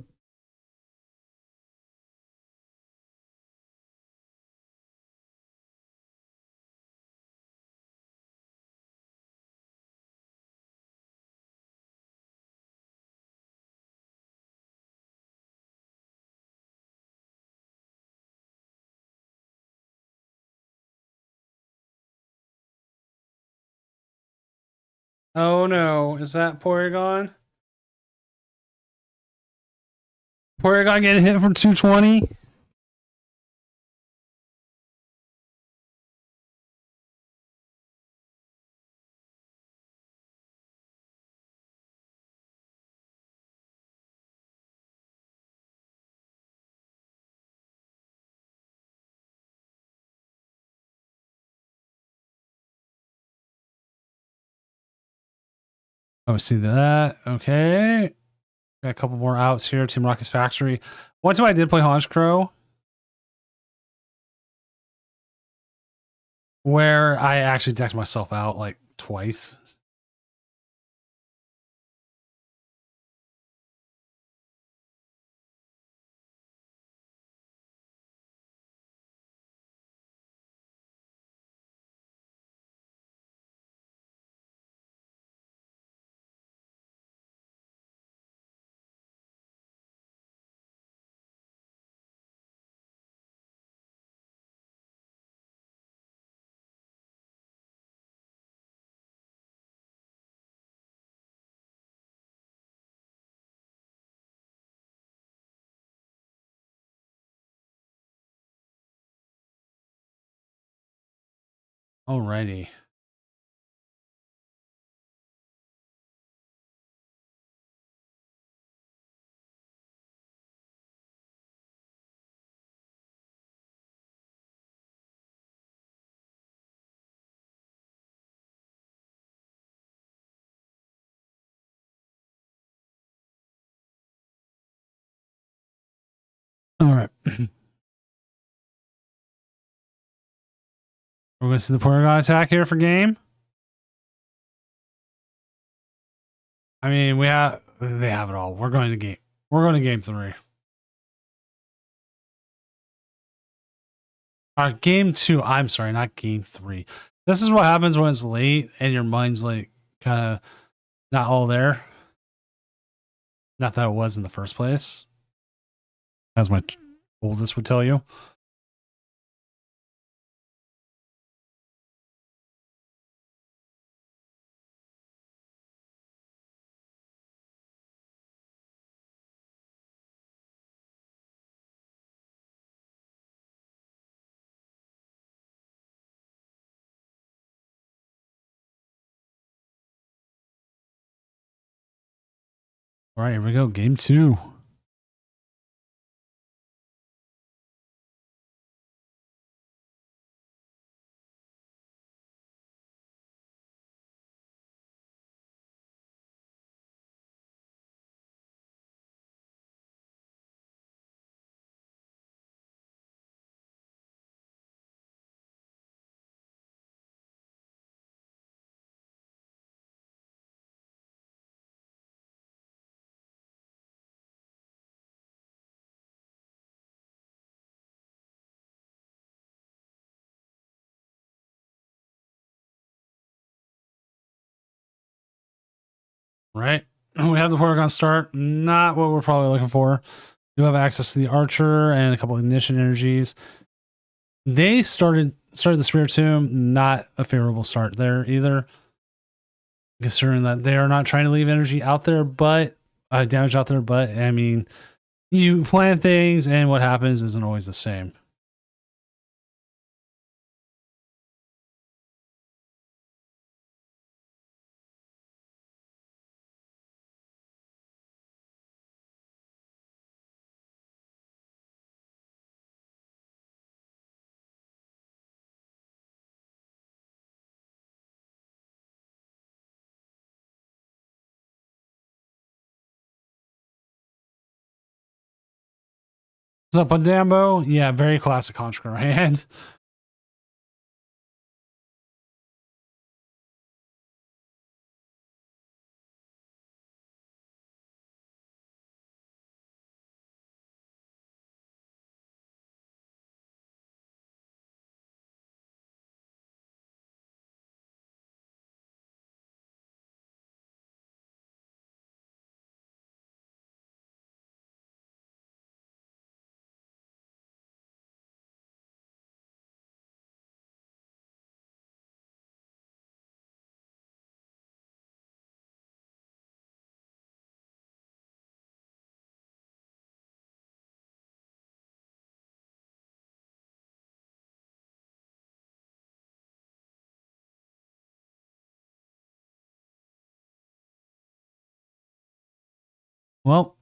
Oh no, is that Porygon? Porygon getting hit for 220? Oh, see that? Okay. Got a couple more outs here. Team Rocket's Factory. One time I did play Honchkrow, where I actually decked myself out like twice. Alrighty. All right. We're going to see the Porygon attack here for game. I mean, they have it all. We're going to game 3. Game 2. I'm sorry, not game 3. This is what happens when it's late and your mind's like kind of not all there. Not that it was in the first place, as my oldest would tell you. All right, here we go. Game 2. Right? We have the Porygon start. Not what we're probably looking for. You have access to the Archer and a couple of Ignition Energies. They started the Spiritomb. Not a favorable start there either, considering that they are not trying to leave energy out there, but damage out there. But I mean, you plan things, and what happens isn't always the same. What's up, Dambo? Yeah, very classic Honchkrow hand. Well,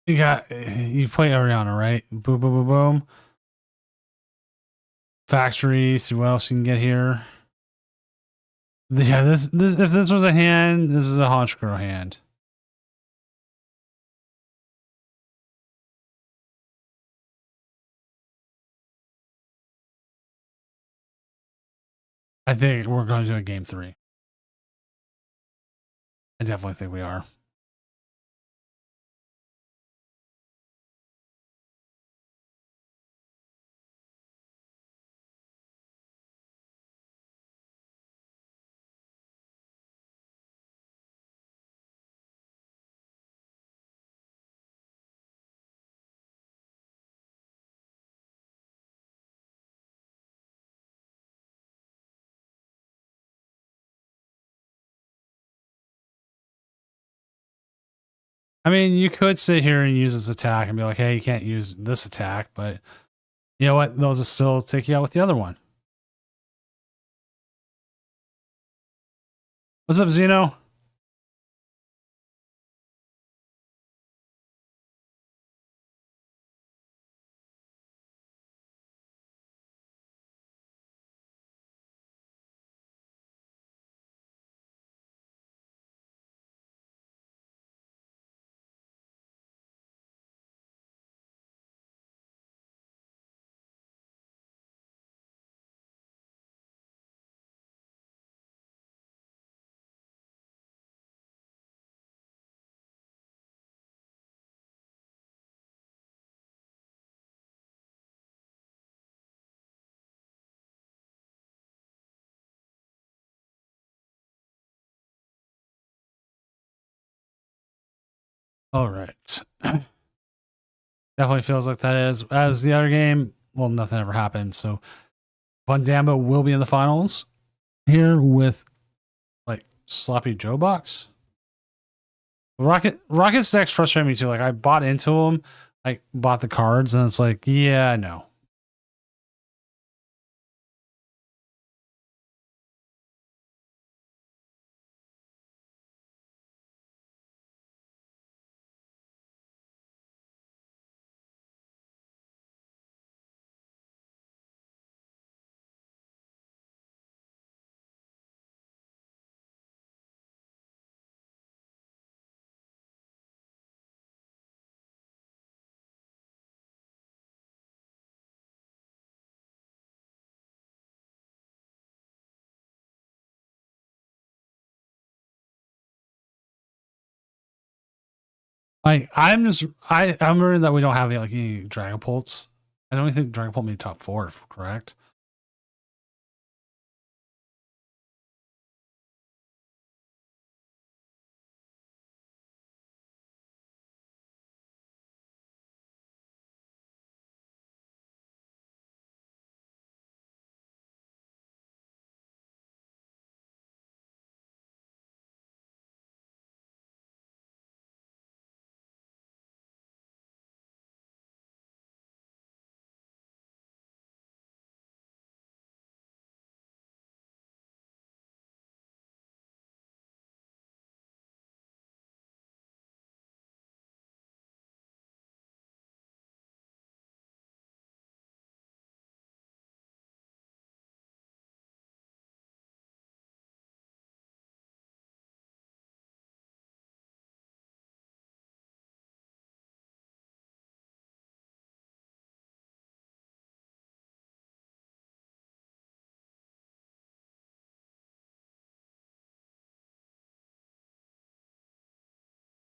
you play Ariana, right? Boom, boom, boom, boom. Factory. See what else you can get here. Yeah, this if this was a hand, this is a Honchkrow hand. I think we're going to do a game 3. I definitely think we are. I mean, you could sit here and use this attack and be like, hey, you can't use this attack, but you know what? Those will still take you out with the other one. What's up, Zeno? All right. Definitely feels like that is. As the other game, well, nothing ever happened. So Bundamba will be in the finals here with like Sloppy Joe Box. Rocket's decks frustrate me too. Like I bought into them, I bought the cards, and it's like, yeah, no. I'm worried that we don't have any Dragapults. I don't even think Dragapult made top 4, correct?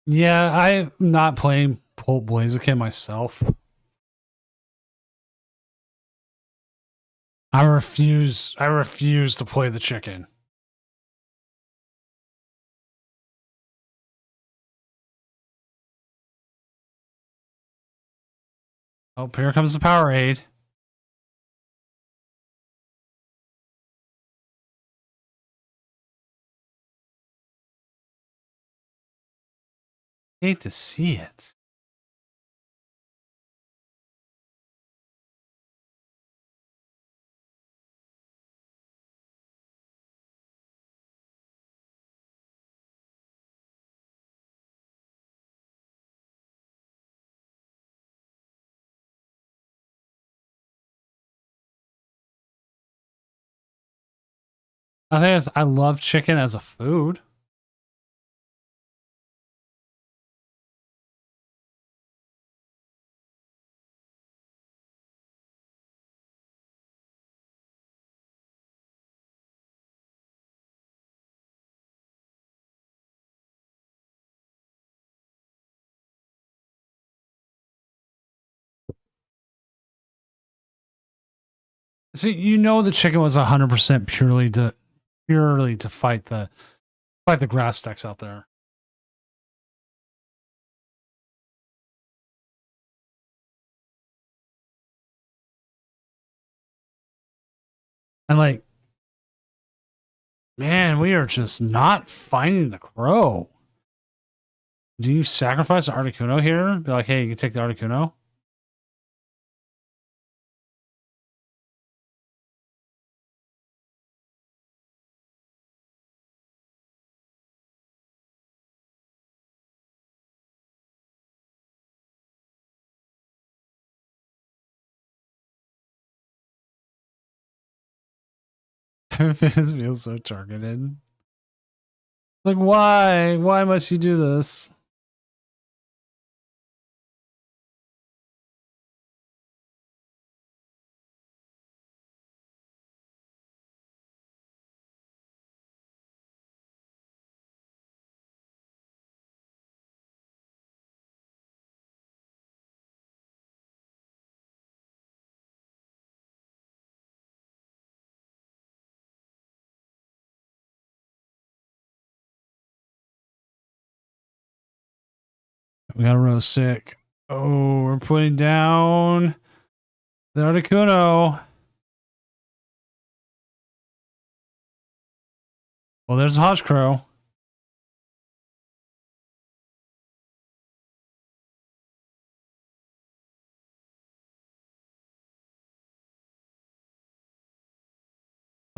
Yeah, I'm not playing Pult Blaziken myself. I refuse to play the chicken. Oh, here comes the Powerade. Hate to see it. I think I love chicken as a food. See, you know the chicken was 100% purely to fight the grass stacks out there. And like, man, we are just not finding the crow. Do you sacrifice the Articuno here? Be like, hey, you can take the Articuno. This feels so targeted. Like, why? Why must you do this? We got a row sick. Oh, we're putting down the Articuno. Well, there's a Hodge Crow.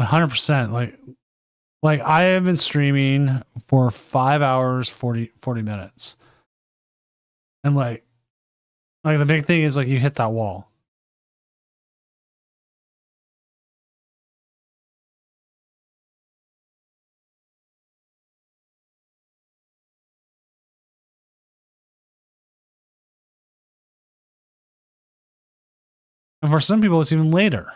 %. Like I have been streaming for 5 hours, 40 minutes. And like the big thing is like you hit that wall. And for some people, it's even later.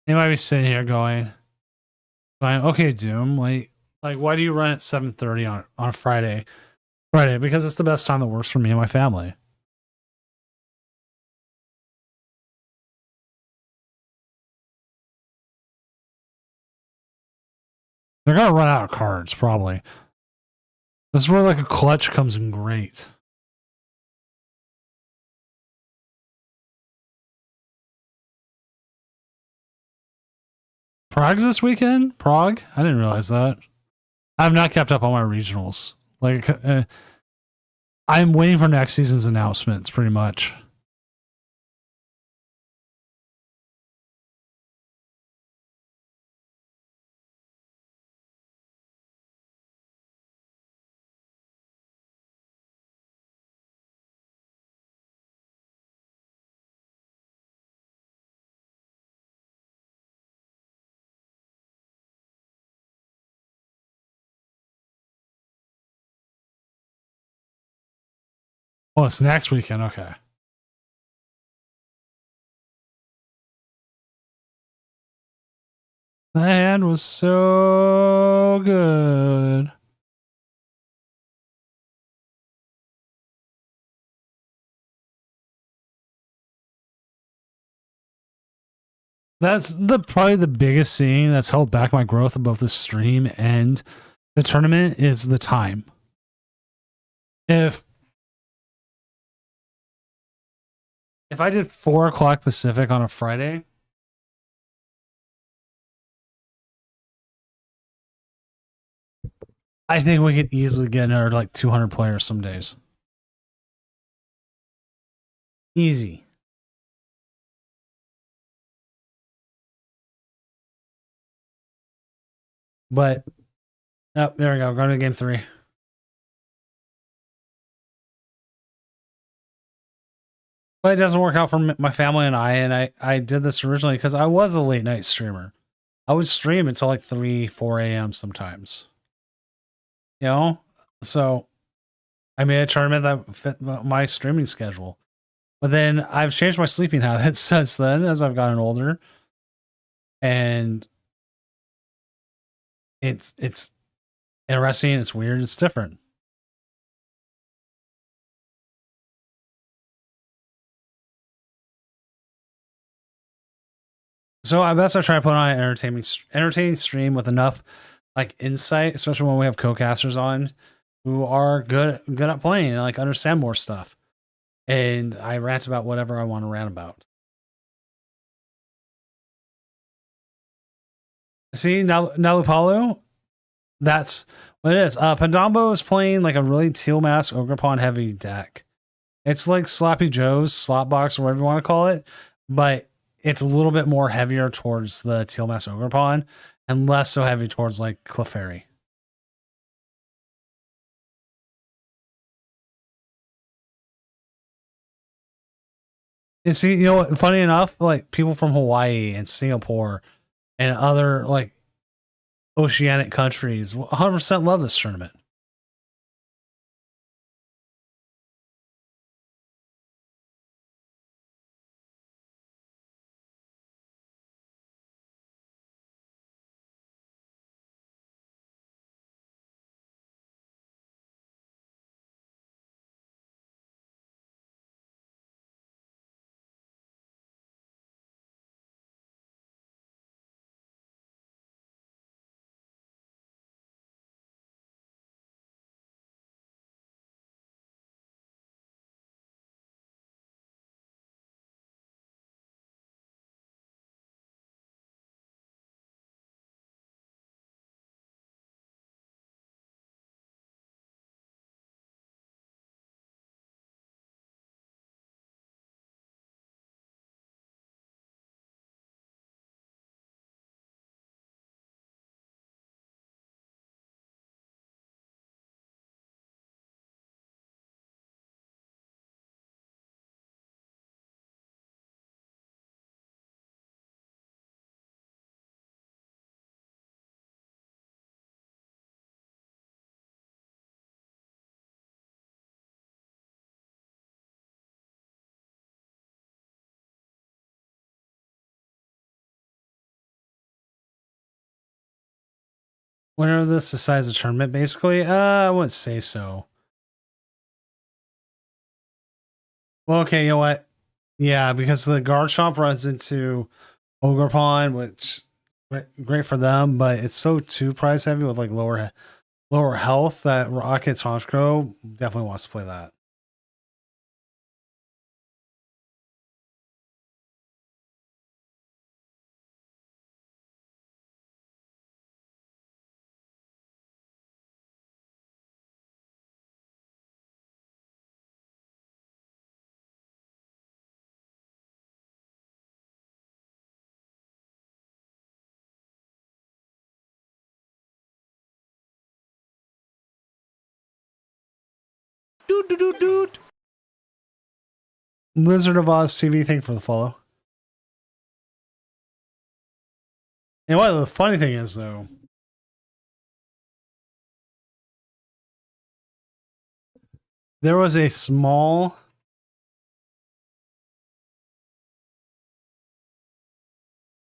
They might be sitting here going, okay, Doom, like why do you run at 7:30 on a Friday? Friday, because it's the best time that works for me and my family. They're gonna run out of cards, probably. This is where like a clutch comes in great. Prague's this weekend? Prague? I didn't realize that. I have not kept up on my regionals. Like, I'm waiting for next season's announcements, pretty much. Oh, it's next weekend. Okay. That hand was so good. That's probably the biggest thing that's held back my growth of both the stream and the tournament is the time. If I did 4 o'clock Pacific on a Friday, I think we could easily get another like 200 players some days. Easy. But, oh, there we go. Going to game 3. But it doesn't work out for my family and I did this originally because I was a late night streamer. I would stream until like 3, 4 a.m. sometimes. You know? So I made a tournament that fit my streaming schedule. But then I've changed my sleeping habits since then as I've gotten older. And it's interesting, it's weird, it's different. So I best I try to put on an entertaining stream with enough like insight, especially when we have co-casters on who are good at playing and like understand more stuff. And I rant about whatever I want to rant about. See, now Lupalo, that's what it is. Pandambo is playing like a really Teal Mask Ogerpon heavy deck. It's like Sloppy Joe's slot box or whatever you want to call it, but it's a little bit more heavier towards the Teal Mask Ogerpon and less so heavy towards like Clefairy. And see, you know what? Funny enough, like people from Hawaii and Singapore and other like oceanic countries 100% love this tournament. Winner of this decides the tournament, basically. I wouldn't say so. Well, okay, you know what? Yeah, because the Garchomp runs into Ogerpon, which great for them, but it's so too price heavy with like lower health that Rocket Honchkrow definitely wants to play that. Dude. Lizard of Oz TV, thank you for the follow. And what the funny thing is, though, there was a small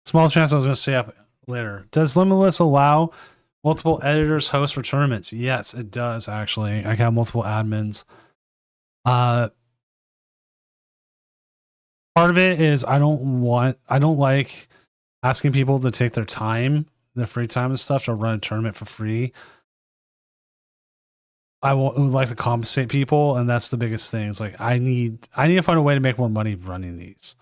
chance I was going to stay up later. Does Limitless allow multiple editors host for tournaments? Yes, it does, actually. I can have multiple admins. Part of it is I don't like asking people to take their free time and stuff to run a tournament for free. I would like to compensate people, and that's the biggest thing. It's like I need to find a way to make more money running these.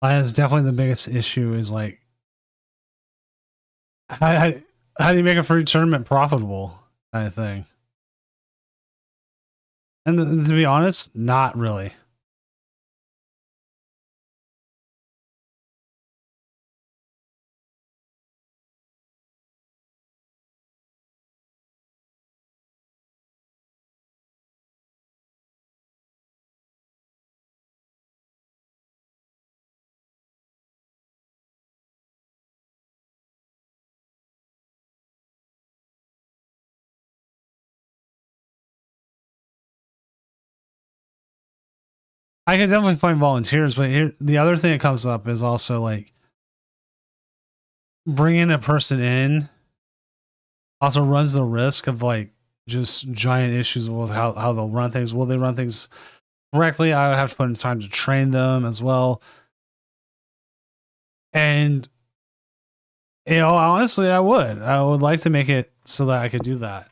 That's definitely the biggest issue. Is like how do you make a free tournament profitable, kind of thing. And to be honest, not really. I could definitely find volunteers, but here the other thing that comes up is also like bringing a person in also runs the risk of like just giant issues with how they'll run things. Will they run things correctly? I would have to put in time to train them as well. And honestly, I would like to make it so that I could do that.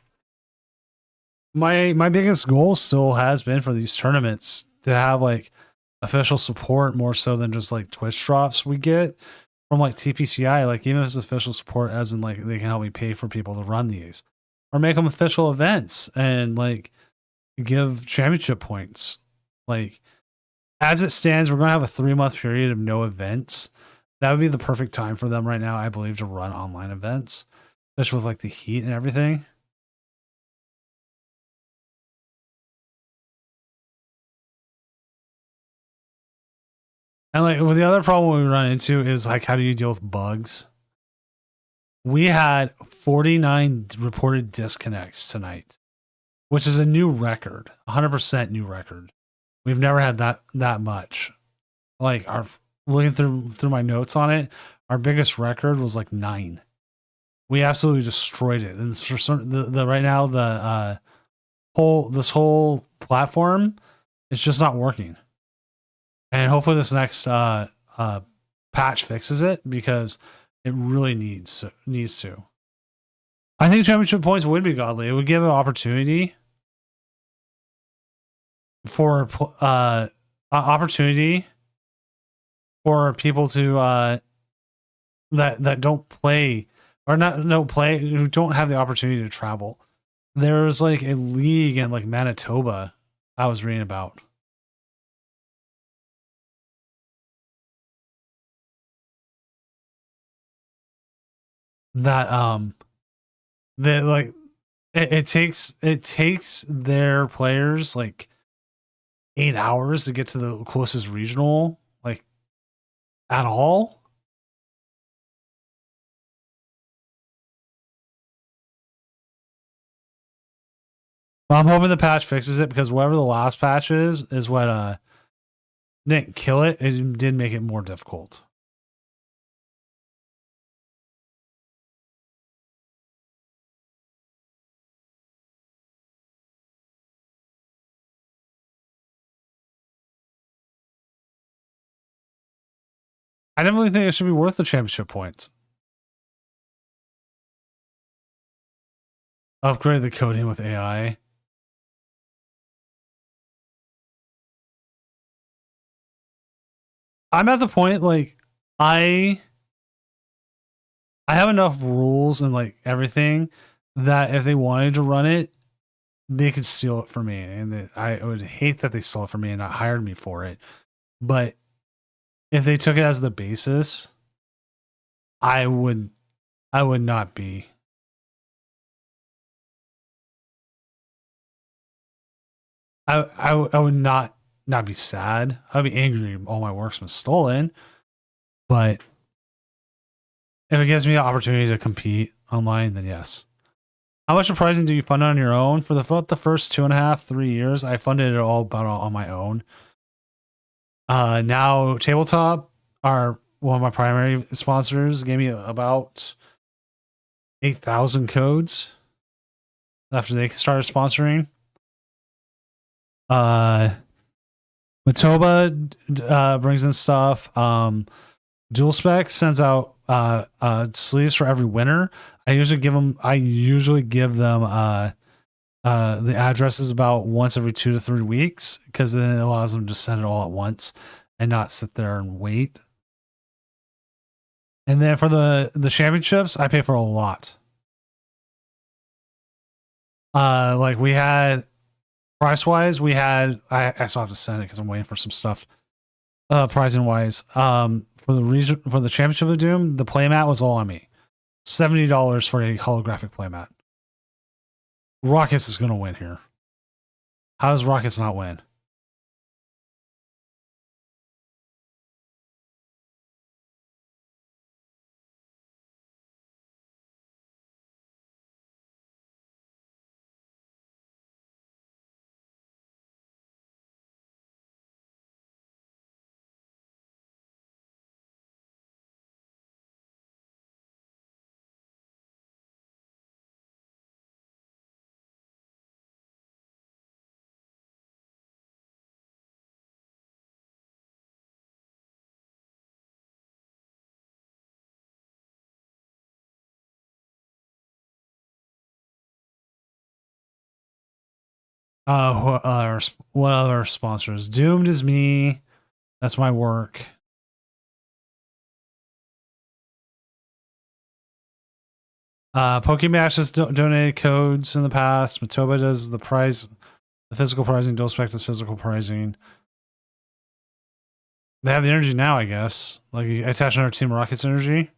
My biggest goal still has been for these tournaments to have like official support more so than just like Twitch drops we get from like TPCI. Like even if it's official support, as in like they can help me pay for people to run these, or make them official events and like give championship points. Like as it stands, we're gonna have a 3-month period of no events. That would be the perfect time for them right now, I believe, to run online events, especially with like the heat and everything. And like well, the other problem we run into is like how do you deal with bugs? We had 49 reported disconnects tonight, which is a new record, 100% new record. We've never had that much. Like our looking through my notes on it, our biggest record was like 9. We absolutely destroyed it. And for some, the right now the this whole platform is just not working. And hopefully this next patch fixes it because it really needs to. I think championship points would be godly. It would give an opportunity for people to that don't play or don't play who don't have the opportunity to travel. There's like a league in like Manitoba I was reading about. That like it takes their players like 8 hours to get to the closest regional like at all. Well, I'm hoping the patch fixes it because whatever the last patch is what didn't kill it. It did make it more difficult. I definitely think it should be worth the championship points. Upgrade the coding with AI. I'm at the point like I have enough rules and like everything that if they wanted to run it, they could steal it from me, and I would hate that they stole it from me and not hired me for it. But if they took it as the basis, I would not be. I would not be sad. I'd be angry all my work's been stolen. But if it gives me the opportunity to compete online, then yes. How much of pricing do you fund on your own? For the first 2.5, 3 years, I funded it all about on my own. Now Tabletop are one of my primary sponsors. Gave me about 8,000 codes after they started sponsoring. Matoba brings in stuff. Dual Spec sends out sleeves for every winner. I usually give them the addresses about once every 2 to 3 weeks because then it allows them to send it all at once and not sit there and wait. And then for the championships, I pay for a lot. Like we had price wise, I still have to send it because I'm waiting for some stuff. Pricing wise, for the championship of Doom, the playmat was all on me. $70 for a holographic playmat. Rockets is gonna win here. How does Rockets not win? What other sponsors? Doomed is me. That's my work. Pokemash has donated codes in the past. Matoba does the physical pricing. Dualspec does physical pricing. They have the energy now, I guess. Like, you attach another Team Rocket's energy. As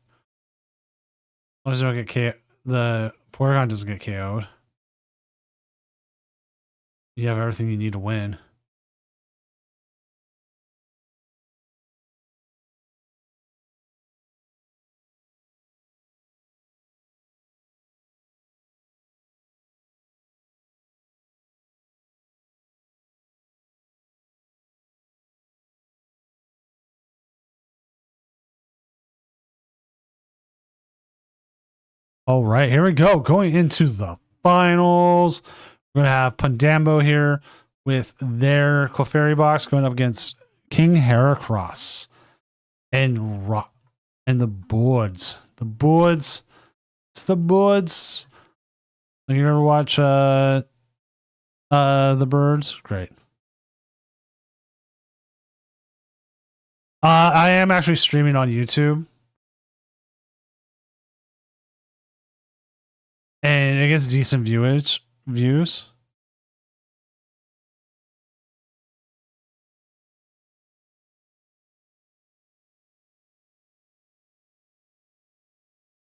long as you don't get KO'd. The Porygon doesn't get KO'd. You have everything you need to win. All right, here we go. Going into the finals. We're going to have Pandambo here with their Clefairy box going up against King Heracross and the Boards. The Boards. It's the Boards. Like, you ever watch The Birds? Great. I am actually streaming on YouTube. And it gets decent views.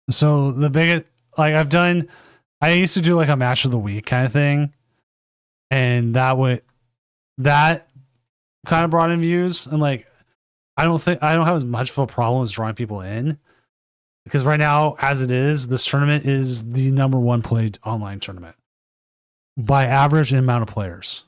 So the biggest, like, I used to do like a match of the week kind of thing. And that kind of brought in views. And like, I don't have as much of a problem as drawing people in. Because right now, as it is, this tournament is the #1 played online tournament by average amount of players.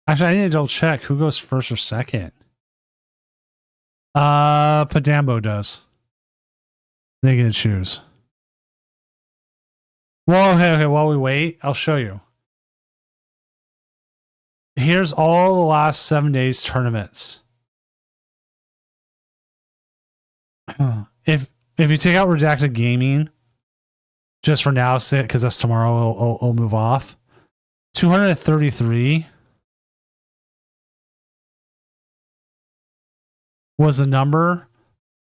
Actually, I need to double check who goes first or second. Padambo does. They get to choose. Well, okay. While we wait, I'll show you. Here's all the last 7 days tournaments. If you take out Redacted Gaming, just for now, because that's tomorrow, I'll move off. 233 was the number.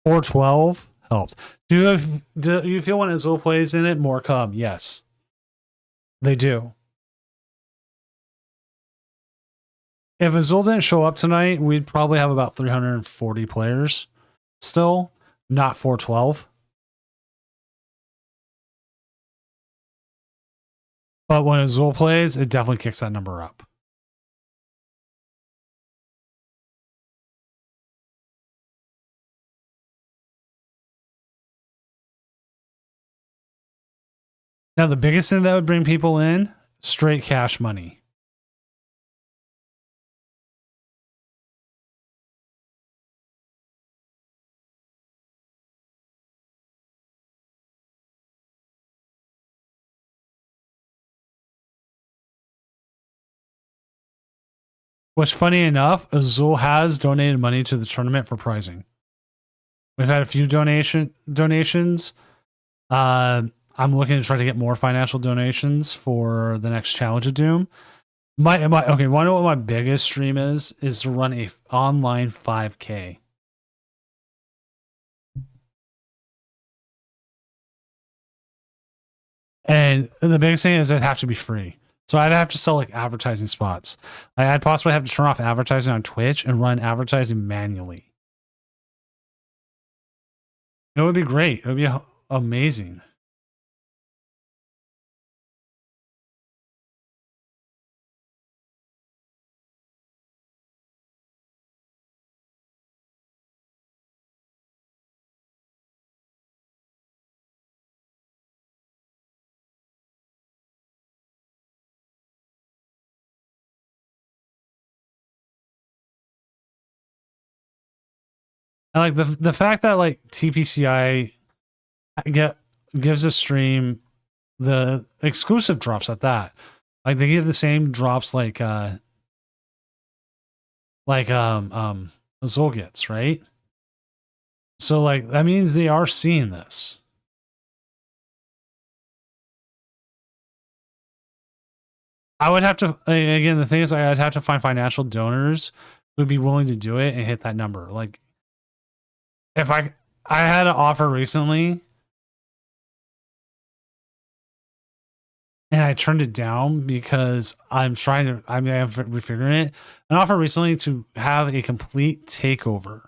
412 helped. Do you feel when Azul plays in it, more come? Yes. They do. If Azul didn't show up tonight, we'd probably have about 340 players still, not 412. But when Azul plays, it definitely kicks that number up. Now, the biggest thing that would bring people in, straight cash money. Which, funny enough, Azul has donated money to the tournament for pricing. We've had a few donations. I'm looking to try to get more financial donations for the next Challenge of Doom. Okay, want to know what my biggest stream is to run a online 5K. And the biggest thing is it'd have to be free. So I'd have to sell like advertising spots. I'd possibly have to turn off advertising on Twitch and run advertising manually. It would be great. It would be amazing. And like the fact that like TPCI gives the stream the exclusive drops at that. Like they give the same drops like Zol gets, right? So like that means they are seeing this. I would have to, again, the thing is I'd have to find financial donors who would be willing to do it and hit that number. Like if I had an offer recently and I turned it down because I'm refiguring it. An offer recently to have a complete takeover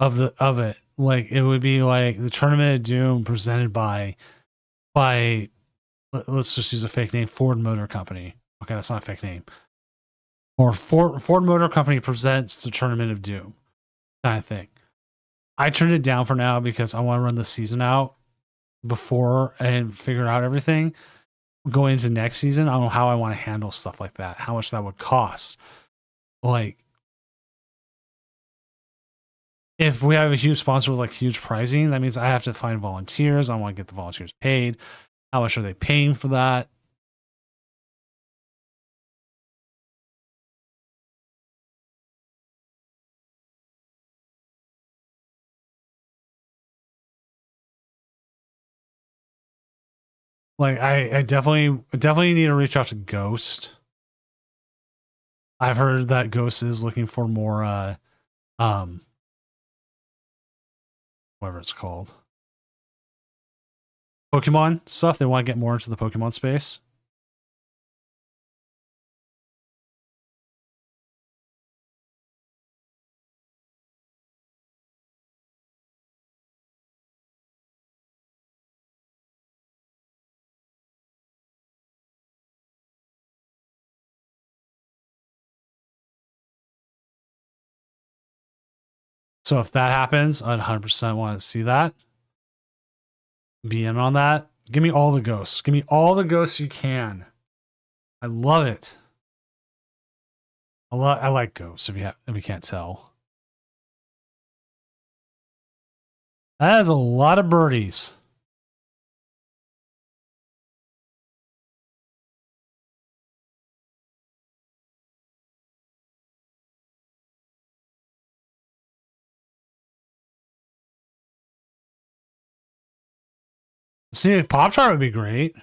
of it. Like it would be like the Tournament of Doom presented by let's just use a fake name, Ford Motor Company. Okay, that's not a fake name. Or Ford Motor Company presents the Tournament of Doom kind of thing. I turned it down for now because I want to run the season out before and figure out everything. Going into next season, I don't know how I want to handle stuff like that, how much that would cost. Like, if we have a huge sponsor with like huge pricing, that means I have to find volunteers. I want to get the volunteers paid. How much are they paying for that? Like, I definitely need to reach out to Ghost. I've heard that Ghost is looking for more whatever it's called, Pokemon stuff. They want to get more into the Pokemon space. So if that happens, I'd 100% want to see that. Be in on that. Give me all the ghosts. Give me all the ghosts you can. I love it. I like ghosts. If you can't tell, that is a lot of birdies. See, a Pop-Tart would be great.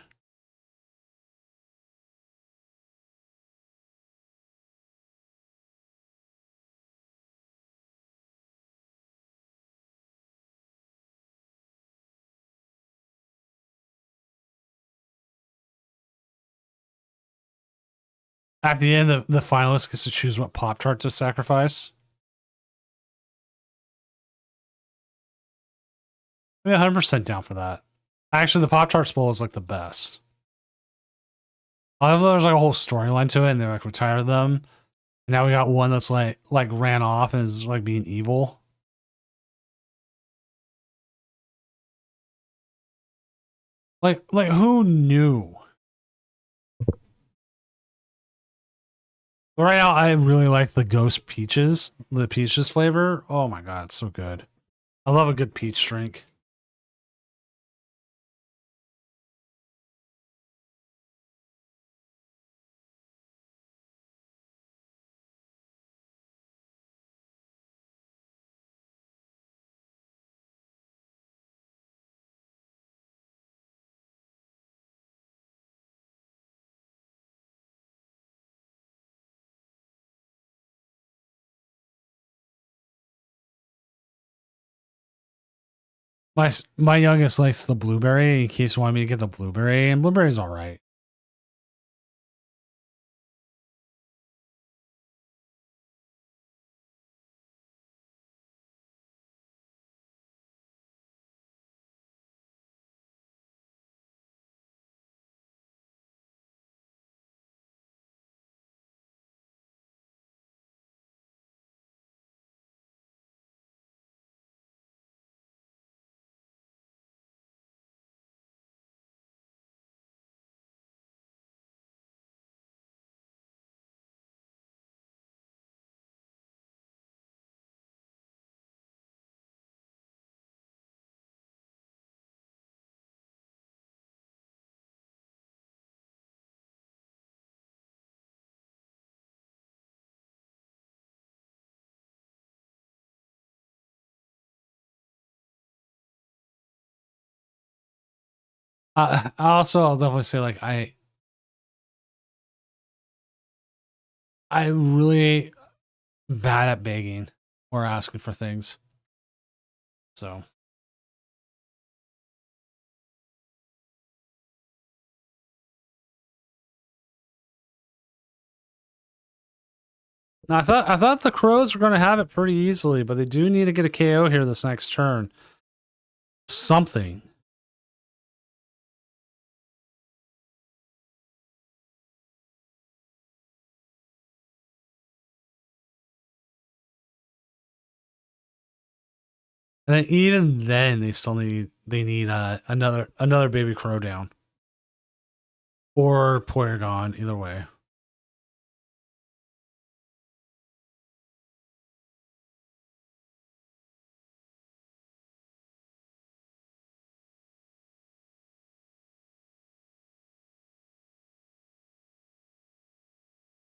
At the end, the finalist gets to choose what Pop-Tart to sacrifice. I'm 100% down for that. Actually, the Pop-Tarts Bowl is like the best. I love there's like a whole storyline to it, and they like retired them. And now we got one that's like ran off and is like being evil. Like who knew? But right now, I really like the Ghost Peaches, the peaches flavor. Oh my god, it's so good. I love a good peach drink. My youngest likes the blueberry. He keeps wanting me to get the blueberry, and blueberry's all right. I'll definitely say like I really bad at begging or asking for things. So now, I thought the Crows were going to have it pretty easily, but they do need to get a KO here this next turn. Something. And then even then, they need another baby crow down or Porygon, either way.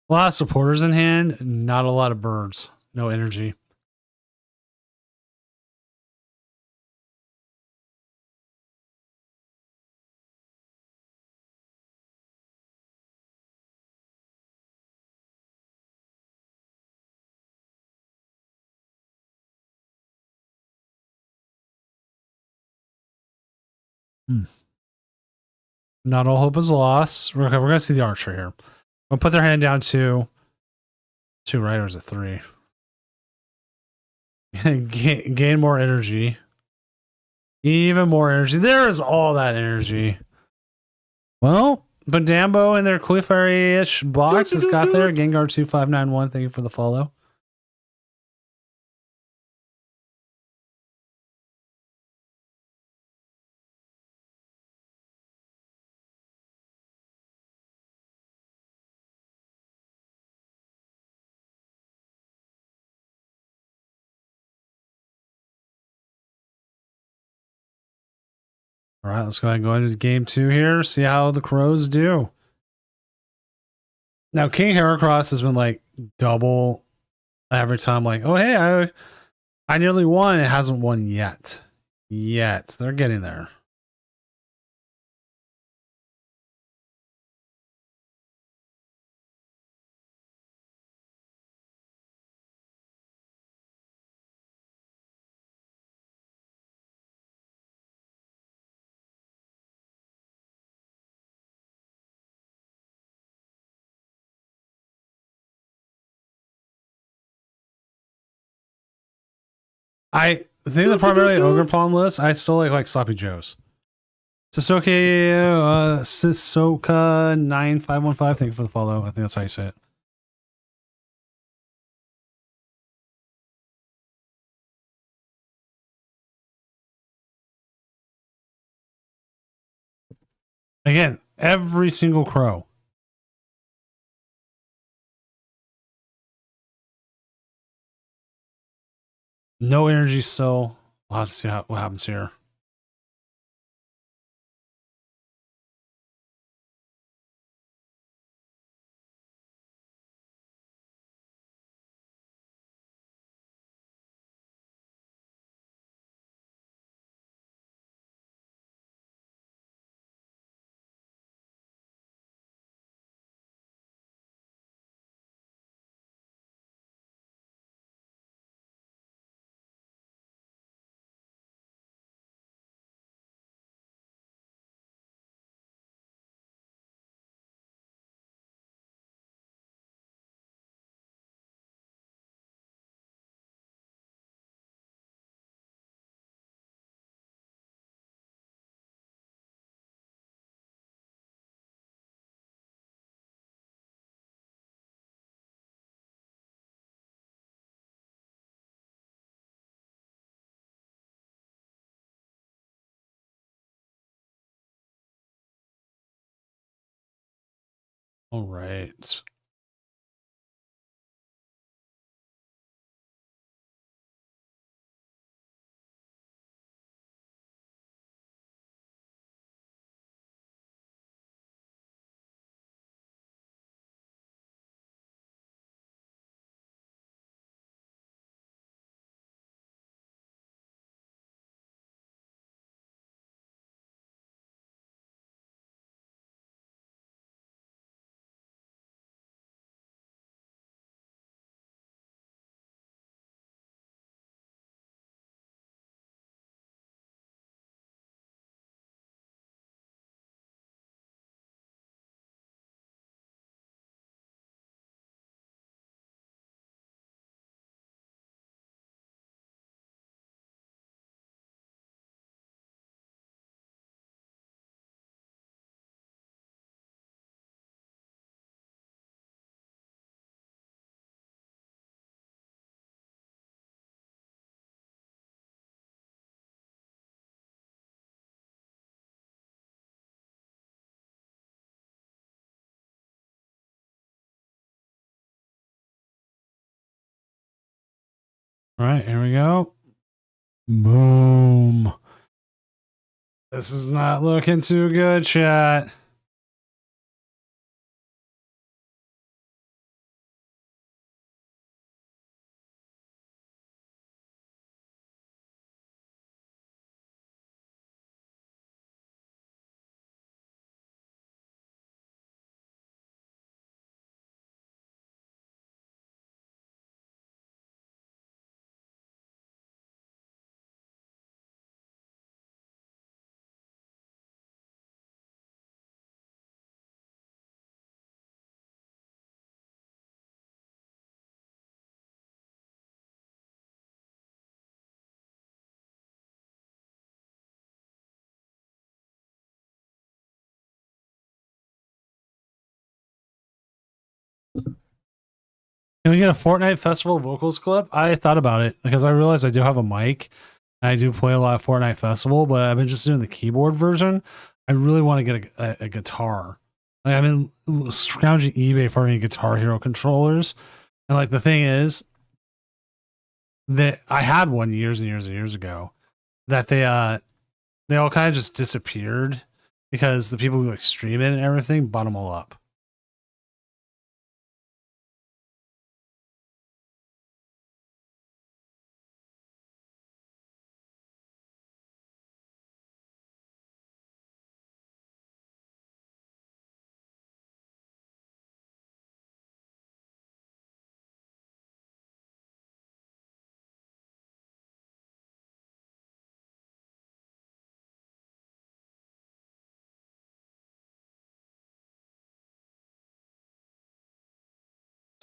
A lot of supporters in hand, not a lot of birds, no energy. Not all hope is lost. We're gonna see the archer here. We'll put their hand down to 2, right? Or is it 3? Gain more energy. Even more energy. There is all that energy. Well, Badambo in their Clefairy-ish box has got there. Gengar 2591, thank you for the follow. All right, let's go ahead and go into game 2 here. See how the Crows do. Now, King Heracross has been like double every time. Like, oh hey, I nearly won. It hasn't won yet. They're getting there. I think the primarily Ogre Palm list, I still like Sloppy Joe's. Sisoka 9515, thank you for the follow. I think that's how you say it. Again, every single crow. No energy still. We'll have to see what happens here. All right. All right, here we go. Boom. This is not looking too good, chat. Can we get a Fortnite Festival vocals clip? I thought about it because I realized I do have a mic. And I do play a lot of Fortnite Festival, but I've been just doing the keyboard version. I really want to get a guitar. Like, I've been scrounging eBay for any Guitar Hero controllers. And like the thing is that I had one years and years and years ago that they all kind of just disappeared because the people who like stream it and everything bought them all up.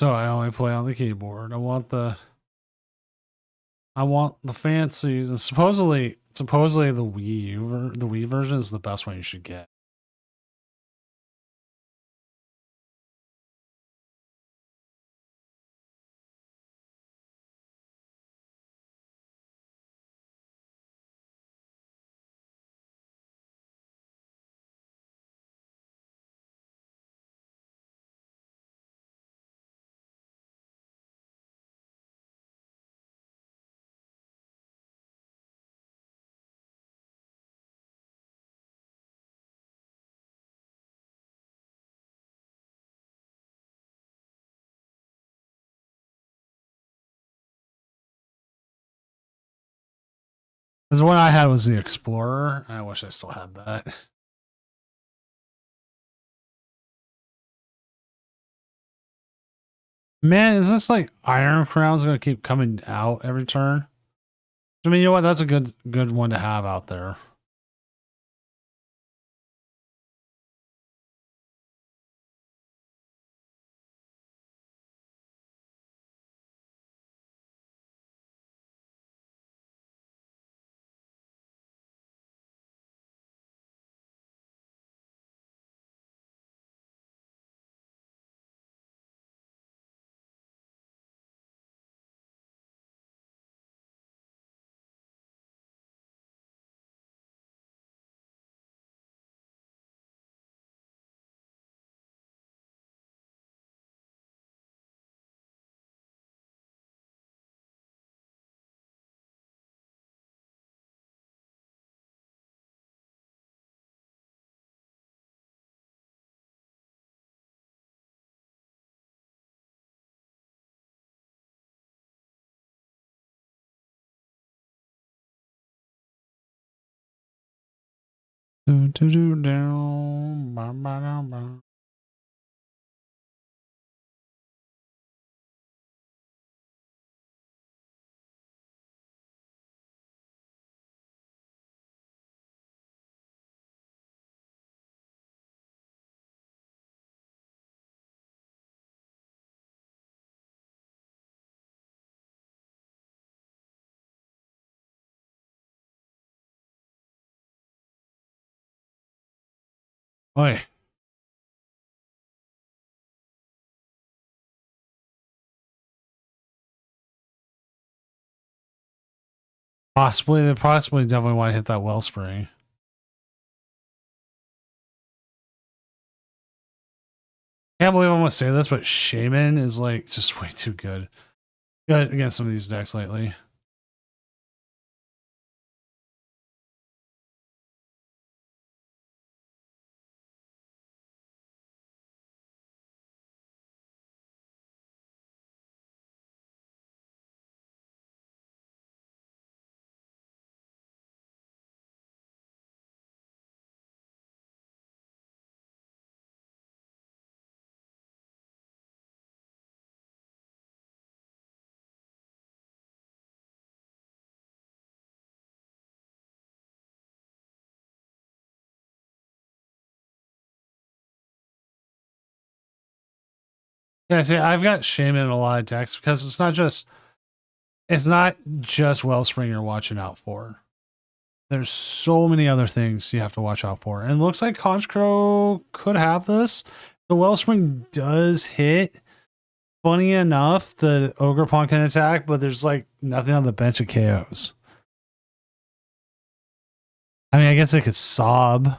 So I only play on the keyboard. I want the fancies, and supposedly the the Wii version is the best one you should get. Because the one I had was the Explorer. I wish I still had that. Man, is this like Iron Crown's gonna keep coming out every turn? I mean, you know what? That's a good one to have out there. Do, do, do, do, ba, ba, da, ba. Oi. They possibly definitely want to hit that wellspring. Can't believe I'm gonna say this, but Shaman is like just way too good. good against some of these decks lately. Yeah, see, I've got shame in a lot of decks because it's not just Wellspring you're watching out for. There's so many other things you have to watch out for. And it looks like Conchcrow could have this. The Wellspring does hit. Funny enough, the Ogerpon can attack, but there's like nothing on the bench of KOs. I mean, I guess it could sob.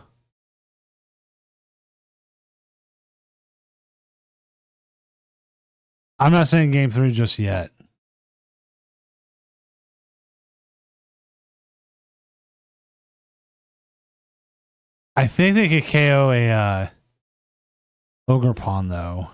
I'm not saying game 3 just yet. I think they could KO a Ogerpon though.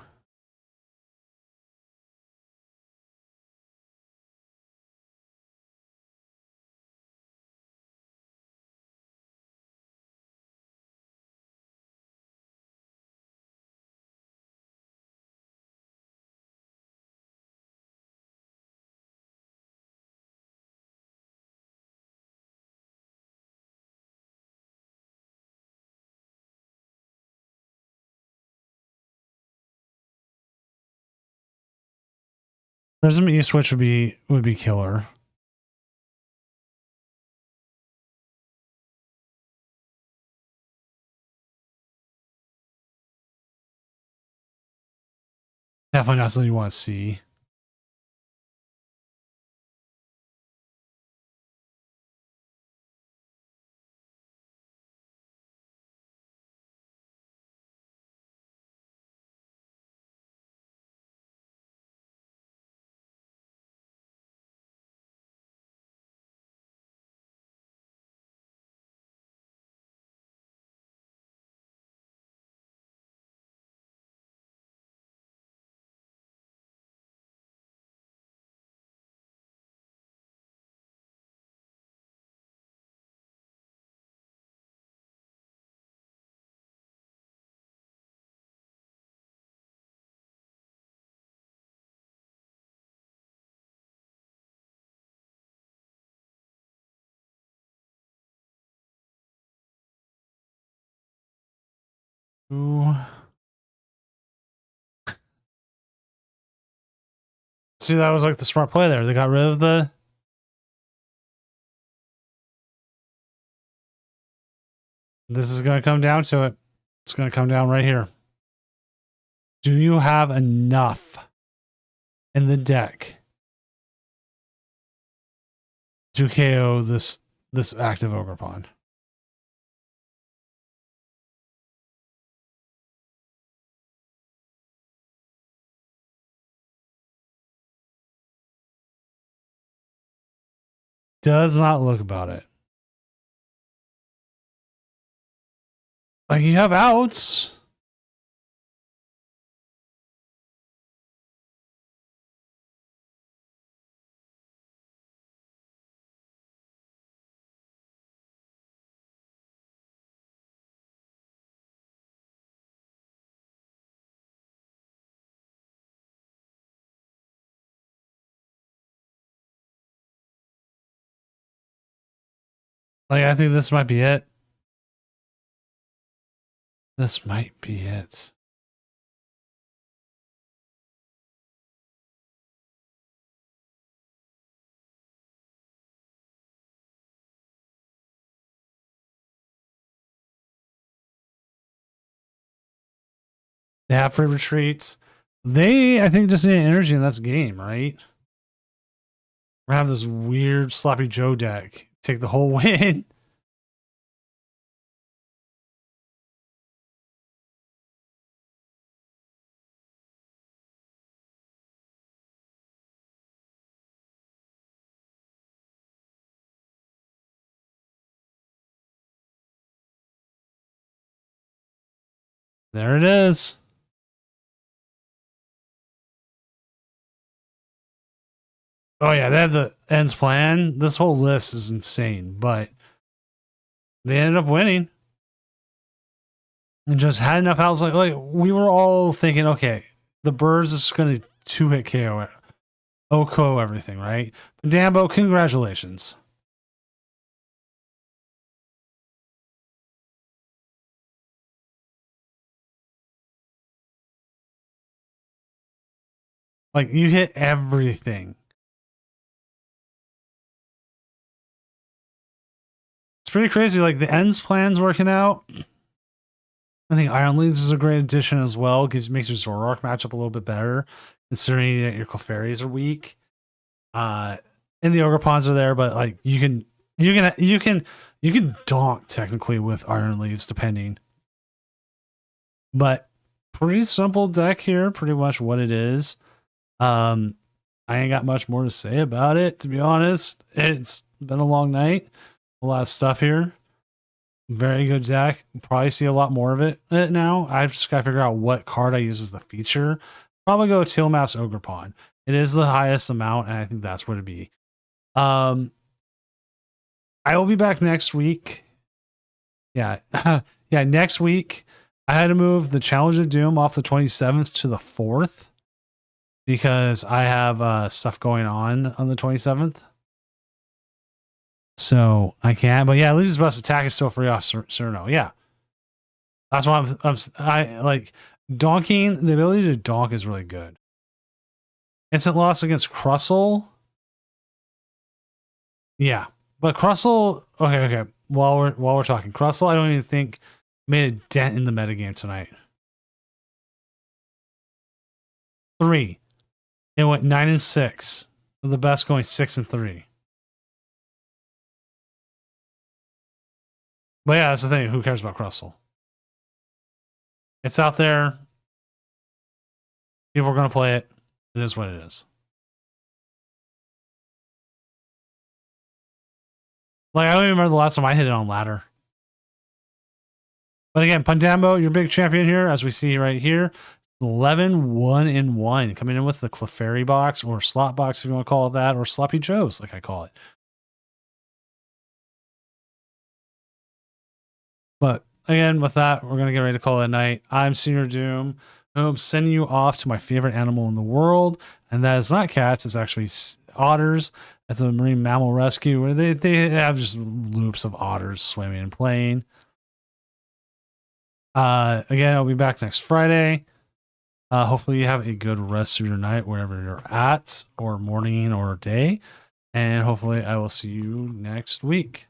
Prism E-Switch would be killer. Definitely not something you want to see. Ooh. See, that was like the smart play there. They got rid of the... This is going to come down to it. It's going to come down right here. Do you have enough in the deck to KO this active Ogerpon? Does not look about it. Like, you have outs. Like, I think this might be it. This might be it. They have free retreats. They, I think, just need energy, and that's game, right? We're gonna have this weird sloppy Joe deck take the whole win. There it is. Oh yeah, they had the ends plan. This whole list is insane, but they ended up winning. And just had enough outs. Like we were all thinking, okay, the Birds is going to 2-hit KO it. Oko everything, right? Dambo, congratulations. Like you hit everything. It's pretty crazy. Like the ends plan's working out. I think Iron Leaves is a great addition as well. Makes your Zoroark matchup a little bit better, considering that your Clefairies are weak. And the Ogre-Pons are there, but like you can donk technically with Iron Leaves depending. But pretty simple deck here, pretty much what it is. I ain't got much more to say about it, to be honest. It's been a long night. A lot of stuff here. Very good deck. Probably see a lot more of it now. I've just got to figure out what card I use as the feature. Probably go Tealmass Ogre-Pon. It is the highest amount, and I think that's where to be. I will be back next week. Yeah. Yeah, next week. I had to move the Challenge of Doom off the 27th to the 4th because I have stuff going on the 27th. So I can't, but yeah, Luigi's Best Attack is still free off Cerno. Yeah, that's why I like donking. The ability to donk is really good. Instant loss against Crustle. Yeah, but Crustle. Okay. While we're talking Crustle, I don't even think made a dent in the metagame tonight. 3. It went 9-6. The best going 6-3. But yeah, that's the thing. Who cares about Crustle? It's out there. People are going to play it. It is what it is. Like, I don't even remember the last time I hit it on ladder. But again, Pandambo, your big champion here, as we see right here. 11-1-1. Coming in with the Clefairy box, or slot box, if you want to call it that, or Sloppy Joes, like I call it. But again, with that, we're going to get ready to call it a night. I'm Senior Doom. I'm sending you off to my favorite animal in the world. And that is not cats, it's actually otters. At the Marine Mammal Rescue, where they have just loops of otters swimming and playing. Again, I'll be back next Friday. Hopefully you have a good rest of your night wherever you're at, or morning or day. And hopefully I will see you next week.